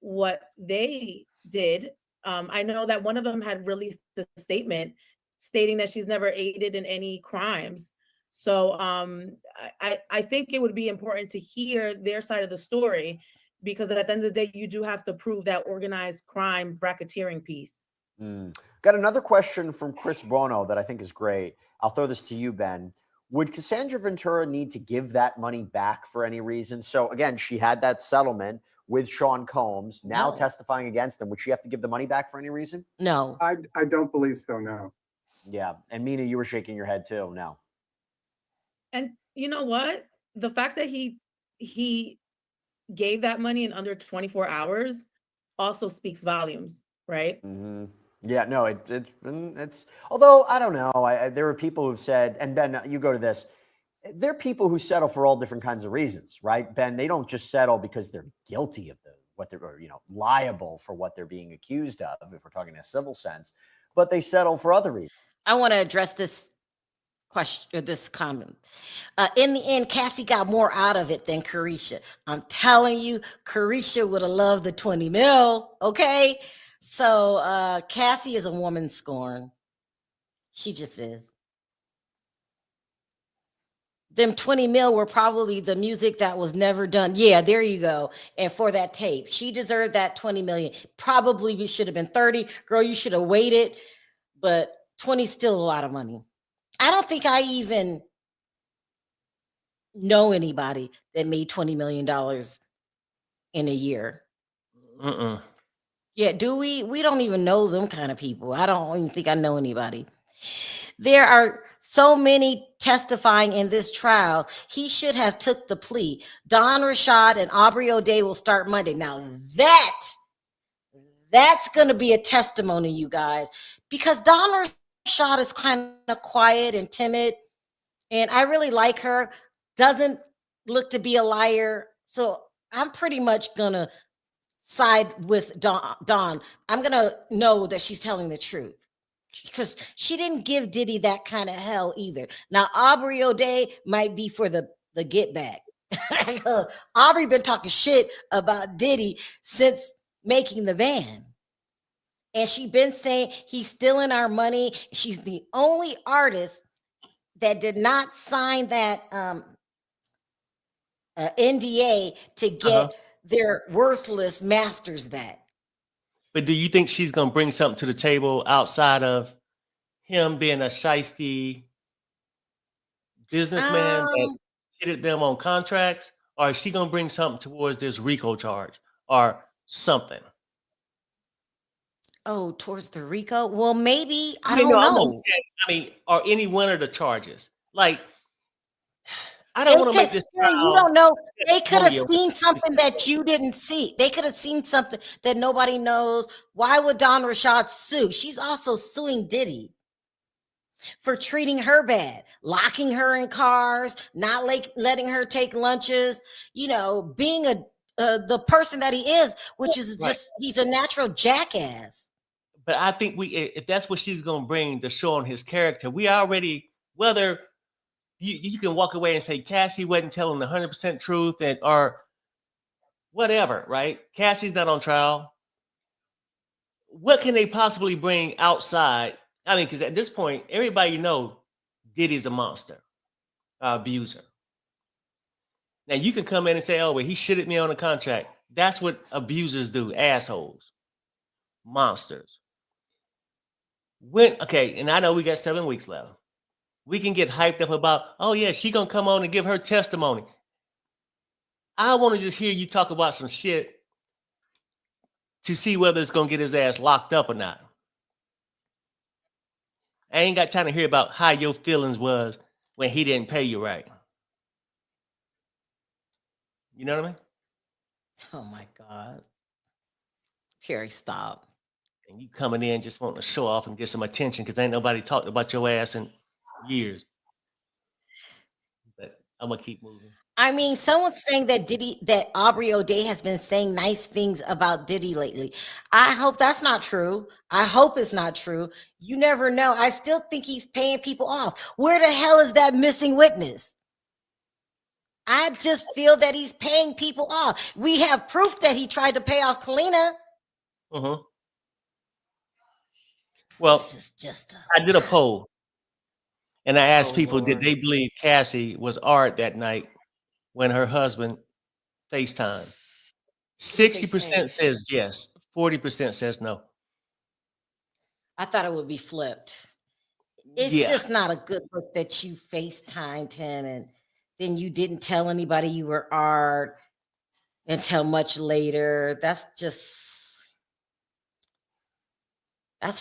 what they did. I know that one of them had released a statement stating that she's never aided in any crimes. So I think it would be important to hear their side of the story, because at the end of the day, you do have to prove that organized crime racketeering piece. Got another question from Chris Bono that I think is great. I'll throw this to you, Ben. Would Cassandra Ventura need to give that money back for any reason? So again, she had that settlement with Sean Combs, now testifying against him. Would she have to give the money back for any reason? No. I don't believe so, no. Yeah. And Mina, you were shaking your head too. No. And you know what? The fact that he gave that money in under 24 hours also speaks volumes, right? Yeah, no, it's although I don't know, there are people who've said, and Ben, you go to this, there are people who settle for all different kinds of reasons, right? Ben, they don't just settle because they're guilty of what they're, liable for what they're being accused of, if we're talking in a civil sense, but they settle for other reasons. I want to address this question, this comment. In the end, Cassie got more out of it than Carisha. I'm telling you, Carisha would have loved the 20 mil. Okay. So Cassie is a woman scorned. She just is. Them 20 mil were probably the music that was never done. Yeah, there you go. And for that tape, she deserved that 20 million. Probably we should have been 30. Girl, you should have waited. But 20 is still a lot of money. I don't think I even know anybody that made $20 million in a year. Yeah, do we? We don't even know them kind of people. I don't even think I know anybody. there are so many testifying in this trial. He should have took the plea. Don Rashad and Aubrey O'Day will start Monday. Now that's going to be a testimony, you guys, because Don Rashad is kind of quiet and timid, and I really like her. Doesn't look to be a liar, so I'm pretty much gonna side with Dawn. I'm gonna know that she's telling the truth because she didn't give Diddy that kind of hell either. Now Aubrey O'Day might be for the get back. Aubrey been talking shit about Diddy since making the van, and she been saying he's stealing our money. She's the only artist that did not sign that NDA to get their worthless masters back. But do you think she's going to bring something to the table outside of him being a shiesty businessman that cheated them on contracts? Or is she going to bring something towards this RICO charge or something? Oh, towards the RICO? Well, maybe. I don't know. I mean, or any one of the charges. Like, I don't want to make this trial. You don't know. They could have seen something that you didn't see. They could have seen something that nobody knows. Why would Don Rashad sue? She's also suing Diddy for treating her bad, locking her in cars, not letting her take lunches, being the person that he is, which is just, he's a natural jackass. But I think if that's what she's going to bring to show on his character, we already, whether you can walk away and say Cassie wasn't telling the 100% truth or whatever, right? Cassie's not on trial. What can they possibly bring outside? I mean, because at this point, everybody knows Diddy's a monster, abuser. Now you can come in and say, "Oh, well, he shitted me on a contract." That's what abusers do, assholes, monsters. And I know we got 7 weeks left. We can get hyped up about, oh yeah, she gonna come on and give her testimony. I want to just hear you talk about some shit to see whether it's gonna get his ass locked up or not. I ain't got time to hear about how your feelings was when he didn't pay you right. You know what I mean? Oh my God. Perry, stop. And you coming in just wanting to show off and get some attention because ain't nobody talked about your ass in years. But I'm gonna keep moving. I mean, someone's saying that Aubrey O'Day has been saying nice things about Diddy lately. I hope that's not true. I hope it's not true. You never know. I still think he's paying people off. Where the hell is that missing witness? I just feel that he's paying people off. We have proof that he tried to pay off Kalina. Well, I did a poll and I asked people, did they believe Cassie was art that night when her husband FaceTime? 60% says yes, 40% says no. I thought it would be flipped. It's just not a good look that you FaceTimed him and then you didn't tell anybody you were art until much later. That's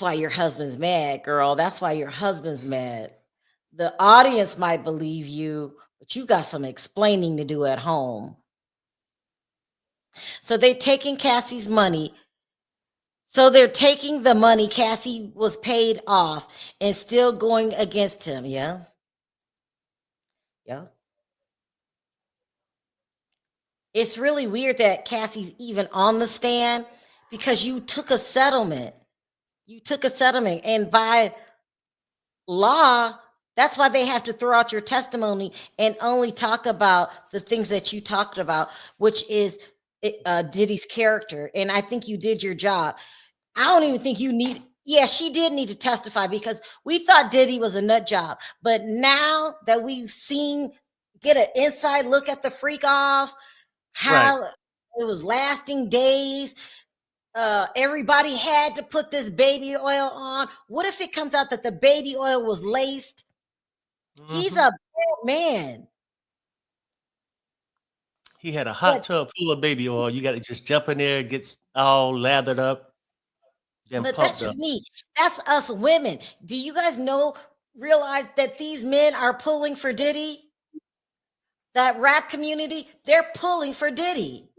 why your husband's mad, girl. That's why your husband's mad. The audience might believe you, but you got some explaining to do at home. So they're taking Cassie's money. So they're taking the money Cassie was paid off and still going against him. Yeah. It's really weird that Cassie's even on the stand because you took a settlement. And by law, that's why they have to throw out your testimony and only talk about the things that you talked about, which is Diddy's character. And I think you did your job. I don't even think she did need to testify because we thought Diddy was a nut job. But now that we've get an inside look at the freak off, how it was lasting days. Everybody had to put this baby oil on. What if it comes out that the baby oil was laced? He's a bad man. He had a hot tub full of baby oil. You got to just jump in there, get all lathered up. But that's just me. That's us women. Do you guys know realize that these men are pulling for Diddy? That rap community, they're pulling for Diddy.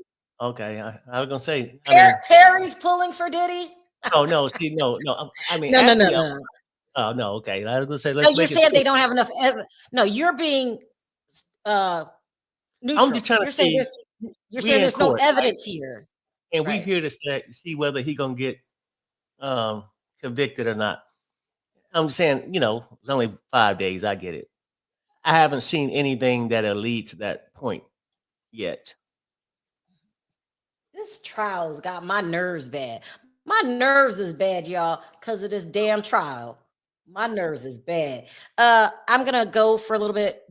Okay, I was gonna say. I mean, Perry's pulling for Diddy. no. See, no. I mean, No, no, no, actually, no. oh no. Okay, I was gonna say No, let's you're make it saying they simple. don't have enough evidence. No, you're being neutral. I'm just trying to You're saying see. you're We saying in there's no court, right? evidence here. And we Right. here to see whether he gonna get convicted or not. I'm saying, it's only 5 days. I get it. I haven't seen anything that'll lead to that point yet. This trial's got my nerves bad. My nerves is bad, y'all, because of this damn trial. My nerves is bad. I'm gonna go for a little bit.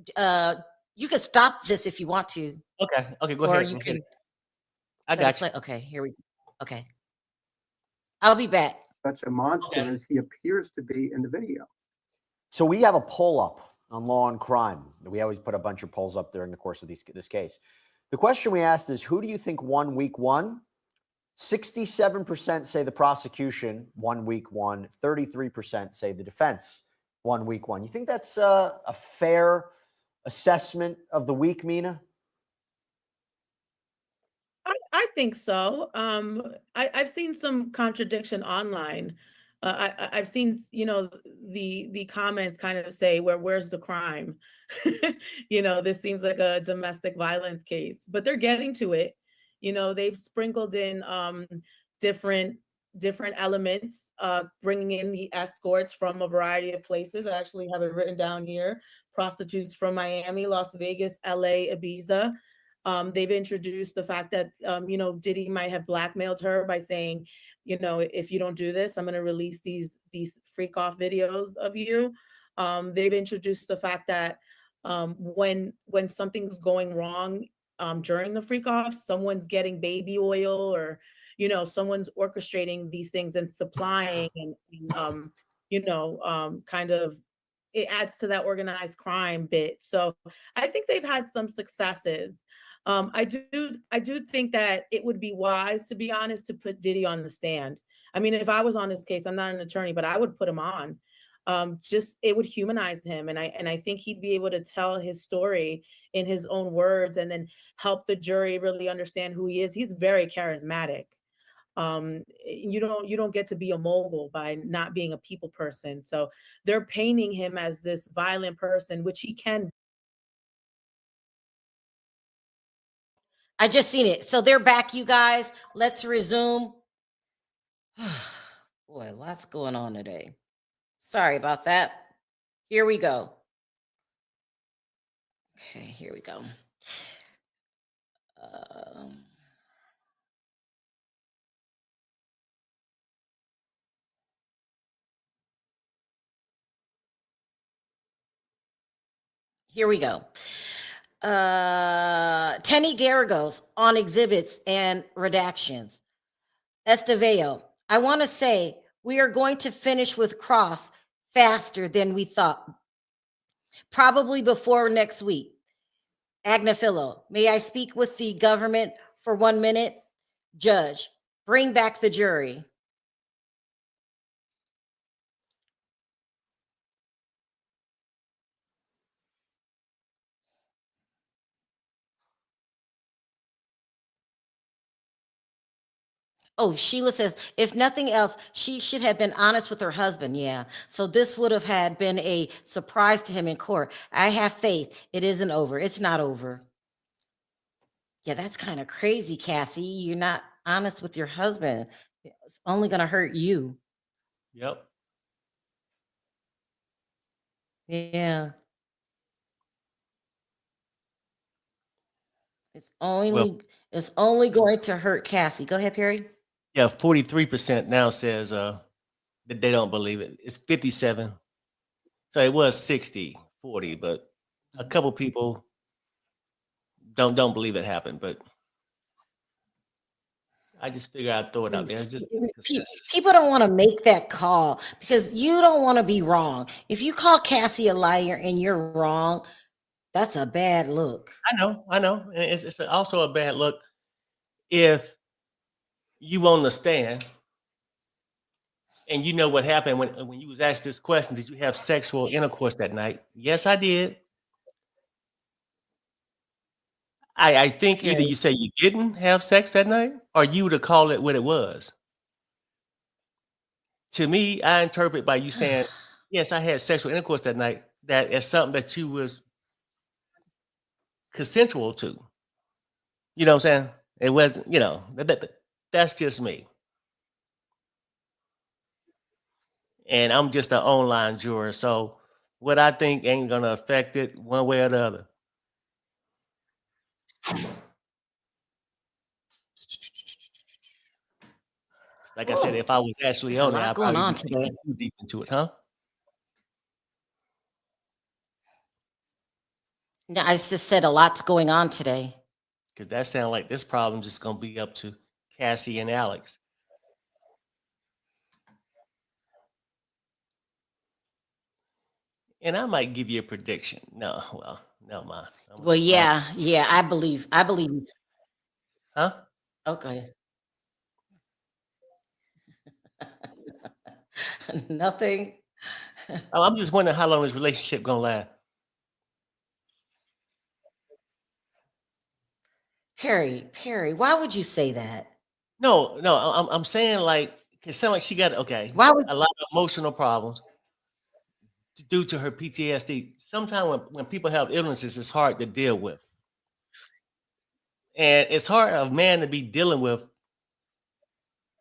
You can stop this if you want to. Okay, go or ahead. you and hit can it. I let it got you. play. Okay, here we go. Okay. I'll be back. Such a monster Okay. as he appears to be in the video. So we have a poll up on Law and Crime. We always put a bunch of polls up there in the course of this case. The question we asked is, who do you think won week one? 67% say the prosecution won week one. 33% say the defense won week one. You think that's a fair assessment of the week, Mina? I think so. I've seen some contradiction online. I've seen, the comments kind of say, where's the crime? This seems like a domestic violence case, but they're getting to it. They've sprinkled in different elements, bringing in the escorts from a variety of places. I actually have it written down here: prostitutes from Miami, Las Vegas, LA, Ibiza. They've introduced the fact that, Diddy might have blackmailed her by saying, if you don't do this, I'm going to release these freak off videos of you. They've introduced the fact that when something's going wrong during the freak off, someone's getting baby oil, or, someone's orchestrating these things and supplying and kind of, it adds to that organized crime bit. So I think they've had some successes. I do think that it would be wise, to be honest, to put Diddy on the stand. I mean, if I was on this case, I'm not an attorney, but I would put him on. Just it would humanize him, and I think he'd be able to tell his story in his own words, and then help the jury really understand who he is. He's very charismatic. You don't get to be a mogul by not being a people person. So they're painting him as this violent person, which he can. I just seen it. So they're back, you guys. Let's resume. Boy, lots going on today. Sorry about that. Here we go. Okay, here we go. Here we go. Tenny Garagos on exhibits and redactions. Esteveo, I want to say we are going to finish with Cross faster than we thought. Probably before next week. Agnafilo, may I speak with the government for 1 minute? Judge, bring back the jury. Oh, Sheila says, if nothing else, she should have been honest with her husband. Yeah. So this would have had been a surprise to him in court. I have faith. It isn't over. It's not over. Yeah, that's kind of crazy, Cassie. You're not honest with your husband. It's only going to hurt you. Yep. Yeah. It's Well, only going to hurt Cassie. Go ahead, Perry. yeah, 43% now says that they don't believe it. It's 57. So it was 60-40, but a couple people don't believe it happened. But I just figure I'd throw it out there. It's just consensus. People don't want to make that call because you don't want to be wrong. If you call Cassie a liar and you're wrong, that's a bad look. I know. And it's also a bad look if you on the stand And you know what happened when you was asked this question, did you have sexual intercourse that night? Yes, I did. I think either Period. you say you didn't have sex that night or you would have called it what it was. To me, I interpret by you saying, yes, I had sexual intercourse that night, that is something that you was consensual to. You know what I'm saying? It wasn't, that's just me. And I'm just an online juror. So what I think ain't gonna affect it one way or the other. Like I said, Whew. if I was actually There's a on there, lot I'd going probably on be today. thinking too deep into it, huh? Yeah, I just said a lot's going on today. Because that sounds like this problem just gonna be up to Cassie and Alex. And I might give you a prediction. No, well, never mind. Well, yeah, I believe. Huh? Okay. Nothing. Oh, I'm just wondering how long this relationship gonna last. Perry, why would you say that? No, I'm saying like it sounds like she got Why would a lot of emotional problems due to her PTSD. Sometimes when people have illnesses, it's hard to deal with. And it's hard a man to be dealing with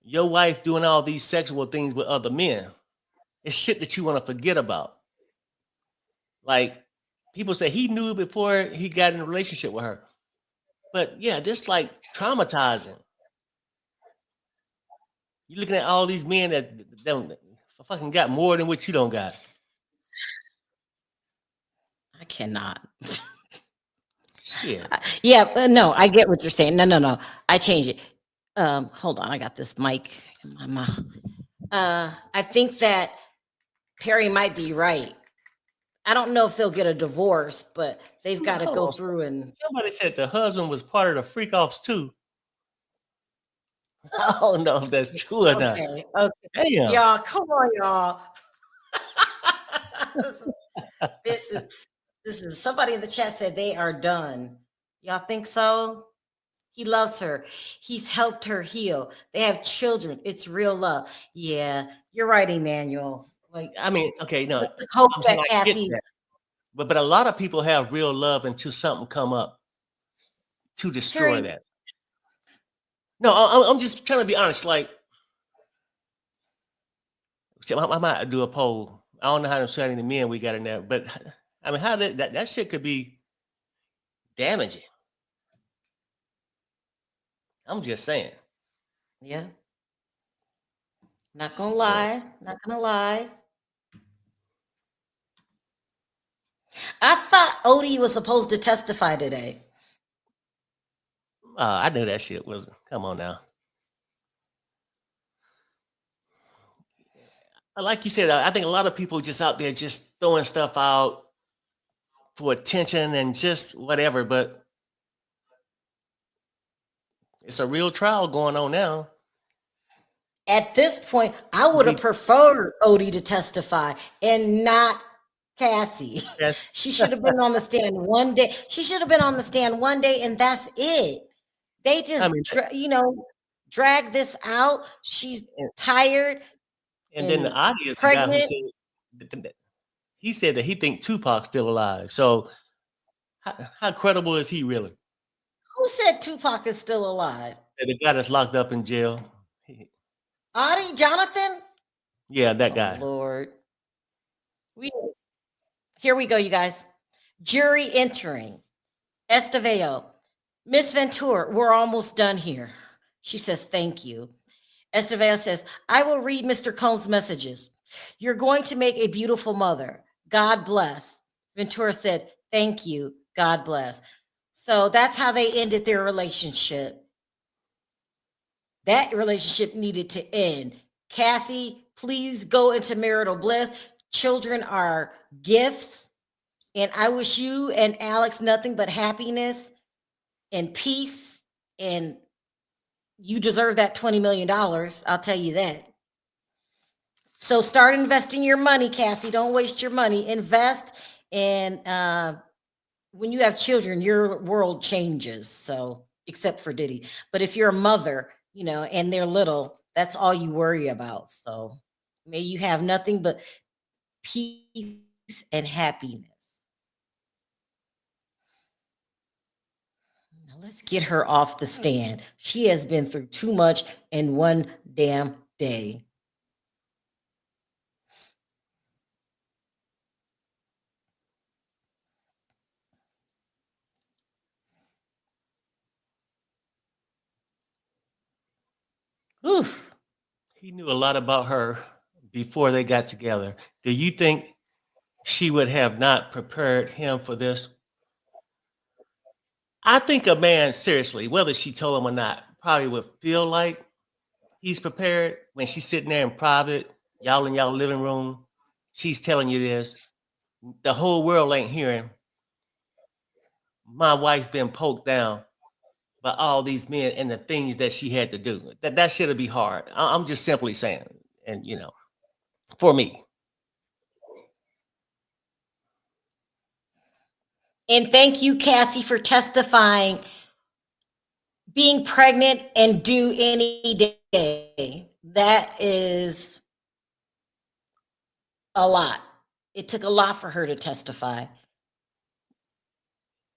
your wife doing all these sexual things with other men. It's shit that you want to forget about. Like people say he knew before he got in a relationship with her. But yeah, this like traumatizing. You're looking at all these men that don't fucking got more than what you don't got. I cannot. Shit. Yeah, but no, I get what you're saying. No. I change it. Hold on, I got this mic in my mouth. I think that Perry might be right. I don't know if they'll get a divorce, but they've got to Hold go on, through and somebody said the husband was part of the freak offs too. I don't know if that's true or not. okay. Damn. Y'all, come on, y'all. this is somebody in the chat said they are done. Y'all think so? He loves her. He's helped her heal. They have children. It's real love. Yeah, you're right, Emmanuel. Like, I mean, okay, no, let's hope I'm that saying I get Cassie. that. But a lot of people have real love until something come up to destroy Perry, that. No, I'm just trying to be honest. Like, I might do a poll. I don't know how many men we got in there, but I mean, how that shit could be damaging. I'm just saying. Yeah. Not gonna lie. Not gonna lie. I thought Odie was supposed to testify today. I knew that shit was. Come on now. Like you said, I think a lot of people just out there just throwing stuff out for attention and just whatever. But it's a real trial going on now. At this point, I would have preferred Odie to testify and not Cassie. Yes. She should have been on the stand one day. She should have been on the stand one day, and that's it. They just, drag this out. She's tired. And then the audience, pregnant. the guy who said, he said that he think Tupac's still alive. So how credible is he really? Who said Tupac is still alive? The guy that's locked up in jail. Audie Jonathan? Yeah, that guy. Lord. Here we go, you guys. Jury entering. Esteveo. Miss Ventura, we're almost done here. She says, thank you. Esteveo says, I will read Mr. Combs' messages. You're going to make a beautiful mother. God bless. Ventura said, thank you. God bless. So that's how they ended their relationship. That relationship needed to end. Cassie, please go into marital bliss. Children are gifts. And I wish you and Alex nothing but happiness and peace. And you deserve that $20 million. I'll tell you that. So start investing your money, Cassie. Don't waste your money. Invest, and when you have children, your world changes. So, except for Diddy, but if you're a mother, and they're little, that's all you worry about. So, may you have nothing but peace and happiness. Now let's get her off the stand. She has been through too much in one damn day. Oof. He knew a lot about her before they got together. Do you think she would have not prepared him for this? I think a man, seriously, whether she told him or not, probably would feel like he's prepared when she's sitting there in private, y'all in y'all living room. She's telling you this. The whole world ain't hearing. My wife been poked down by all these men and the things that she had to do. That should be hard. I'm just simply saying, and for me. And thank you, Cassie, for testifying. Being pregnant and due any day, that is a lot. It took a lot for her to testify.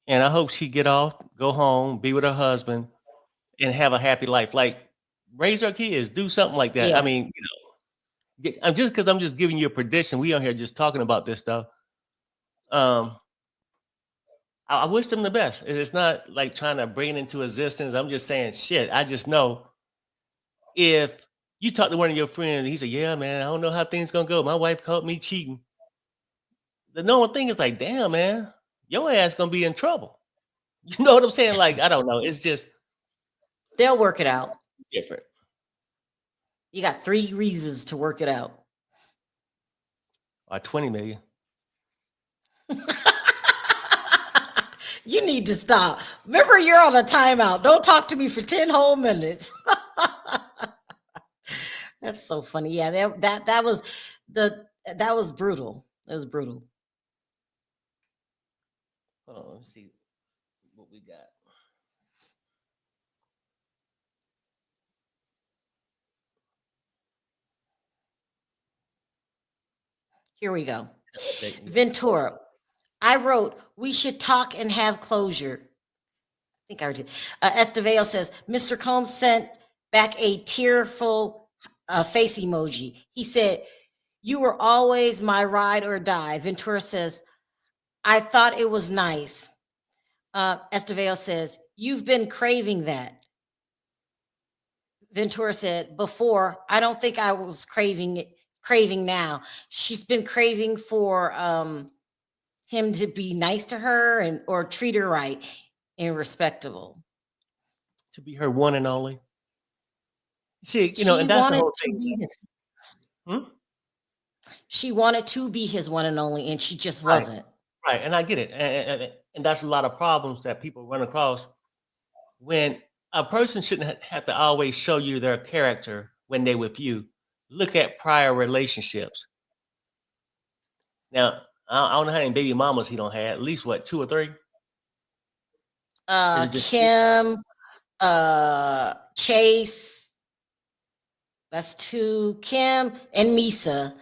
And I hope she get off, go home, be with her husband, and have a happy life. Like, raise her kids, do something like that. Yeah. I mean, I'm just giving you a prediction. We on here just talking about this stuff. I wish them the best. It's not like trying to bring it into existence. I'm just saying, shit. I just know if you talk to one of your friends, he said, "Yeah, man, I don't know how things gonna go. My wife caught me cheating." The normal thing is like, "Damn, man, your ass gonna be in trouble." You know what I'm saying? Like, I don't know. It's just They'll work it out. different. You got 3 reasons to work it out. Or 20 million. You need to stop. Remember, you're on a timeout. Don't talk to me for 10 whole minutes. That's so funny. Yeah, that was brutal. That was brutal. Hold on, let me see what we got. Here we go. Ventura. I wrote, we should talk and have closure. I think I already did. Estevao says, Mr. Combs sent back a tearful face emoji. He said, you were always my ride or die. Ventura says, I thought it was nice. Estevao says, you've been craving that. Ventura said, before, I don't think I was craving now. She's been craving for him to be nice to her or treat her right and respectable. To be her one and only. See, and that's the whole thing. She wanted to be his one and only, and she just wasn't. Right, and I get it. And that's a lot of problems that people run across. When a person shouldn't have to always show you their character when they're with you. Look at prior relationships. Now, I don't know how many baby mamas he don't have. At least, what, 2 or 3? Kim, Chase. That's 2. Kim and Misa,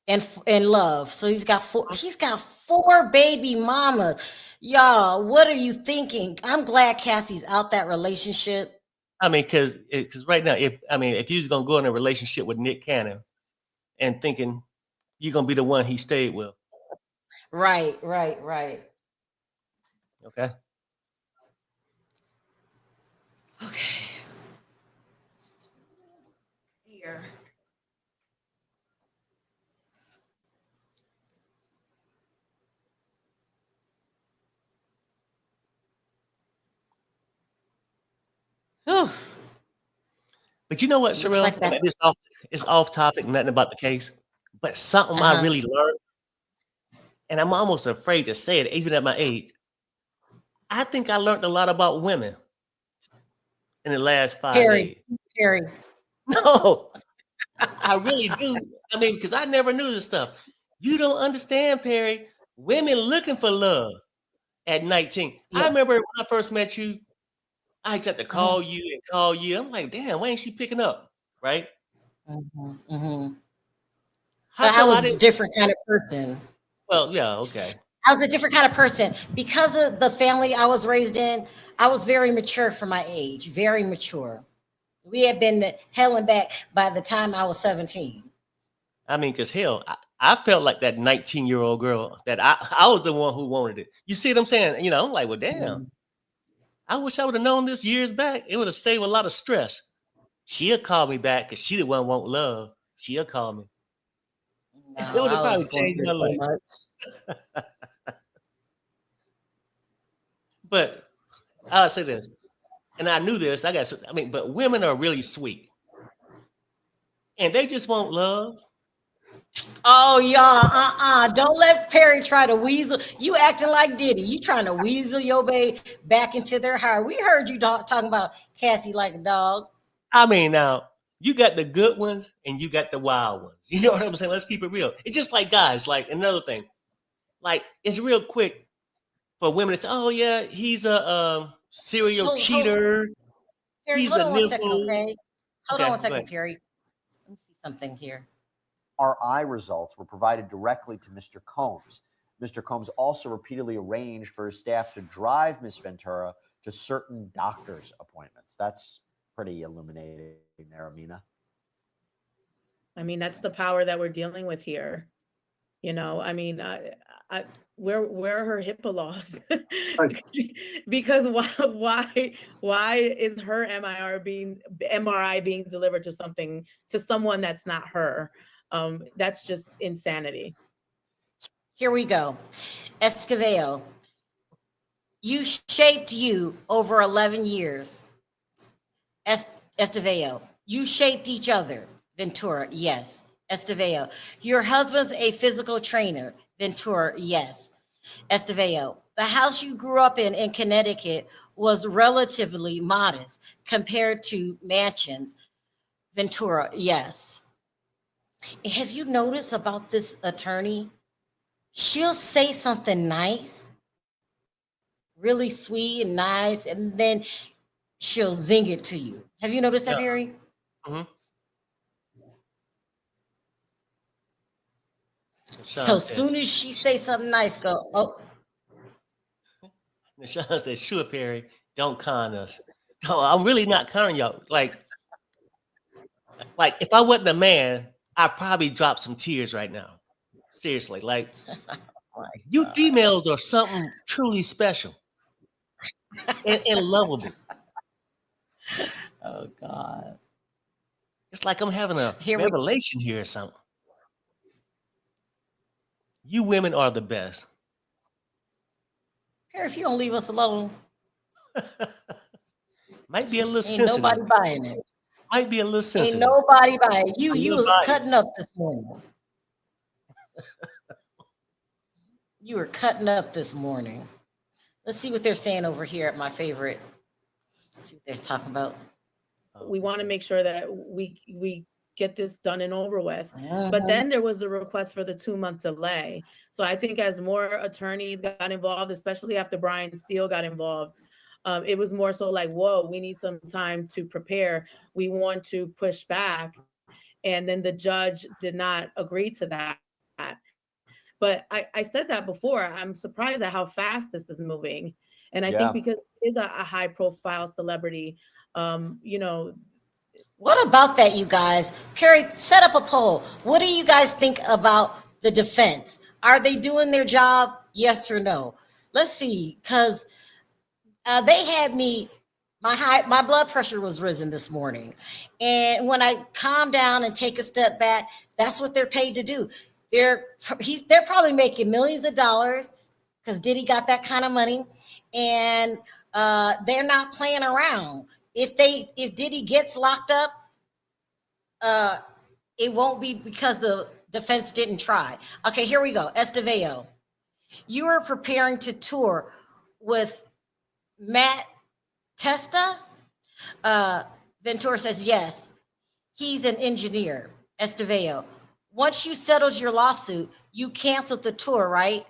and Love. So he's got 4. He's got 4 baby mamas. Y'all, what are you thinking? I'm glad Cassie's out that relationship. I mean, because right now, if you was gonna go in a relationship with Nick Cannon and thinking you're gonna be the one he stayed with. Right. Okay. Here. But you know what, Sharrell? Like it's off topic, nothing about the case. But something I really learned, and I'm almost afraid to say it, even at my age. I think I learned a lot about women in the last 5 days. Harry. No, I really do. I mean, because I never knew this stuff. You don't understand, Perry. Women looking for love at 19. I Yeah. remember when I first met you, I used to have to Uh-huh. call you and call you. I'm like, damn, why ain't she picking up? Right? Mhm, mhm. How But I come I was a didn't? different kind of person. Well, yeah, okay. I was a different kind of person because of the family I was raised in. I was very mature for my age, very mature. We had been to hell and back by the time I was 17. I mean, because hell, I felt like that 19-year-old girl that I was the one who wanted it. You see what I'm saying? You know, I'm like, well, damn. Mhm. I wish I would have known this years back. It would have saved a lot of stress. She'll call me back because she the one want love. She'll call me. It No, would have I was probably going changed through my so life. much. But I'll say this, and I knew this. I mean, but women are really sweet, and they just want love. Oh, y'all, don't let Perry try to weasel. You acting like Diddy. You trying to weasel your babe back into their heart. We heard you talking about Cassie like a dog. I mean, now you got the good ones and you got the wild ones. You know what I'm saying? Let's keep it real. It's just like guys. Like another thing, like it's real quick for women to say, "Oh yeah, he's a serial Hold, cheater. Perry, He's hold a on 1 second, nympho." okay? Hold on Okay, one go second, ahead. Perry. Let me see something here. Our eye results were provided directly to Mr. Combs. Mr. Combs also repeatedly arranged for his staff to drive Miss Ventura to certain doctor's appointments. That's pretty illuminating there, Amina. I mean, that's the power that we're dealing with here. You know, I mean, where are her HIPAA laws? Right. Because why is her MRI being delivered to someone that's not her? That's just insanity. Here we go. Escovedo, you shaped you over 11 years. Esteveo, you shaped each other. Ventura, yes. Esteveo, your husband's a physical trainer. Ventura, yes. Esteveo, the house you grew up in Connecticut was relatively modest compared to mansions. Ventura, yes. Have you noticed about this attorney? She'll say something nice, really sweet and nice, and then she'll zing it to you. Have you noticed that, Yeah. Perry? Mm-hmm. So Sean said. soon as she say something nice, go, oh, Sean said, "Sure, Perry, don't con us." No, I'm really not conning y'all. Like if I wasn't a man, I'd probably drop some tears right now. Seriously, like my you God. females are something truly special and lovable. Oh God. It's like I'm having a Here we revelation here or something. You women are the best. Perry, if you don't leave us alone, Might be a little ain't nobody sensitive. buying it. Might be a little Ain't sensitive. nobody buying it. A You little was biased. cutting up this morning. You were cutting up this morning. Let's see what they're saying over here at my favorite. Let's see what they're talking about. We want to make sure that we get this done and over with. Mhm. But then there was a request for the 2-month delay. So I think as more attorneys got involved, especially after Brian Steele got involved, it was more so like, whoa, we need some time to prepare. We want to push back. And then the judge did not agree to that. But I said that before. I'm surprised at how fast this is moving. And I Yeah. think because it is a high profile celebrity, you know, What about that, you guys? Perry, set up a poll. What do you guys think about the defense? Are they doing their job? Yes or no? Let's see, because they had me. My blood pressure was risen this morning, and when I calm down and take a step back, that's what they're paid to do. They're probably making millions of dollars because Diddy got that kind of money, and they're not playing around. If Diddy gets locked up, it won't be because the defense didn't try. Okay, here we go. Esteveo, you are preparing to tour with Matt Testa? Ventura says yes. He's an engineer. Esteveo, once you settled your lawsuit, you canceled the tour, right?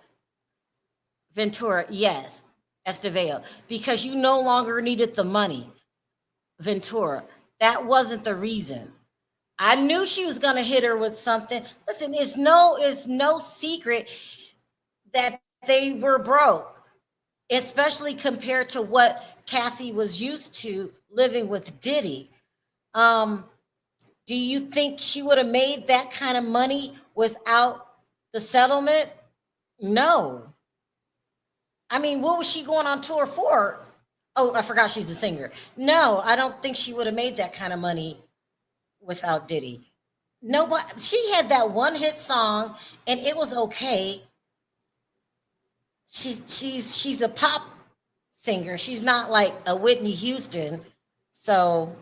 Ventura, yes. Estevao, because you no longer needed the money. Ventura, that wasn't the reason. I knew she was gonna hit her with something. Listen, it's no secret that they were broke, especially compared to what Cassie was used to living with Diddy. Do you think she would have made that kind of money without the settlement? No. I mean, what was she going on tour for? Oh, I forgot she's a singer. No, I don't think she would have made that kind of money without Diddy. Nobody, she had that one hit song and it was okay. She's a pop singer. She's not like a Whitney Houston. So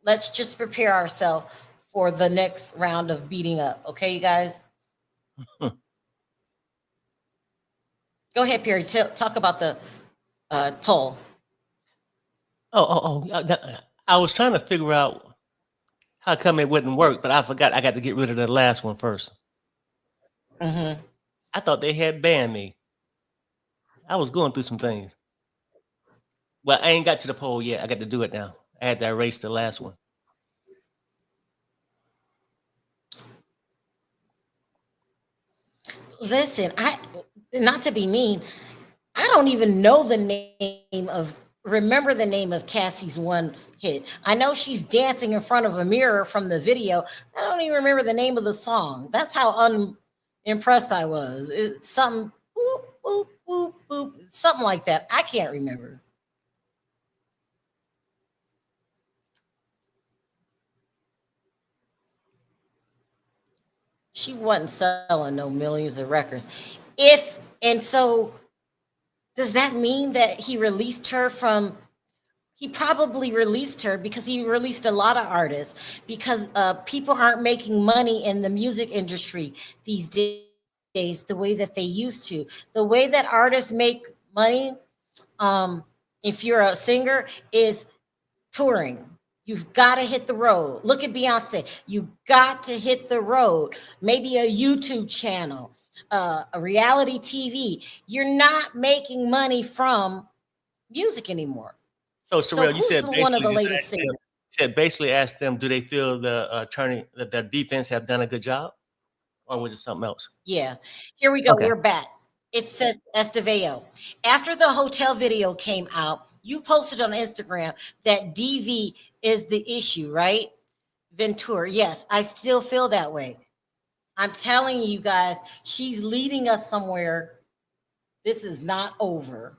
let's just prepare ourselves for the next round of beating up. Okay, you guys? Go ahead, Perry. Talk about the poll. I was trying to figure out how come it wouldn't work, but I forgot I got to get rid of the last one first. Mm-hmm. I thought they had banned me. I was going through some things. Well, I ain't got to the poll yet. I got to do it now. I had to erase the last one. Listen, not to be mean, I don't even know remember the name of Cassie's one hit. I know she's dancing in front of a mirror from the video. I don't even remember the name of the song. That's how unimpressed I was. It's something boop, boop, boop, boop, something like that. I can't remember. She wasn't selling no millions of records. So does that mean that he released her from? He probably released her because he released a lot of artists because people aren't making money in the music industry these days the way that they used to. The way that artists make money, if you're a singer, is touring. You've got to hit the road. Look at Beyonce. You got to hit the road. Maybe a YouTube channel, a reality TV. You're not making money from music anymore. So, Sharrell, you said one of the basically latest singers? basically ask them, do they feel the attorney that their defense have done a good job, or was it something else? Yeah. Here we go. Okay. We're back. It says Estevao. After the hotel video came out, you posted on Instagram that DV is the issue, right? Ventura. Yes, I still feel that way. I'm telling you guys, she's leading us somewhere. This is not over.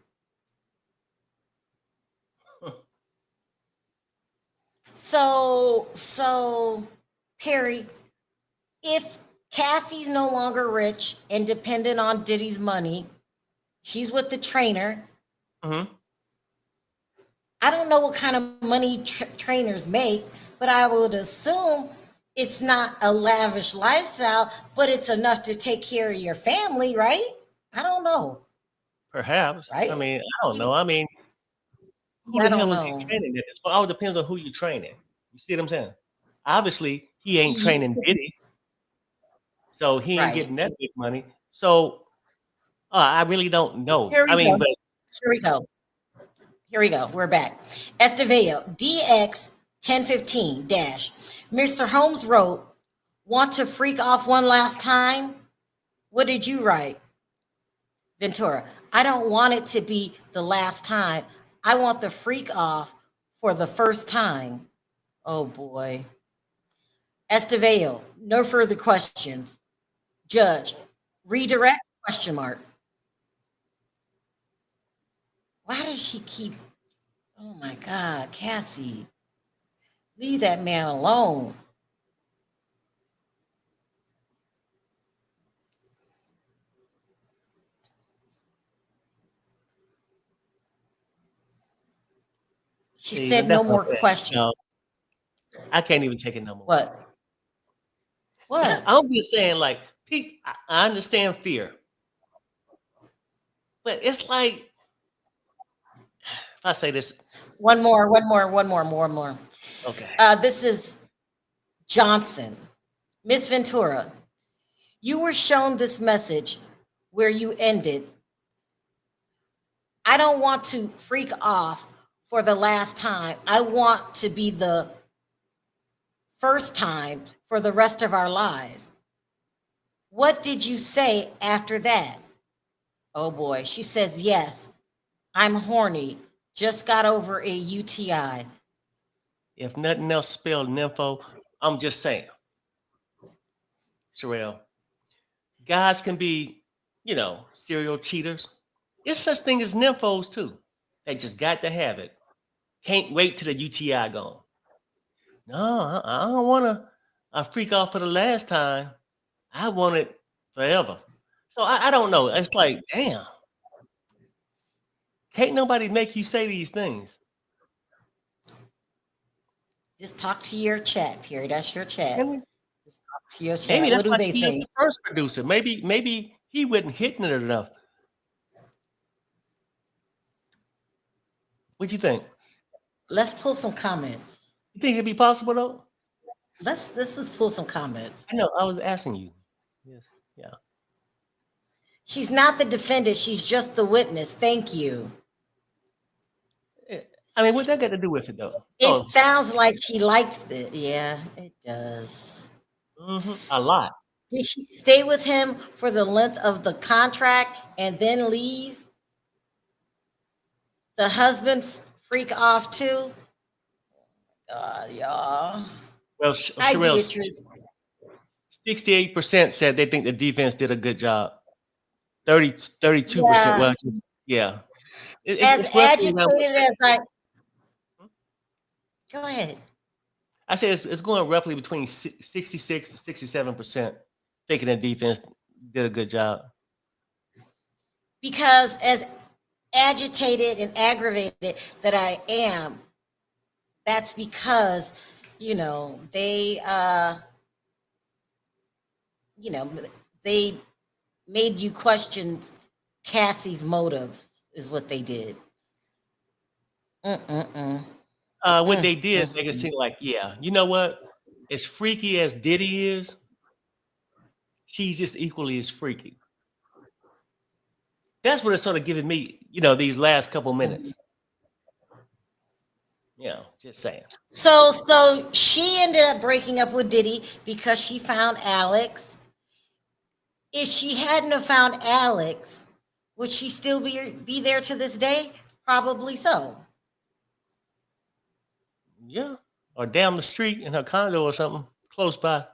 So Perry, if Cassie's no longer rich and dependent on Diddy's money, she's with the trainer. Mm-hmm. I don't know what kind of money trainers make, but I would assume it's not a lavish lifestyle, but it's enough to take care of your family, right? I don't know. Perhaps. Right? I mean, I don't know. I mean, who I the hell don't is he know. training? It all depends on who you're training. You see what I'm saying? Obviously, he ain't training Diddy, so he ain't Right. getting that big money. So I really don't know. Here we I mean, go. but Here we go. We're back. Estevao, DX 1015 dash. Mr. Holmes wrote, want to freak off one last time? What did you write? Ventura, I don't want it to be the last time. I want the freak off for the first time. Oh boy. Estevao, no further questions. Judge, redirect, question mark. Why does she keep, oh my God, Cassie, leave that man alone. She said no more questions. No, I can't even take it no more. What? I'm just saying, like, I understand fear, but it's like, if I say this, One more. okay. This is Johnson. Miss Ventura, you were shown this message where you ended. I don't want to freak off for the last time. I want to be the first time for the rest of our lives. What did you say after that? Oh boy. She says, yes, I'm horny. Just got over a UTI. If nothing else spelled nympho, I'm just saying, Sharrell, guys can be, serial cheaters. It's such thing as nymphos too. They just got to have it. Can't wait till the UTI gone. No, I don't want to freak off for the last time. I want it forever. So I don't know. It's like, damn. Can't nobody make you say these things. Just talk to your chat, Perry. That's your chat. Maybe Just talk to your chat. maybe What that's do why they she is think? the first producer. Maybe he wasn't hitting it enough. What you think? Let's pull some comments. You think it'd be possible though? Let's just pull some comments. I know. I was asking you. Yes. Yeah. She's not the defendant. She's just the witness. Thank you. I mean, what that got to do with it though? It sounds like she likes it. Yeah, it does. A lot. Did she stay with him for the length of the contract and then leave? The husband freak off too? God, y'all. Well, Hi, Sharrell, Beatrice. 68% said they think the defense did a good job. 32%. Yeah. Well, yeah. As It's roughly around- agitated as I. Go ahead. I say it's going roughly between 66 to 67% thinking the defense did a good job. Because as agitated and aggravated that I am, that's because, they they made you question Cassie's motives is what they did. What they did make it seem like, yeah, you know what? As freaky as Diddy is, she's just equally as freaky. That's what it's sort of giving me, these last couple minutes. Just saying. So she ended up breaking up with Diddy because she found Alex. If she hadn't have found Alex, would she still be there to this day? Probably so. Yeah. Or down the street in her condo or something close by.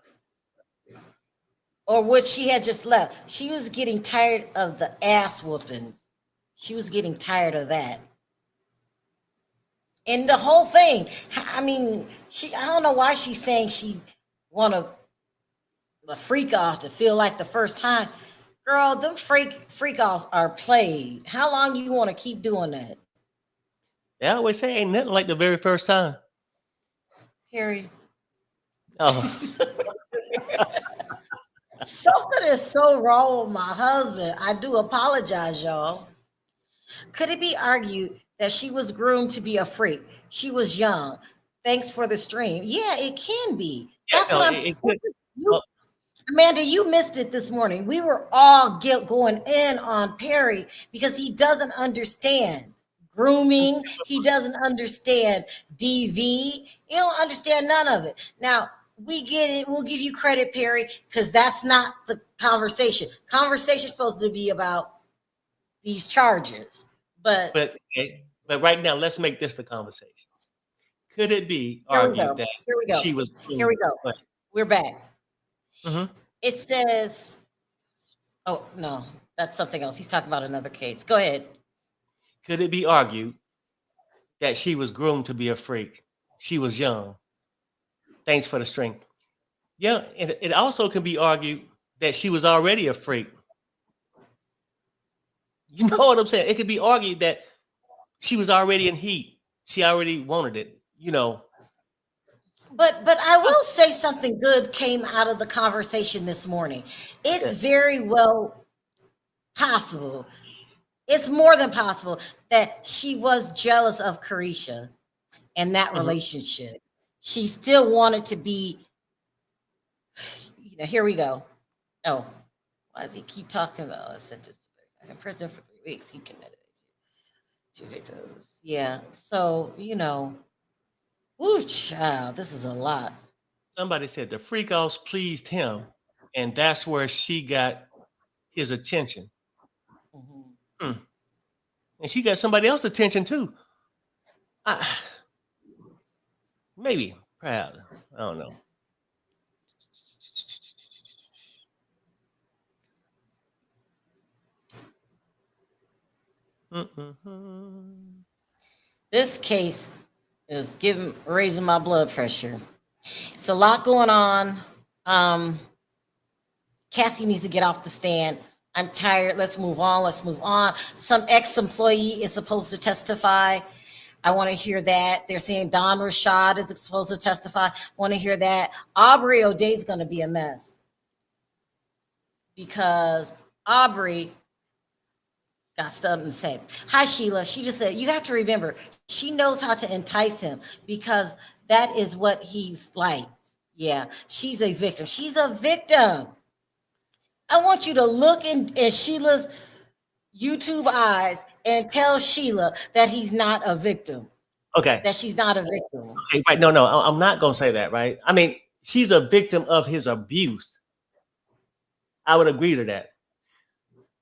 Or would she had just left? She was getting tired of the ass whoopings. She was getting tired of that. And the whole thing, I mean, I don't know why she's saying she want the freak off to feel like the first time. Girl, them freak offs are played. How long you want to keep doing that? They always say ain't nothing like the very first time. Period. Oh. Something is so wrong with my husband. I do apologize, y'all. Could it be argued that she was groomed to be a freak? She was young. Thanks for the stream. Yeah, it can be. That's what I'm. Amanda, you missed it this morning. We were all going in on Perry because he doesn't understand grooming. He doesn't understand DV. He don't understand none of it. Now, we get it. We'll give you credit, Perry, because that's not the conversation. Conversation is supposed to be about these charges. But right now, let's make this the conversation. Could it be argued that she was? Here we go. We're back. Mm-hmm. It says, oh, no, that's something else. He's talking about another case. Go ahead. Could it be argued that she was groomed to be a freak? She was young. Thanks for the string. Yeah, it also can be argued that she was already a freak. You know what I'm saying? It could be argued that she was already in heat. She already wanted it, But I will say something good came out of the conversation this morning. It's very well possible. It's more than possible that she was jealous of Carisha and that relationship. She still wanted to be, here we go. Oh, why does he keep talking though? I sent this in prison for 3 weeks. He committed two victims. Yeah. So, woo, child, this is a lot. Somebody said the freak offs pleased him, and that's where she got his attention. Mm-hmm. And she got somebody else's attention too. Maybe, perhaps. I don't know. This case is raising my blood pressure. It's a lot going on. Cassie needs to get off the stand. I'm tired. Let's move on. Some ex-employee is supposed to testify. I want to hear that. They're saying Don Rashad is supposed to testify. I want to hear that. Aubrey O'Day's going to be a mess because Aubrey got something to say. Hi, Sheila. She just said, you have to remember, she knows how to entice him because that is what he's like. Yeah, she's a victim. She's a victim. I want you to look in Sheila's YouTube eyes and tell Sheila that he's not a victim. Okay. That she's not a victim. Okay, right. No, I'm not going to say that, right? I mean, she's a victim of his abuse. I would agree to that.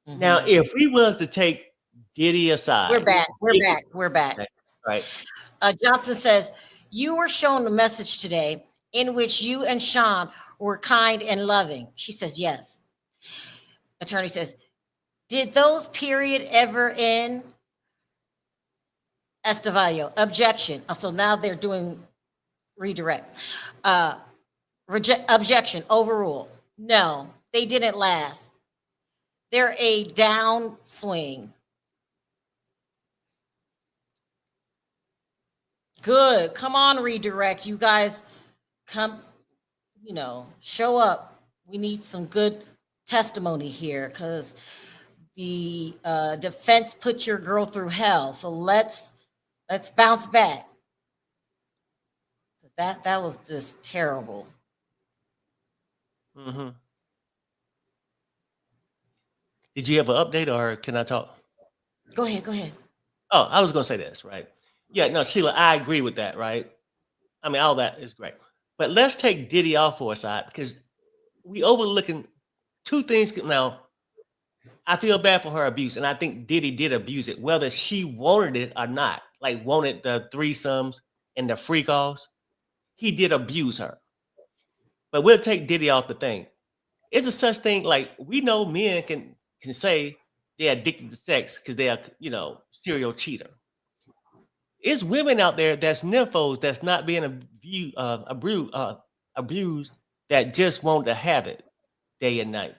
Mm-hmm. Now, if we was to take Diddy aside. We're back. Right. Johnson says, you were shown a message today in which you and Sean were kind and loving. She says, yes. Attorney says, did those period ever end? Estevallo, objection. Oh, so now they're doing redirect. Objection, overrule. No, they didn't last. They're a downswing. Good. Come on, redirect. You guys come, show up. We need some good testimony here because the defense put your girl through hell. So let's bounce back. That was just terrible. Mm-hmm. Did you have an update or can I talk? Go ahead. Oh, I was going to say this, right? Yeah, no, Sheila, I agree with that, right? I mean, all that is great. But let's take Diddy off for a side because we overlooking two things. Now, I feel bad for her abuse, and I think Diddy did abuse it, whether she wanted it or not, like wanted the threesomes and the freak offs. He did abuse her. But we'll take Diddy off the thing. It's a such thing, like we know men can say they're addicted to sex because they are, serial cheater. It's women out there that's nymphos that's not being abused that just want to have it day and night.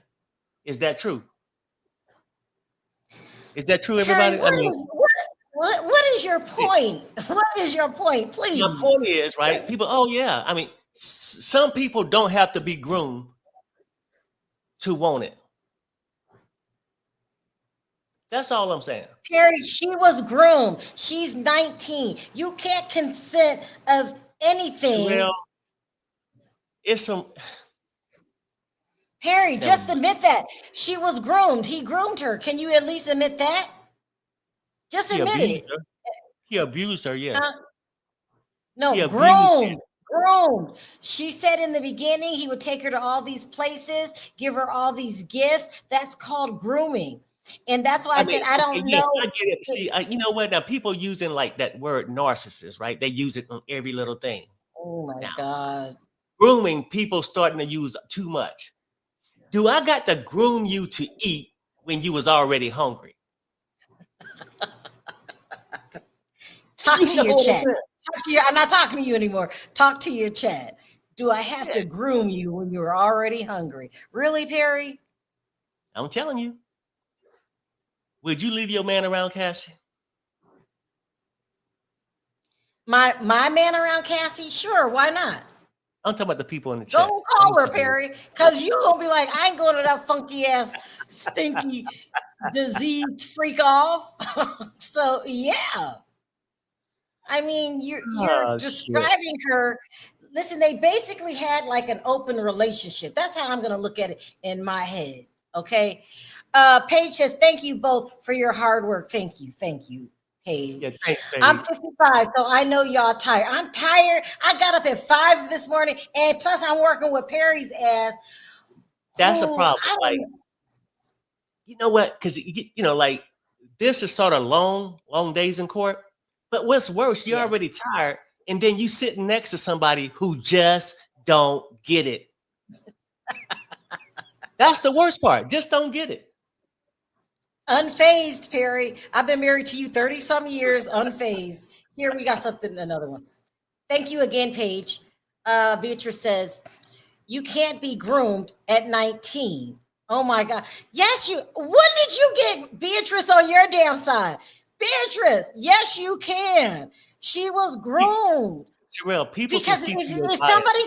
Is that true? Is that true, everybody? Harry, what is your point? What is your point, please? My point is, right? People, oh yeah. I mean, some people don't have to be groomed to want it. That's all I'm saying. Perry, she was groomed. She's 19. You can't consent of anything. Well, it's some. Perry, just admit that. She was groomed. He groomed her. Can you at least admit that? Just admit it. He abused her, yeah. No, groomed. She said in the beginning he would take her to all these places, give her all these gifts. That's called grooming. And that's why I said, I don't know. I get it. See, you know what? Now, people using like that word narcissist, right? They use it on every little thing. Oh, my God. Grooming, people starting to use too much. Do I got to groom you to eat when you was already hungry? Talk to your chat. I'm not talking to you anymore. Talk to your chat. Do I have to groom you when you're already hungry? Really, Perry? I'm telling you. Would you leave your man around Cassie? My man around Cassie? Sure, why not? I'm talking about the people in the chat. Don't call her, Perry, because you're going to be like, I ain't going to that funky ass, stinky, diseased freak off. So, yeah. I mean, you're describing her listen, they basically had like an open relationship. That's how I'm going to look at it in my head. Okay. Paige says, thank you both for your hard work. Thank you. Thank you, Paige. Yeah, thanks, baby. I'm 55, so I know y'all tired. I'm tired. I got up at 5 this morning, and plus I'm working with Perry's ass. That's a who, problem. I don't Like, know. you know what? Because like this is sort of long days in court. But what's worse, you're Yeah. already tired, and then you sitting next to somebody who just don't get it. That's the worst part. Just don't get it. Unfazed, Perry. I've been married to you 30 some years, unfazed. Here we got something, another one. Thank you again, Paige. Beatrice says, you can't be groomed at 19. Oh my God. Yes, you. When did you get Beatrice on your damn side? Beatrice, yes, you can. She was groomed. Sharrell, people Because can see through your if bias. somebody,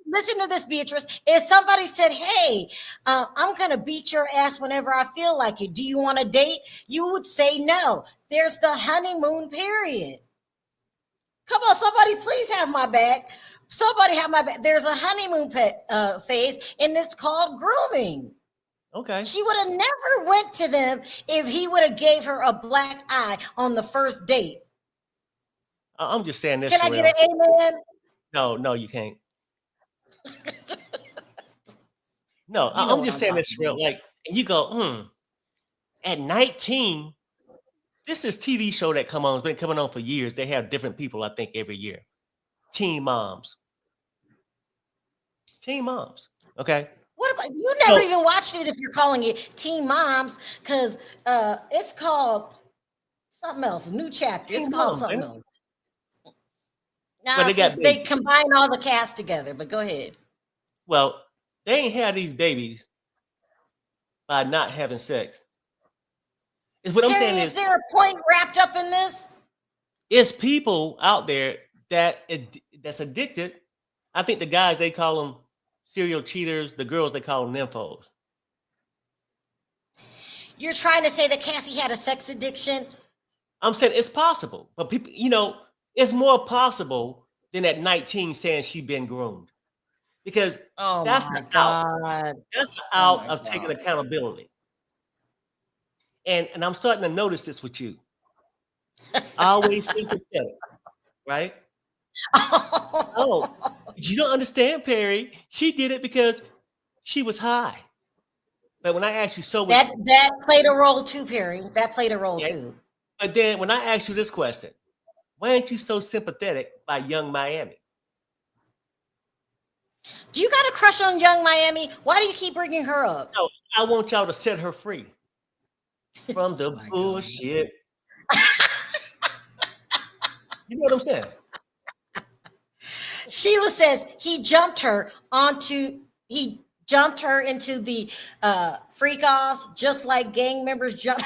listen to this, Beatrice, if somebody said, hey, I'm going to beat your ass whenever I feel like it. Do you want to date? You would say no. There's the honeymoon period. Come on, somebody please have my back. Somebody have my back. There's a honeymoon phase, and it's called grooming. Okay. She would have never went to them if he would have gave her a black eye on the first date. I'm just saying this. Can I Sharrell. get an amen? No, you can't. No, You know I'm what just I'm saying this, talking Sharrell. Like, and you go, at 19, this is TV show that come on. It's been coming on for years. They have different people, I think, every year. Teen moms. Teen moms. Okay. What about you? Never even watched it if you're calling it Teen Moms, because it's called something else, a new chapter. It's Teen called Moms, something man. else. Now But they got they babies. combine all the cast together, but go ahead. Well, they ain't had these babies by not having sex. Is what I'm Harry, saying is is, there a point wrapped up in this? it's people out there that's addicted. I think the guys, they call them serial cheaters. The girls, they call them nymphos. You're trying to say that Cassie had a sex addiction? I'm saying it's possible, but people, it's more possible than at 19 saying she been groomed, because Oh that's my an out. God. That's an Oh out my of taking God. accountability. And I'm starting to notice this with you. Always sympathetic, right? Oh, but you don't understand, Perry. She did it because she was high. But when I asked you, so was that played a role too, Perry. That played a role yeah. too. But then when I asked you this question, why aren't you so sympathetic by Young Miami? Do you got a crush on Young Miami? Why do you keep bringing her up? No, I want y'all to set her free from the my God. bullshit. You know what I'm saying? Sheila says he jumped her into the freak offs just like gang members jump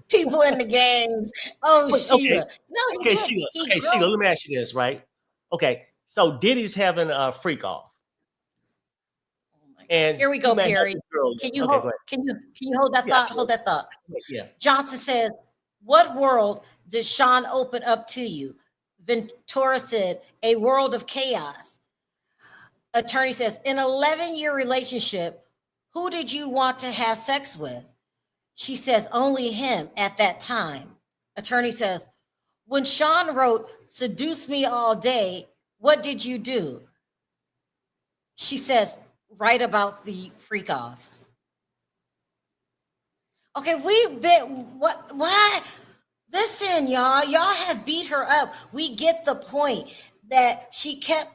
people in the gangs. Oh, Wait, Sheila. okay. No, he Okay, did. Sheila. He Okay, grew- Sheila, let me ask you this, right? Okay, so Diddy's having a freak off. And Here we go, he may have Perry. this girl. Can you Okay, hold, go ahead. can you hold that Yeah, thought? Hold that thought. Yeah. Johnson says, what world did Sean open up to you? Ventura said, a world of chaos. Attorney says, in an 11-year relationship, who did you want to have sex with? She says, only him at that time. Attorney says, when Sean wrote, seduce me all day, what did you do? She says, write about the freak offs. Okay, we've been, why? Listen, y'all have beat her up. We get the point that she kept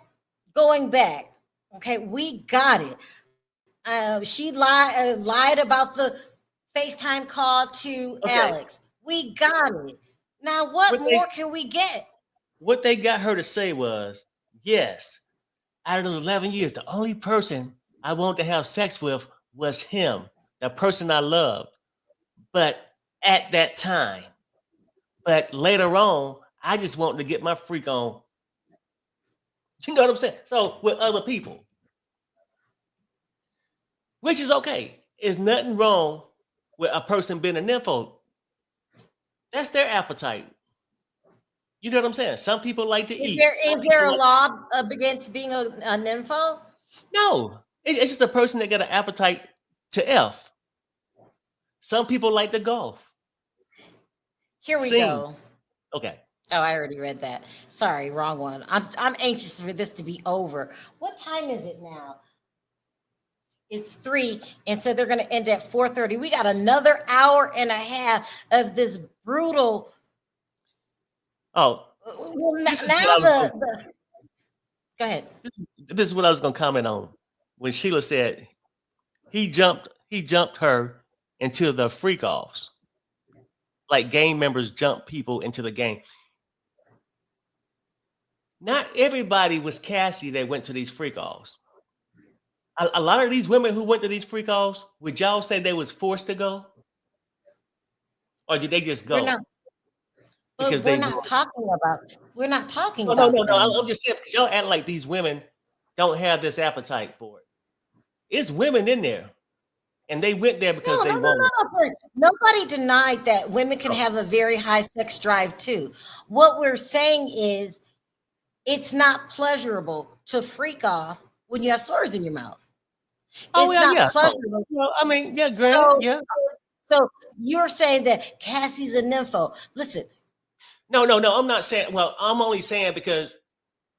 going back. Okay, we got it. She lied about the FaceTime call to Alex. We got it. Now, what more can we get? What they got her to say was, yes, out of those 11 years, the only person I wanted to have sex with was him, the person I loved. But at that time, but later on, I just wanted to get my freak on. You know what I'm saying? So with other people, which is okay. There's nothing wrong with a person being a nympho. That's their appetite. You know what I'm saying? Some people like to eat. Is there a law against being a nympho? No, it's just a person that got an appetite to F. Some people like to golf. Here we Sing. go. Okay. Oh, I already read that. Sorry, wrong one. I'm anxious for this to be over. What time is it now? It's 3, and so they're going to end at 4:30. We got another hour and a half of this brutal. Oh, Well, this is now what go ahead. this is what I was going to comment on when Sheila said he jumped her into the freak offs, like game members jump people into the game. Not everybody was Cassie that went to these freak offs. A lot of these women who went to these freak offs, would y'all say they was forced to go, or did they just go? We're not. Because We're not talking about. We're not talking No, about. no. them. I'm just saying because y'all act like these women don't have this appetite for it. It's women in there, and they went there because they wanted. No. Nobody denied that women can have a very high sex drive too. What we're saying is, it's not pleasurable to freak off when you have sores in your mouth. Oh, it's yeah, not yeah. pleasurable. Well, I mean, yeah, granted, yeah. So you're saying that Cassie's a nympho. Listen. No. I'm not saying. Well, I'm only saying because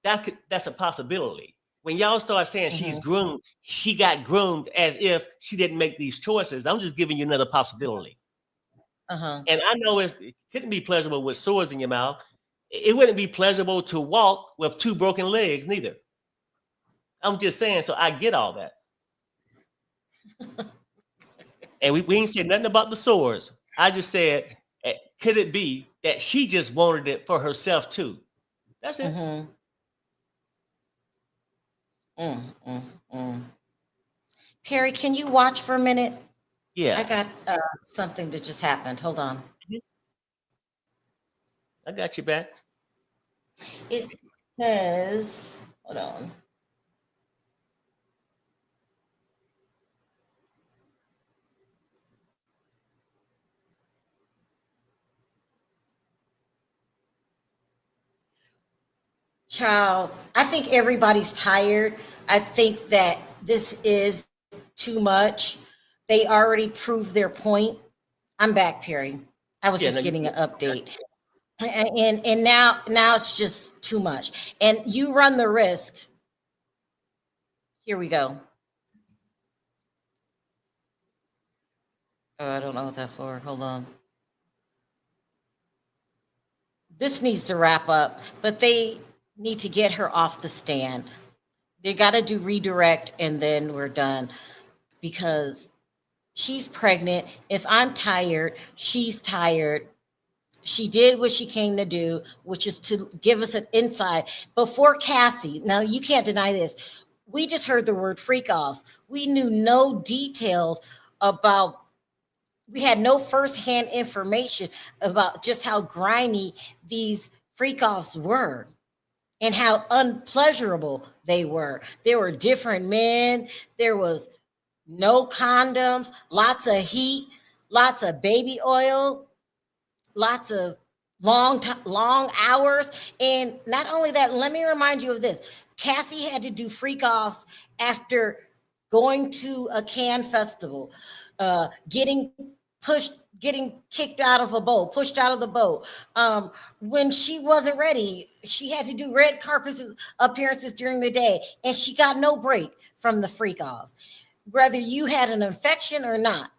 that's a possibility. When y'all start saying she's groomed, she got groomed as if she didn't make these choices. I'm just giving you another possibility. And I know it couldn't be pleasurable with sores in your mouth. It wouldn't be pleasurable to walk with 2 broken legs, neither. I'm just saying, so I get all that. And we ain't said nothing about the sores. I just said, could it be that she just wanted it for herself too? That's it. Perry, can you watch for a minute? Yeah. I got something that just happened. Hold on. I got you back. It says, hold on. Child, I think everybody's tired. I think that this is too much. They already proved their point. I'm back, Perry. I was just getting an update. And now it's just too much. And you run the risk. Here we go. Oh, I don't know what that's for. Hold on. This needs to wrap up, but they need to get her off the stand. They got to do redirect and then we're done because she's pregnant. If I'm tired, she's tired. She did what she came to do, which is to give us an insight before Cassie. Now, you can't deny this. We just heard the word freak offs. We knew no details about, we had no firsthand information about just how grimy these freak offs were and how unpleasurable they were. There were different men. There was no condoms, lots of heat, lots of baby oil, lots of long hours. And not only that, let me remind you of this. Cassie had to do freak offs after going to a Cannes festival, getting kicked out of a boat, pushed out of the boat. When she wasn't ready, she had to do red carpet appearances during the day, and she got no break from the freak offs. Whether you had an infection or not,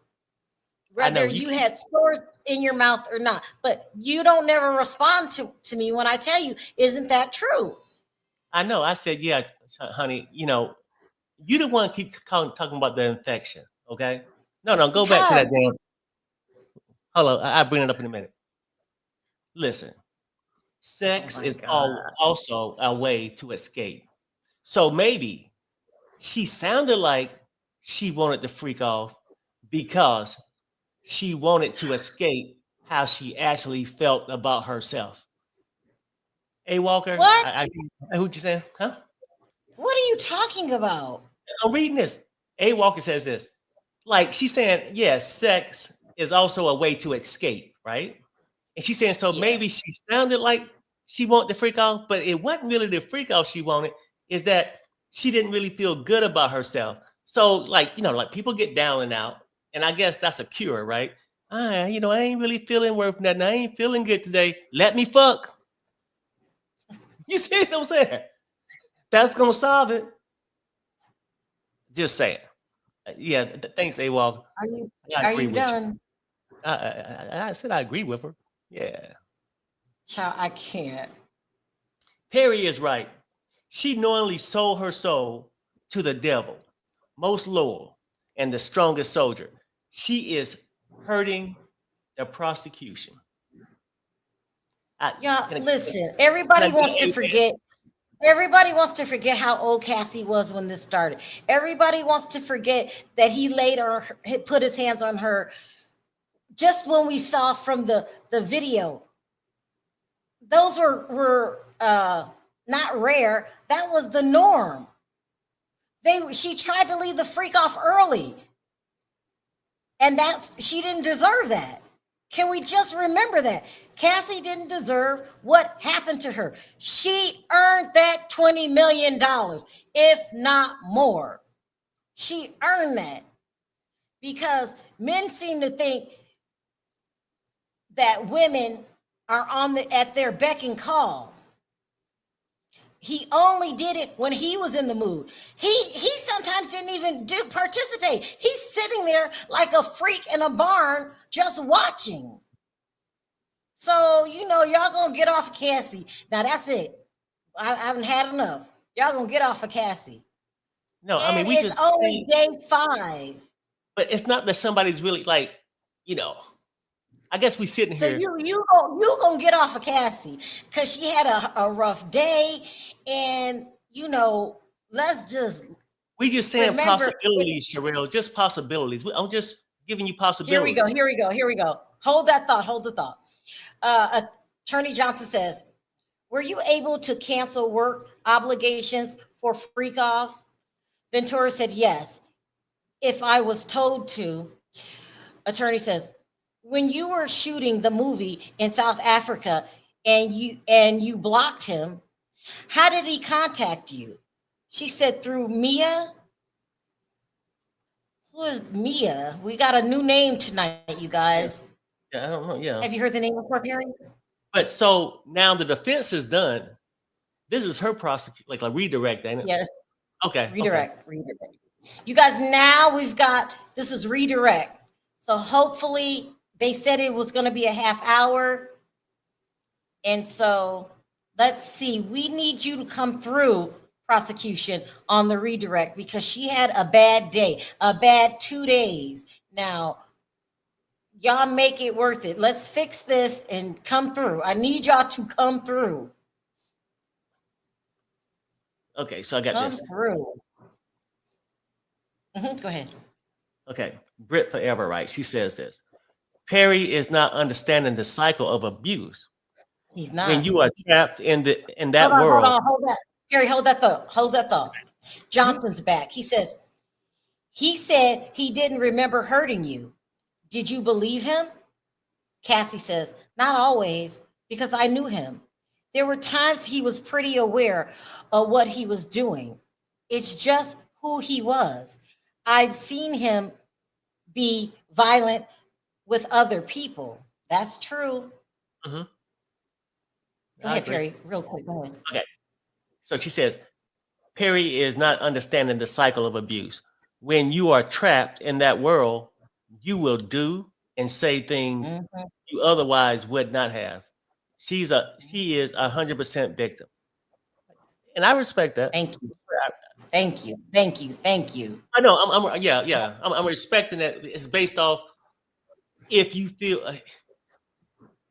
whether you had sores in your mouth or not, but you don't never respond to me when I tell you, isn't that true? I know. I said, yeah, honey, you the one keep talking about the infection, okay? No, go back to that damn. Hold on, I'll bring it up in a minute. Listen, sex is also a way to escape. So maybe she sounded like she wanted to freak off because she wanted to escape how she actually felt about herself. Hey, Walker. What? Who'd you say? Huh? What are you talking about? I'm reading this. A. Walker says this. Like she's saying, yes, sex is also a way to escape, right? And she's saying, so maybe she sounded like she wanted the freak off, but it wasn't really the freak off she wanted. Is that she didn't really feel good about herself. So, like, like people get down and out, and I guess that's a cure, right? I ain't really feeling worth nothing. I ain't feeling good today. Let me fuck. You see what I'm saying? That's gonna solve it. Just saying. Yeah, thanks, AWOL. Are you done? I said I agree with her. Yeah. Child, I can't. Perry is right. She knowingly sold her soul to the devil, most loyal and the strongest soldier. She is hurting the prosecution. Listen, everybody wants to forget. Everybody wants to forget how old Cassie was when this started. Everybody wants to forget that he put his hands on her. Just when we saw from the video, those were not rare. That was the norm. She tried to leave the freak off early, and she didn't deserve that. Can we just remember that? Cassie didn't deserve what happened to her. She earned that $20 million, if not more. She earned that because men seem to think that women are at their beck and call. He only did it when he was in the mood. He sometimes didn't even participate. He's sitting there like a freak in a barn just watching. So, y'all gonna get off of Cassie. Now that's it. I haven't had enough. Y'all gonna get off of Cassie. No, I mean, it's only day 5. But it's not that somebody's really like, I guess we sitting here. So you gonna get off of Cassie because she had a rough day, and let's just. We just saying possibilities, Sharrell, just possibilities. I'm just giving you possibilities. Here we go. Hold that thought. Hold the thought. Attorney Johnson says, were you able to cancel work obligations for freak offs? Ventura said, yes, if I was told to. Attorney says, when you were shooting the movie in South Africa and you blocked him, how did he contact you? She said, through Mia. Who is Mia? We got a new name tonight, you guys. Yeah, I don't know. Yeah. Have you heard the name before, Perry? But so now the defense is done. This is her prosecution, like a redirect, ain't it? Yes. Okay. Redirect. You guys, now this is redirect. So hopefully they said it was going to be a half hour. And so let's see. We need you to come through, prosecution, on the redirect because she had a bad day, a bad 2 days. Now, y'all make it worth it. Let's fix this and come through. I need y'all to come through. Okay, so I got this. Come through. Go ahead. Okay, Brit Forever, right? She says this. Perry is not understanding the cycle of abuse. He's not. When you are trapped in that world. Hold that. Perry, hold that thought. Johnson's back. He said he didn't remember hurting you. Did you believe him? Cassie says, not always, because I knew him. There were times he was pretty aware of what he was doing. It's just who he was. I've seen him be violent with other people. That's true. Mm-hmm. Go ahead, Perry, real quick. Go ahead. Okay. So she says, Perry is not understanding the cycle of abuse. When you are trapped in that world, you will do and say things you otherwise would not have. She is 100% victim. And I respect that. Thank you. I know. I'm respecting that. It's based off if you feel.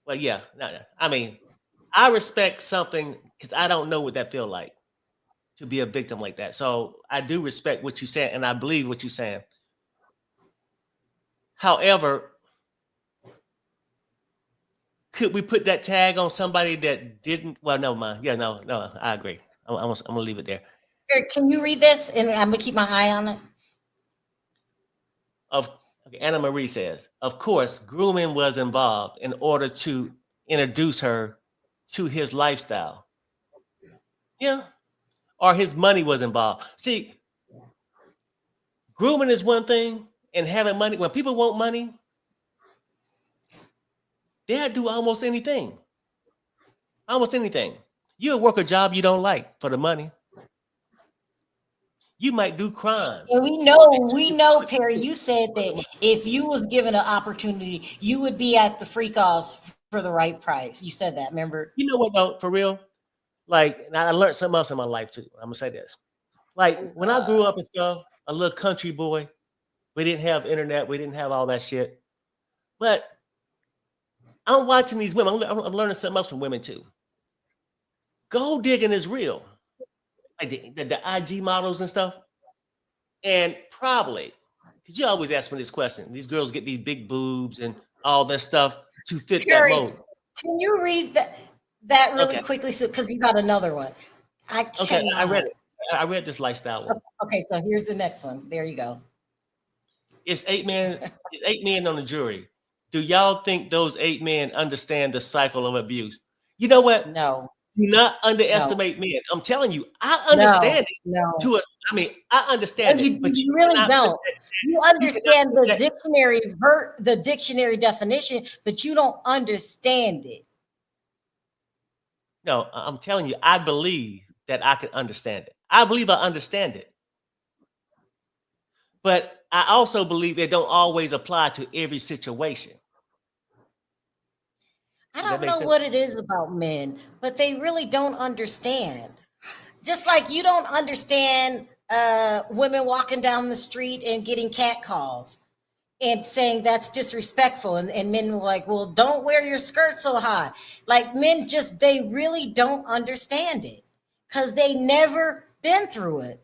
Well, yeah. No. I mean, I respect something because I don't know what that feel like to be a victim like that. So I do respect what you said, and I believe what you're saying. However, could we put that tag on somebody that didn't? Well, never mind. Yeah, no, I agree. I'm gonna leave it there. Eric, can you read this? And I'm gonna keep my eye on it. Anna Marie says, of course, grooming was involved in order to introduce her to his lifestyle. Yeah. Or his money was involved. See, grooming is one thing, and having money, when people want money, they'll do almost anything. Almost anything. You'll work a job you don't like for the money. You might do crime. And we know, Perry, you said that if you was given an opportunity, you would be at the freak offs for the right price. You said that, remember? You know what though, for real? Like, and I learned something else in my life too. I'm gonna say this. Like when I grew up and stuff, a little country boy, we didn't have internet, we didn't have all that shit. But I'm watching these women, I'm learning something else from women too. Gold digging is real. Like the IG models and stuff. And probably, because you always ask me this question, these girls get these big boobs and all that stuff to fit Perry, that mold. can you read that really Okay. quickly? So, because you got another one. I cannot. Okay, I read it. I read this lifestyle one. Okay, so here's the next one. There you go. It's 8 men. It's 8 men on the jury. Do y'all think those 8 men understand the cycle of abuse? You know what? No. Do not underestimate men. I'm telling you, I understand it. No. I understand You, it, but you really cannot don't. You understand put the dictionary definition, but you don't understand it. No, I'm telling you, I believe that I can understand it. I believe I understand it. But I also believe they don't always apply to every situation. I don't know what it is about men, but they really don't understand. Just like you don't understand women walking down the street and getting cat calls and saying that's disrespectful. And men were like, well, don't wear your skirt so high. Like men they really don't understand it because they never been through it.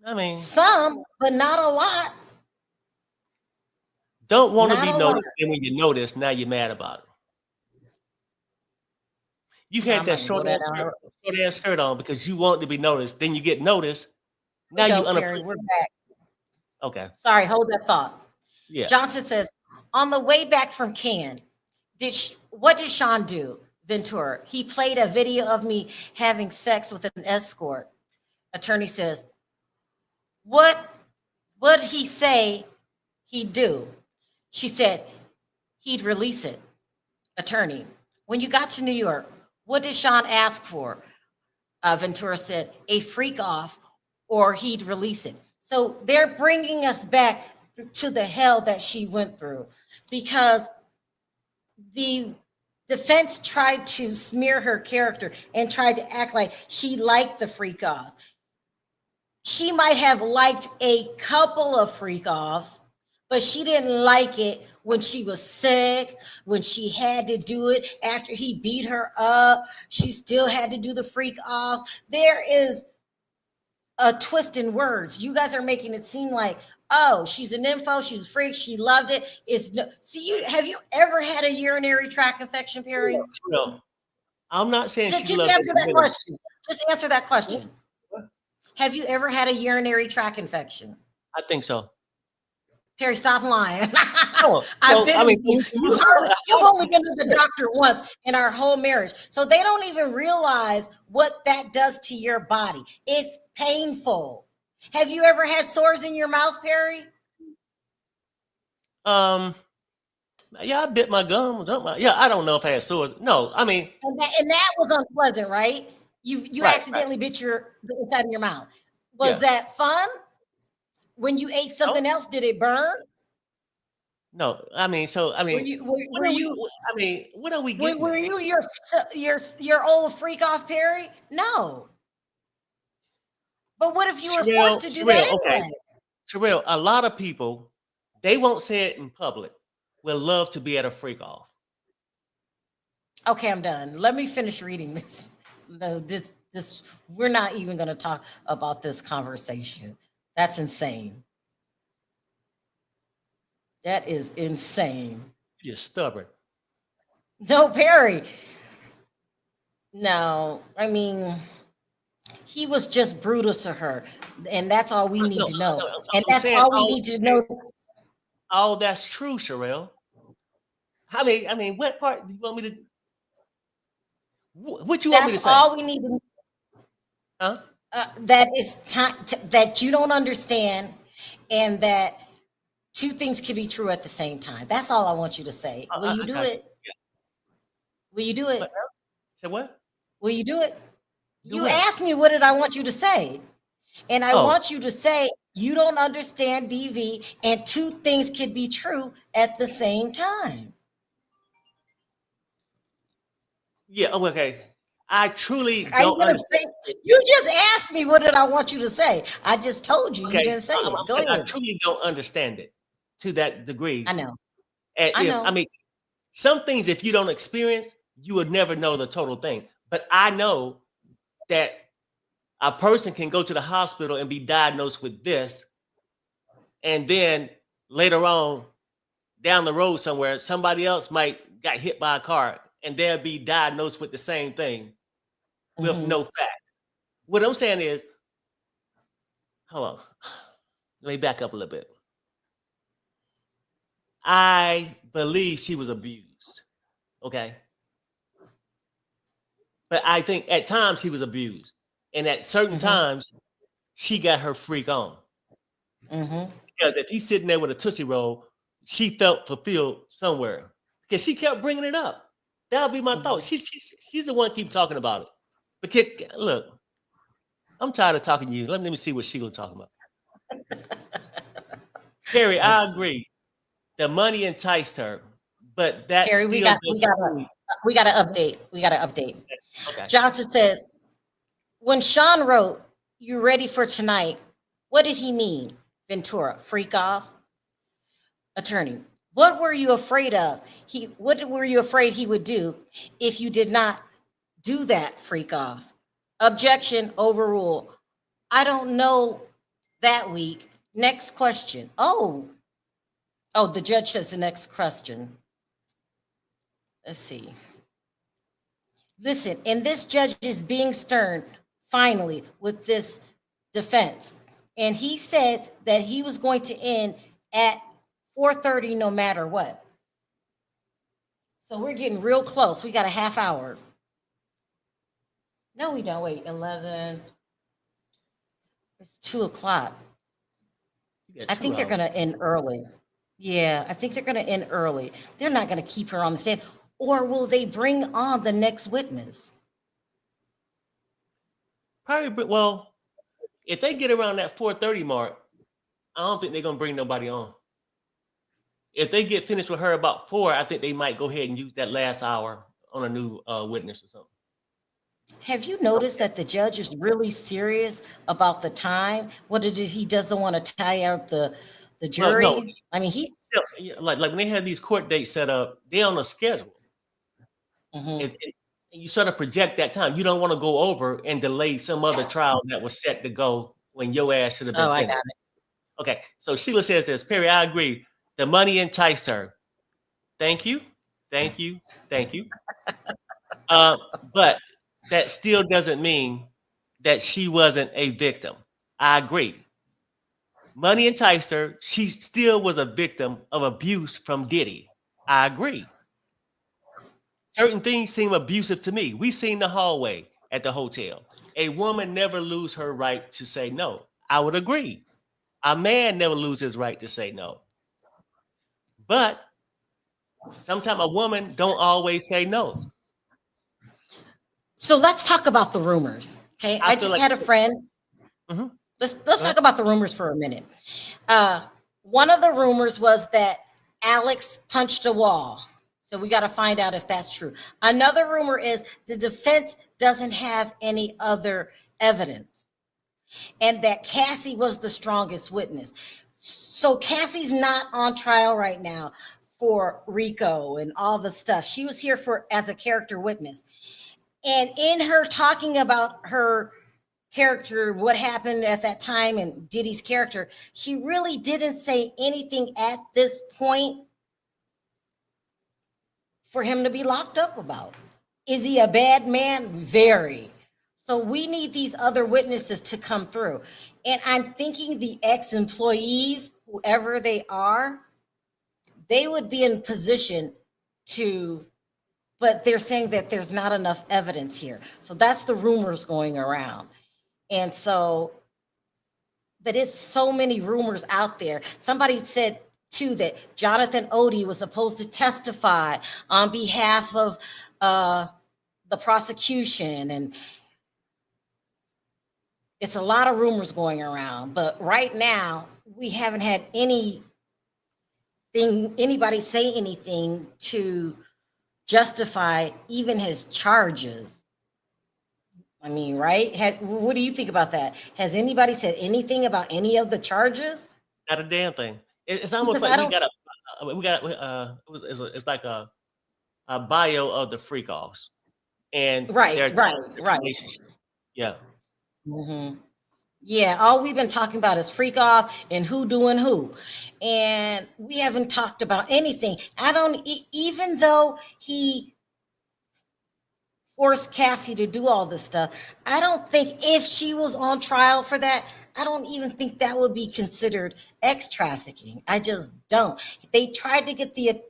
I mean, some, but not a lot. Don't want to be noticed, and when you notice, now you're mad about it. You had that short ass skirt on because you want to be noticed. Then you get noticed. Now you unappreciated. We're back. Okay. Sorry, hold that thought. Yeah. Johnson says, on the way back from Cannes, what did Sean do? Ventura. He played a video of me having sex with an escort. Attorney says, what would he say he'd do? She said, he'd release it. Attorney, when you got to New York, what did Sean ask for? Ventura said, a freak off, or he'd release it. So they're bringing us back to the hell that she went through because the defense tried to smear her character and tried to act like she liked the freak offs. She might have liked a couple of freak offs, but she didn't like it when she was sick, when she had to do it after he beat her up. She still had to do the freak offs. There is a twist in words. You guys are making it seem like, oh, she's an info, she's a freak, she loved it. Have you ever had a urinary tract infection, Perry? No, I'm not saying just answer that question. Just answer that question. What? Have you ever had a urinary tract infection? I think so. Perry, stop lying. You've only been to the doctor once in our whole marriage. So they don't even realize what that does to your body. It's painful. Have you ever had sores in your mouth, Perry? Yeah, I bit my gum. Yeah, I don't know if I had sores. No, I mean. And that was unpleasant, right? You accidentally bit the inside of your mouth. Was that fun? When you ate something else, did it burn? No, I mean, what are we getting? Were you your old freak off, Perry? No. But what if you were forced to do that anyway? Okay. Sharrell, a lot of people, they won't say it in public, will love to be at a freak off. Okay, I'm done. Let me finish reading this. No, we're not even going to talk about this conversation. That's insane. That is insane. You're stubborn. No, Perry. No, I mean, he was just brutal to her. And that's all we need to know. And that's all we need to know. Oh, that's true, Sharrell. I mean, what part do you want me to? What you want me to That's say? all we need to. Huh? That is time that you don't understand, and that two things can be true at the same time. That's all I want you to say. Will you I do got it? Will you do it? What? Say what? Will you do it? Do You what? asked me what did I want you to say, and I Oh. want you to say you don't understand DV, and two things can be true at the same time. Yeah. Oh, okay. I truly Are you don't gonna understand. say? You just asked me what did I want you to say. I just told you. You Okay. didn't say it. I'm Go saying I ahead. truly don't understand it to that degree. I know. And I know. some things, if you don't experience, you would never know the total thing. But I know that a person can go to the hospital and be diagnosed with this, and then later on down the road somewhere, somebody else might got hit by a car, and they'll be diagnosed with the same thing with Mhm. no facts. What I'm saying is, hold on, let me back up a little bit. I believe she was abused, okay? But I think at times she was abused, and at certain Mhm. times she got her freak on. Mhm. Because if he's sitting there with a Tootsie Roll, she felt fulfilled somewhere because she kept bringing it up. That would be my thought. She's the one keep talking about it. But look, I'm tired of talking to you. Let me see what Sheila talking about. Terry, I Let's see. agree. The money enticed her, but that Harry, still doesn't mean. we got to update. We got to update. Okay. Johnson says, when Sean wrote, "You ready for tonight?" What did he mean? Ventura, freak off. Attorney, what were you afraid of? What were you afraid he would do if you did not do that? Freak off. Objection, overrule. I don't know that week. Next question. Oh, the judge says the next question. Let's see. Listen, and this judge is being stern finally with this defense. And he said that he was going to end at 4:30 no matter what. So we're getting real close. We got a half hour. No, we don't. Wait, 11. It's 2:00. I think they're going to end early. Yeah, I think they're going to end early. They're not going to keep her on the stand. Or will they bring on the next witness? Probably, well, if they get around that 4:30 mark, I don't think they're gonna bring nobody on. If they get finished with her about 4, I think they might go ahead and use that last hour on a new witness or something. Have you noticed that the judge is really serious about the time? What it is, he doesn't want to tie out the Well, jury. no, I mean, he's like when they have these court dates set up, they're on a schedule. Mhm. And you sort of project that time. You don't want to go over and delay some other trial that was set to go when your ass should have been I finished. got it. Okay, so Sheila says this, Perry, I agree. The money enticed her. Thank you, thank you, thank you. But that still doesn't mean that she wasn't a victim. I agree. Money enticed her. She still was a victim of abuse from Diddy. I agree. Certain things seem abusive to me. We seen the hallway at the hotel. A woman never lose her right to say no. I would agree. A man never loses his right to say no. But sometimes a woman don't always say no. So let's talk about the rumors. Okay, I I feel just like had a friend. Mhm. Let's Go talk ahead. about the rumors for a minute. One of the rumors was that Alex punched a wall. So we got to find out if that's true. Another rumor is the defense doesn't have any other evidence, and that Cassie was the strongest witness. So Cassie's not on trial right now for RICO and all the stuff. She was here as a character witness. And in her talking about her character, what happened at that time, and Diddy's character, she really didn't say anything at this point for him to be locked up about. Is he a bad man? Very. So we need these other witnesses to come through. And I'm thinking the ex-employees, whoever they are, they would be in position to but they're saying that there's not enough evidence here. So that's the rumors going around. And so, but it's so many rumors out there. Somebody said too that Jonathan Odie was supposed to testify on behalf of the prosecution, and it's a lot of rumors going around. But right now, we haven't had anybody say anything to justify even his charges. I mean, right? What do you think about that? Has anybody said anything about any of the charges? Not a damn thing. It's almost Because like it's like a bio of the freak offs and their right. relationship. Yeah. Mm-hmm. Yeah, all we've been talking about is freak off and who doing who. And we haven't talked about anything. Even though he forced Cassie to do all this stuff, I don't think if she was on trial for that, I don't even think that would be considered X trafficking. I just don't. They tried to get the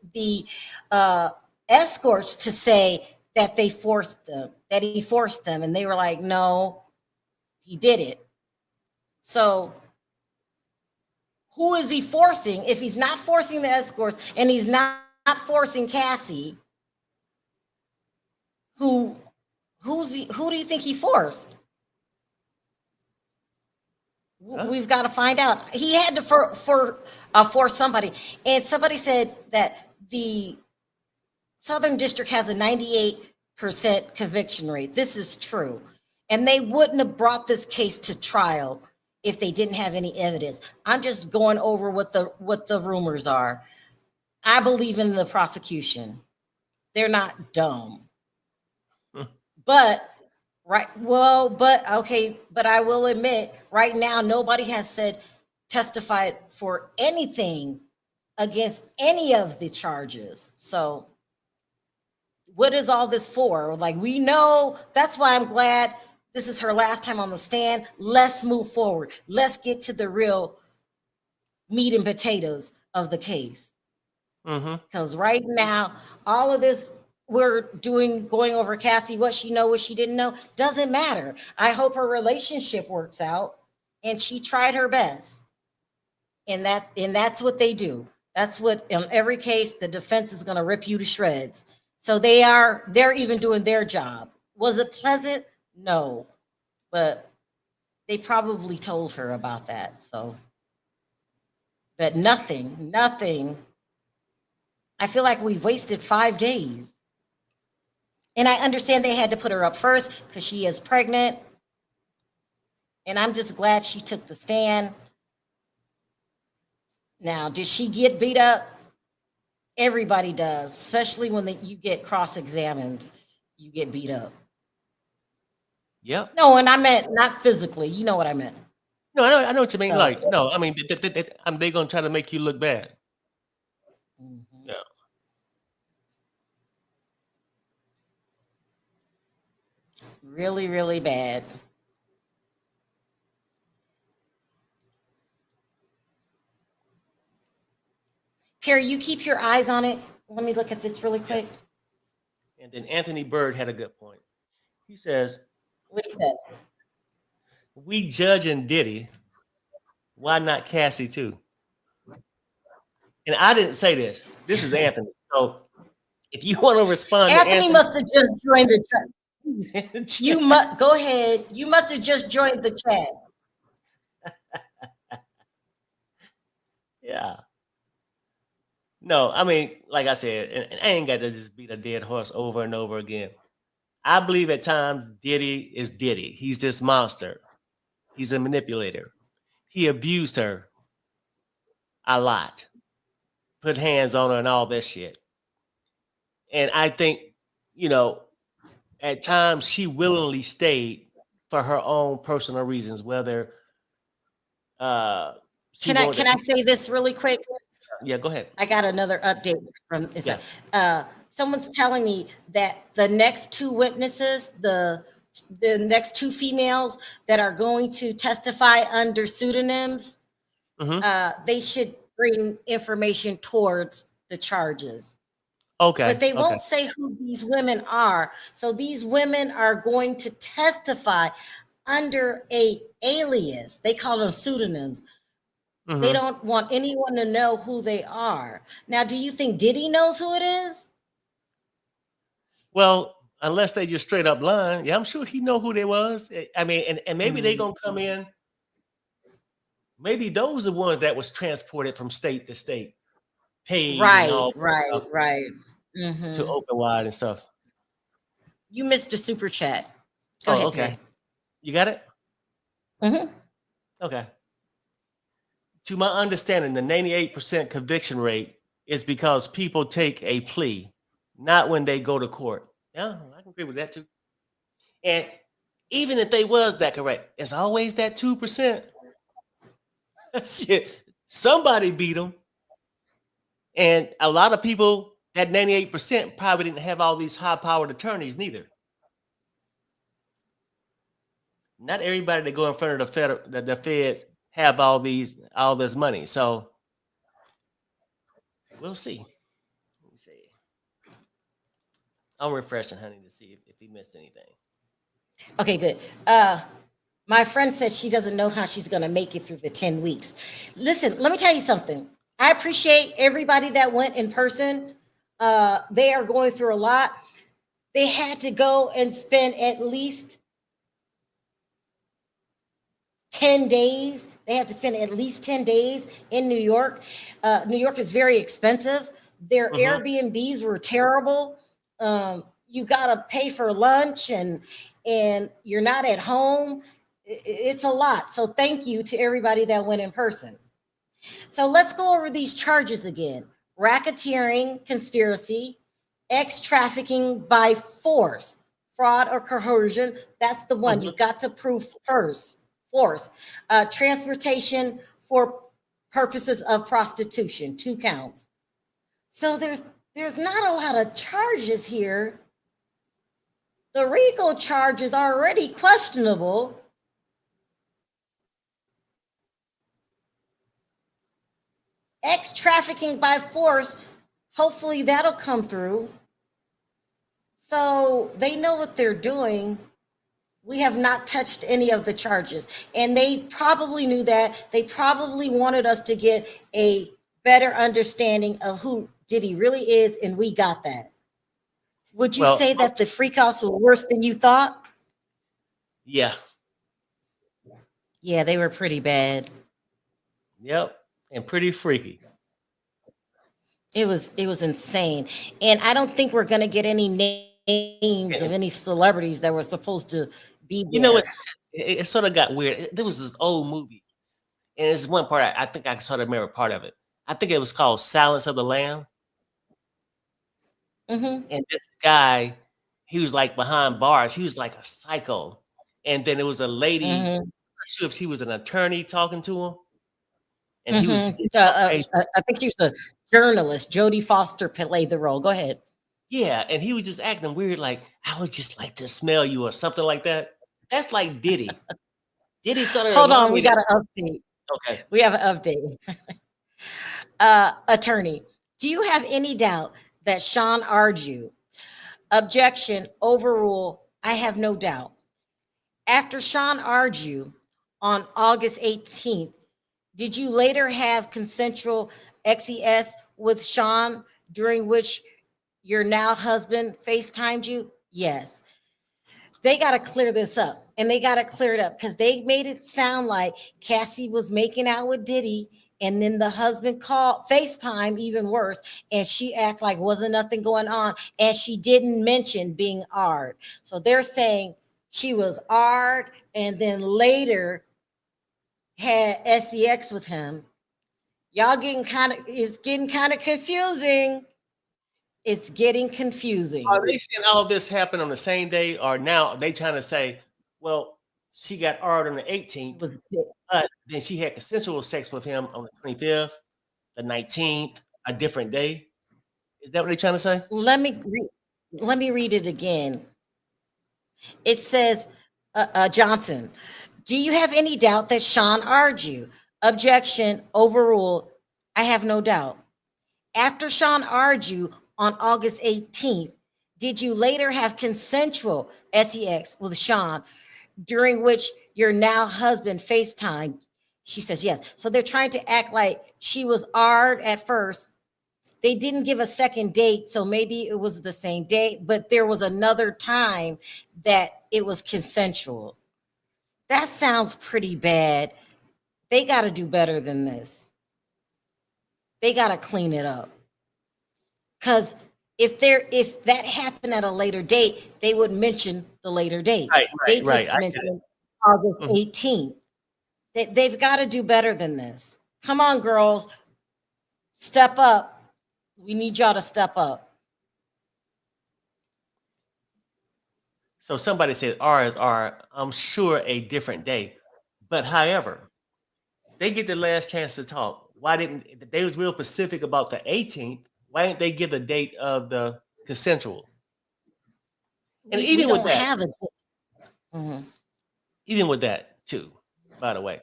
escorts to say that he forced them, and they were like, no, he did it. So who is he forcing? If he's not forcing the escorts and he's not forcing Cassie, who do you think he forced? Huh? We've got to find out. He had to force somebody. And somebody said that the Southern District has a 98% conviction rate. This is true. And they wouldn't have brought this case to trial if they didn't have any evidence. I'm just going over what the rumors are. I believe in the prosecution. They're not dumb. But I will admit, right now, nobody has testified for anything against any of the charges. So what is all this for? Like, we know, that's why I'm glad this is her last time on the stand. Let's move forward. Let's get to the real meat and potatoes of the case. Because right now, all of this we're going over Cassie, what she know, what she didn't know, doesn't matter. I hope her relationship works out, and she tried her best. And that's what they do. That's what, in every case, the defense is going to rip you to shreds. So they're even doing their job. Was it pleasant? No, but they probably told her about that. So, but nothing. I feel like we've wasted 5 days. And I understand they had to put her up first because she is pregnant. And I'm just glad she took the stand. Now, did she get beat up? Everybody does, especially when you get cross-examined, you get beat up. Yep. No, and I meant not physically. You know what I meant. No, I know what you mean. So, like, no, I mean, they're going to try to make you look bad. Mm-hmm. Yeah. Really, really bad. Perry, you keep your eyes on it. Let me look at this really quick. And then Anthony Bird had a good point. He says, what is that? We judging Diddy. Why not Cassie too? And I didn't say this. This is Anthony. So if you want to respond, Anthony must have just joined the chat. You must go ahead. You must have just joined the chat. Yeah. No, I mean, like I said, and I ain't got to just beat a dead horse over and over again. I believe at times Diddy is Diddy. He's this monster. He's a manipulator. He abused her a lot, put hands on her and all that shit. And I think, at times she willingly stayed for her own personal reasons, whether can I say this really quick? Yeah, go ahead. I got another update from someone's telling me that the next two witnesses, the next two females that are going to testify under pseudonyms, they should bring information towards the charges. Okay. but they Okay. won't say who these women are. So these women are going to testify under a alias. They call them pseudonyms. They Mhm. don't want anyone to know who they are. Now, do you think Diddy knows who it is? Well, unless they just straight up lying, yeah, I'm sure he know who they was. I mean, and maybe they gonna come in. Maybe those are the ones that was transported from state to state, paid and Right, all that right, stuff right. to Hmm. open wide and stuff. You missed a super chat. Go Oh, ahead, okay. Pig. You got it? Hmm. Okay. To my understanding, the 98% conviction rate is because people take a plea, not when they go to court. Yeah, I can agree with that too. And even if they was that correct, it's always that 2%. Shit, somebody beat them. And a lot of people, that 98% probably didn't have all these high-powered attorneys neither. Not everybody that go in front of the feds have all this money. So we'll see. Let me see. I'm refreshing Honey to see if he missed anything. Okay, good. My friend said she doesn't know how she's going to make it through the 10 weeks. Listen, let me tell you something. I appreciate everybody that went in person. They are going through a lot. They had to go and spend at least 10 days. They have to spend at least 10 days in New York. New York is very expensive. Their Mhm. Airbnbs were terrible. You got to pay for lunch and you're not at home. It's a lot. So thank you to everybody that went in person. So let's go over these charges again. Racketeering, conspiracy, trafficking by force, fraud or coercion. That's the one Mhm. you've got to prove first. Force. Transportation for purposes of prostitution, 2 counts. So there's not a lot of charges here. The RICO charge is already questionable. Trafficking by force, hopefully that'll come through. So they know what they're doing. We have not touched any of the charges. And they probably knew that. They probably wanted us to get a better understanding of who Diddy really is, and we got that. Would you Well, say that the freakouts were worse than you thought? yeah. Yeah, they were pretty bad. Yep. And pretty freaky. It was insane. And I don't think we're gonna get any names of And any celebrities that were supposed to be you know there. what? It sort of got weird. There was this old movie, and there's one part I think I sort of remember part of it. I think it was called Silence of the Lamb. Mm-hmm. And this guy, he was like behind bars. He was like a psycho. And then there was a lady, Mm-hmm. I'm not sure if she was an attorney talking to him, and he was Mm-hmm. getting all crazy. I think she was a journalist. Jodie Foster played the role. Go ahead. Yeah, and he was just acting weird, like I would just like to smell you or something like that. That's like Diddy. Diddy sort of Hold reminded on, me we of that. got an update. Okay. We have an update. Attorney, do you have any doubt that Sean Arju? Objection, overrule. I have no doubt. After Sean Arju on August 18th, did you later have consensual XES with Sean during which your now husband FaceTimed you? Yes. They got to clear this up, and they got to clear it up because they made it sound like Cassie was making out with Diddy, and then the husband called FaceTime, even worse, and she act like wasn't nothing going on, and she didn't mention being AR'd. So they're saying she was AR'd, and then later had sex with him. Y'all it's getting kind of confusing. It's getting confusing. Are they saying all of this happened on the same day, or now they trying to say, well, she got AR'd on the 18th, Was but then she had consensual sex with him on the 25th, the 19th, a different day? Is that what they're trying to say? let me read it again. It says, Johnson, do you have any doubt that Sean Arju? Objection, overruled. I have no doubt. After Sean Arju on August 18th. Did you later have consensual sex with Sean, during which your now husband FaceTimed? She says yes. So they're trying to act like she was AR'd at first. They didn't give a second date, so maybe it was the same date, but there was another time that it was consensual. That sounds pretty bad. They got to do better than this. They got to clean it up. Because if that happened at a later date, they would mention the later date. They just mentioned August 18th. They've got to do better than this. Come on, girls. Step up. We need y'all to step up. So somebody said ours are, I'm sure, a different day. But however, they get the last chance to talk. Why didn't they was real specific about the 18th? Why didn't they give the date of the consensual? And even with that, even with that too, by the way,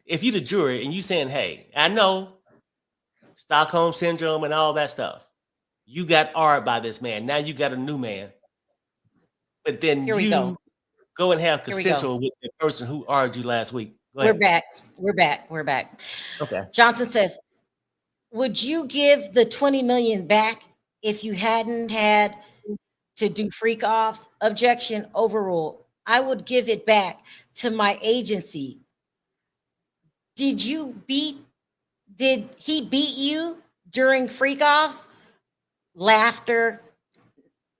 if you're the jury and you saying, hey, I know Stockholm syndrome and all that stuff, you got AR'd by this man. Now you got a new man. But then you go and have consensual with the person who AR'd you last week. We're back. Okay. Johnson says, would you give the 20 million back if you hadn't had to do freak offs? Objection overruled. I would give it back to my agency. Did he beat you during freak offs? Laughter.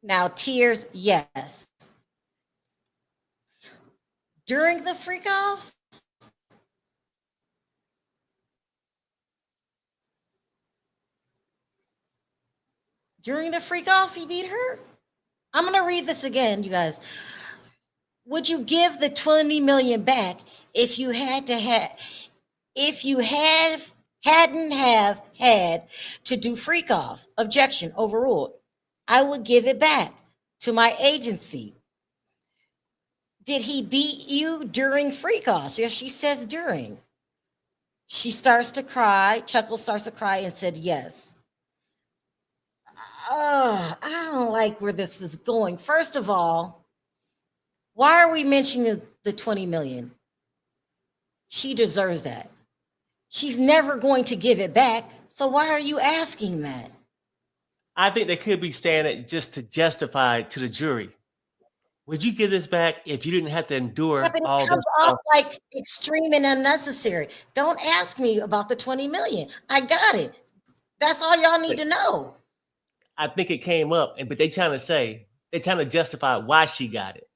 Now tears. Yes. During the freak offs? During the freak offs, he beat her? I'm going to read this again, you guys. Would you give the 20 million back if you hadn't have had to do freak offs? Objection overruled. I would give it back to my agency. Did he beat you during freak offs? Yes, she says during. She starts to cry. Chuckles starts to cry and said yes. I don't like where this is going. First of all, why are we mentioning the 20 million? She deserves that. She's never going to give it back. So why are you asking that? I think they could be saying it just to justify to the jury. Would you give this back if you didn't have to endure all this? It comes off like extreme and unnecessary. Don't ask me about the 20 million. I got it. That's all y'all need to know. I think it came up, but they're trying to justify why she got it.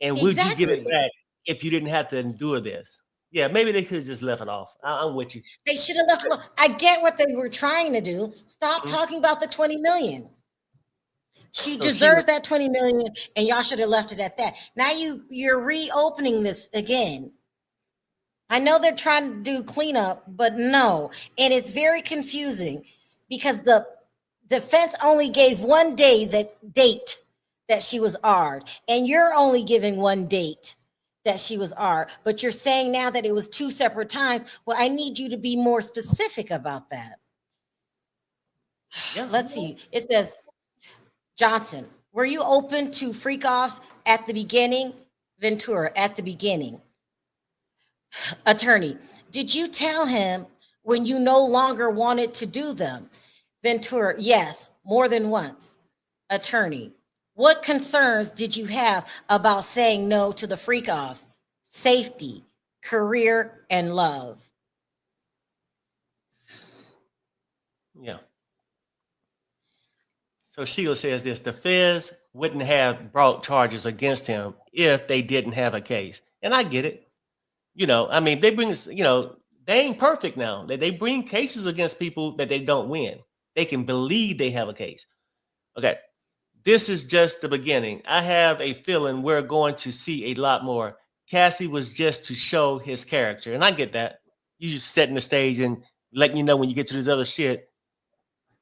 And would you give it back if you didn't have to endure this? Yeah, maybe they could have just left it off. I'm with you. They should have left it off. I get what they were trying to do. Stop talking about the 20 million. She deserves that 20 million, and y'all should have left it at that. Now you're reopening this again. I know they're trying to do cleanup, but no. And it's very confusing because the defense only gave one date that she was AR'd, and you're only giving one date that she was AR'd, but you're saying now that it was 2 separate times. Well, I need you to be more specific about that. Yeah. Let's see. It says, Johnson, were you open to freak offs at the beginning? Ventura, at the beginning. Attorney, did you tell him when you no longer wanted to do them? Ventura, yes, more than once. Attorney, what concerns did you have about saying no to the freak offs? Safety, career, and love. Yeah. So Sheila says this, the feds wouldn't have brought charges against him if they didn't have a case. And I get it. I mean, they bring, they ain't perfect now. They bring cases against people that they don't win. They can believe they have a case. Okay. This is just the beginning. I have a feeling we're going to see a lot more. Cassie was just to show his character. And I get that. You just setting the stage and letting you know when you get to this other shit,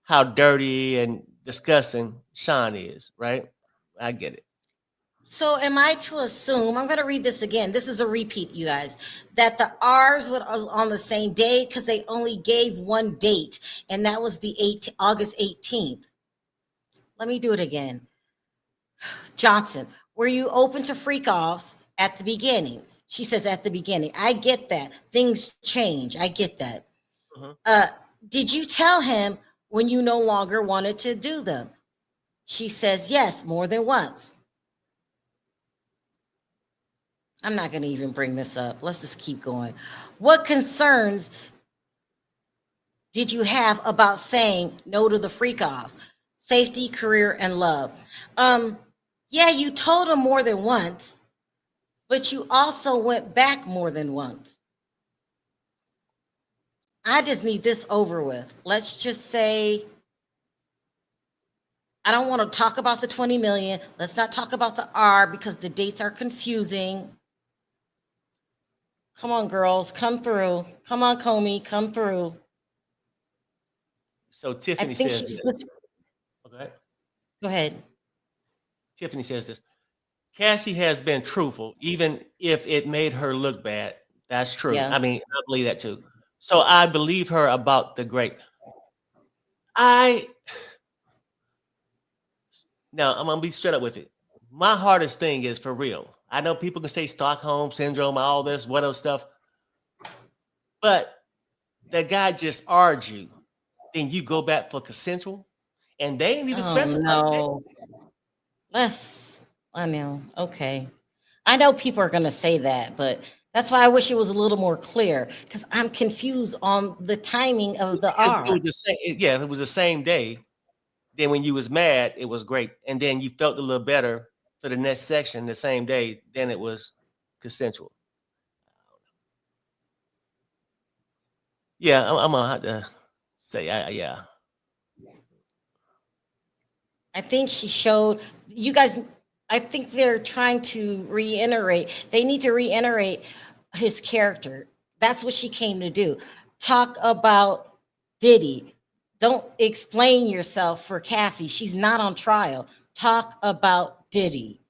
how dirty and disgusting Sean is, right? I get it. So am I to assume, I'm going to read this again. This is a repeat, you guys, that the R's was on the same day because they only gave one date, and that was the August 18th. Let me do it again. Johnson, were you open to freak offs at the beginning? She says at the beginning. I get that. Things change. I get that. Did you tell him when you no longer wanted to do them? She says yes, more than once. I'm not going to even bring this up. Let's just keep going. What concerns did you have about saying no to the freak offs? Safety, career, and love. Yeah, you told him more than once, but you also went back more than once. I just need this over with. Let's just say, I don't want to talk about the 20 million. Let's not talk about the R because the dates are confusing. Come on, girls, come through. Come on, Comey, come through. So Tiffany I think says she's. this. Okay. Go ahead. Tiffany says this. Cassie has been truthful, even if it made her look bad. That's true. Yeah. I mean, I believe that too. So I believe her about the great. Now I'm gonna be straight up with it. My hardest thing is for real. I know people can say Stockholm syndrome, all this, what else stuff, but that guy just argued. Then you go back for consensual, and they ain't even special. No. I know. Okay. I know people are going to say that, but that's why I wish it was a little more clear because I'm confused on the timing of the R. It was the same, yeah, if it was the same day, then when you was mad, it was great. And then you felt a little better for the next section the same day, then it was consensual. Yeah, I'm gonna have to say, yeah. I think she showed you guys. I think they're trying to reiterate. They need to reiterate his character. That's what she came to do. Talk about Diddy. Don't explain yourself for Cassie. She's not on trial. Talk about Diddy.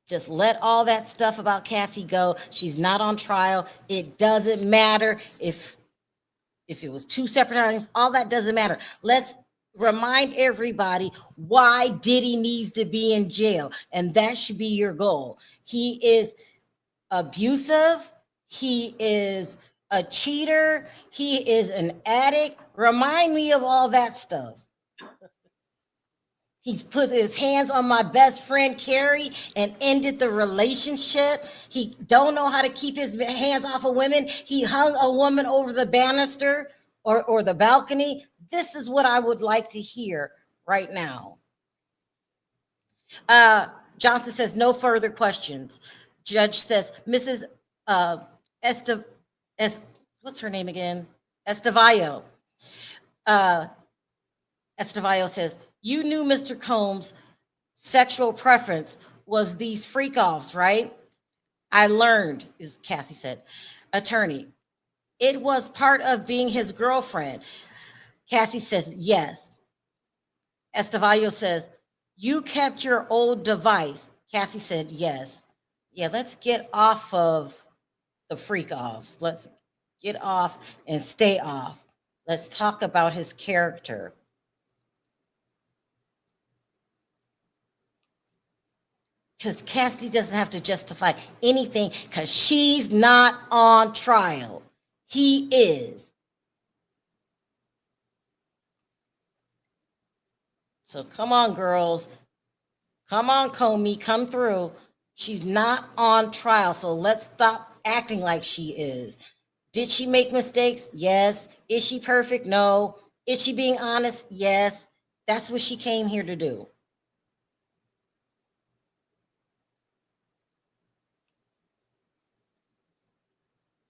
Just let all that stuff about Cassie go. She's not on trial. It doesn't matter if it was two separate times. All that doesn't matter. Let's remind everybody why Diddy needs to be in jail, and that should be your goal. He is abusive. He is a cheater. He is an addict. Remind me of all that stuff. He's put his hands on my best friend Carrie and ended the relationship. He don't know how to keep his hands off of women. He hung a woman over the banister or the balcony. This is what I would like to hear right now. Johnson says no further questions. Judge says Mrs. What's her name again? Estevallo. Estevallo says, you knew Mr. Combs' sexual preference was these freak offs, right? I learned, as Cassie said. Attorney, it was part of being his girlfriend. Cassie says, yes. Estevallo says, you kept your old device. Cassie said, yes. Yeah, let's get off of the freak offs. Let's get off and stay off. Let's talk about his character. Because Cassie doesn't have to justify anything because she's not on trial. He is. So come on, girls. Come on, Comey, come through. She's not on trial, so let's stop acting like she is. Did she make mistakes? Yes. Is she perfect? No. Is she being honest? Yes. That's what she came here to do.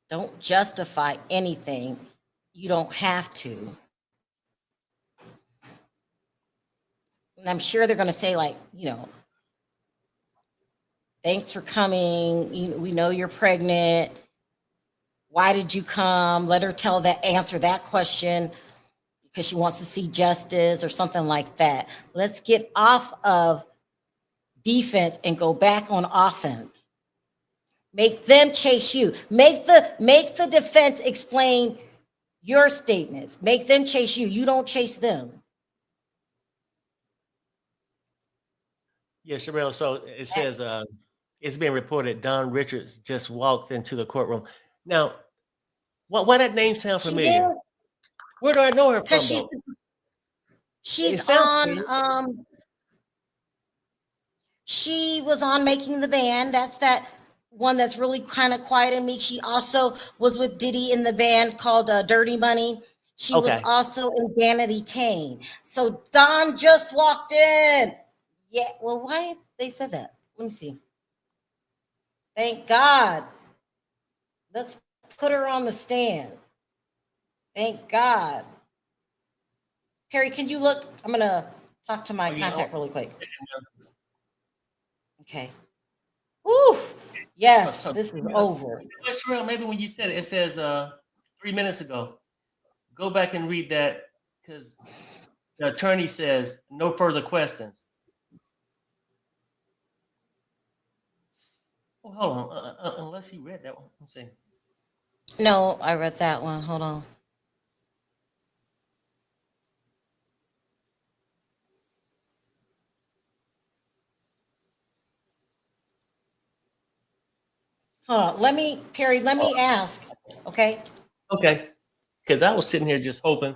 Don't justify anything. You don't have to. And I'm sure they're going to say, like, thanks for coming. We know you're pregnant. Why did you come? Let her answer that question because she wants to see justice or something like that. Let's get off of defense and go back on offense. Make them chase you. Make the defense explain your statements. Make them chase you. You don't chase them. Yeah, Sharrell. So it says it's been reported Don Richards just walked into the courtroom. Now, why that name sound She familiar? did, Where do I know her from? because Though? she's It sounds on familiar. she was on Making the Band. That's that one that's really kind of quiet and meek. She also was with Diddy in the band called Dirty Money. She was Okay. also in Vanity Kane. So Don just walked in. Yeah, well, why they said that? Let me see. Thank God. Let's put her on the stand. Thank God. Perry, can you look? I'm going to talk to my contact really quick. Okay. Woo! Yes, this is over. But Sharrell, maybe when you said it, it says 3 minutes ago. Go back and read that because the attorney says no further questions. Oh, hold on. Unless you read that one. Let's see. No, I read that one. Hold on. Hold on. Perry, let me ask. Okay. Okay. Because I was sitting here just hoping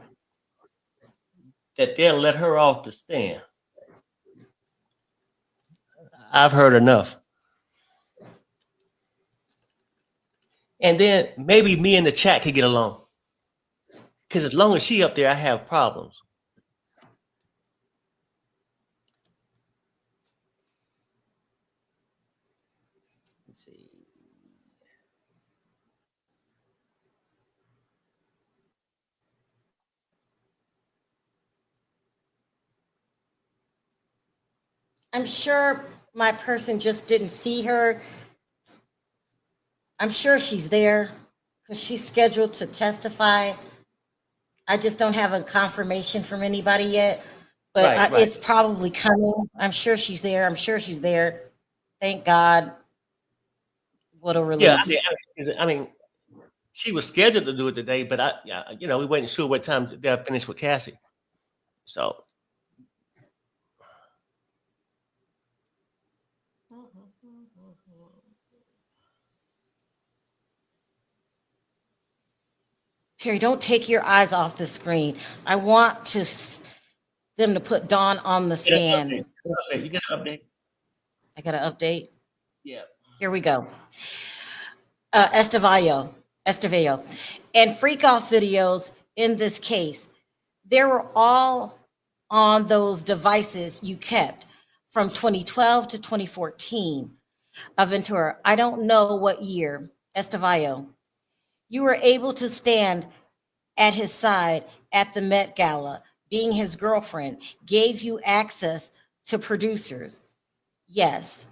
that they'll let her off the stand. I've heard enough. And then maybe me and the chat could get along. Because as long as she up there, I have problems. Let's see. I'm sure my person just didn't see her. I'm sure she's there because she's scheduled to testify. I just don't have a confirmation from anybody yet, but Right. it's probably coming. I'm sure she's there. I'm sure she's there. Thank God. What a relief. Yeah, I mean, she was scheduled to do it today, but we weren't sure what time they'll finish with Cassie. So. Terry, don't take your eyes off the screen. I want them to put Dawn on the stand. You get an update. I got an update. Yeah. Here we go. Estevallo, and freak off videos in this case. They were all on those devices you kept from 2012 to 2014. Aventura, I don't know what year. Estevallo, you were able to stand at his side at the Met Gala, being his girlfriend, gave you access to producers. Yes.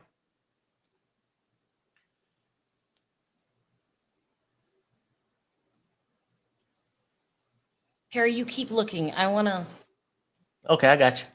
Perry, you keep looking. I want to. Okay, I got you.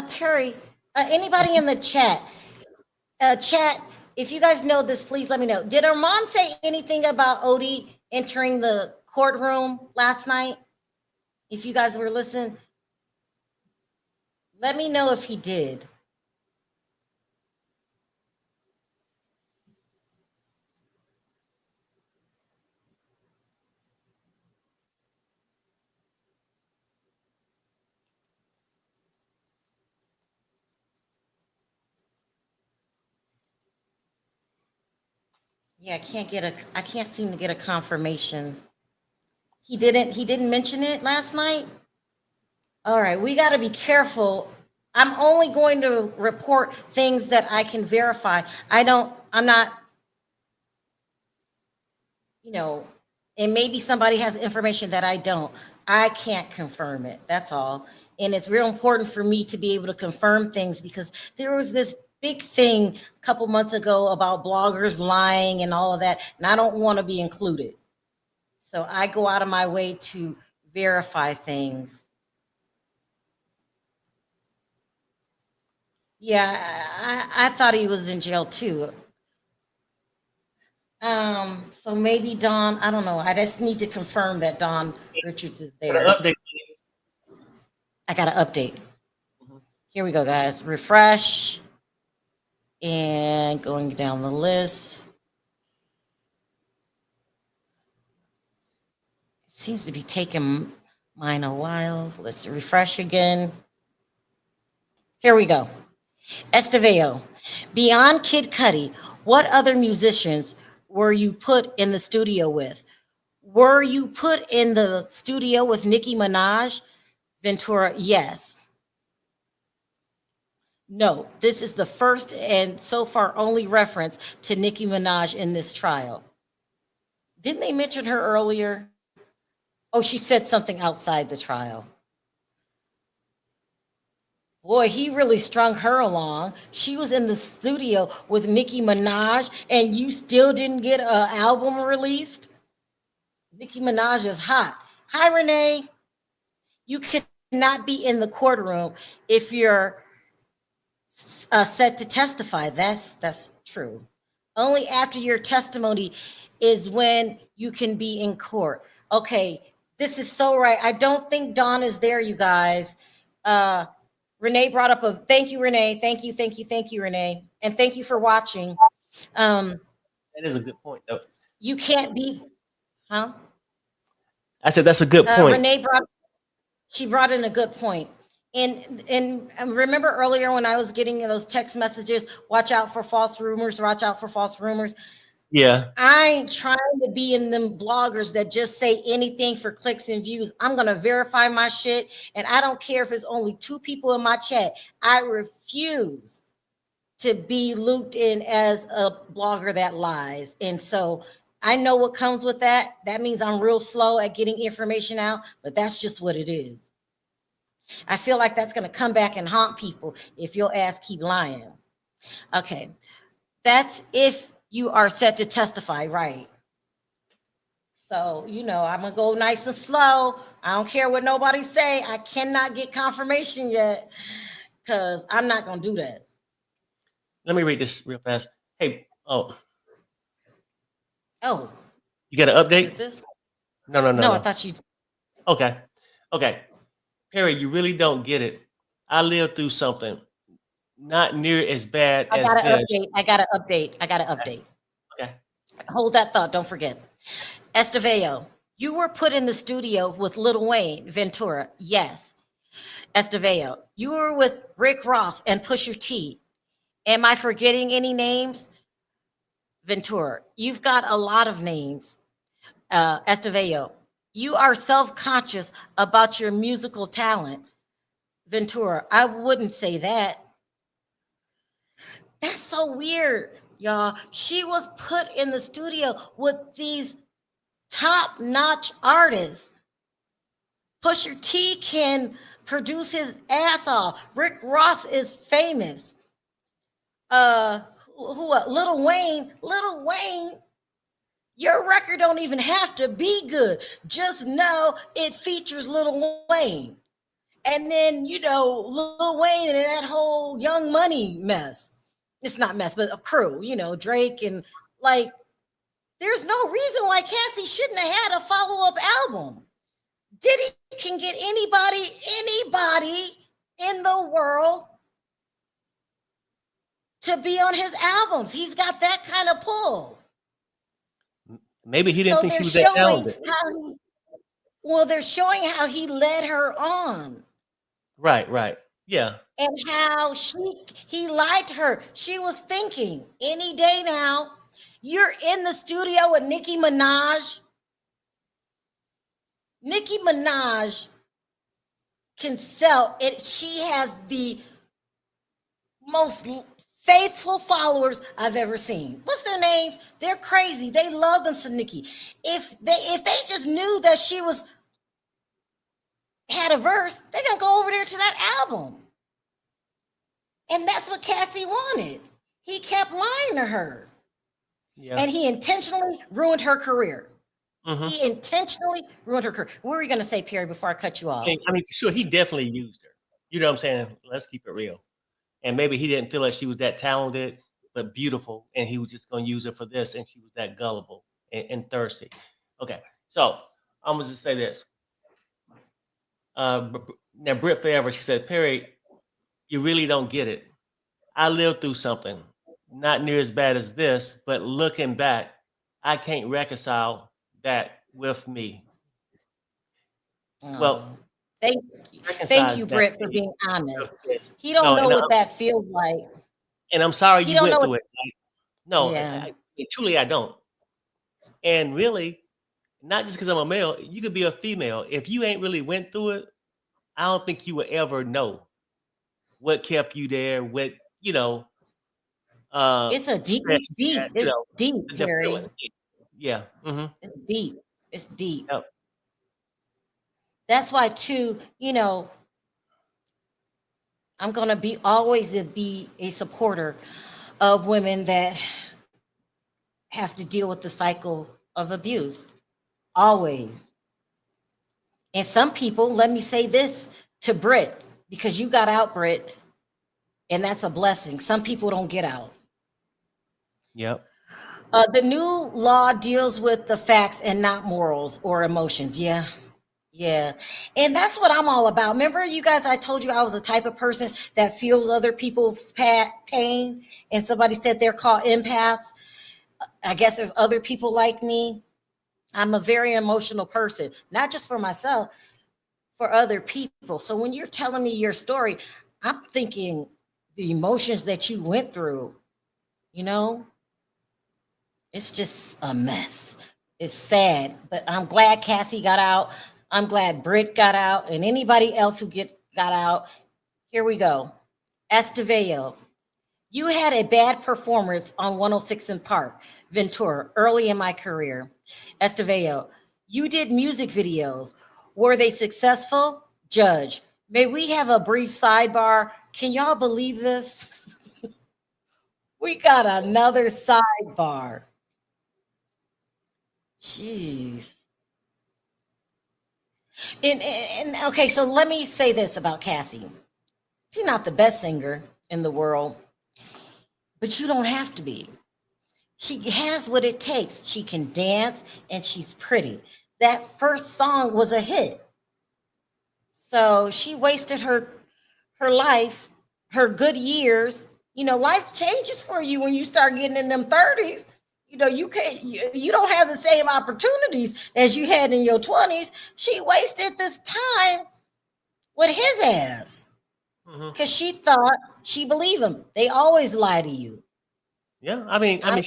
Perry, anybody in the chat? Chat, if you guys know this, please let me know. Did Armand say anything about Odie entering the courtroom last night? If you guys were listening, let me know if he did. Yeah, I can't seem to get a confirmation. He didn't mention it last night? All right, we got to be careful. I'm only going to report things that I can verify. I'm not, you know, and maybe somebody has information that I don't. I can't confirm it. That's all. And it's real important for me to be able to confirm things because there was this big thing a couple months ago about bloggers lying and all of that, and I don't want to be included. So I go out of my way to verify things. Yeah, I thought he was in jail too. So maybe Don, I don't know. I just need to confirm that Don Richards is Got there. an update. I got an update. Here we go, guys. Refresh. And going down the list. It seems to be taking mine a while. Let's refresh again. Here we go. Estevao, beyond Kid Cudi, what other musicians were you put in the studio with? Were you put in the studio with Nicki Minaj? Ventura, yes. No, this is the first and so far only reference to Nicki Minaj in this trial. Didn't they mention her earlier? Oh, she said something outside the trial. Boy, he really strung her along. She was in the studio with Nicki Minaj, and you still didn't get an album released? Nicki Minaj is hot. Hi, Renee. You cannot be in the courtroom if you're set to testify. That's true. Only after your testimony is when you can be in court. Okay, this is so right. I don't think Dawn is there, you guys. Renee brought up thank you, Renee. Thank you, Renee. And thank you for watching. That is a good point, though. You can't be, huh? I said that's a good point. Renee brought in a good point. And remember earlier when I was getting those text messages, watch out for false rumors, watch out for false rumors. Yeah. I ain't trying to be in them bloggers that just say anything for clicks and views. I'm going to verify my shit. And I don't care if it's only 2 people in my chat. I refuse to be looped in as a blogger that lies. And so I know what comes with that. That means I'm real slow at getting information out, but that's just what it is. I feel like that's going to come back and haunt people if your ass keep lying. Okay. That's if you are set to testify, right? So, I'm going to go nice and slow. I don't care what nobody say. I cannot get confirmation yet because I'm not going to do that. Let me read this real fast. Hey, Oh. You got an update? This? No. No, I thought you. Okay. Perry, you really don't get it. I lived through something not near as bad as this. I got an update. Okay. Hold that thought. Don't forget. Estevao, you were put in the studio with Lil Wayne, Ventura. Yes. Estevao, you were with Rick Ross and Pusha T. Am I forgetting any names? Ventura, you've got a lot of names. Estevao, you are self-conscious about your musical talent. Ventura, I wouldn't say that. That's so weird, y'all. She was put in the studio with these top-notch artists. Pusha T can produce his ass off. Rick Ross is famous. Lil Wayne, your record don't even have to be good. Just know it features Lil Wayne. And then, Lil Wayne and that whole Young Money mess. It's not mess, but a crew, Drake and there's no reason why Cassie shouldn't have had a follow-up album. Diddy can get anybody in the world to be on his albums. He's got that kind of pull. Maybe he didn't think she was that talented. They're showing how he led her on. Right. Yeah. And how he lied to her. She was thinking any day now, You're in the studio with Nicki Minaj. Nicki Minaj can sell it. She has the most faithful followers I've ever seen. What's their names? They're crazy. They love them some Nicki. If they just knew that she had a verse, they're gonna go over there to that album. And that's what Cassie wanted. He kept lying to her. Yeah. And he intentionally ruined her career. Mhm. He intentionally ruined her career. What were you going to say, Perry, before I cut you off? I mean, for sure, he definitely used her. You know what I'm saying? Let's keep it real. And maybe he didn't feel like she was that talented, but beautiful, and he was just going to use her for this, and she was that gullible and thirsty. Okay, so I'm going to just say this. Now, Britt Forever, she said, Perry, you really don't get it. I lived through something, not near as bad as this, but looking back, I can't reconcile that with me. Well, thank you, Britt, for being honest. He don't know what that feels like. And I'm sorry you went through it. No, Yeah. truly I don't. And really, not just because I'm a male, you could be a female. If you ain't really went through it, I don't think you would ever know what kept you there, what, it's deep, it's deep, Perry. Yeah. Mm-hmm. It's deep. It's deep. Yep. That's why, too, I'm going to always be a supporter of women that have to deal with the cycle of abuse. Always. And some people, let me say this to Britt, because you got out, Britt, and that's a blessing. Some people don't get out. Yep. The new law deals with the facts and not morals or emotions. Yeah. And that's what I'm all about. Remember, you guys, I told you I was the type of person that feels other people's pain, and somebody said they're called empaths. I guess there's other people like me. I'm a very emotional person, not just for myself, for other people. So when you're telling me your story, I'm thinking the emotions that you went through, it's just a mess. It's sad, but I'm glad Cassie got out. I'm glad Britt got out, and anybody else who got out. Here we go. Estevao, you had a bad performance on 106 in Park, Ventura, early in my career. Estevao, you did music videos. Were they successful? Judge, may we have a brief sidebar? Can y'all believe this? We got another sidebar. Jeez. And okay, so let me say this about Cassie. She's not the best singer in the world, but you don't have to be. She has what it takes. She can dance and she's pretty. That first song was a hit. So she wasted her life, her good years. Life changes for you when you start getting in them 30s. You don't have the same opportunities as you had in your 20s. She wasted this time with his ass because she thought she believed him. They always lie to you. Yeah, I mean, for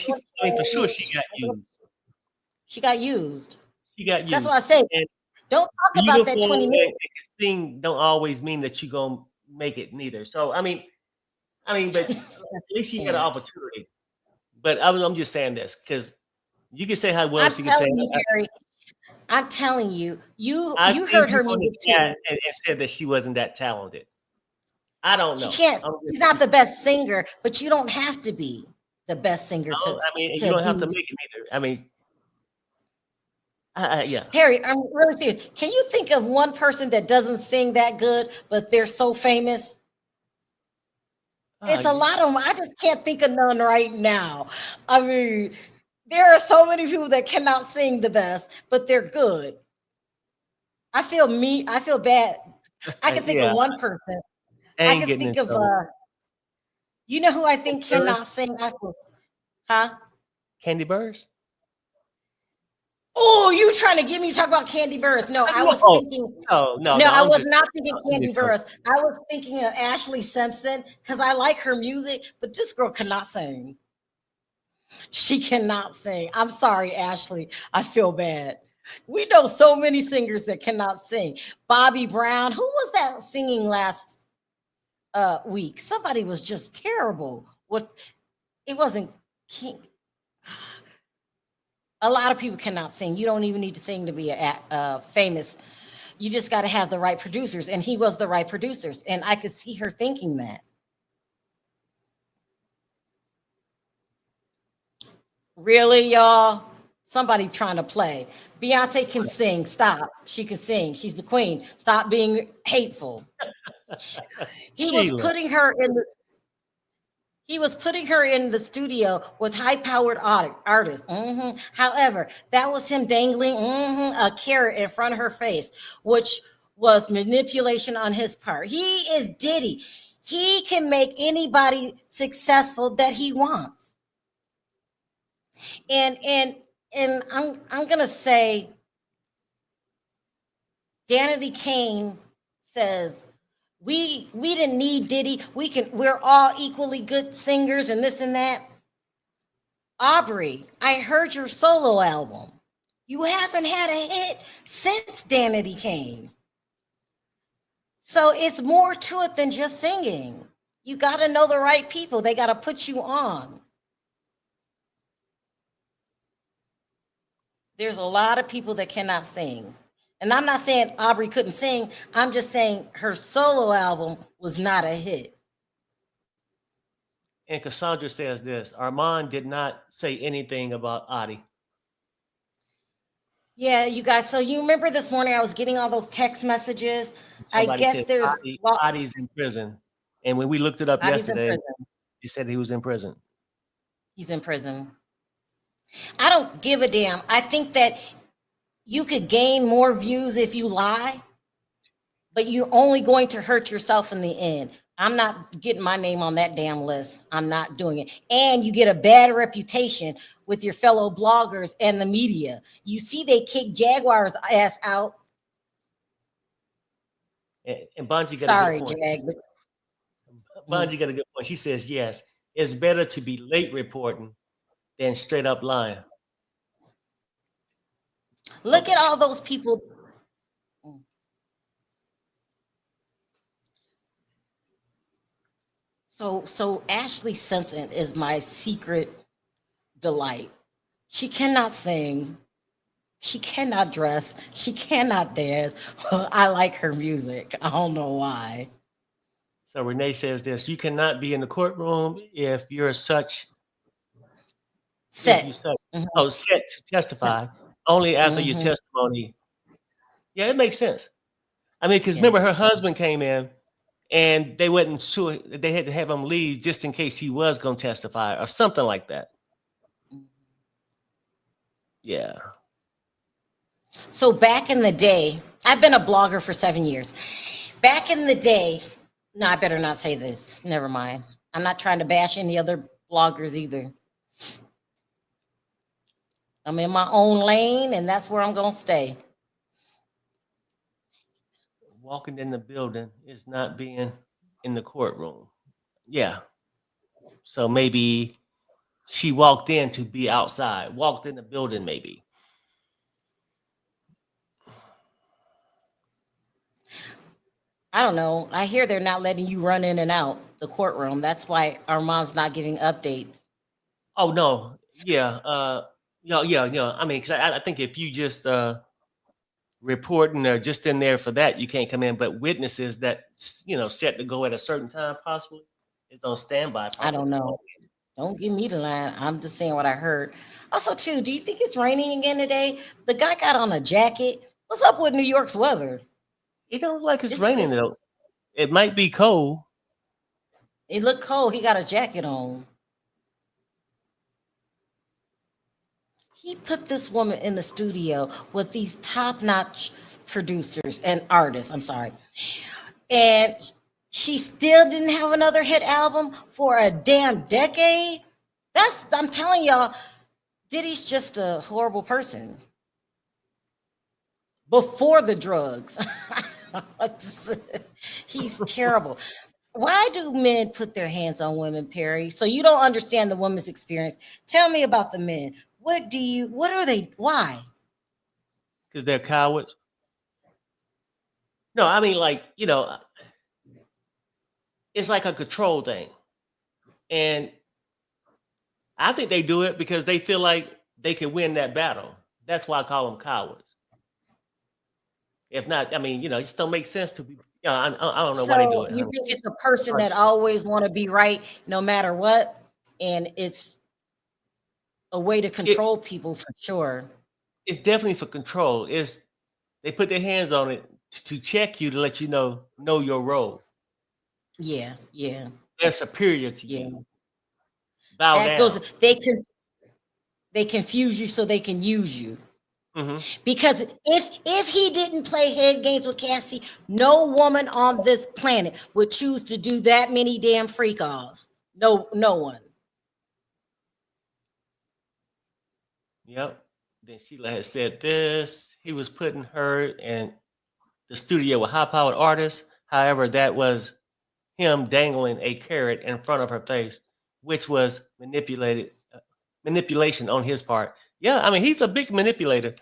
sure she got used. She got used. She got used. That's what I say. And don't talk about that 20 minutes. Thing don't always mean that you're gonna make it neither. So I mean, but at least she got an opportunity. But I'm just saying this because you can say how well she can say. I'm telling you, you heard her music too. And said that she wasn't that talented. I don't know. She can't. She's not the best singer, but you don't have to be the best singer. You don't have to make it either. I mean, yeah. Harry, I'm really serious. Can you think of one person that doesn't sing that good, but they're so famous? It's a lot of them. I just can't think of none right now. I mean, there are so many people that cannot sing the best, but they're good. I feel bad. I can think of one person. I can think of you know who I think cannot sing? Candy Burrs? Oh, you trying to get me to talk about Candy Burrs? No, I was thinking. No, I was not thinking Candy Burrs. I was thinking of Ashley Simpson because I like her music, but this girl cannot sing. She cannot sing. I'm sorry, Ashley. I feel bad. We know so many singers that cannot sing. Bobby Brown, who was that singing last week? Somebody was just terrible. It wasn't King. A lot of people cannot sing. You don't even need to sing to be famous. You just got to have the right producers, and he was the right producers. And I could see her thinking that. Really, y'all? Somebody trying to play. Beyonce can sing. Stop. She can sing. She's the queen. Stop being hateful. He was Sheila. putting her in the studio with high-powered artists. However, that was him dangling a carrot in front of her face, which was manipulation on his part. He is Diddy. He can make anybody successful that he wants. And I'm gonna say, Danity Kane says, we didn't need Diddy. We're all equally good singers and this and that. Aubrey, I heard your solo album. You haven't had a hit since Danity Kane. So it's more to it than just singing. You got to know the right people. They got to put you on. There's a lot of people that cannot sing. And I'm not saying Aubrey couldn't sing. I'm just saying her solo album was not a hit. And Cassandra says this: Armand did not say anything about Adi. Yeah, you guys. So you remember this morning I was getting all those text messages. Somebody I guess said there's Adi's in prison. And when we looked it up Adi's in yesterday, prison. he said he was in prison. He's in prison. I don't give a damn. I think that you could gain more views if you lie, but you're only going to hurt yourself in the end. I'm not getting my name on that damn list. I'm not doing it. And you get a bad reputation with your fellow bloggers and the media. You see, they kick Jaguar's ass out. And Bungie got Sorry, a good point. Jag. Bungie got a good point. She says, yes, it's better to be late reporting than straight up lying. Look at all those people. So Ashley Simpson is my secret delight. She cannot sing. She cannot dress. She cannot dance. I like her music. I don't know why. So Renee says this: you cannot be in the courtroom if you're set. Set. Set to testify only after your testimony. Yeah, it makes sense. I mean, because remember, her husband came in and they wasn't sure, they had to have him leave just in case he was going to testify or something like that. Yeah. So back in the day, I've been a blogger for 7 years. Back in the day, no, I better not say this. Never mind. I'm not trying to bash any other bloggers either. I'm in my own lane, and that's where I'm going to stay. Walking in the building is not being in the courtroom. Yeah. So maybe she walked in to be outside, walked in the building maybe. I don't know. I hear they're not letting you run in and out the courtroom. That's why Armand's not giving updates. Oh, no. Yeah. Yeah. I mean, because I think if you just reporting or just in there for that, you can't come in. But witnesses that, set to go at a certain time possibly is on standby. I don't know. Don't give me the line. I'm just saying what I heard. Also, too, do you think it's raining again today? The guy got on a jacket. What's up with New York's weather? It don't look like it's raining though. It might be cold. It looked cold. He got a jacket on. He put this woman in the studio with these top-notch producers and artists. I'm sorry. And she still didn't have another hit album for a damn decade. I'm telling y'all, Diddy's just a horrible person. Before the drugs. He's terrible. Why do men put their hands on women, Perry? So you don't understand the woman's experience. Tell me about the men. What are they? Why? Because they're cowards. No, I mean, like, it's like a control thing. And I think they do it because they feel like they can win that battle. That's why I call them cowards. If not, I mean, it just don't make sense to be. I don't know why they do So it. you think it's a person that always want to be right no matter what, and it's a way to control people for sure. It's definitely for control. They put their hands on it to check you, to let you know your role. Yeah, yeah, They're superior to yeah. you. Bow That down. goes. They confuse you so they can use you. Because if he didn't play head games with Cassie, no woman on this planet would choose to do that many damn freak offs. No one. Yep. Then Sheila had said this. He was putting her in the studio with high-powered artists. However, that was him dangling a carrot in front of her face, which was manipulation on his part. Yeah, I mean, he's a big manipulator.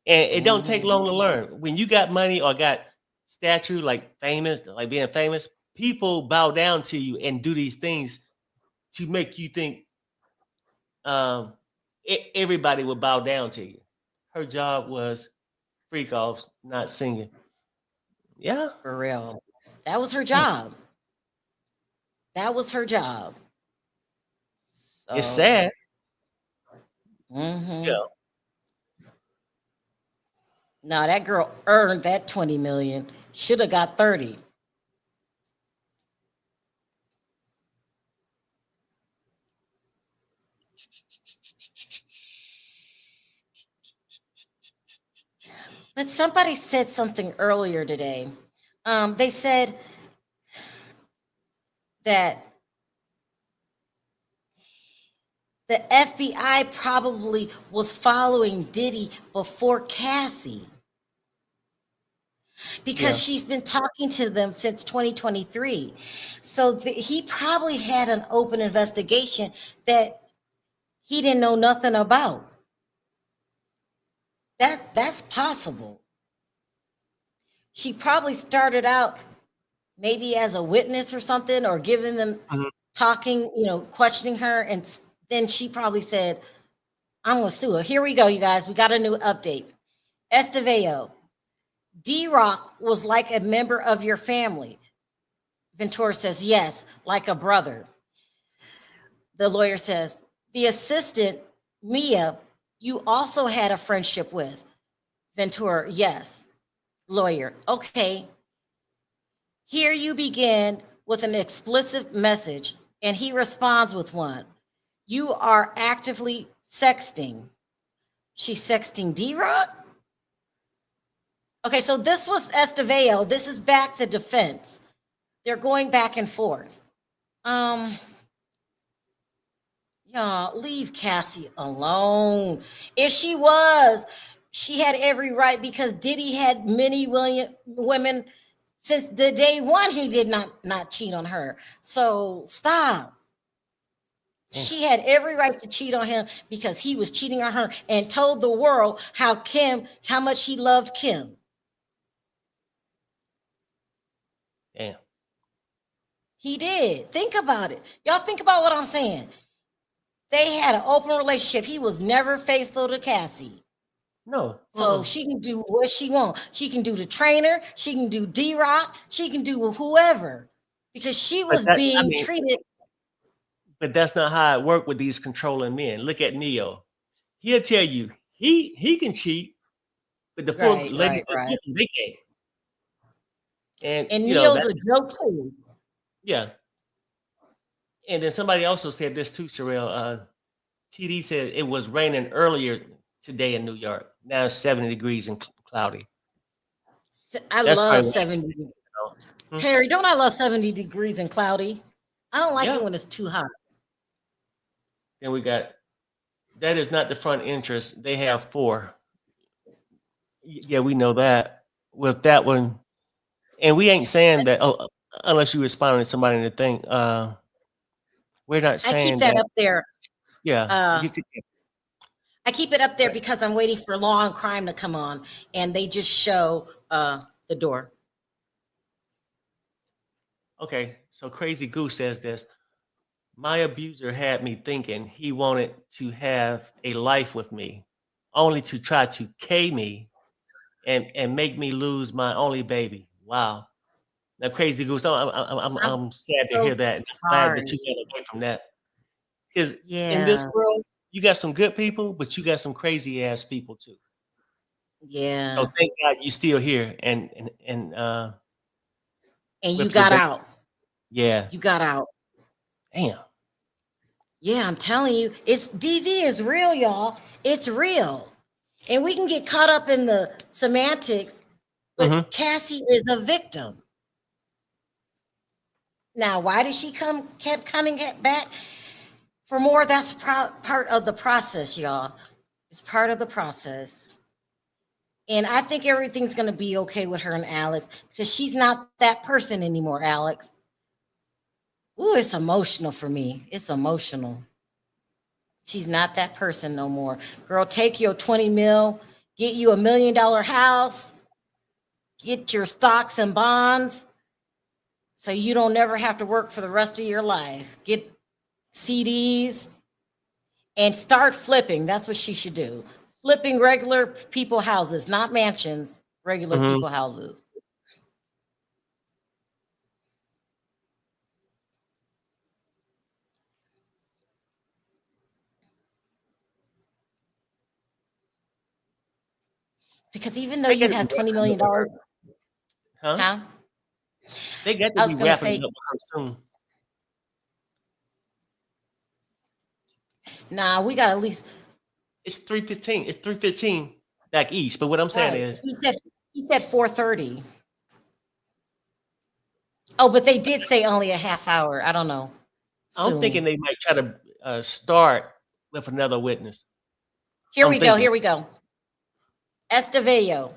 And it don't take long to learn. When you got money or got stature, like being famous, people bow down to you and do these things to make you think everybody will bow down to you. Her job was freak offs, not singing. Yeah. For real. That was her job. That was her job. It's sad. Yeah. No, that girl earned that 20 million. Should have got 30. But somebody said something earlier today. They said that the FBI probably was following Diddy before Cassie, because she's been talking to them since 2023. So he probably had an open investigation that he didn't know nothing about. That's possible. She probably started out maybe as a witness or something, or giving them talking, questioning her, and then she probably said, I'm gonna sue her. Here we go, you guys. We got a new update. Estevao, D-Rock was like a member of your family. Ventura says, yes, like a brother. The lawyer says, the assistant, Mia, you also had a friendship with. Ventura, yes. Lawyer, okay. Here you begin with an explicit message, and he responds with one. You are actively sexting. She's sexting D-Rock? Okay, so this was Estevao. This is back the defense. They're going back and forth. Y'all, leave Cassie alone. If she had every right, because Diddy had many women since the day one. He did not cheat on her. So stop. She had every right to cheat on him because he was cheating on her and told the world how much he loved Kim. Damn. He did. Think about it. Y'all think about what I'm saying. They had an open relationship. He was never faithful to Cassie. No. So she can do what she wants. She can do the trainer. She can do D-Rock. She can do whoever, because she was being treated. But that's not how it worked with these controlling men. Look at Neo. He'll tell you he can cheat, but the four ladies they can't. And Neo's a joke too. Yeah. And then somebody also said this too, Sharrell. TD said it was raining earlier today in New York. Now it's 70 degrees and cloudy. I love 70 degrees. Harry, don't I love 70 degrees and cloudy? I don't like it when it's too hot. Then we got, that is not the front entrance. They have 4. Yeah, we know that. With that one, and we ain't saying that, unless you respond to somebody in the thing. We're not I keep saying that that. up there. Yeah. Uh, I keep it up there because I'm waiting for Law and Crime to come on, and they just show the door. Okay. So Crazy Goose says this. My abuser had me thinking he wanted to have a life with me, only to try to K me and make me lose my only baby. Wow. Now, Crazy Goose, I'm sad to so hear that. And I'm glad that you sorry. got away from that. Because in this Yeah, world, you got some good people, but you got some crazy ass people too. yeah. So thank God you still here and And you with your got baby. out. Yeah. You got out. Damn. Yeah, I'm telling you, it's DV is real, y'all. It's real. And we can get caught up in the semantics, but Mm-hmm. Cassie is a victim. Now, why did she kept coming back for more? That's part of the process, y'all. It's part of the process. And I think everything's going to be okay with her and Alex because she's not that person anymore, Alex. Ooh, it's emotional for me. It's emotional. She's not that person no more. Girl, take your 20 mil, get you $1 million house, get your stocks and bonds so you don't never have to work for the rest of your life. Get CDs and start flipping. That's what she should do. Flipping regular people houses, not mansions, regular Mm-hmm. people houses. Because even though They you got to be have $20 wrapping million, up with her. Huh? huh? They got I to was be going to wrapping say, up with her soon. nah, we got at least, It's 3:15. It's 3:15 back east. But what I'm saying right. is, He said 4:30. Oh, but they did say only a half hour. I don't know. I'm thinking Soon. they might try to start with another witness. Here I'm we go. thinking. Here we go. Estevello,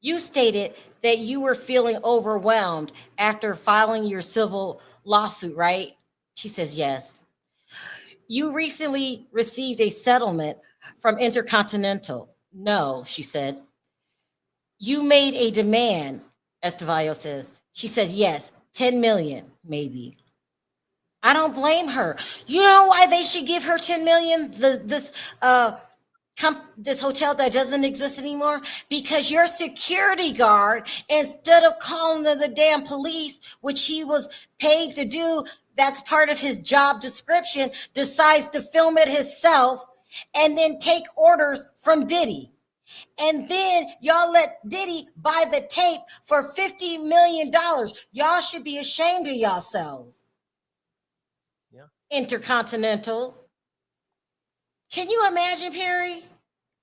you stated that you were feeling overwhelmed after filing your civil lawsuit, right? She says yes. You recently received a settlement from Intercontinental. No, she said. You made a demand, Estevallo says. She says yes, 10 million, maybe. I don't blame her. You know why they should give her 10 million? This hotel that doesn't exist anymore? Because your security guard, instead of calling the damn police, which he was paid to do, that's part of his job description, decides to film it himself and then take orders from Diddy. And then y'all let Diddy buy the tape for $50 million. Y'all should be ashamed of yourselves. Yeah. Intercontinental. Can you imagine, Perry?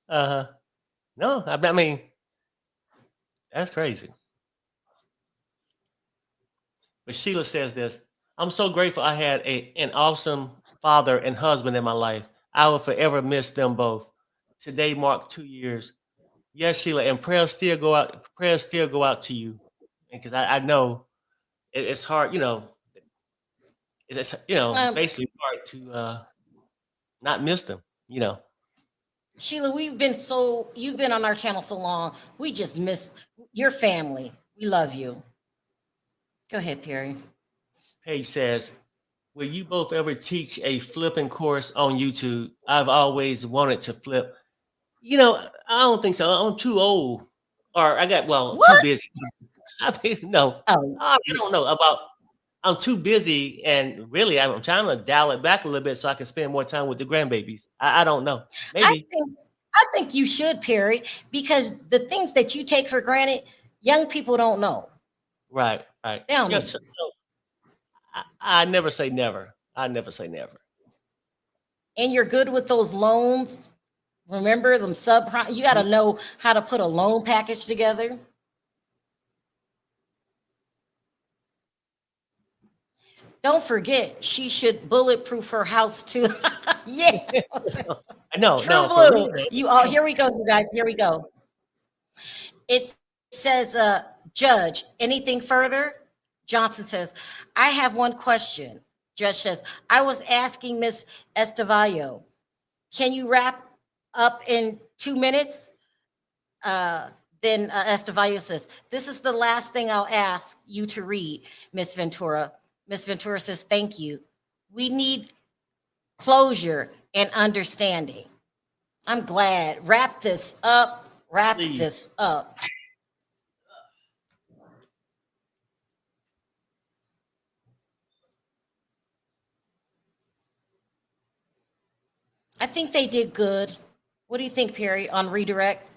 No, I mean, that's crazy. But Sheila says this. I'm so grateful I had an awesome father and husband in my life. I will forever miss them both. Today marked 2 years. Yes, Sheila, and prayers still go out. Prayers still go out to you, because I know it's hard. It's Um, basically hard to not miss them. Sheila, you've been on our channel so long. We just miss your family. We love you. Go ahead, Perry. Paige says, will you both ever teach a flipping course on YouTube? I've always wanted to flip. I don't think so. I'm too old. Or I got, too What? busy. I mean, no. Oh, I don't know about, I'm too busy, and really I'm trying to dial it back a little bit so I can spend more time with the grandbabies. I don't know. I Maybe. think you should, Perry, because the things that you take for granted, young people don't know. Right. They don't Yeah, know. So I never say never. I never say never. and you're good with those loans. Remember them subprime? You got to know how to put a loan package together. Don't forget, she should bulletproof her house too. Yeah. No, True for blue. real. Here we go, you guys. Here we go. It says, Judge, anything further? Johnson says, I have one question. Judge says, I was asking Miss Estevallo, can you wrap up in 2 minutes? Then Estevallo says, this is the last thing I'll ask you to read, Miss Ventura. Miss Ventura says, thank you. We need closure and understanding. I'm glad. Wrap this up. Wrap Please. this up. I think they did good. What do you think, Perry, on redirect?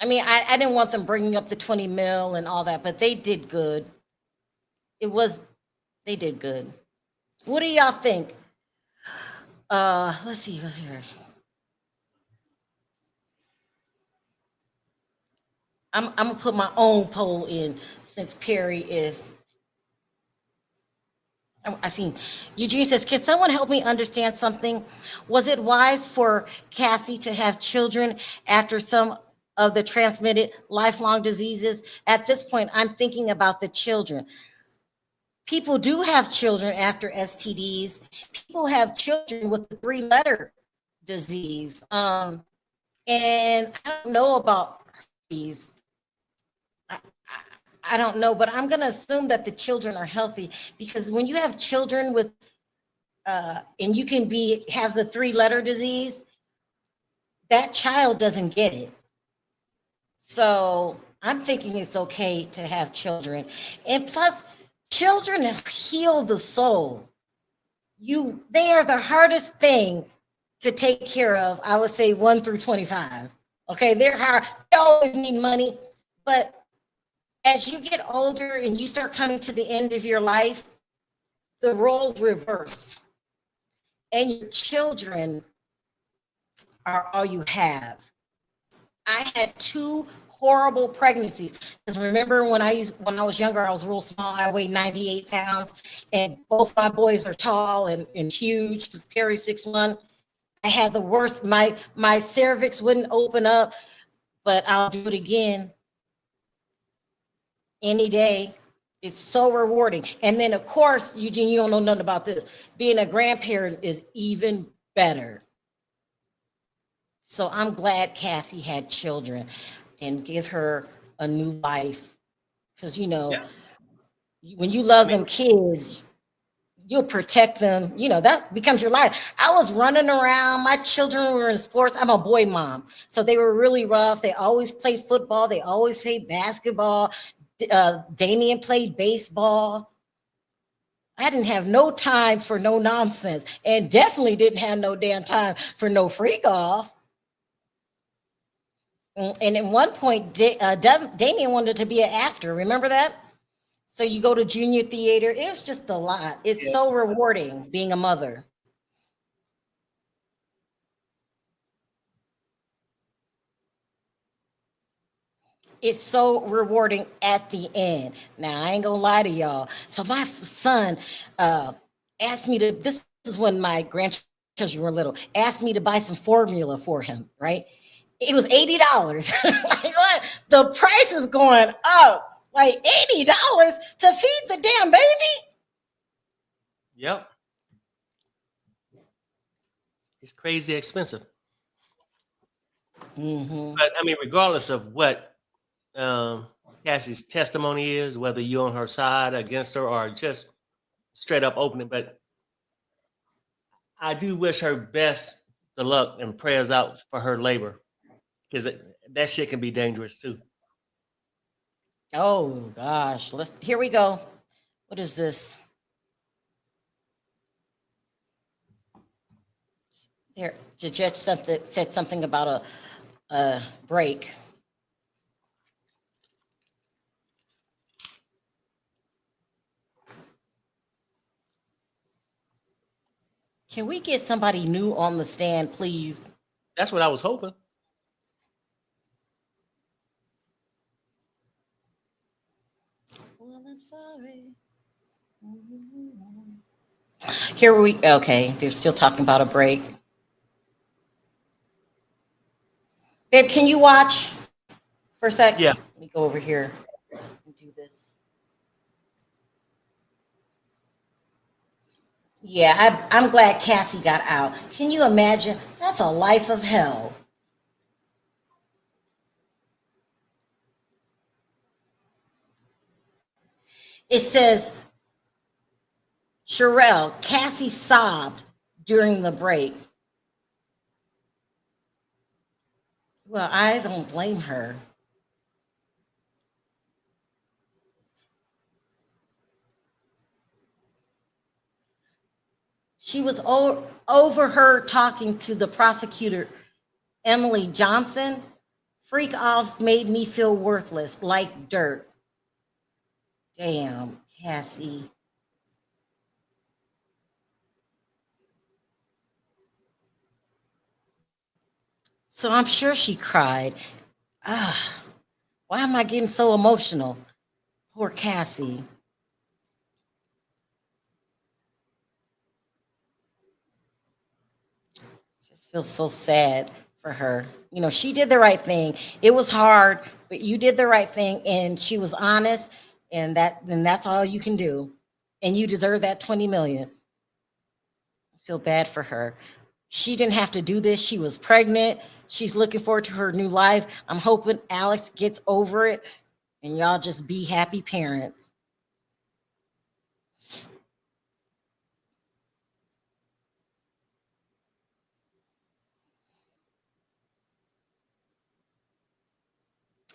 I mean, I didn't want them bringing up the 20 mil and all that, but they did good. They did good. What do y'all think? Let's see what's here. I'm gonna put my own poll in since Perry is. I seen Eugene says, can someone help me understand something? Was it wise for Cassie to have children after some of the transmitted lifelong diseases? At this point, I'm thinking about the children. People do have children after STDs. People have children with the 3-letter disease. And I don't know about herpes. I don't know, but I'm going to assume that the children are healthy, because when you have children with, and you can have the 3-letter disease, that child doesn't get it. So I'm thinking it's okay to have children. And plus, children heal the soul. They are the hardest thing to take care of. I would say 1 through 25. Okay, they're hard. They always need money, but as you get older and you start coming to the end of your life, the roles reverse. And your children are all you have. I had 2 horrible pregnancies. Because remember when I was younger, I was real small. I weighed 98 pounds. And both my boys are tall and huge, because Perry's 6'1". I had the worst. My cervix wouldn't open up, but I'll do it again. Any day. It's so rewarding. And then, of course, Eugene, you don't know nothing about this. Being a grandparent is even better. So I'm glad Cassie had children, and give her a new life. Because, when you love them kids, you'll protect them. That becomes your life. I was running around. My children were in sports. I'm a boy mom. So they were really rough. They always played football. They always played basketball. Damien played baseball. I didn't have no time for no nonsense, and definitely didn't have no damn time for no freak off. And at one point, Damien wanted to be an actor. Remember that? So you go to junior theater. It was just a lot. It's so rewarding being a mother. It's so rewarding at the end. Now, I ain't gonna lie to y'all. So my son asked me to, this is when my grandchildren were little, asked me to buy some formula for him, right? It was $80. Like, what? The price is going up. Like $80 to feed the damn baby? Yep. It's crazy expensive. Mm-hmm. But I mean, regardless of what Cassie's testimony is, whether you're on her side, against her, or just straight up opening, but I do wish her best of luck and prayers out for her labor, because that shit can be dangerous too. Oh gosh, here we go. What is this? There, the judge said something about a break. Can we get somebody new on the stand, please? That's what I was hoping. Well, I'm sorry. Okay, they're still talking about a break. Babe, can you watch for a sec? Yeah. Let me go over here and do this. Yeah, I'm glad Cassie got out. Can you imagine? That's a life of hell. It says, Sharrell, Cassie sobbed during the break. Well, I don't blame her. She was overheard talking to the prosecutor, Emily Johnson. Freak offs made me feel worthless, like dirt. Damn, Cassie. So I'm sure she cried. Ah, why am I getting so emotional? Poor Cassie. Just feel so sad for her. You know, she did the right thing. It was hard, but you did the right thing, and she was honest, and that's all you can do. And you deserve that 20 million. I feel bad for her. She didn't have to do this. She was pregnant. She's looking forward to her new life. I'm hoping Alex gets over it and y'all just be happy parents.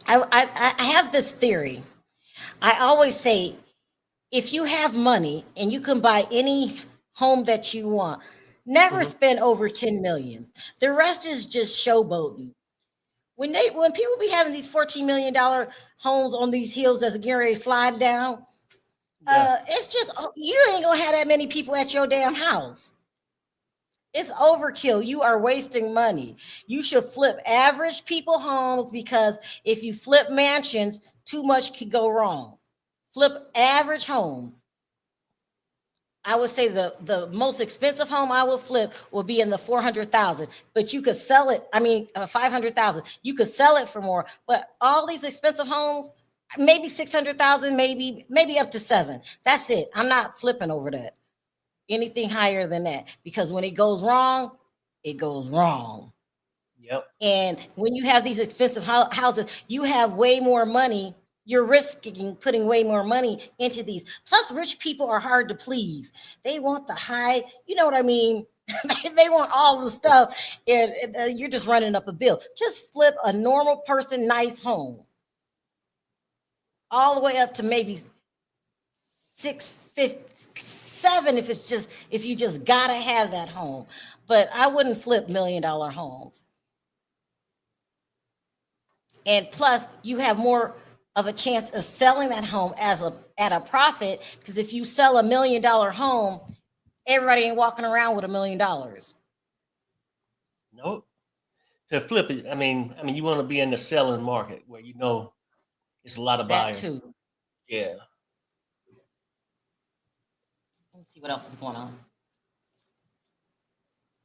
I have this theory. I always say, if you have money and you can buy any home that you want, never spend over 10 million. The rest is just showboating. When people be having these $14 million homes on these hills that's getting ready to slide down, it's just, you ain't gonna have that many people at your damn house. It's overkill. You are wasting money. You should flip average people homes, because if you flip mansions, too much could go wrong. Flip average homes. I would say the most expensive home I would flip will be in the 400,000, but you could sell it. 500,000. You could sell it for more. But all these expensive homes, maybe 600,000, maybe up to 7. That's it. I'm not flipping over that. Anything higher than that, because when it goes wrong, it goes wrong. Yep. And when you have these expensive houses, you have way more money. You're risking putting way more money into these. Plus, rich people are hard to please. They want the high, you know what I mean? They want all the stuff, and you're just running up a bill. Just flip a normal person, nice home, all the way up to maybe 657 if you just gotta have that home. But I wouldn't flip $1 million homes. And plus, you have more of a chance of selling that home at a profit, because if you sell $1 million home, everybody ain't walking around with $1 million. Nope. To flip it, I mean, you want to be in the selling market where you know it's a lot of That buyers. too. Yeah. Let me see what else is going on.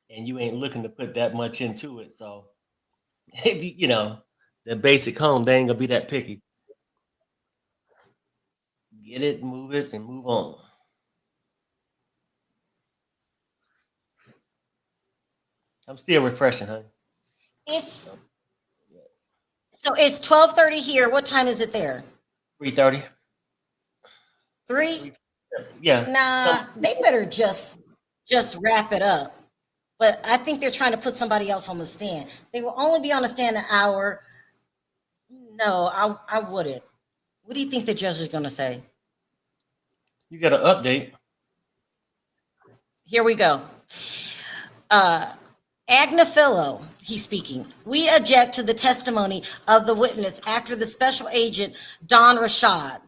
And you ain't looking to put that much into it. So if you know, the basic home, they ain't gonna be that picky. Get it, move it, and move on. I'm still refreshing, huh? It's 12:30 here. What time is it there? 3:30. 3? Yeah. Nah, they better just wrap it up. But I think they're trying to put somebody else on the stand. They will only be on the stand an hour. No, I wouldn't. What do you think the judge is going to say? You got an update. Here we go. Agnifilo, he's speaking. We object to the testimony of the witness after the special agent, Don Rashad.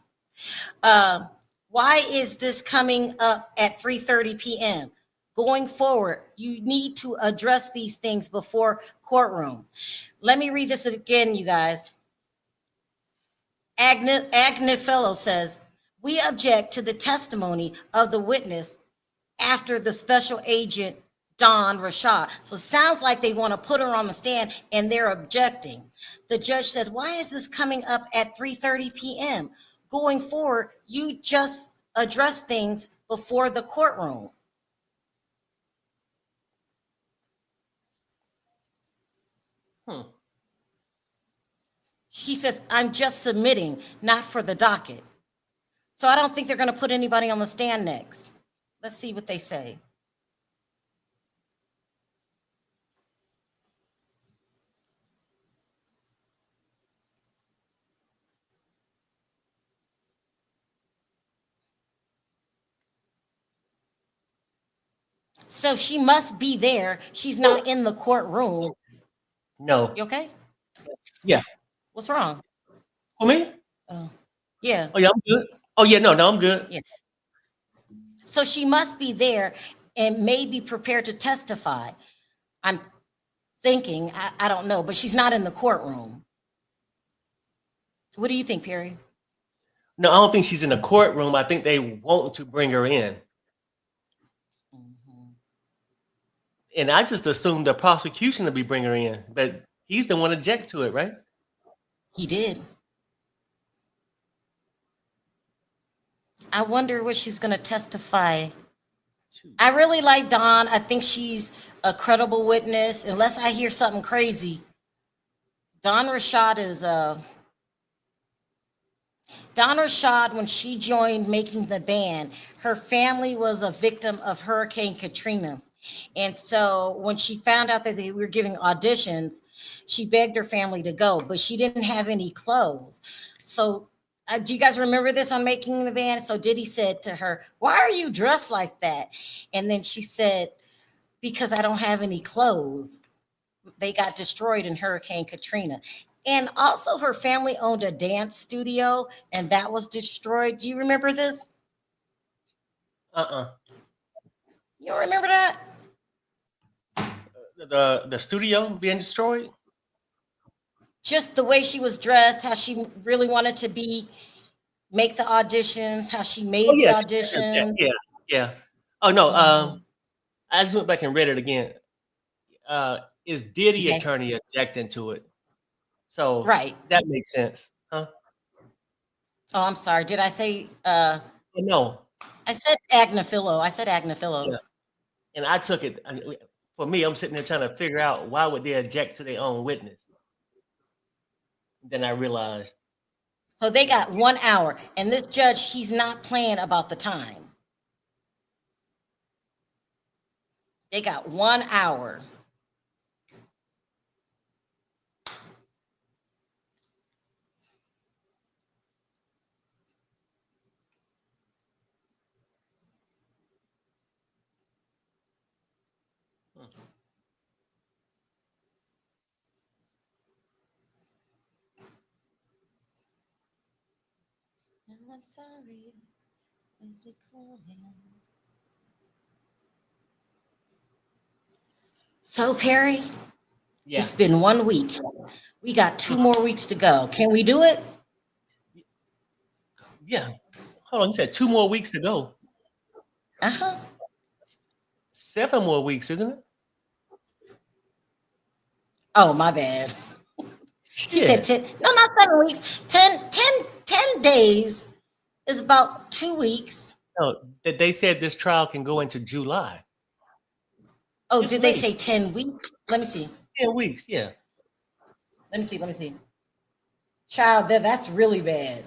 Why is this coming up at 3:30 p.m.? Going forward, you need to address these things before courtroom. Let me read this again, you guys. Agnifilo says, we object to the testimony of the witness after the special agent, Don Rashad. So it sounds like they want to put her on the stand and they're objecting. The judge says, why is this coming up at 3:30 p.m.? Going forward, you just address things before the courtroom. He says, I'm just submitting, not for the docket. So I don't think they're going to put anybody on the stand next. Let's see what they say. So she must be there. She's not in the courtroom. No. You okay? Yeah. What's wrong? For me? Yeah. Oh, yeah, I'm good. Oh, yeah, no, I'm good. Yeah. So she must be there and may be prepared to testify. I'm thinking, I don't know, but she's not in the courtroom. What do you think, Perry? No, I don't think she's in the courtroom. I think they want to bring her in. And I just assumed the prosecution would be bringing her in, but he's the one object to it, right? He did. I wonder what she's going to testify. I really like Dawn. I think she's a credible witness, unless I hear something crazy. Dawn Rashad is Dawn Rashad, when she joined making the band, her family was a victim of Hurricane Katrina. And so when she found out that they were giving auditions, she begged her family to go, but she didn't have any clothes. So do you guys remember this on Making the Band? So Diddy said to her, why are you dressed like that? And then she said, because I don't have any clothes. They got destroyed in Hurricane Katrina. And also her family owned a dance studio and that was destroyed. Do you remember this? You don't remember that? The studio being destroyed? Just the way she was dressed, how she really wanted to make the auditions, how she made the audition. Yeah. Oh, no. I just went back and read it again. Is Diddy attorney objecting to it? So right. That makes sense. Huh? Oh, I'm sorry. Did I say no. I said Agnaphilo. I said Agnaphilo. Yeah. And I took it. For me, I'm sitting there trying to figure out why would they object to their own witness. Then I realized. So they got 1 hour, and this judge, he's not playing about the time. They got 1 hour. I'm sorry. So Perry, it's been 1 week. We got 2 more weeks to go. Can we do it? Yeah. Hold on, you said 2 more weeks to go. 7 more weeks, isn't it? Oh, my bad. He said 10. No, not 7 weeks. 10 days is about 2 weeks. No, they said this trial can go into July. Oh, did they say 10 weeks? Let me see. 10 weeks, yeah. Let me see. Child, that's really bad.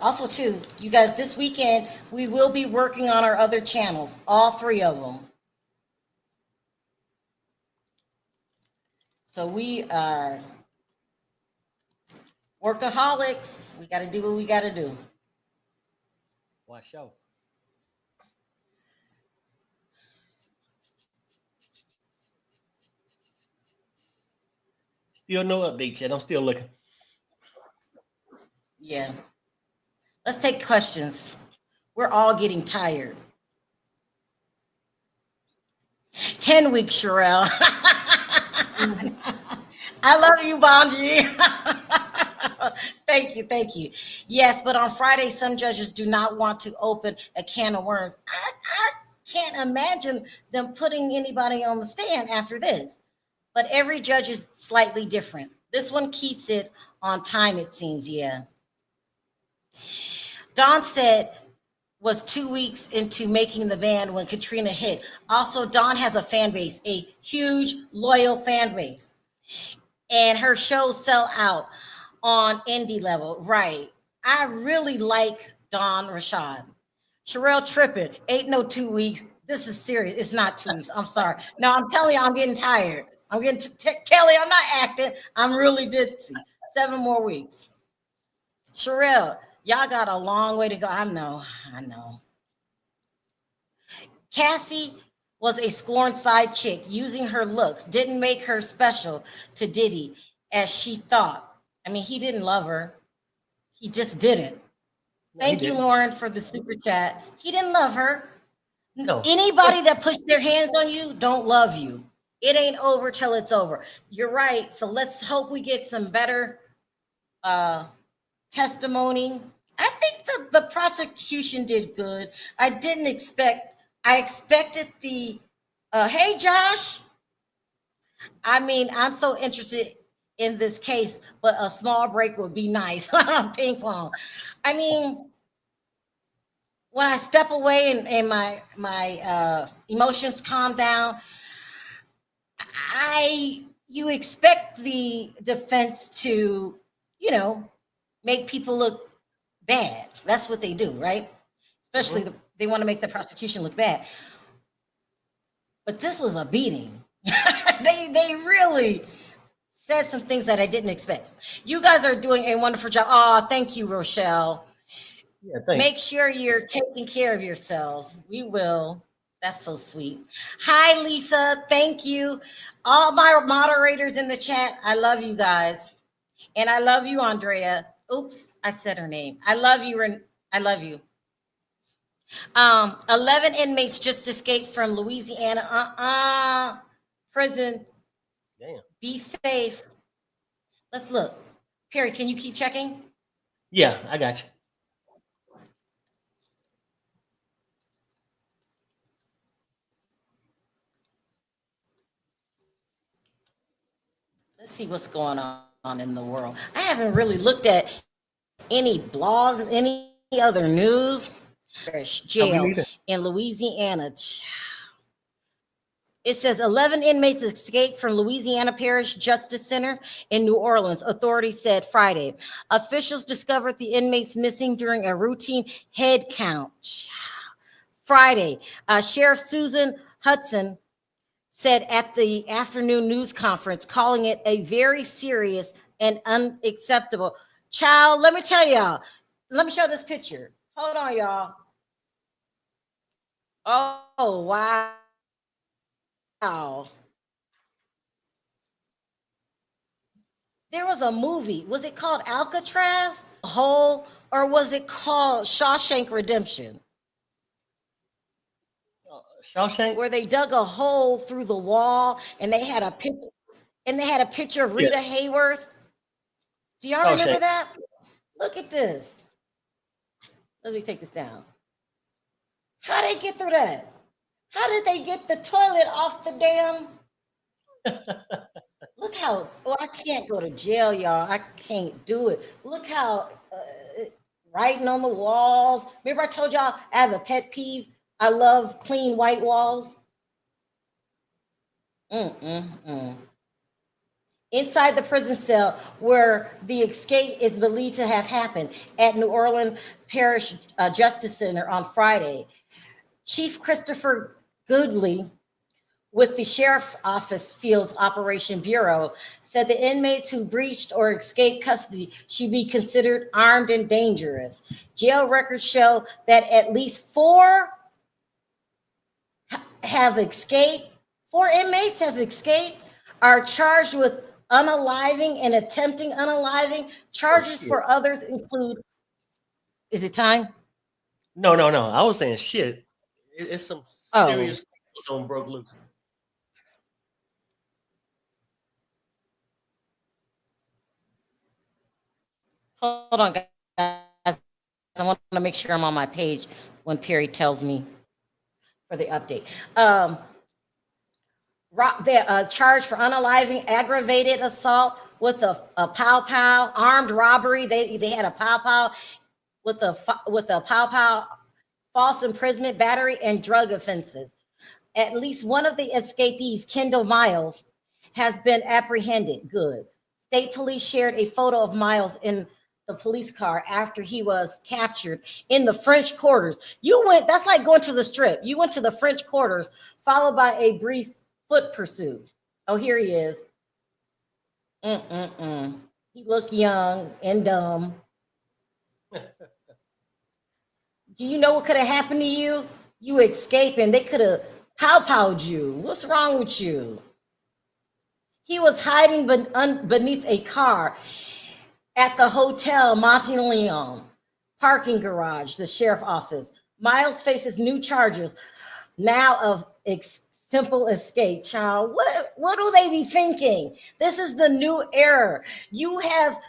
Also, too, you guys, this weekend, we will be working on our other channels, all 3 of them. So we are workaholics. We got to do what we got to do. Watch out. Still no updates yet. I'm still looking. Yeah. Let's take questions. We're all getting tired. 10 weeks, Sharrell. I love you, Bonji. Thank you. Yes, but on Friday, some judges do not want to open a can of worms. I can't imagine them putting anybody on the stand after this. But every judge is slightly different. This one keeps it on time, it seems, yeah. Dawn said was 2 weeks into making the band when Katrina hit. Also, Dawn has a fan base, a huge, loyal fan base. And her shows sell out on indie level. Right. I really like Dawn Rashad. Sharrell tripping. Ain't no 2 weeks. This is serious. It's not 2 weeks. I'm sorry. No, I'm telling you, I'm getting tired. I'm getting Kelly, I'm not acting. I'm really ditzy. 7 more weeks. Sharrell, y'all got a long way to go. I know. Cassie was a scorned side chick. Using her looks didn't make her special to Diddy as she thought. I mean, he didn't love her. He just didn't. Thank you, Lauren, for the super chat. He didn't love her. No. Anybody that pushed their hands on you don't love you. It ain't over till it's over. You're right. So let's hope we get some better testimony. I think the prosecution did good. I expected the hey Josh. I mean, I'm so interested in this case, but a small break would be nice. Ping pong. I mean, when I step away and my emotions calm down, you expect the defense to, make people look bad. That's what they do, right? Especially they want to make the prosecution look bad. But this was a beating. They really said some things that I didn't expect. You guys are doing a wonderful job. Oh, thank you, Rochelle. Yeah, thanks. Make sure you're taking care of yourselves. We will. That's so sweet. Hi, Lisa. Thank you. All my moderators in the chat. I love you guys. And I love you, Andrea. Oops, I said her name. I love you. I love you. 11 inmates just escaped from Louisiana prison. Damn. Be safe. Let's look. Perry, can you keep checking? Yeah, I got you. Let's see what's going on in the world. I haven't really looked at any blogs, any other news. Jail in Louisiana. It says 11 inmates escaped from Louisiana Parish Justice Center in New Orleans, authorities said Friday. Officials discovered the inmates missing during a routine head count. Friday, Sheriff Susan Hudson said at the afternoon news conference, calling it a very serious and unacceptable. Child, let me tell y'all. Let me show this picture. Hold on, y'all. Oh, wow. There was a movie. Was it called Alcatraz? Or was it called Shawshank Redemption? Shawshank? Where they dug a hole through the wall and they had a picture of Rita Hayworth. Do y'all remember that? Look at this. Let me take this down. How did they get through that? How did they get the toilet off the damn? Look how, I can't go to jail, y'all. I can't do it. Look how writing on the walls. Remember I told y'all I have a pet peeve. I love clean white walls. Inside the prison cell where the escape is believed to have happened at New Orleans Parish Justice Center on Friday. Chief Christopher Goodley with the Sheriff's Office Fields Operation Bureau said the inmates who breached or escaped custody should be considered armed and dangerous. Jail records show that at least 4 have escaped. 4 inmates have escaped, are charged with unaliving and attempting unaliving. Charges for others include. Is it time? No. I was saying shit. It's some serious on broke loose. Hold on, guys. I want to make sure I'm on my page when Perry tells me for the update. They're charged for unaliving, aggravated assault with a pow-pow, armed robbery. They had a pow-pow with a pow-pow false imprisonment, battery, and drug offenses. At least one of the escapees, Kendall Miles, has been apprehended. Good. State police shared a photo of Miles in the police car after he was captured in the French Quarters. That's like going to the Strip. You went to the French Quarters, followed by a brief foot pursuit. Oh, here he is. He looked young and dumb. Do you know what could have happened to you? You escaping. They could have pow-powed you. What's wrong with you? He was hiding beneath a car at the Hotel Monteleone parking garage, the sheriff's office. Miles faces new charges now of simple escape. Child, what do they be thinking? This is the new era. You have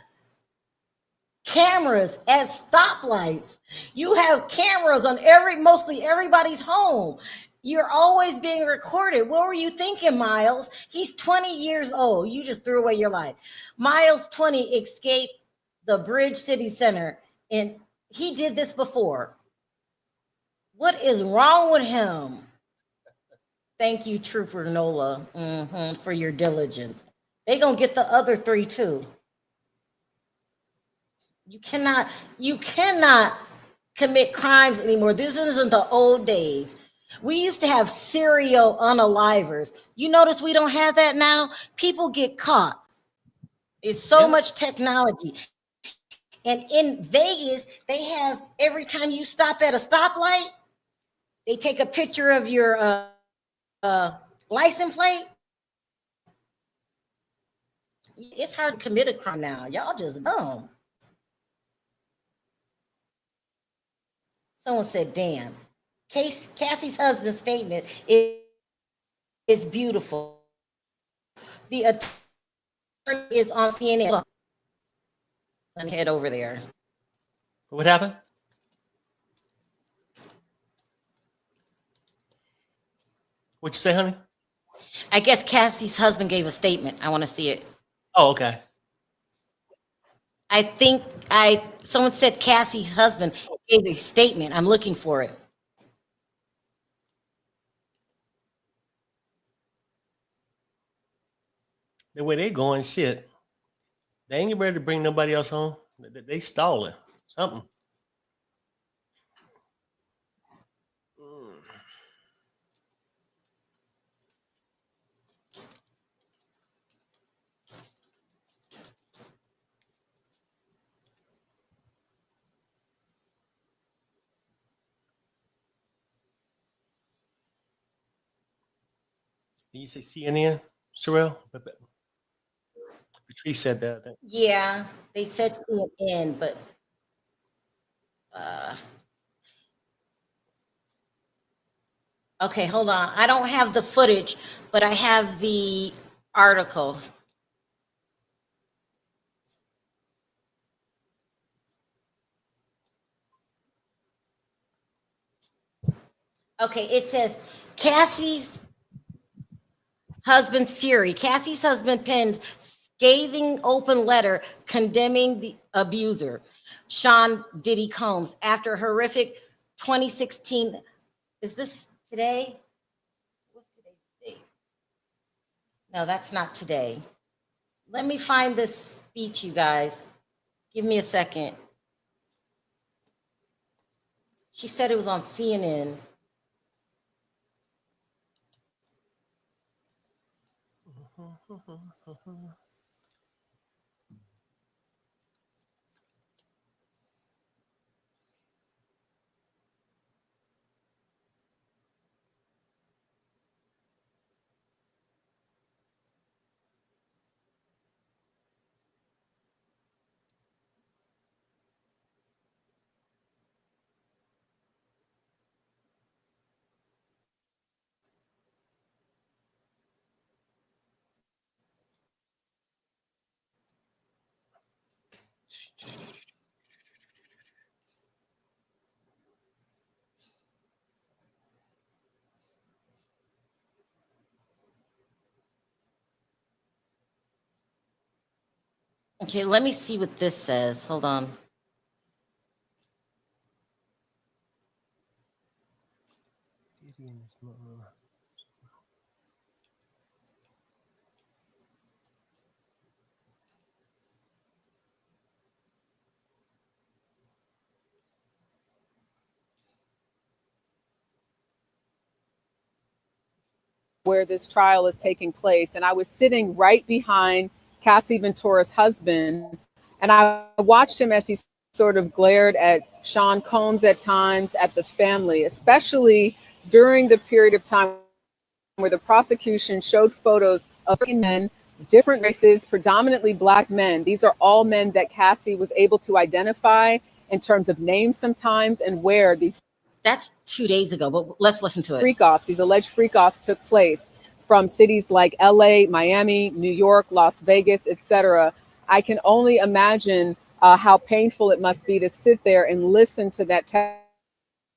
cameras at stoplights. You have cameras on mostly everybody's home. You're always being recorded. What were you thinking, Miles? He's 20 years old. You just threw away your life. Miles, 20, escaped the Bridge City Center, and he did this before. What is wrong with him? Thank you, Trooper Nola, for your diligence. They're going to get the other 3 too. You cannot commit crimes anymore. This isn't the old days. We used to have serial unalivers. You notice we don't have that now? People get caught. There's so much technology. And in Vegas, they have, every time you stop at a stoplight, they take a picture of your license plate. It's hard to commit a crime now. Y'all just dumb. Someone said, damn. Cassie's husband's statement is beautiful. The attorney is on CNN. Let me head over there. What happened? What'd you say, honey? I guess Cassie's husband gave a statement. I want to see it. Oh, okay. I think someone said Cassie's husband gave a statement. I'm looking for it. The way they going, shit. They ain't ready to bring nobody else home. They stalling something. Did you say CNN, Sharrell? Patrice said that. Yeah, they said CNN, but okay, hold on. I don't have the footage, but I have the article. Okay, it says Cassie's husband's fury. Cassie's husband penned scathing open letter condemning the abuser, Sean Diddy Combs, after horrific 2016. Is this today? What's today's date? No, that's not today. Let me find this speech, you guys. Give me a second. She said it was on CNN. Okay, let me see what this says. Hold on. Where this trial is taking place. And I was sitting right behind Cassie Ventura's husband, and I watched him as he sort of glared at Sean Combs at times, at the family, especially during the period of time where the prosecution showed photos of men, different races, predominantly Black men. These are all men that Cassie was able to identify in terms of names sometimes and where these That's 2 days ago, but let's listen to it. freak-offs, these alleged freak-offs took place from cities like LA, Miami, New York, Las Vegas, etc. I can only imagine how painful it must be to sit there and listen to that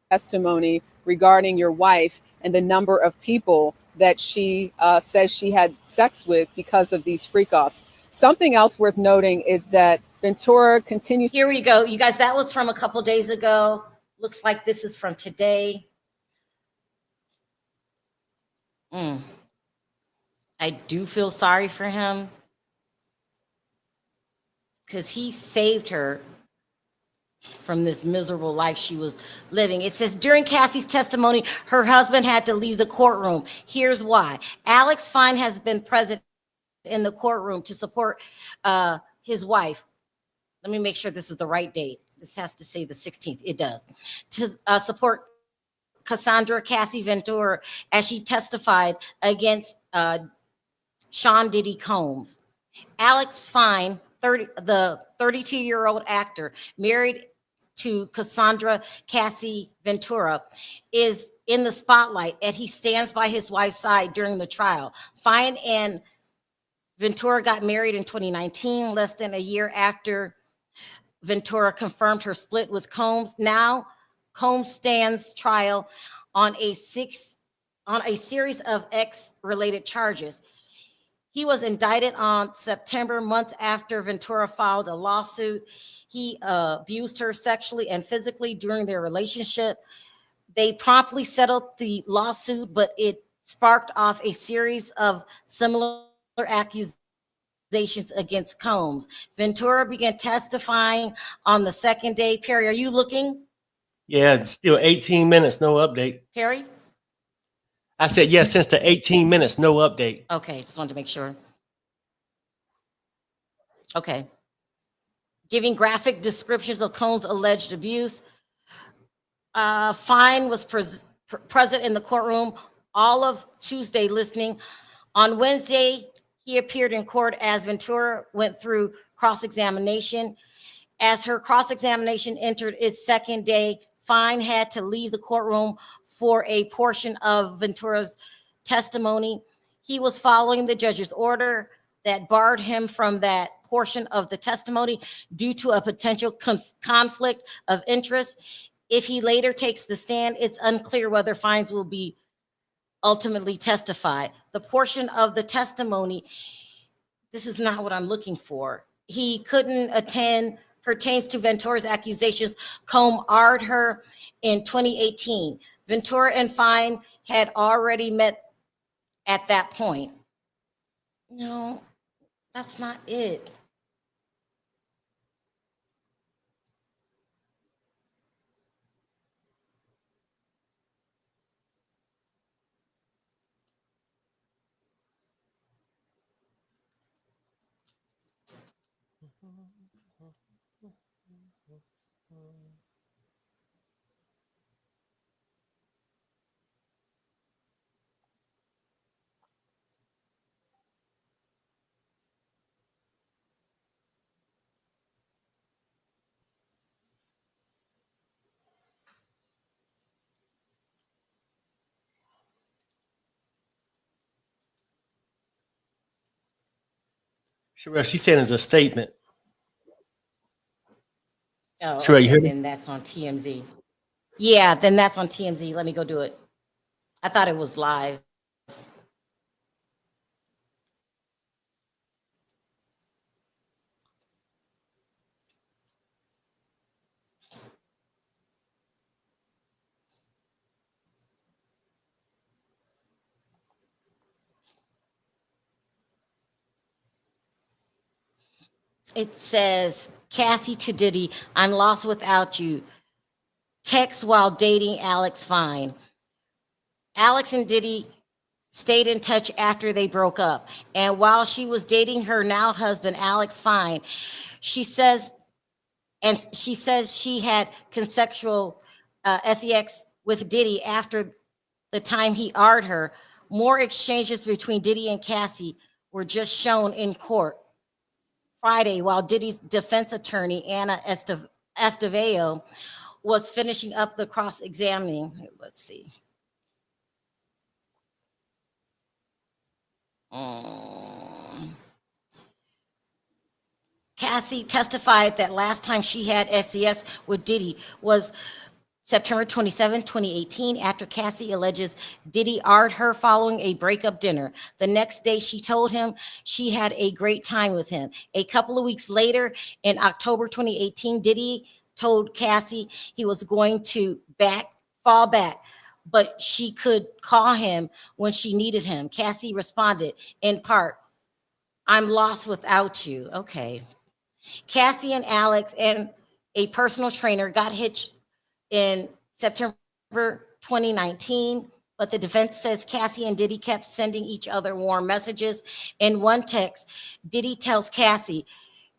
testimony regarding your wife and the number of people that she says she had sex with because of these freak-offs. Something else worth noting is that Ventura continues. Here we go. You guys, that was from a couple days ago. Looks like this is from today. I do feel sorry for him because he saved her from this miserable life she was living. It says, during Cassie's testimony, her husband had to leave the courtroom. Here's why. Alex Fine has been present in the courtroom to support his wife. Let me make sure this is the right date. This has to say the 16th. It does. To support Cassandra Cassie Ventura as she testified against Sean Diddy Combs. Alex Fine, the 32-year-old actor, married to Cassandra Cassie Ventura, is in the spotlight as he stands by his wife's side during the trial. Fine and Ventura got married in 2019, less than a year after Ventura confirmed her split with Combs. Now, Combs stands trial on a series of ex-related charges. He was indicted on September, months after Ventura filed a lawsuit. He abused her sexually and physically during their relationship. They promptly settled the lawsuit, but it sparked off a series of similar accusations against Combs. Ventura began testifying on the second day. Perry, are you looking? Yeah, it's still 18 minutes, no update. Perry? I said, yes, since the 18 minutes, no update. Okay, just wanted to make sure. Okay. Giving graphic descriptions of Combs' alleged abuse. Fine was present in the courtroom all of Tuesday listening. On Wednesday, he appeared in court as Ventura went through cross-examination. As her cross-examination entered its second day, Fine had to leave the courtroom for a portion of Ventura's testimony. He was following the judge's order that barred him from that portion of the testimony due to a potential conflict of interest. If he later takes the stand, it's unclear whether Fines will be ultimately testified. The portion of the testimony, this is not what I'm looking for. He couldn't attend pertains to Ventura's accusations. Combs aired her in 2018. Ventura and Fine had already met at that point. No, that's not it. Sharrell, she said it's a statement. Oh, Sharrell, you hear me? then that's on TMZ. Yeah, then that's on TMZ. Let me go do it. I thought it was live. It says, Cassie to Diddy, I'm lost without you. Text while dating Alex Fine. Alex and Diddy stayed in touch after they broke up. And while she was dating her now husband, Alex Fine, she says she had consensual sex with Diddy after the time he R'd her. More exchanges between Diddy and Cassie were just shown in court Friday while Diddy's defense attorney, Anna Estevao, was finishing up the cross-examining. Let's see. Cassie testified that last time she had SES with Diddy was September 27, 2018, after Cassie alleges Diddy R'd her following a breakup dinner. The next day, she told him she had a great time with him. A couple of weeks later, in October 2018, Diddy told Cassie he was going to fall back, but she could call him when she needed him. Cassie responded, in part, I'm lost without you. Okay. Cassie and Alex and a personal trainer got hitched in September 2019, but the defense says Cassie and Diddy kept sending each other warm messages. In one text, Diddy tells Cassie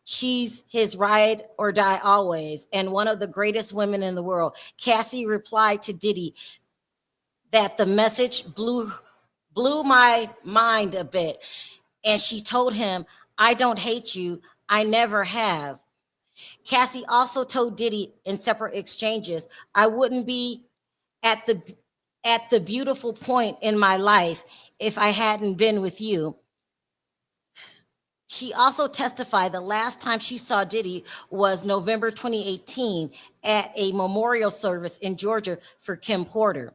she's his ride or die always and one of the greatest women in the world. Cassie replied to Diddy that the message blew my mind a bit, and she told him, I don't hate you, I never have. Cassie also told Diddy in separate exchanges, I wouldn't be at the beautiful point in my life if I hadn't been with you. She also testified the last time she saw Diddy was November 2018 at a memorial service in Georgia for Kim Porter.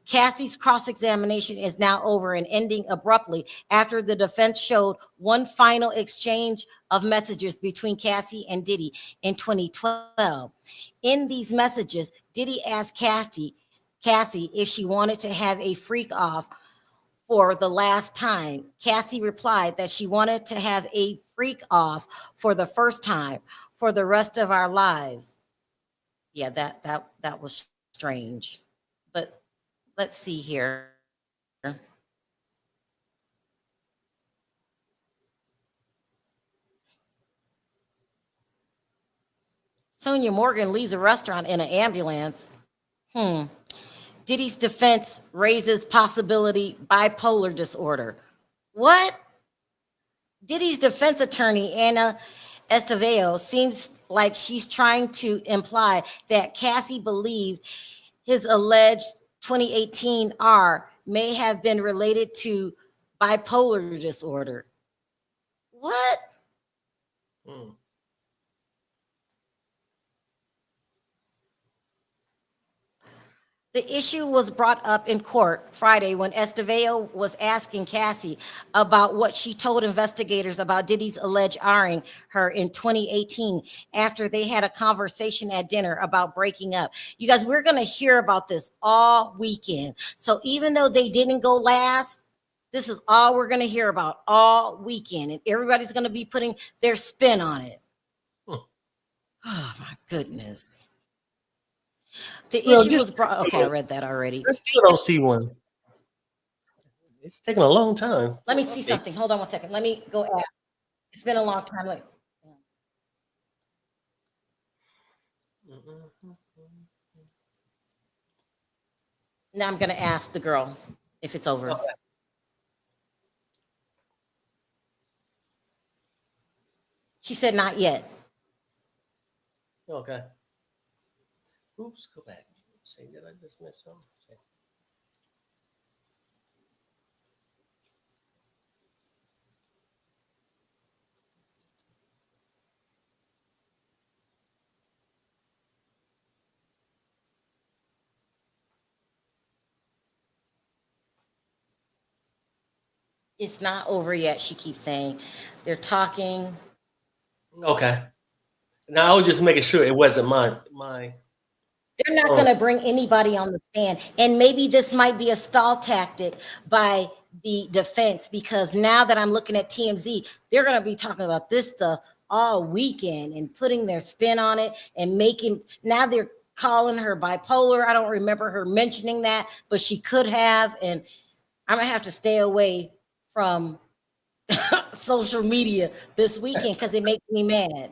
Cassie's cross-examination is now over and ending abruptly after the defense showed one final exchange of messages between Cassie and Diddy in 2012. In these messages, Diddy asked Cassie if she wanted to have a freak off for the last time. Cassie replied that she wanted to have a freak off for the first time for the rest of our lives. Yeah, that was strange. But let's see here. Sonia Morgan leaves a restaurant in an ambulance. Diddy's defense raises possibility bipolar disorder. What? Diddy's defense attorney, Anna Estevao, seems like she's trying to imply that Cassie believed his alleged 2018 R may have been related to bipolar disorder. What? The issue was brought up in court Friday when Estevao was asking Cassie about what she told investigators about Diddy's alleged R-ing her in 2018 after they had a conversation at dinner about breaking up. You guys, we're going to hear about this all weekend. So even though they didn't go last, this is all we're going to hear about all weekend. And everybody's going to be putting their spin on it. Oh, my goodness. The issue was brought. Okay, I read that already. I still don't see one. It's taking a long time. Let me see something. Hold on one second. Let me go ask. It's been a long time. Now I'm going to ask the girl if it's over. Okay. She said not yet. Okay. Oops, go back. Say, did I just miss something? Okay. It's not over yet, she keeps saying. They're talking. Okay. Now I was just making sure it wasn't my. They're not going to bring anybody on the stand. And maybe this might be a stall tactic by the defense, because now that I'm looking at TMZ, they're going to be talking about this stuff all weekend and putting their spin on it and making, now they're calling her bipolar. I don't remember her mentioning that, but she could have. And I'm gonna have to stay away from social media this weekend because it makes me mad.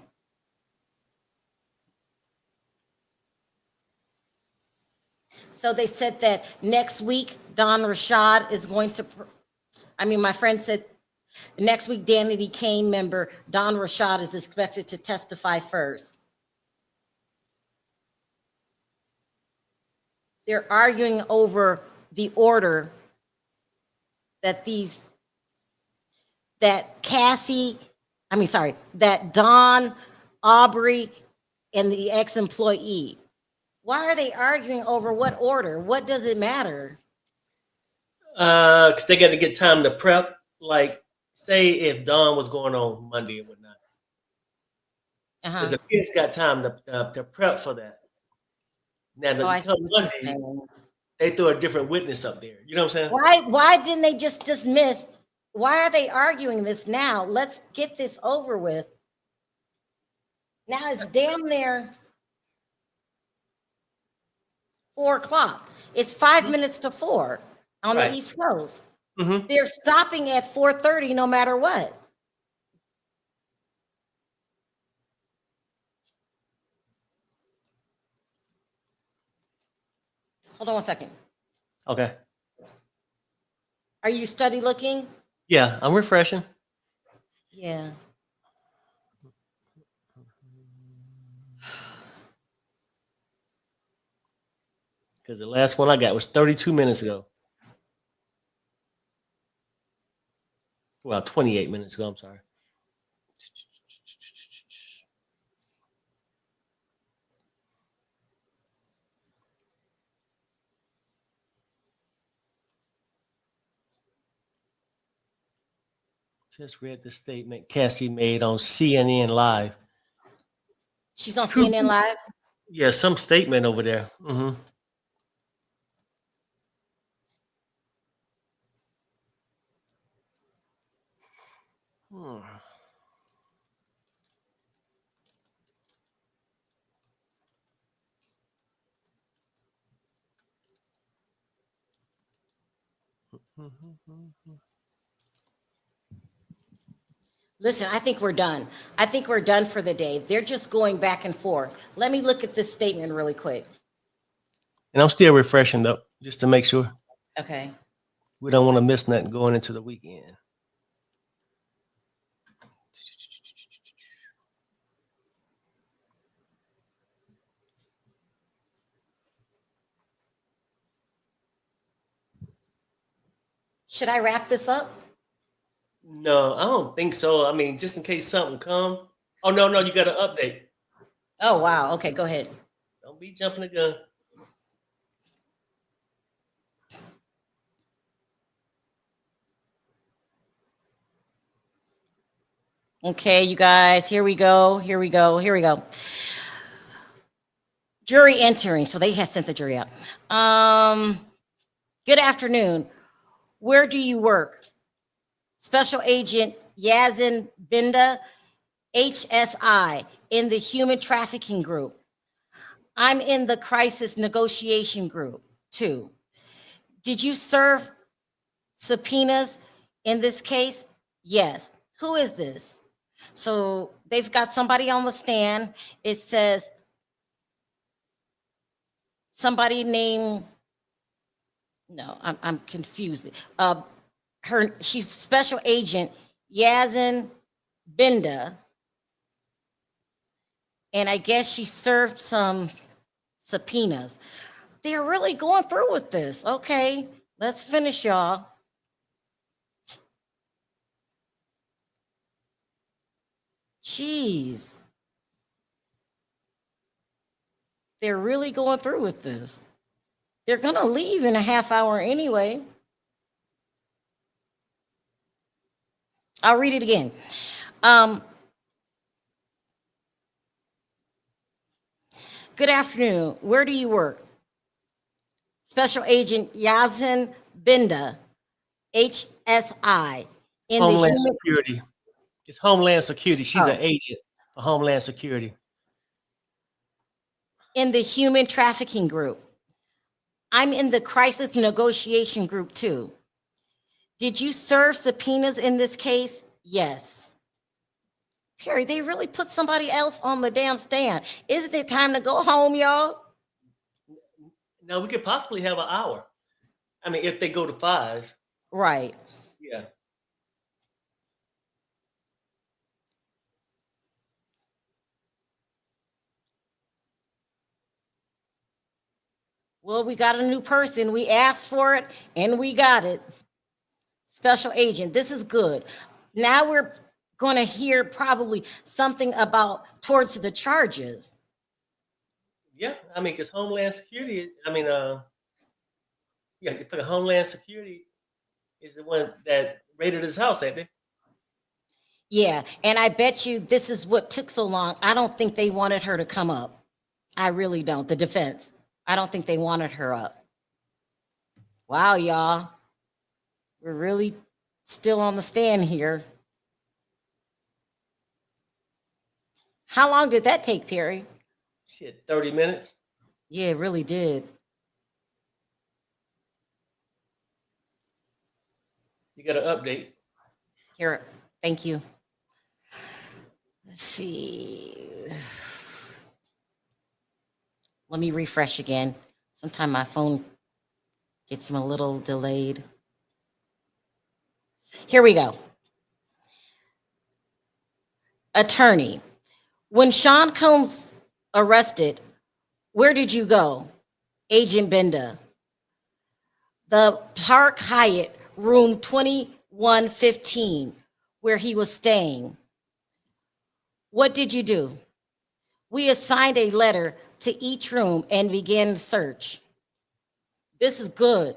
So they said that next week, Don Rashad is going to, my friend said next week, Danity Kane member Don Rashad is expected to testify first. They're arguing over the order that that Don, Aubrey, and the ex-employee. Why are they arguing over what order? What does it matter? Because they got to get time to prep. Like, say if Dawn was going on Monday and whatnot, the kids got time to prep for that. Now, come Monday, they throw a different witness up there. You know what I'm saying? Why didn't they just dismiss? Why are they arguing this now? Let's get this over with. Now it's damn near 4:00. It's 5 minutes to 4 on the East Coast. They're stopping at 4:30 no matter what. Hold on one second. Okay. Are you study looking? Yeah, I'm refreshing. Yeah. Because the last one I got was 32 minutes ago. Well, 28 minutes ago, I'm sorry. Just read the statement Cassie made on CNN Live. She's on CNN Live? Yeah, some statement over there. Listen, I think we're done. I think we're done for the day. They're just going back and forth. Let me look at this statement really quick. And I'm still refreshing though, just to make sure. Okay. We don't want to miss nothing going into the weekend. Should I wrap this up? No, I don't think so. I mean, just in case something come. Oh, no, you got an update. Oh, wow. Okay, go ahead. Don't be jumping the gun. Okay, you guys, here we go. Jury entering. So they had sent the jury out. Good afternoon. Where do you work? Special Agent Yazin Binda, HSI, in the Human Trafficking Group. I'm in the Crisis Negotiation Group, too. Did you serve subpoenas in this case? Yes. Who is this? So they've got somebody on the stand. It says somebody named, no, I'm confused. She's Special Agent Yazin Binda, and I guess she served some subpoenas. They're really going through with this. Okay, let's finish, y'all. Jeez. They're really going through with this. They're going to leave in a half hour anyway. I'll read it again. Good afternoon. Where do you work? Special Agent Yazin Binda, HSI. Homeland Security. It's Homeland Security. She's an agent. For Homeland Security. In the human trafficking group. I'm in the crisis negotiation group too. Did you serve subpoenas in this case? Yes. Perry, they really put somebody else on the damn stand. Isn't it time to go home, y'all? Now we could possibly have an hour. I mean, if they go to 5. Right. Yeah. Well, we got a new person. We asked for it and we got it. Special agent, this is good. Now we're going to hear probably something about towards the charges. Yeah, I mean, because Homeland Security, I mean, yeah, for the Homeland Security is the one that raided his house, ain't they? Yeah, and I bet you this is what took so long. I don't think they wanted her to come up. I really don't. The defense. I don't think they wanted her up. Wow, y'all. We're really still on the stand here. How long did that take, Perry? Shit, 30 minutes. Yeah, it really did. You got an update. Here, thank you. Let's see. Let me refresh again. Sometimes my phone gets a little delayed. Here we go. Attorney, when Sean Combs arrested, where did you go? Agent Benda. The Park Hyatt, room 2115, where he was staying. What did you do? We assigned a letter to each room and began the search. This is good.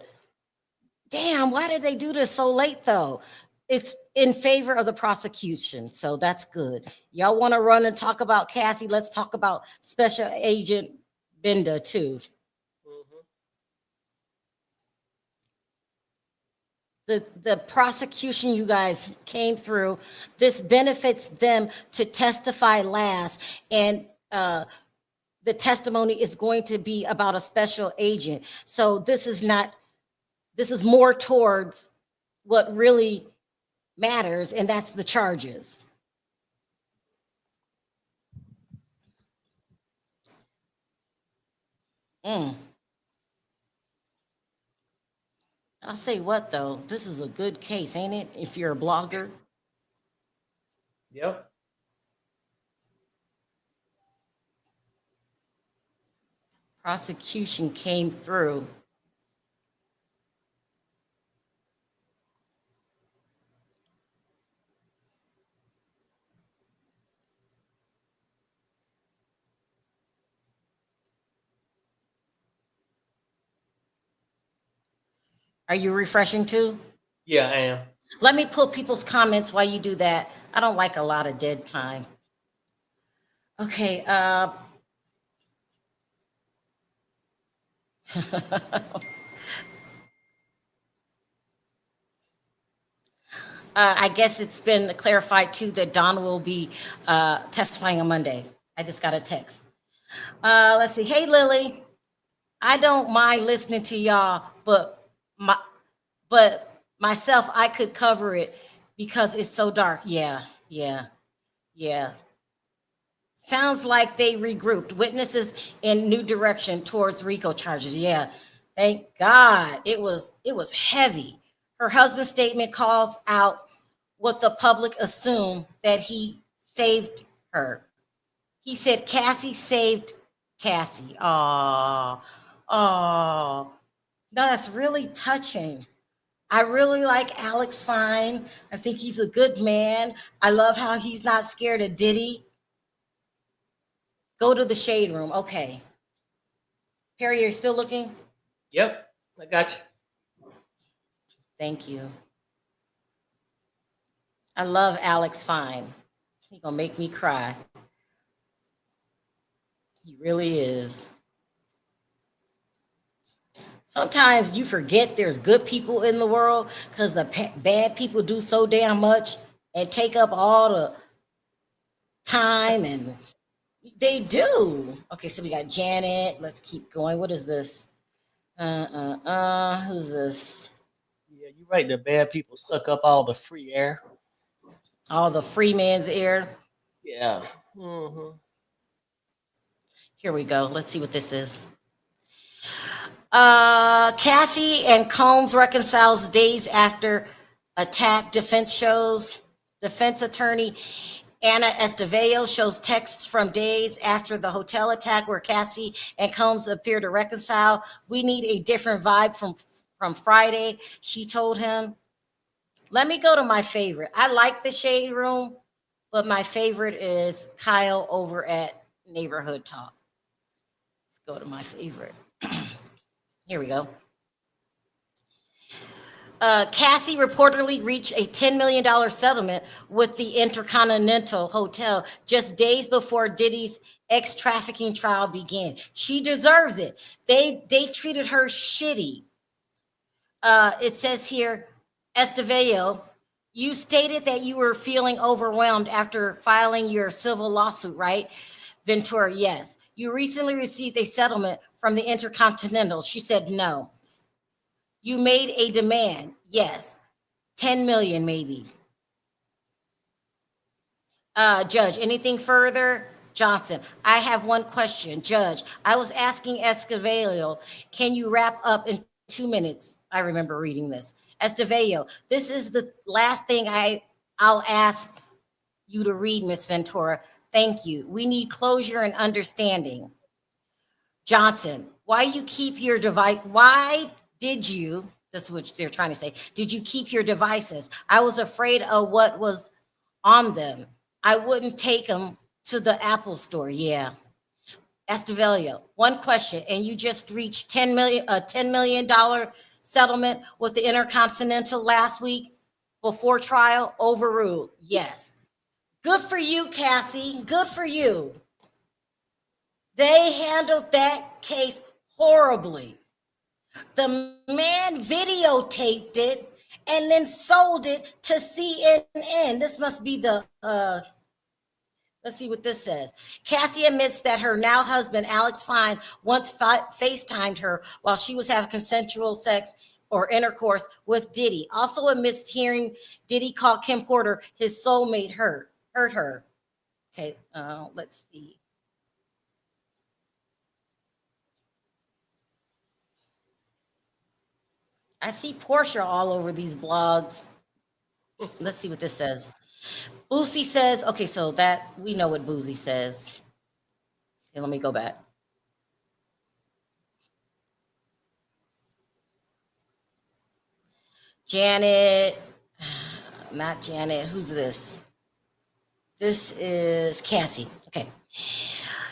Damn, why did they do this so late though? It's in favor of the prosecution, so that's good. Y'all want to run and talk about Cassie? Let's talk about Special Agent Benda too. The prosecution, you guys, came through. This benefits them to testify last, and the testimony is going to be about a special agent. So this is more towards what really matters, and that's the charges. I'll say what though, this is a good case, ain't it? If you're a blogger. Yep. Prosecution came through. Are you refreshing too? Yeah, I am. Let me pull people's comments while you do that. I don't like a lot of dead time. Okay. I guess it's been clarified too that Don will be testifying on Monday. I just got a text. Let's see. Hey, Lily. I don't mind listening to y'all, but myself, I could cover it because it's so dark. Yeah. Sounds like they regrouped. Witnesses in new direction towards RICO charges. Yeah. Thank God. It was heavy. Her husband's statement calls out what the public assumed, that he saved her. He said Cassie saved Cassie. Oh, no, that's really touching. I really like Alex Fine. I think he's a good man. I love how he's not scared of Diddy. Go to the shade room. Okay. Perry, you're still looking? Yep, I got you. Thank you. I love Alex Fine. He's gonna make me cry. He really is. Sometimes you forget there's good people in the world because the bad people do so damn much and take up all the time, and they do. Okay, so we got Janet. Let's keep going. What is this? Who's this? Yeah, you're right. The bad people suck up all the free air. All the free man's ear. Yeah. Hmm. Here we go. Let's see what this is. Cassie and Combs reconciles days after attack. Defense attorney Anna Estevao shows texts from days after the hotel attack where Cassie and Combs appear to reconcile. We need a different vibe from Friday, she told him. Let me go to my favorite. I like the Shade Room, but my favorite is Kyle over at Neighborhood Talk. Let's go to my favorite. Here we go. Cassie reportedly reached a $10 million settlement with the Intercontinental Hotel just days before Diddy's ex-trafficking trial began. She deserves it. They treated her shitty. It says here, Estevao, you stated that you were feeling overwhelmed after filing your civil lawsuit, right? Ventura, yes. You recently received a settlement from the Intercontinental. She said no. You made a demand. Yes. 10 million maybe. Judge, anything further? Johnson, I have one question. Judge, I was asking Estevao, can you wrap up in 2 minutes? I remember reading this. Estevao, this is the last thing I'll ask you to read, Miss Ventura. Thank you. We need closure and understanding. Johnson, why you keep your device? Why did you? That's what they're trying to say. Did you keep your devices? I was afraid of what was on them. I wouldn't take them to the Apple store. Yeah. Estevao, one question, and you just reached $10 million settlement with the Intercontinental last week before trial. Overruled. Yes. Good for you, Cassie. Good for you. They handled that case horribly. The man videotaped it and then sold it to CNN. This must be the, let's see what this says. Cassie admits that her now husband, Alex Fine, once FaceTimed her while she was having consensual sex or intercourse with Diddy. Also admits hearing Diddy call Kim Porter his soulmate hurt her. Okay, let's see. I see Portia all over these blogs. Let's see what this says. Boosie says, okay, so that we know what Boosie says. Okay, let me go back. Janet, not Janet. Who's this? This is Cassie. Okay.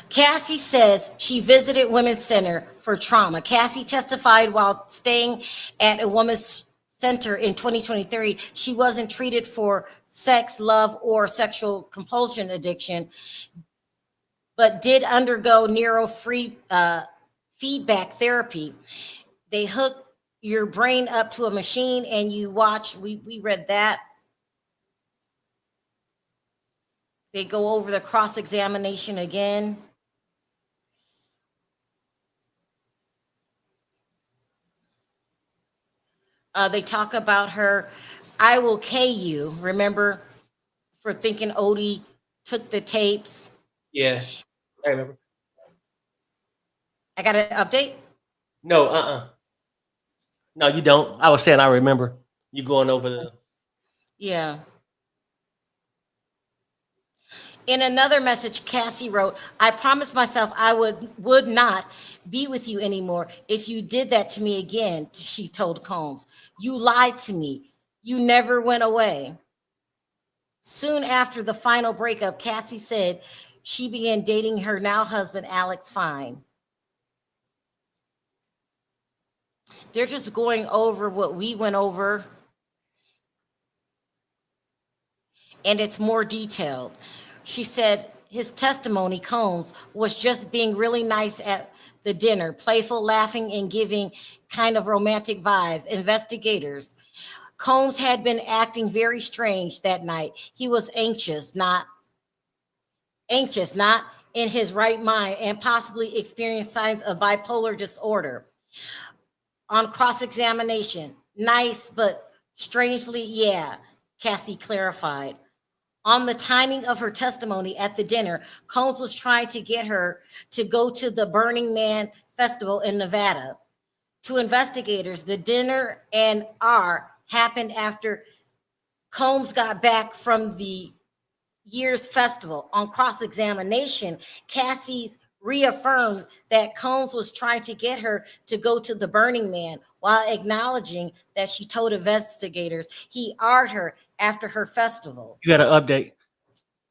Cassie says she visited Women's Center for Trauma. Cassie testified while staying at a women's center in 2023. She wasn't treated for sex, love, or sexual compulsion addiction, but did undergo feedback therapy. They hook your brain up to a machine and you watch. We read that. They go over the cross-examination again. They talk about her, I will K you, remember, for thinking Odie took the tapes. Yeah, I remember. I got an update? No, No, you don't. I was saying I remember you going over the. Yeah. In another message, Cassie wrote, I promised myself I would not be with you anymore if you did that to me again, she told Combs. You lied to me. You never went away. Soon after the final breakup, Cassie said she began dating her now husband, Alex Fine. They're just going over what we went over, and it's more detailed. She said his testimony, Combs, was just being really nice at the dinner, playful, laughing, and giving kind of romantic vibe. Investigators. Combs had been acting very strange that night. He was anxious, not anxious, not in his right mind, and possibly experienced signs of bipolar disorder. On cross-examination, nice, but strangely, yeah, Cassie clarified. On the timing of her testimony at the dinner, Combs was trying to get her to go to the Burning Man festival in Nevada. To investigators, the dinner and R happened after Combs got back from the year's festival. On cross-examination, Cassie's reaffirmed that Combs was trying to get her to go to the Burning Man while acknowledging that she told investigators he R'd her after her festival. You got an update.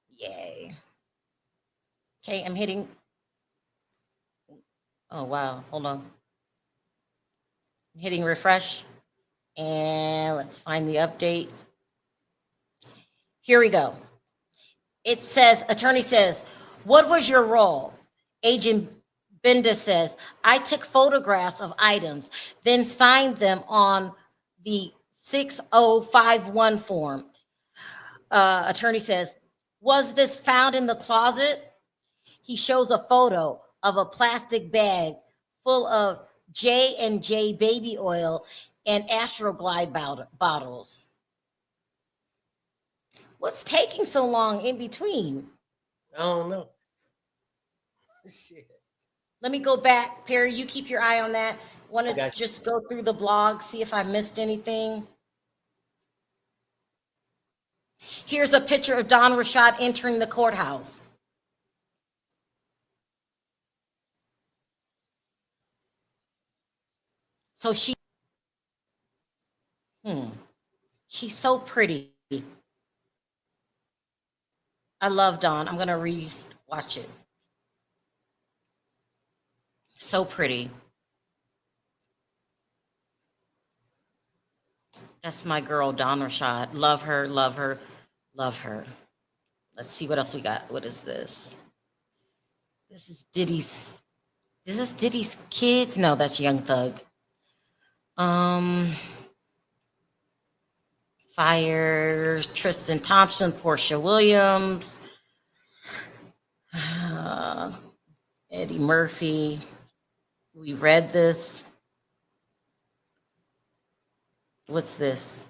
Yay. Okay, I'm hitting. Oh, wow. Hold on. I'm hitting refresh. And let's find the update. Here we go. It says, attorney says, what was your role? Agent Benda says, I took photographs of items, then signed them on the 6051 form. Attorney says, was this found in the closet? He shows a photo of a plastic bag full of J&J baby oil and Astroglide bottles. What's taking so long in between? I don't know. Shit. Let me go back. Perry, you keep your eye on that. Want I to got you. just go through the blog, see if I missed anything. Here's a picture of Don Rashad entering the courthouse. So she's so pretty. I love Dawn. I'm gonna re-watch it. So pretty. That's my girl, Dawn Rashad. Love her, love her, love her. Let's see what else we got. What is this? This is Diddy's. Is this Diddy's kids? No, that's Young Thug. Fires, Tristan Thompson, Portia Williams, Eddie Murphy. We read this. What's this?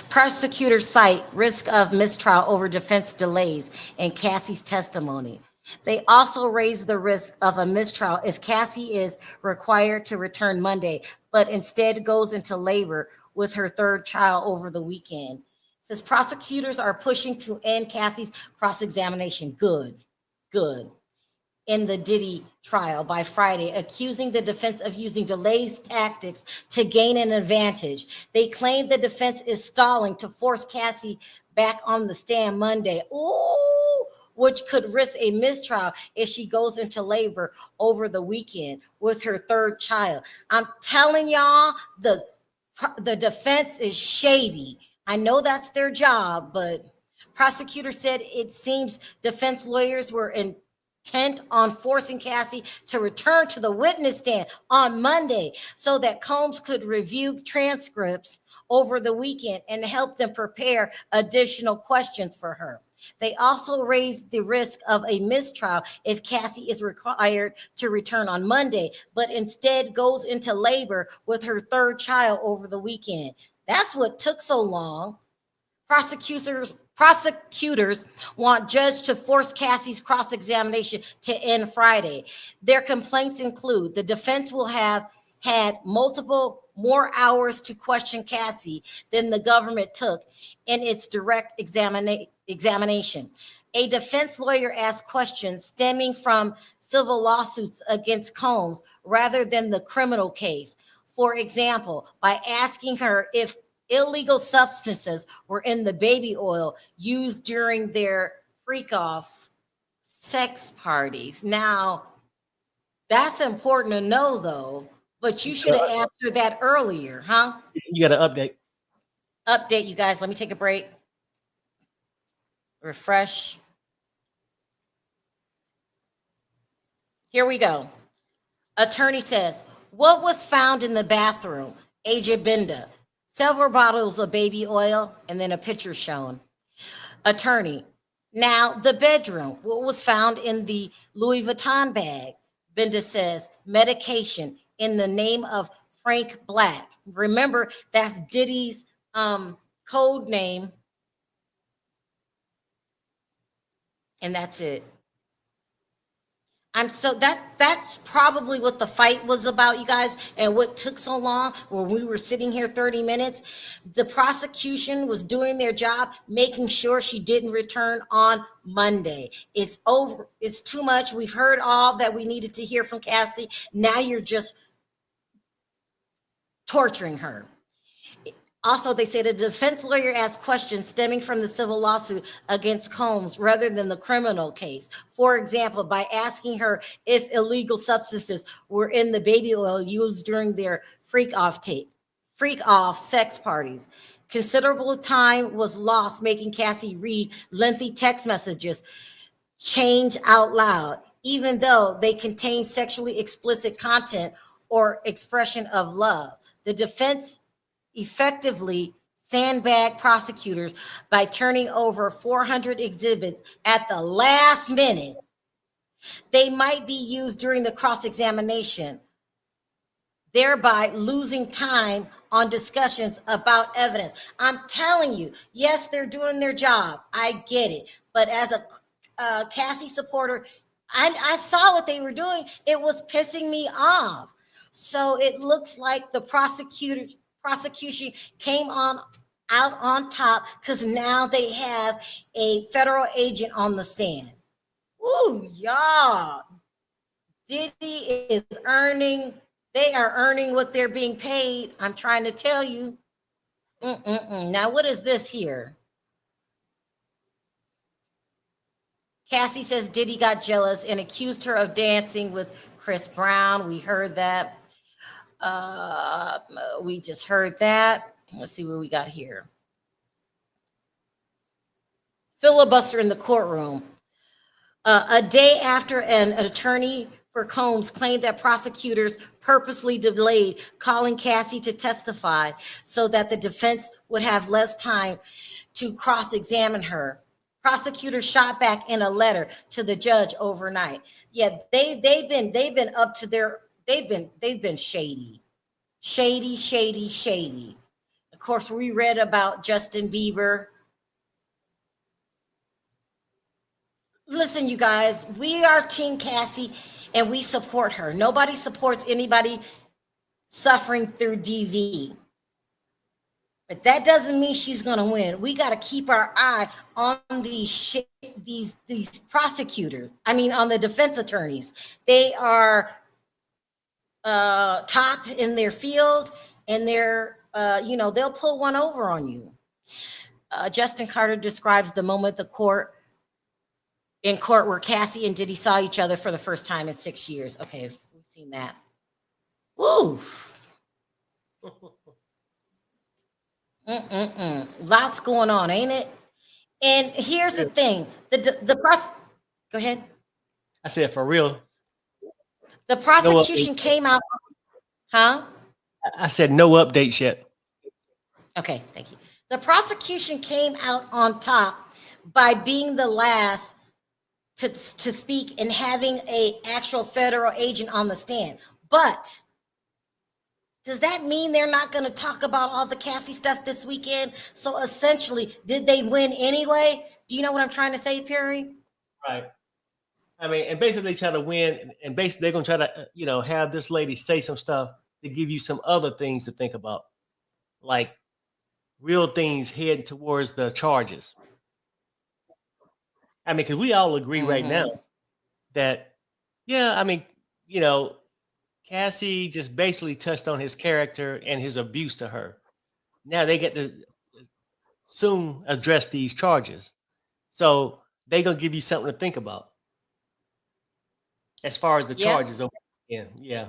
Prosecutors cite risk of mistrial over defense delays in Cassie's testimony. They also raise the risk of a mistrial if Cassie is required to return Monday, but instead goes into labor with her third child over the weekend. It says prosecutors are pushing to end Cassie's cross-examination. Good. In the Diddy trial by Friday, accusing the defense of using delays tactics to gain an advantage. They claim the defense is stalling to force Cassie back on the stand Monday. Ooh, which could risk a mistrial if she goes into labor over the weekend with her third child. I'm telling y'all, the defense is shady. I know that's their job, but prosecutor said it seems defense lawyers were intent on forcing Cassie to return to the witness stand on Monday so that Combs could review transcripts over the weekend and help them prepare additional questions for her. They also raised the risk of a mistrial if Cassie is required to return on Monday, but instead goes into labor with her third child over the weekend. That's what took so long. Prosecutors want judge to force Cassie's cross-examination to end Friday. Their complaints include the defense will have had multiple more hours to question Cassie than the government took in its direct examination. A defense lawyer asked questions stemming from civil lawsuits against Combs rather than the criminal case. For example, by asking her if illegal substances were in the baby oil used during their freak-off sex parties. Now, that's important to know, though, but you should have asked her that earlier, huh? You got an update. Update, you guys. Let me take a break. Refresh. Here we go. Attorney says, what was found in the bathroom? Agent Benda. Several bottles of baby oil and then a picture shown. Attorney, Now, the bedroom, what was found in the Louis Vuitton bag? Benda says medication in the name of Frank Black. Remember, that's Diddy's code name. And that's it. That's probably what the fight was about, you guys, and what took so long when we were sitting here 30 minutes. The prosecution was doing their job, making sure she didn't return on Monday. It's over. It's too much. We've heard all that we needed to hear from Cassie. Now you're just torturing her. Also, they say the defense lawyer asked questions stemming from the civil lawsuit against Combs rather than the criminal case. For example, by asking her if illegal substances were in the baby oil used during their freak off sex parties. Considerable time was lost making Cassie read lengthy text messages, change out loud, even though they contain sexually explicit content or expression of love. The defense effectively sandbag prosecutors by turning over 400 exhibits at the last minute. They might be used during the cross-examination, thereby losing time on discussions about evidence. I'm telling you, yes, they're doing their job. I get it. But as a Cassie supporter, I saw what they were doing. It was pissing me off. So it looks like the prosecution came out on top because now they have a federal agent on the stand. Ooh, y'all. Diddy is earning, they are earning what they're being paid. I'm trying to tell you. Now, what is this here? Cassie says Diddy got jealous and accused her of dancing with Chris Brown. We heard that. We just heard that. Let's see what we got here. Filibuster in the courtroom. A day after an attorney for Combs claimed that prosecutors purposely delayed calling Cassie to testify so that the defense would have less time to cross-examine her. Prosecutors shot back in a letter to the judge overnight. Yeah, they've been up to their, they've been shady. Shady. Of course, we read about Justin Bieber. Listen, you guys, we are Team Cassie and we support her. Nobody supports anybody suffering through DV. But that doesn't mean she's going to win. We got to keep our eye on these prosecutors. I mean, on the defense attorneys. They are top in their field, and they're, they'll pull one over on you. Justin Carter describes the moment in court where Cassie and Diddy saw each other for the first time in 6 years. Okay, we've seen that. Woo. Lots going on, ain't it? And here's the thing: go ahead. I said, for real. The prosecution came out, huh? I said no updates yet. Okay, thank you. The prosecution came out on top by being the last to speak and having an actual federal agent on the stand. But does that mean they're not going to talk about all the Cassie stuff this weekend? So essentially, did they win anyway? Do you know what I'm trying to say, Perry? Right. I mean, and basically try to win, and basically they're going to try to, have this lady say some stuff to give you some other things to think about, like real things heading towards the charges. I mean, because we all agree right now that, Cassie just basically touched on his character and his abuse to her. Now they get to soon address these charges. So they're going to give you something to think about as far as the charges. Yeah.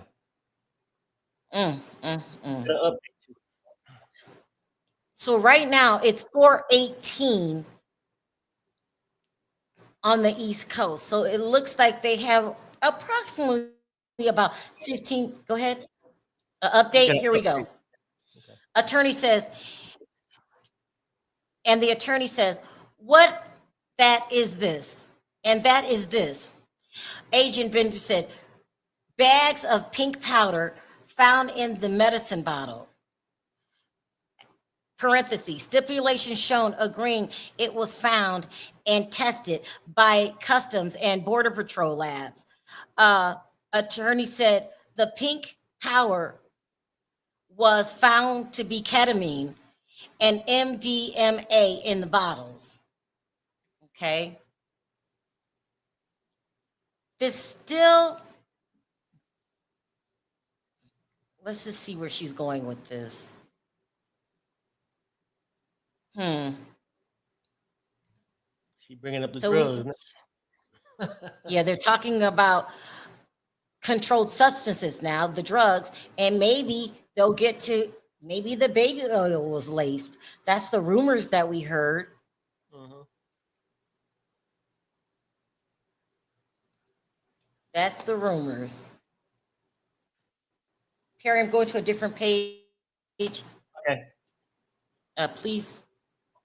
So right now it's 4:18 on the East Coast. So it looks like they have approximately about 15. Go ahead. Update. Here we go. Okay. The attorney says, what that is this, and that is this. Agent Bender said, bags of pink powder found in the medicine bottle. Parentheses, stipulation shown agreeing it was found and tested by Customs and Border Patrol labs. Attorney said the pink powder was found to be ketamine and MDMA in the bottles. Okay. This still, let's just see where she's going with this. She bringing up the So, drugs. yeah, they're talking about controlled substances now, the drugs, and maybe they'll get to, maybe the baby oil was laced. That's the rumors that we heard. That's the rumors. Perry, I'm going to a different page. Okay. Please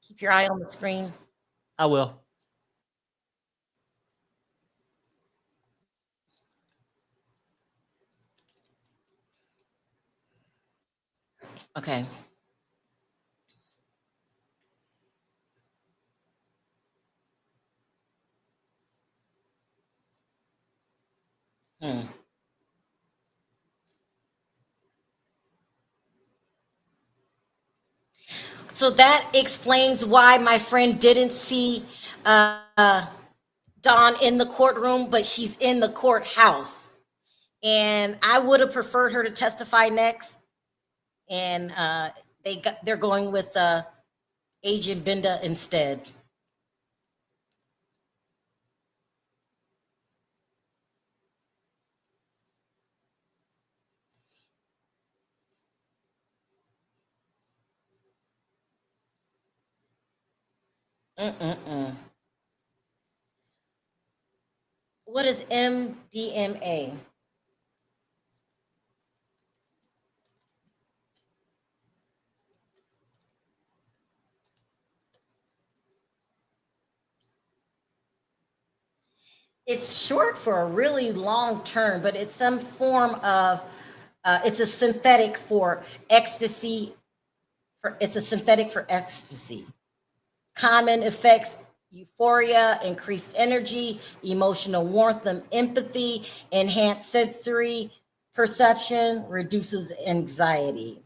keep your eye on the screen. I will. Okay. So that explains why my friend didn't see Dawn in the courtroom, but she's in the courthouse. And I would have preferred her to testify next. And they're going with Agent Binda instead. What is MDMA? It's short for a really long term, but it's some form of, it's a synthetic for ecstasy. It's a synthetic for ecstasy. Common effects: euphoria, increased energy, emotional warmth and empathy, enhanced sensory perception, reduces anxiety.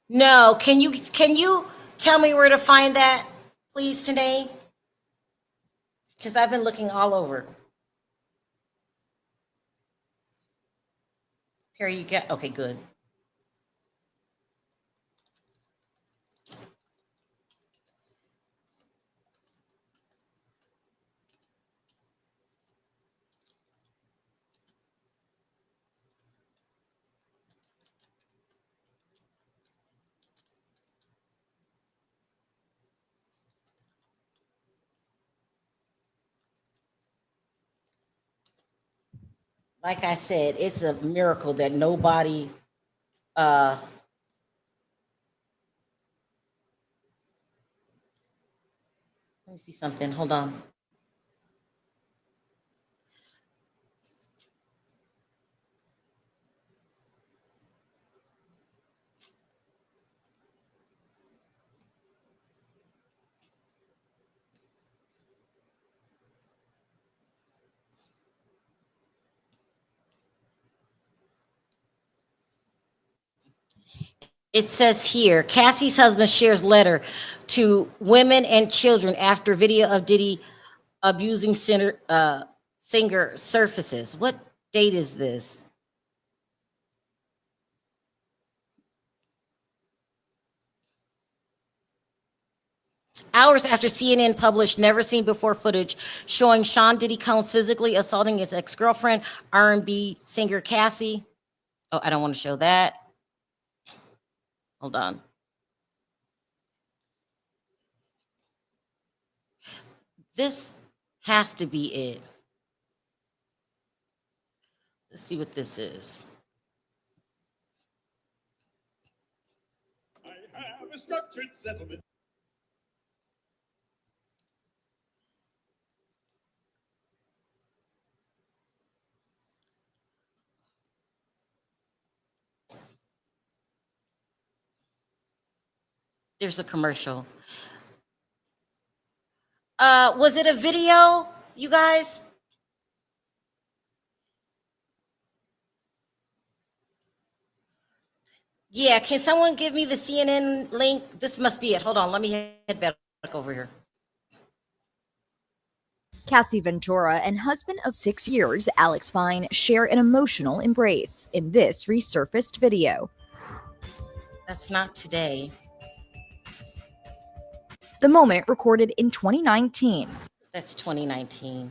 No, can you tell me where to find that, please, today? Because I've been looking all over. Here you go. Okay, good. Like I said, it's a miracle that nobody let me see something. Hold on. It says here, Cassie's husband shares letter to women and children after video of Diddy abusing singer surfaces. What date is this? Hours after CNN published never seen before footage showing Sean Diddy Combs physically assaulting his ex-girlfriend, R&B singer Cassie. Oh, I don't want to show that. Hold on. This has to be it. Let's see what this is. a structured settlement. There's a commercial. Was it a video, you guys? Yeah, can someone give me the CNN link? This must be it. Hold on, let me head back over here. Cassie Ventura and husband of 6 years, Alex Fine, share an emotional embrace in this resurfaced video. That's not today. The moment recorded in 2019. That's 2019.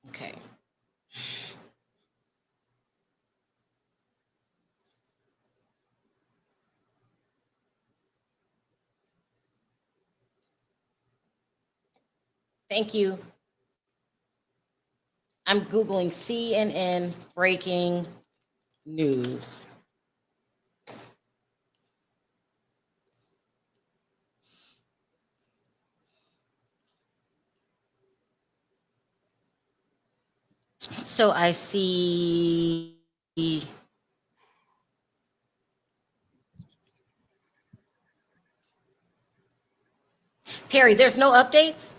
Okay. Thank you. I'm Googling CNN breaking news. So I see Perry, there's no updates?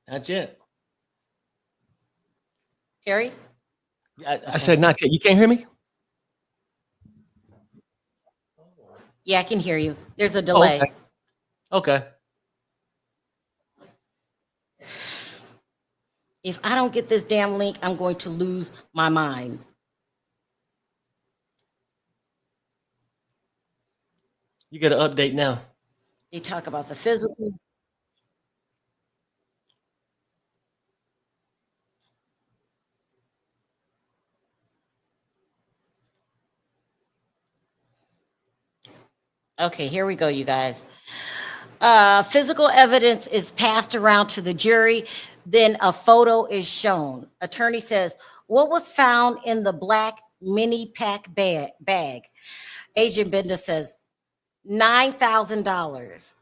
Not yet. Perry? I said not yet. You can't hear me? Yeah, I can hear you. There's a Oh, delay. okay. Okay. If I don't get this damn link, I'm going to lose my mind. You get an update now. They talk about the physical. Okay, here we go, you guys. Physical evidence is passed around to the jury. Then a photo is shown. Attorney says, what was found in the black mini pack bag? Agent Benda says, $9,000.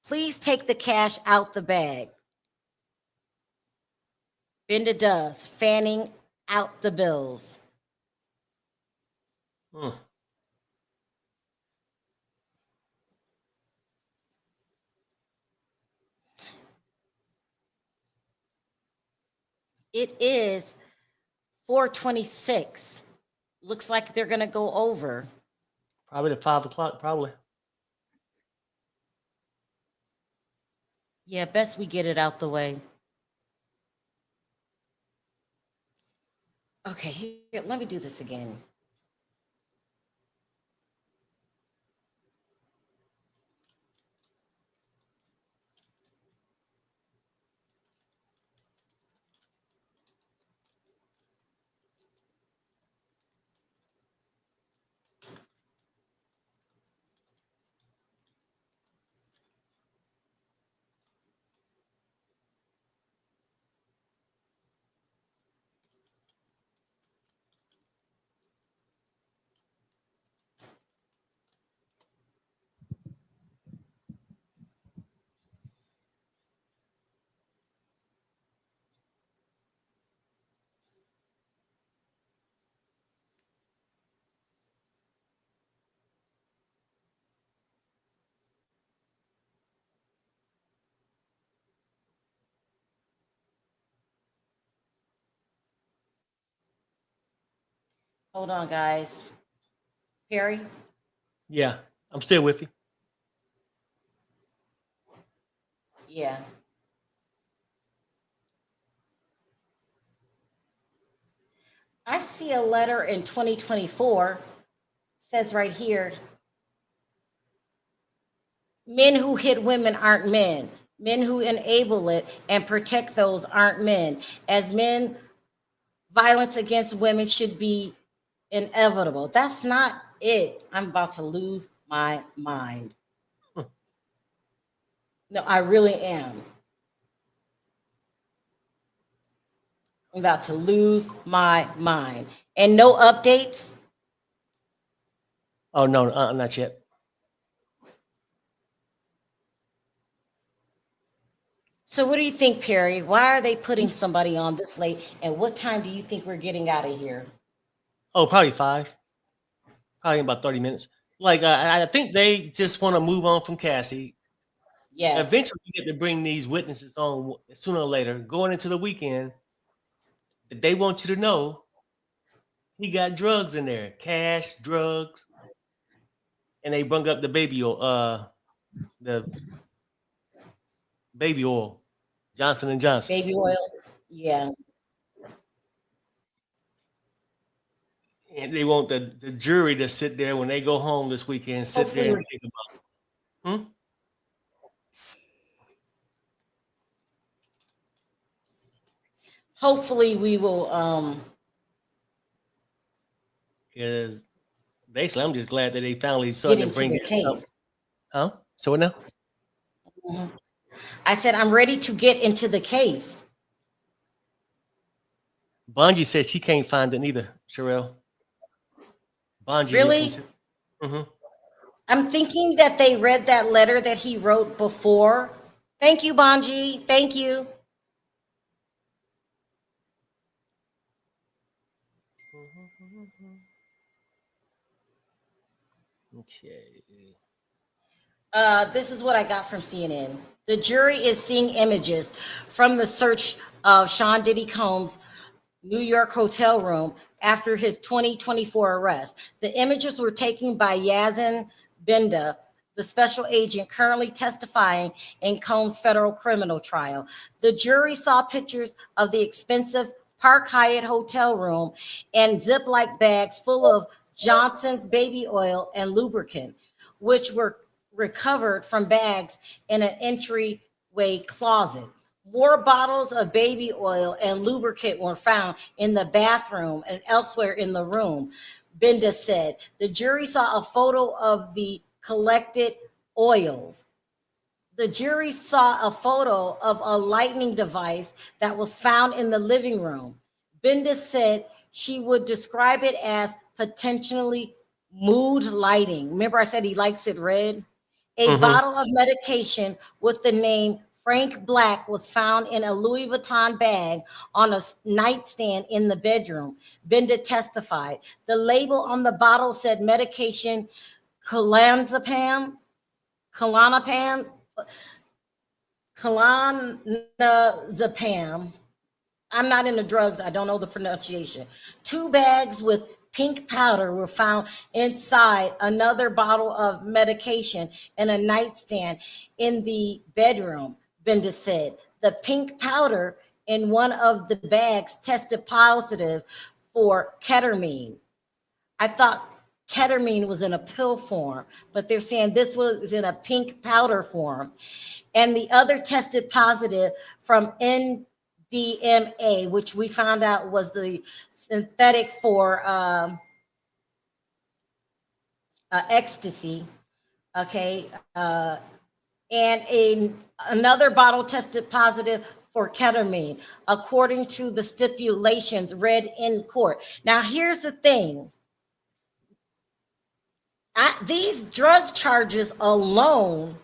Please take the cash out the bag. Benda does, fanning out the bills. It is 4:26. Looks like they're going to go over. Probably at 5 o'clock, probably. Yeah, best we get it out the way. Okay, here, let me do this again. Hold on, guys. Perry? Yeah, I'm still with you. Yeah. I see a letter in 2024, says right here, men who hit women aren't men. Men who enable it and protect those aren't men. As men, violence against women should be inevitable. That's not it. I'm about to lose my mind. No, I really am. I'm about to lose my mind. And no updates? Oh no, not yet. So what do you think, Perry? Why are they putting somebody on this late? And what time do you think we're getting out of here? Oh, probably 5. Probably in about 30 minutes. Like I think they just want to move on from Cassie. Yes. Eventually, you get to bring these witnesses on sooner or later, going into the weekend. That they want you to know he got drugs in there, cash, drugs, and they bring up the baby oil, Johnson and Johnson. Baby oil. Yeah. And they want the jury to sit there when they go home this weekend, sit Hopefully there and we're- think about. Hopefully we will Because basically, I'm just glad that they finally get started to into bring the in something. case. Huh? So what now? Mhm. I said I'm ready to get into the case. Bungie said she can't find it neither, Sharrell. Bungie Really? looking too. Mm-hmm. I'm thinking that they read that letter that he wrote before. Thank you, Bonji. Thank you. Okay. This is what I got from CNN. The jury is seeing images from the search of Sean Diddy Combs' New York hotel room after his 2024 arrest. The images were taken by Yazin Binda, the special agent currently testifying in Combs' federal criminal trial. The jury saw pictures of the expensive Park Hyatt hotel room and Ziploc bags full of Johnson's baby oil and lubricant, which were recovered from bags in an entryway closet. More bottles of baby oil and lubricant were found in the bathroom and elsewhere in the room, Binda said. The jury saw a photo of the collected oils. The jury saw a photo of a lighting device that was found in the living room. Binda said she would describe it as potentially mood lighting. Remember I said he likes it red? A bottle of medication with the name Frank Black was found in a Louis Vuitton bag on a nightstand in the bedroom. Binda testified. The label on the bottle said medication Clonazepam. I'm not into drugs. I don't know the pronunciation. 2 bags with pink powder were found inside another bottle of medication in a nightstand in the bedroom, Binda said. The pink powder in one of the bags tested positive for ketamine. I thought ketamine was in a pill form, but they're saying this was in a pink powder form. And the other tested positive from NDMA, which we found out was the synthetic for ecstasy. Okay. And another bottle tested positive for ketamine, according to the stipulations read in court. Now, here's the thing. These drug charges alone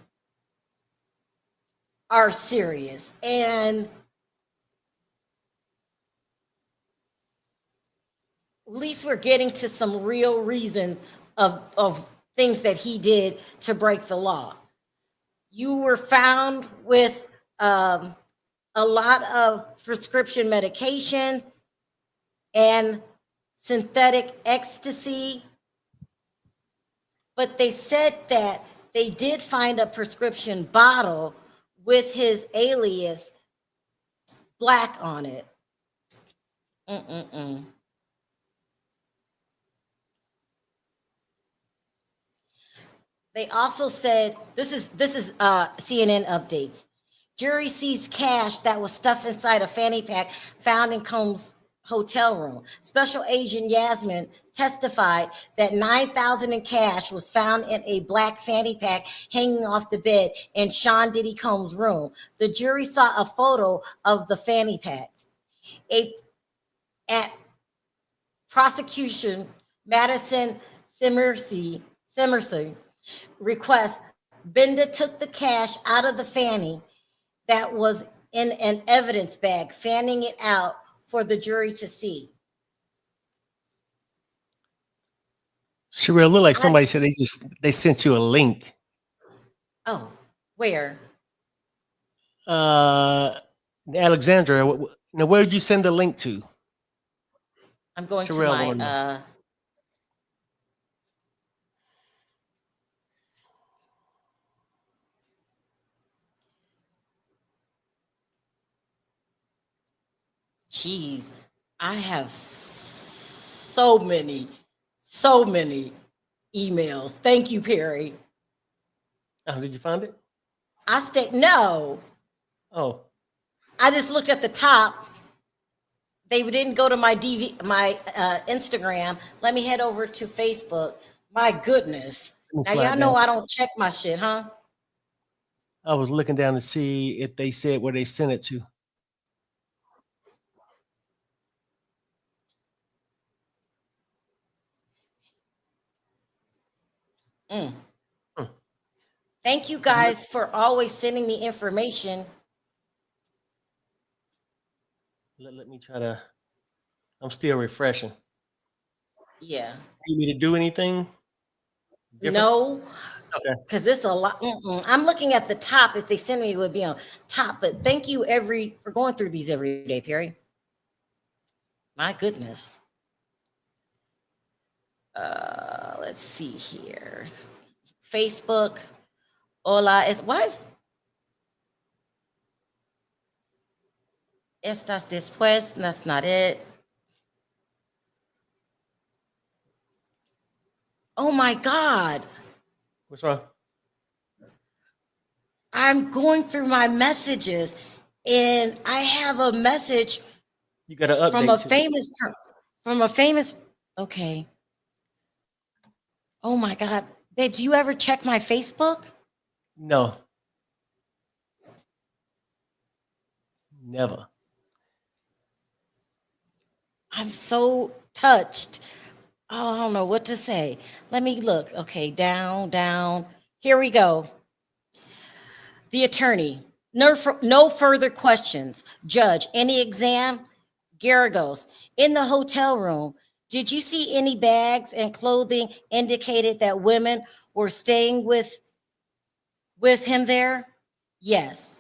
are serious. And at least we're getting to some real reasons of things that he did to break the law. You were found with a lot of prescription medication and synthetic ecstasy, but they said that they did find a prescription bottle with his alias Black on it. They also said, this is CNN updates. Jury sees cash that was stuffed inside a fanny pack found in Combs' hotel room. Special Agent Yasmin testified that $9,000 in cash was found in a black fanny pack hanging off the bed in Sean Diddy Combs' room. The jury saw a photo of the fanny pack. At prosecution, Madison Simercy Simerson request Benda took the cash out of the fanny that was in an evidence bag, fanning it out for the jury to see. Sharrell, look like somebody said they sent you a link. Oh, where? Alexandra, now where did you send the link to? I'm going to Sharrell, my Jeez, I have so many emails. Thank you, Perry. Did you find it? No. Oh, I just looked at the top. They didn't go to my Instagram. Let me head over to Facebook. My goodness. Now y'all know I don't check my shit, huh? I was looking down to see if they said where they sent it to. Thank you guys for always sending me information. Let me try to. I'm still refreshing. Yeah. You need me to do anything different? No. Okay. Because it's a lot. I'm looking at the top. If they send me, it would be on top. But thank you for going through these every day, Perry. My goodness. Let's see here. Facebook. Hola. Estás después? That's not it. Oh my God. What's wrong? I'm going through my messages and I have a message You got to update from a famous. Okay. Oh my God. Babe, do you ever check my Facebook? No. Never. I'm so touched. Oh, I don't know what to say. Let me look. Okay, down. Here we go. The attorney. No further questions. Judge, any exam? Garagos. In the hotel room, did you see any bags and clothing indicated that women were staying with him there? Yes.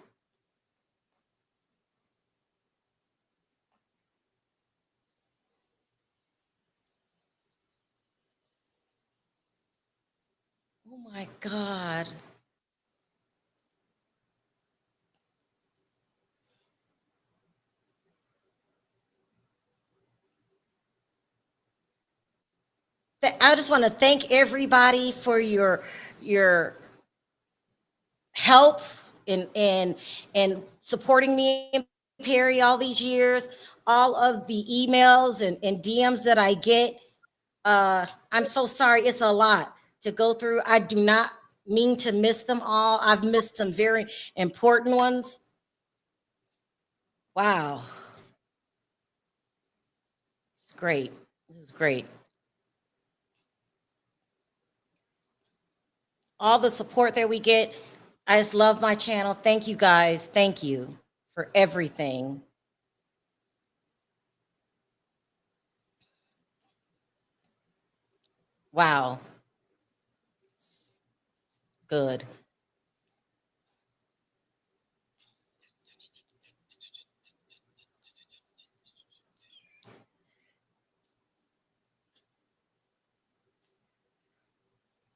Oh my God. I just want to thank everybody for your help and supporting me and Perry all these years, all of the emails and DMs that I get. I'm so sorry. It's a lot to go through. I do not mean to miss them all. I've missed some very important ones. Wow. It's great. This is great. All the support that we get. I just love my channel. Thank you guys. Thank you for everything. Wow. Good.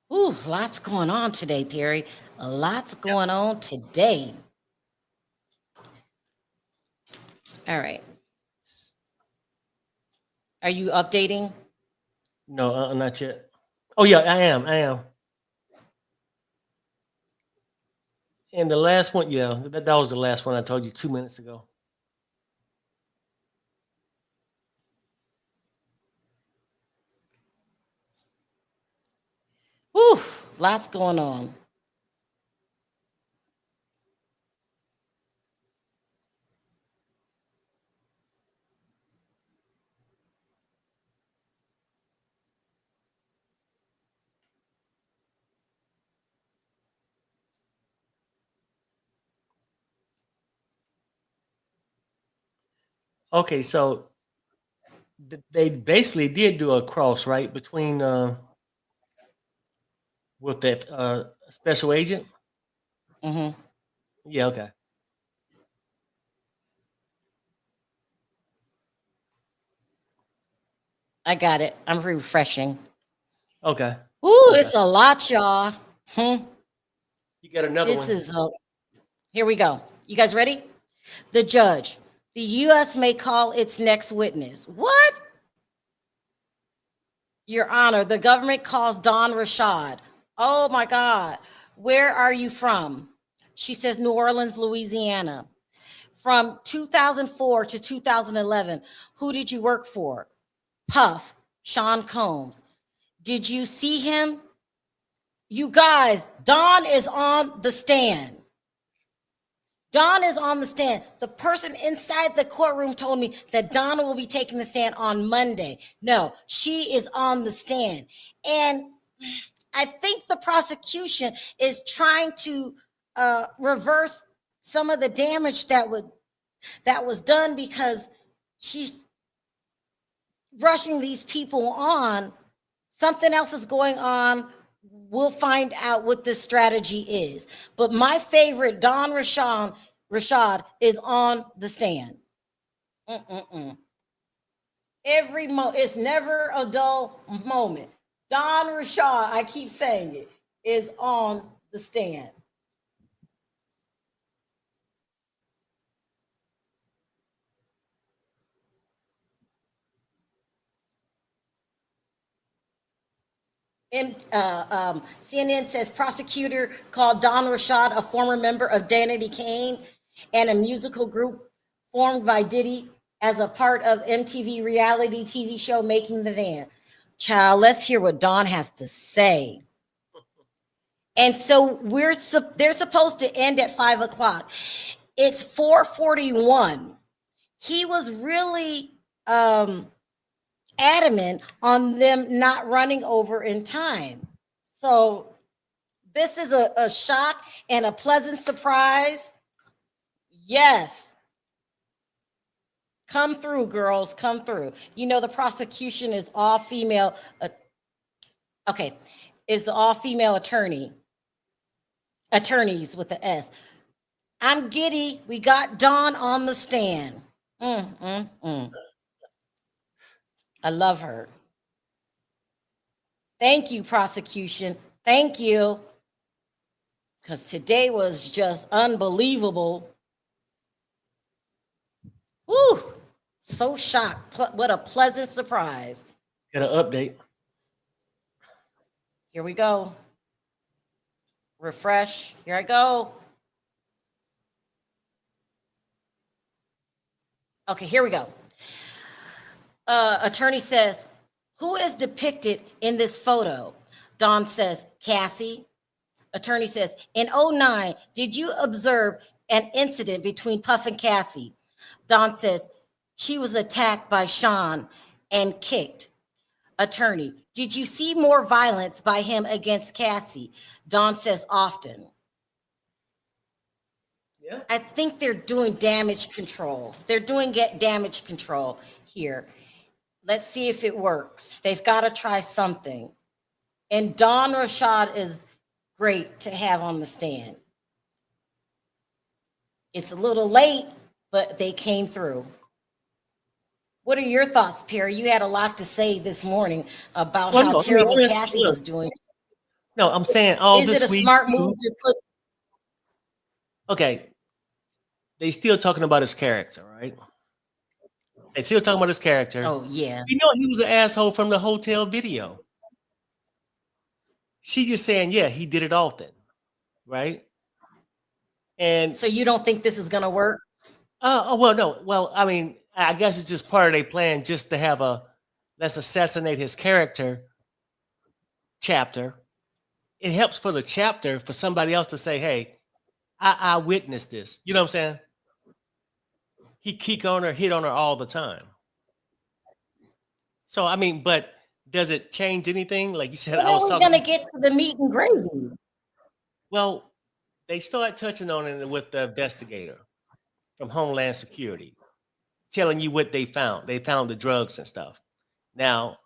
Ooh, lots going on today, Perry. A lot's going on today. All right. Are you updating? No, not yet. Oh yeah, I am. And the last one, yeah, that was the last one I told you 2 minutes ago. Whew, lots going on. Okay, so they basically did do a cross, right, between with that special agent. Hmm. Yeah, okay. I got it. I'm refreshing. Okay. Ooh, Okay. it's a lot, y'all. You got another This one. is here we go. You guys ready? The judge. The U.S. may call its next witness. What? Your Honor, the government calls Dawn Rashad. Oh my God. Where are you from? She says, New Orleans, Louisiana. From 2004 to 2011, who did you work for? Puff, Sean Combs. Did you see him? You guys, Dawn is on the stand. Dawn is on the stand. The person inside the courtroom told me that Donna will be taking the stand on Monday. No, she is on the stand. And I think the prosecution is trying to reverse some of the damage that was done because she's rushing these people on. Something else is going on. We'll find out what this strategy is. But my favorite, Dawn Rashad, is on the stand. It's never a dull moment. Dawn Rashad, I keep saying it, is on the stand. And CNN says prosecutor called Dawn Rashad a former member of Danity Kane and a musical group formed by Diddy as a part of MTV reality TV show Making the Van. Child, let's hear what Dawn has to say. And so they're supposed to end at 5 o'clock. It's 4:41. He was really adamant on them not running over in time. So this is a shock and a pleasant surprise. Yes. Come through, girls, come through. You know, the prosecution is all female. Is all female attorneys with the S. I'm giddy. We got Dawn on the stand. I love her. Thank you, prosecution. Thank you. Because today was just unbelievable. Woo! So shocked. What a pleasant surprise. Got an update. Here we go. Refresh. Here I go. Okay, here we go. Attorney says, who is depicted in this photo? Dawn says, Cassie. Attorney says, in 2009, did you observe an incident between Puff and Cassie? Dawn says, she was attacked by Sean and kicked. Attorney, did you see more violence by him against Cassie? Dawn says, often. Yeah. I think they're doing damage control. They're doing damage control here. Let's see if it works. They've got to try something. And Dawn Rashad is great to have on the stand. It's a little late, but they came through. What are your thoughts, Perry? You had a lot to say this morning about how terrible Cassie was doing. No, I'm saying all Is this it a week. smart move to put? Okay. They still talking about his character, right? They still talking about his character. Oh, yeah. You know he was an asshole from the hotel video. She just saying, yeah, he did it often, right? And so you don't think this is gonna work? Well, no. Well, I mean, I guess it's just part of their plan just to have a let's assassinate his character chapter. It helps for the chapter for somebody else to say, hey, I witnessed this. You know what I'm saying? He hit on her all the time. So I mean, but does it change anything? Like you said, I was gonna get to the meat and gravy. Well, they start touching on it with the investigator from Homeland Security. telling you what they found. They found the drugs and stuff. Now,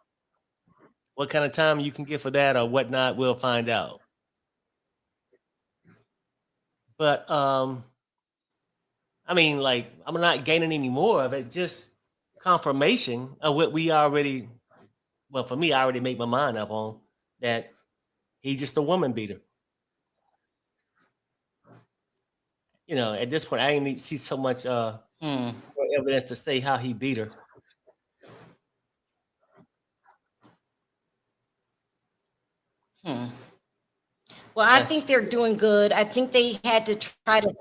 what kind of time you can get for that or whatnot, we'll find out. But I mean, like, I'm not gaining any more of it, just confirmation of what we already, well, for me, I already made my mind up on that he's just a woman beater. You know, at this point, I ain't need to see so much more evidence to say how he beat her. Well, I think they're doing good. I think they had to try to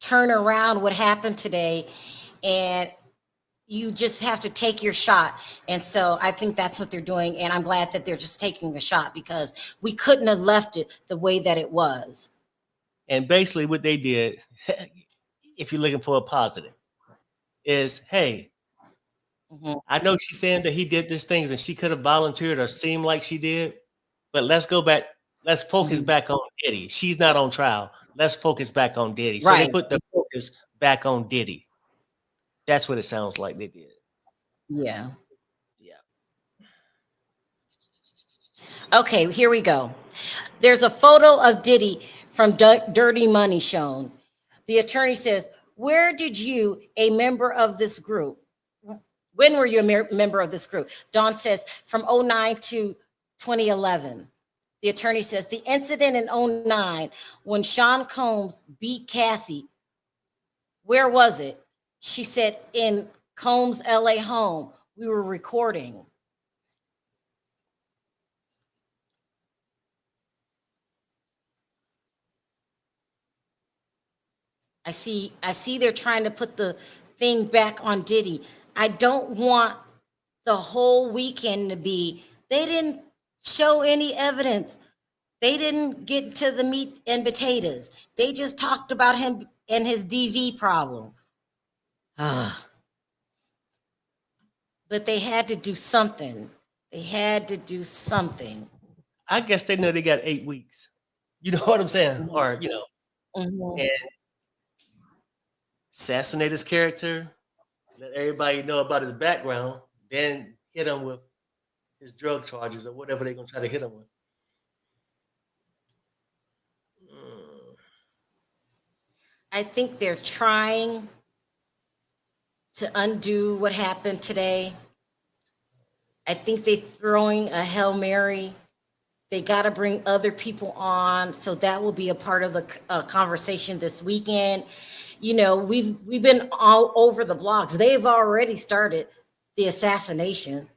turn around what happened today, and you just have to take your shot. And so I think that's what they're doing. And I'm glad that they're just taking the shot, because we couldn't have left it the way that it was. And basically what they did, if you're looking for a positive, is, hey, I know she's saying that he did these things and she could have volunteered or seemed like she did, but let's go back. Let's focus back on Diddy. She's not on trial. Let's focus back on Diddy. So they Right. put the focus back on Diddy. That's what it sounds like they did. Yeah. Yeah. Okay, here we go. There's a photo of Diddy from Dirty Money shown. The attorney says, where did you, a member of this group, when were you a member of this group? Don says, from 09 to 2011. The attorney says, the incident in 09 when Sean Combs beat Cassie, where was it? She said, in Combs' LA home. We were recording. I see they're trying to put the thing back on Diddy. I don't want the whole weekend to be, they didn't show any evidence. They didn't get to the meat and potatoes. They just talked about him and his DV problem. But they had to do something. They had to do something. I guess they know they got 8 weeks. You know what I'm saying? Or, you know, and assassinate his character, let everybody know about his background, then hit him with his drug charges or whatever they're going to try to hit him with. I think they're trying to undo what happened today. I think they're throwing a Hail Mary. They got to bring other people on, so that will be a part of the conversation this weekend. You know, we've been all over the blogs. They've already started the assassination.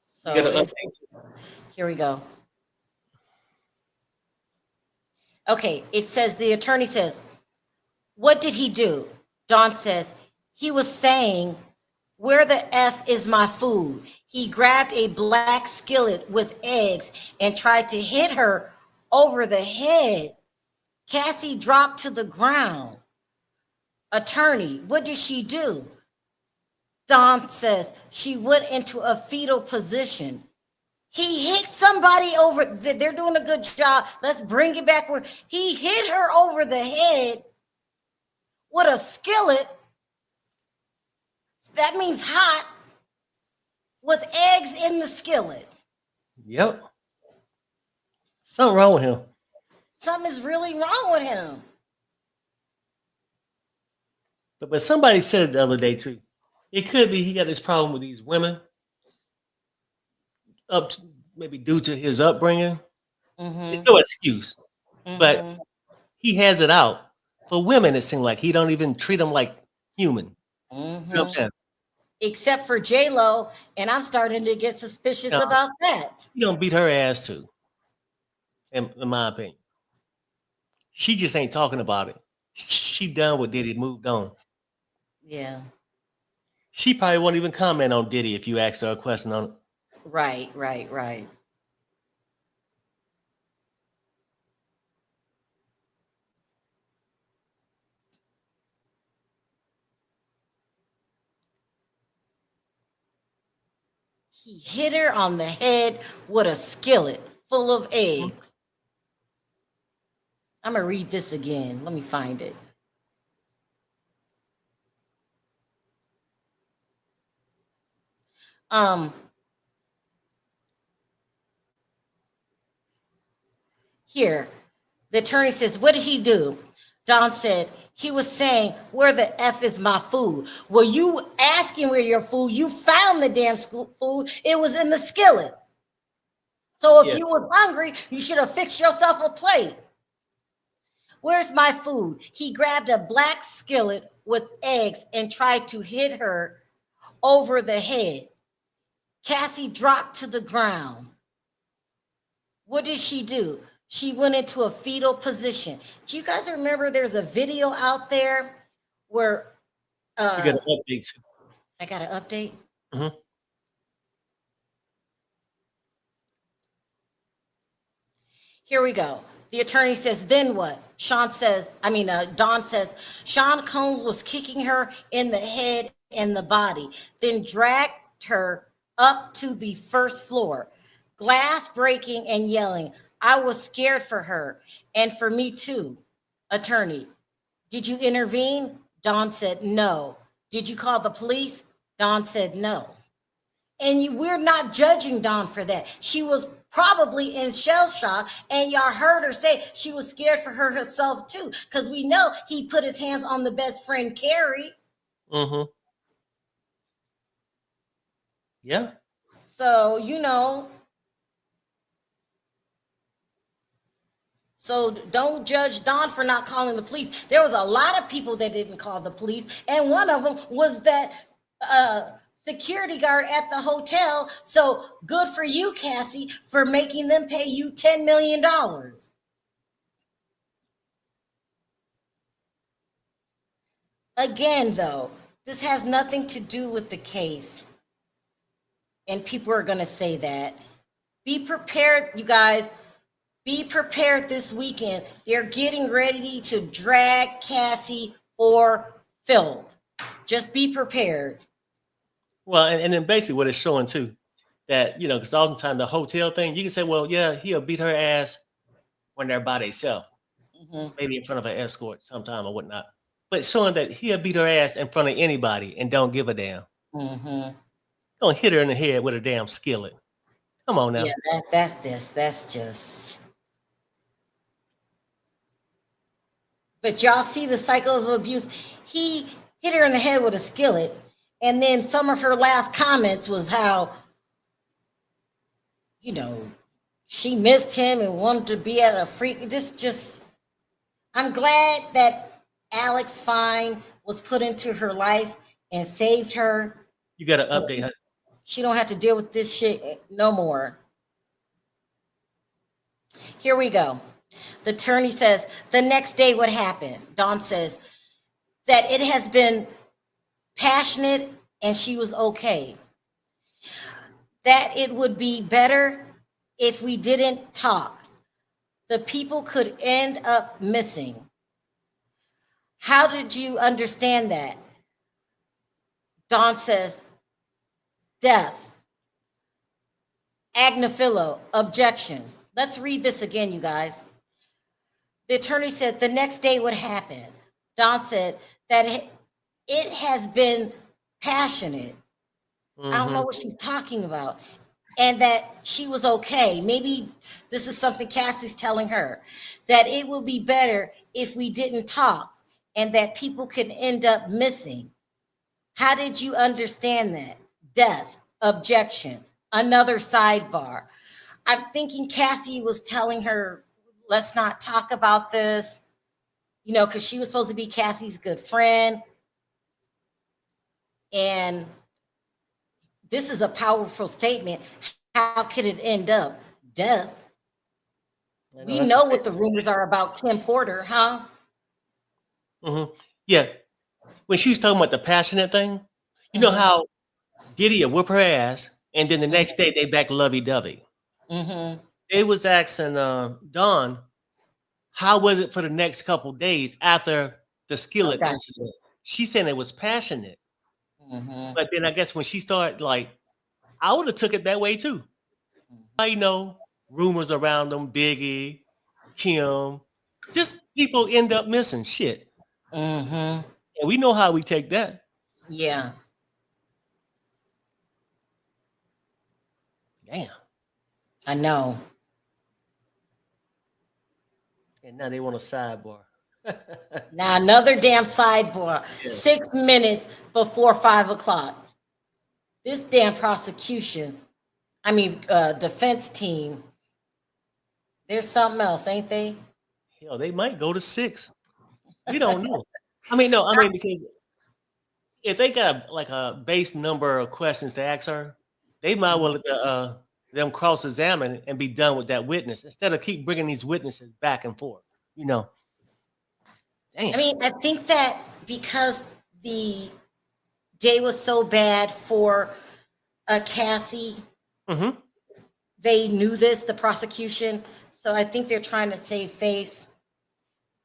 So here we go. Okay, it says, the attorney says, what did he do? Don says, he was saying, where the F is my food? He grabbed a black skillet with eggs and tried to hit her over the head. Cassie dropped to the ground. Attorney, what did she do? Don says, she went into a fetal position. He hit somebody over, they're doing a good job. Let's bring it back where he hit her over the head with a skillet. That means hot, with eggs in the skillet. Yep. Something wrong with him. Something is really wrong with him. But somebody said it the other day too. It could be he got this problem with these women, maybe due to his upbringing. It's no excuse, but he has it out for women. It seems like he don't even treat them like human. You know what I'm saying? Except for J-Lo, and I'm starting to get suspicious about that. He don't beat her ass too, in my opinion. She just ain't talking about it. She done with Diddy, moved on. Yeah. She probably won't even comment on Diddy if you ask her a question on it. Right. He hit her on the head with a skillet full of eggs. I'm gonna read this again. Let me find it. Here, the attorney says, what did he do? Don said, he was saying, where the F is my food? Well, you asking where your food, you found the damn food. It was in the skillet. So if you were hungry, you should have fixed yourself a plate. Where's my food? He grabbed a black skillet with eggs and tried to hit her over the head. Cassie dropped to the ground. What did she do? She went into a fetal position. Do you guys remember there's a video out there where You got an update too. I got an update? Mhm. Here we go. The attorney says, then what? Don says, Sean Combs was kicking her in the head and the body, then dragged her up to the first floor, glass breaking and yelling. I was scared for her and for me too. Attorney, did you intervene? Don said, no. Did you call the police? Don said, no. And we're not judging Dawn for that. She was probably in shell shock, and y'all heard her say she was scared for herself too, because we know he put his hands on the best friend, Carrie. Mm-hmm. Yeah. So, so don't judge Dawn for not calling the police. There was a lot of people that didn't call the police, and one of them was that security guard at the hotel. So good for you, Cassie, for making them pay you $10 million. Again, though, this has nothing to do with the case. And people are going to say that. Be prepared, you guys. Be prepared this weekend. They're getting ready to drag Cassie for filth. Just be prepared. Well, and then basically what it's showing too, that, because oftentimes the hotel thing, you can say, well, yeah, he'll beat her ass when they're by themselves, maybe in front of an escort sometime or whatnot. But showing that he'll beat her ass in front of anybody and don't give a damn. Don't hit her in the head with a damn skillet. Come on now. Yeah, that's just. But y'all see the cycle of abuse. He hit her in the head with a skillet. And then some of her last comments was how, she missed him and wanted to be at a freak. I'm glad that Alex Fine was put into her life and saved her. You got to update her. She don't have to deal with this shit no more. Here we go. The attorney says, the next day what happened? Dawn says that it has been passionate and she was okay. That it would be better if we didn't talk. The people could end up missing. How did you understand that? Dawn says, death. Agnophilo, objection. Let's read this again, you guys. The attorney said the next day what happened? Dawn said that it has been passionate. I don't know what she's talking about. And that she was okay. Maybe this is something Cassie's telling her. That it will be better if we didn't talk and that people can end up missing. How did you understand that? Death, objection, another sidebar. I'm thinking Cassie was telling her, let's not talk about this, because she was supposed to be Cassie's good friend. And this is a powerful statement. How could it end up? Death. We know what the rumors are about Kim Porter, huh? Yeah. When she was talking about the passionate thing, you know how Diddy would whip her ass, and then the next day they back lovey-dovey. They was asking Dawn, how was it for the next couple days after the skillet incident? She said it was passionate. But then I guess when she started, I would have took it that way too. I know rumors around them, Biggie, Kim, Just people end up missing shit. Mm-hmm. And we know how we take that. Yeah. Damn. I know. And now they want a sidebar. Now another damn sidebar. Yeah. 6 minutes before 5 o'clock. This damn prosecution, defense team, there's something else, ain't they? Hell, they might go to 6. We don't know. Because if they got like a base number of questions to ask her, they might well let them cross-examine and be done with that witness instead of keep bringing these witnesses back and forth. Damn. I think that because the day was so bad for Cassie, Mm-hmm. they knew this, the prosecution. So I think they're trying to save face.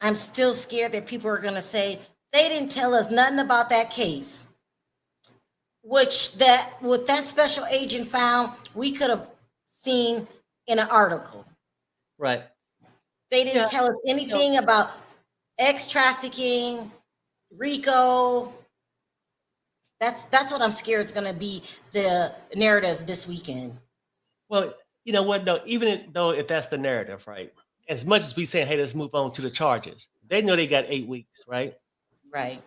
I'm still scared that people are going to say, they didn't tell us nothing about that case. What that special agent found, we could have seen in an article. Right. They didn't tell us anything about X trafficking, RICO. That's what I'm scared is going to be the narrative this weekend. Well, you know what, though, if that's the narrative, right? As much as we say, hey, let's move on to the charges, they know they got 8 weeks, right? Right.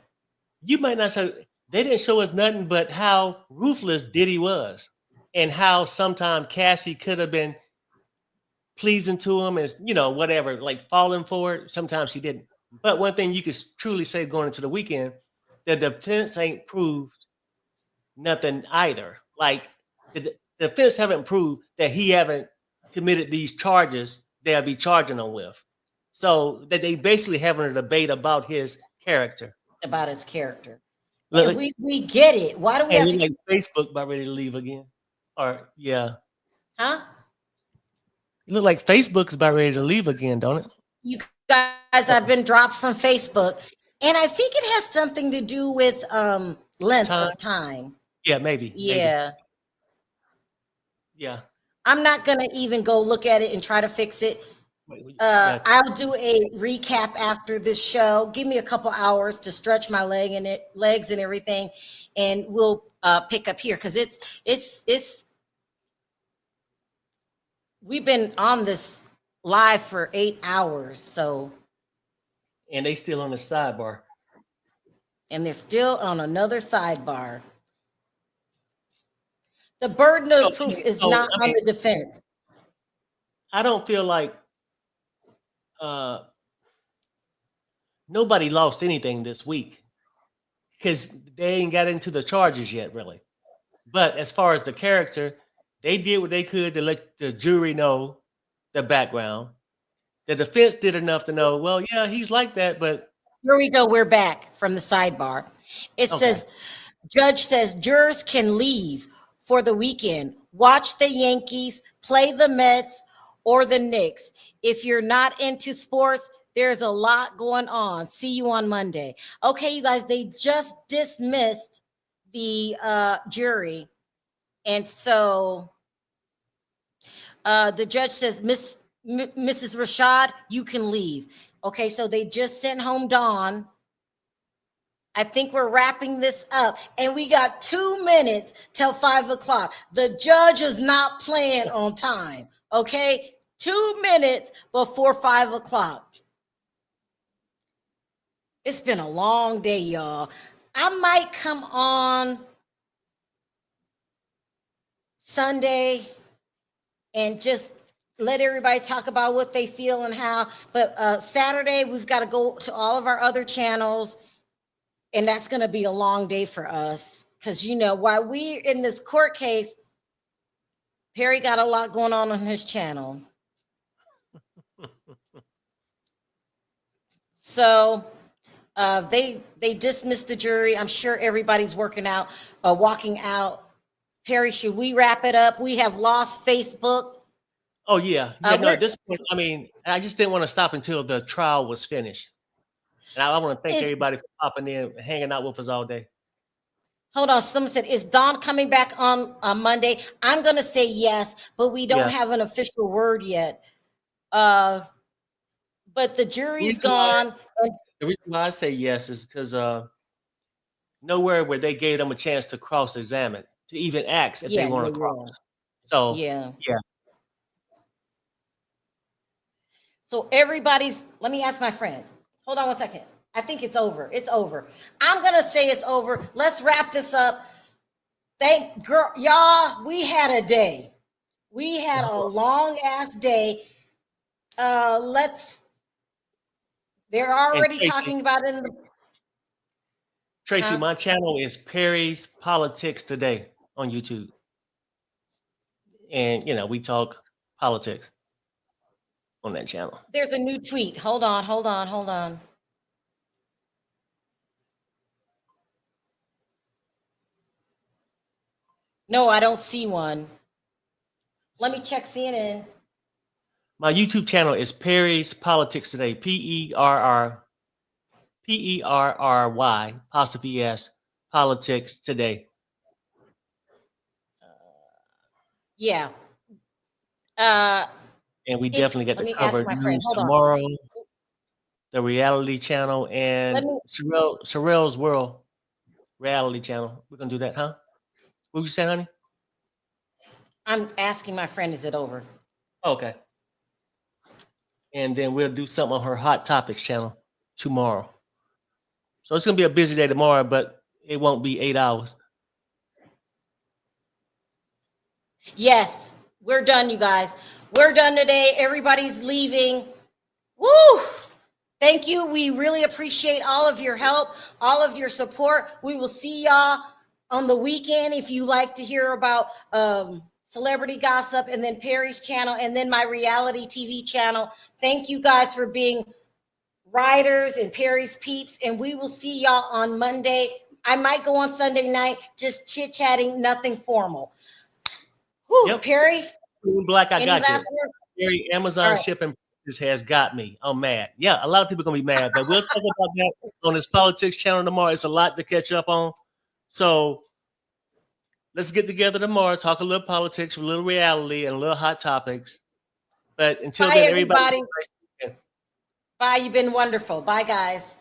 You might not show, they didn't show us nothing but how ruthless Diddy was and how sometimes Cassie could have been pleasing to him as, whatever, like falling for it. Sometimes she didn't. But one thing you could truly say going into the weekend, the defense ain't proved nothing either. Like the defense haven't proved that he haven't committed these charges they'll be charging him with. So that they basically having a debate about his character. About his character. Look, and we get it. Why do we have to like Facebook about ready to leave again? Or Huh? It look like Facebook's about ready to leave again, don't it? You guys have been dropped from Facebook. And I think it has something to do with length of time. Yeah, maybe. Yeah. Maybe. Yeah. I'm not gonna even go look at it and try to fix it. I'll do a recap after this show. Give me a couple hours to stretch my legs and everything, and we'll pick up here because it's we've been on this live for 8 hours, so and they still on the sidebar. And they're still on another sidebar. The burden of proof is not on the defense. I don't feel like nobody lost anything this week because they ain't got into the charges yet, really. But as far as the character, they did what they could to let the jury know the background. The defense did enough to know, well, yeah, he's like that, but... Here we go. We're back from the sidebar. It says, judge says jurors can leave for the weekend. Watch the Yankees, play the Mets or the Knicks. If you're not into sports, there's a lot going on. See you on Monday. Okay, you guys, they just dismissed the jury. And so the judge says, Mrs. Rashad, you can leave. Okay, so they just sent home Dawn. I think we're wrapping this up. And we got 2 minutes till 5 o'clock. The judge is not playing on time. Okay, 2 minutes before 5 o'clock. It's been a long day, y'all. I might come on Sunday and just let everybody talk about what they feel and how. But Saturday, we've got to go to all of our other channels. And that's going to be a long day for us. Because, while we're in this court case, Perry got a lot going on his channel. So they dismissed the jury. I'm sure everybody's walking out. Perry, should we wrap it up? We have lost Facebook. Oh, yeah. At this point, I just didn't want to stop until the trial was finished. And I want to thank everybody for popping in and hanging out with us all day. Hold on. Someone said, is Dawn coming back on Monday? I'm going to say yes, but we don't have an official word yet. but the jury's gone. The reason why I say yes is because nowhere where they gave them a chance to cross-examine, to even ask if they want to cross. So Yeah. yeah. So everybody's, let me ask my friend. Hold on one second. I think it's over. It's over. I'm going to say it's over. Let's wrap this up. Y'all, we had a day. We had a long ass day. They're already Tracy, talking about it in the. Tracy, Huh? my channel is Perry's Politics Today on YouTube. And, we talk politics on that channel. There's a new tweet. Hold on. No, I don't see one. Let me check CNN. My YouTube channel is Perry's Politics Today. Perry apostrophe S Politics Today. Yeah. And we definitely get to cover my friend. news tomorrow, the reality channel, and Sharrell's World reality channel. We're gonna do that, huh? What you say, honey? I'm asking my friend, is it over? Okay. And then we'll do something on her Hot Topics channel tomorrow. So it's gonna be a busy day tomorrow, but it won't be 8 hours. Yes, we're done, you guys. We're done today. Everybody's leaving. Woo! Thank you. We really appreciate all of your help, all of your support. We will see y'all on the weekend if you like to hear about celebrity gossip, and then Perry's channel, and then my reality TV channel. Thank you guys for being writers and Perry's peeps, and we will see y'all on Monday. I might go on Sunday night, just chit-chatting, nothing formal. Whew, yep. Perry? Black, I got you. Perry, Amazon shipping has got me. I'm mad. Yeah, a lot of people are going to be mad, but we'll talk about that on this politics channel tomorrow. It's a lot to catch up on. So let's get together tomorrow, talk a little politics, a little reality, and a little hot topics. But until then, everybody. Bye. You've been wonderful. Bye, guys.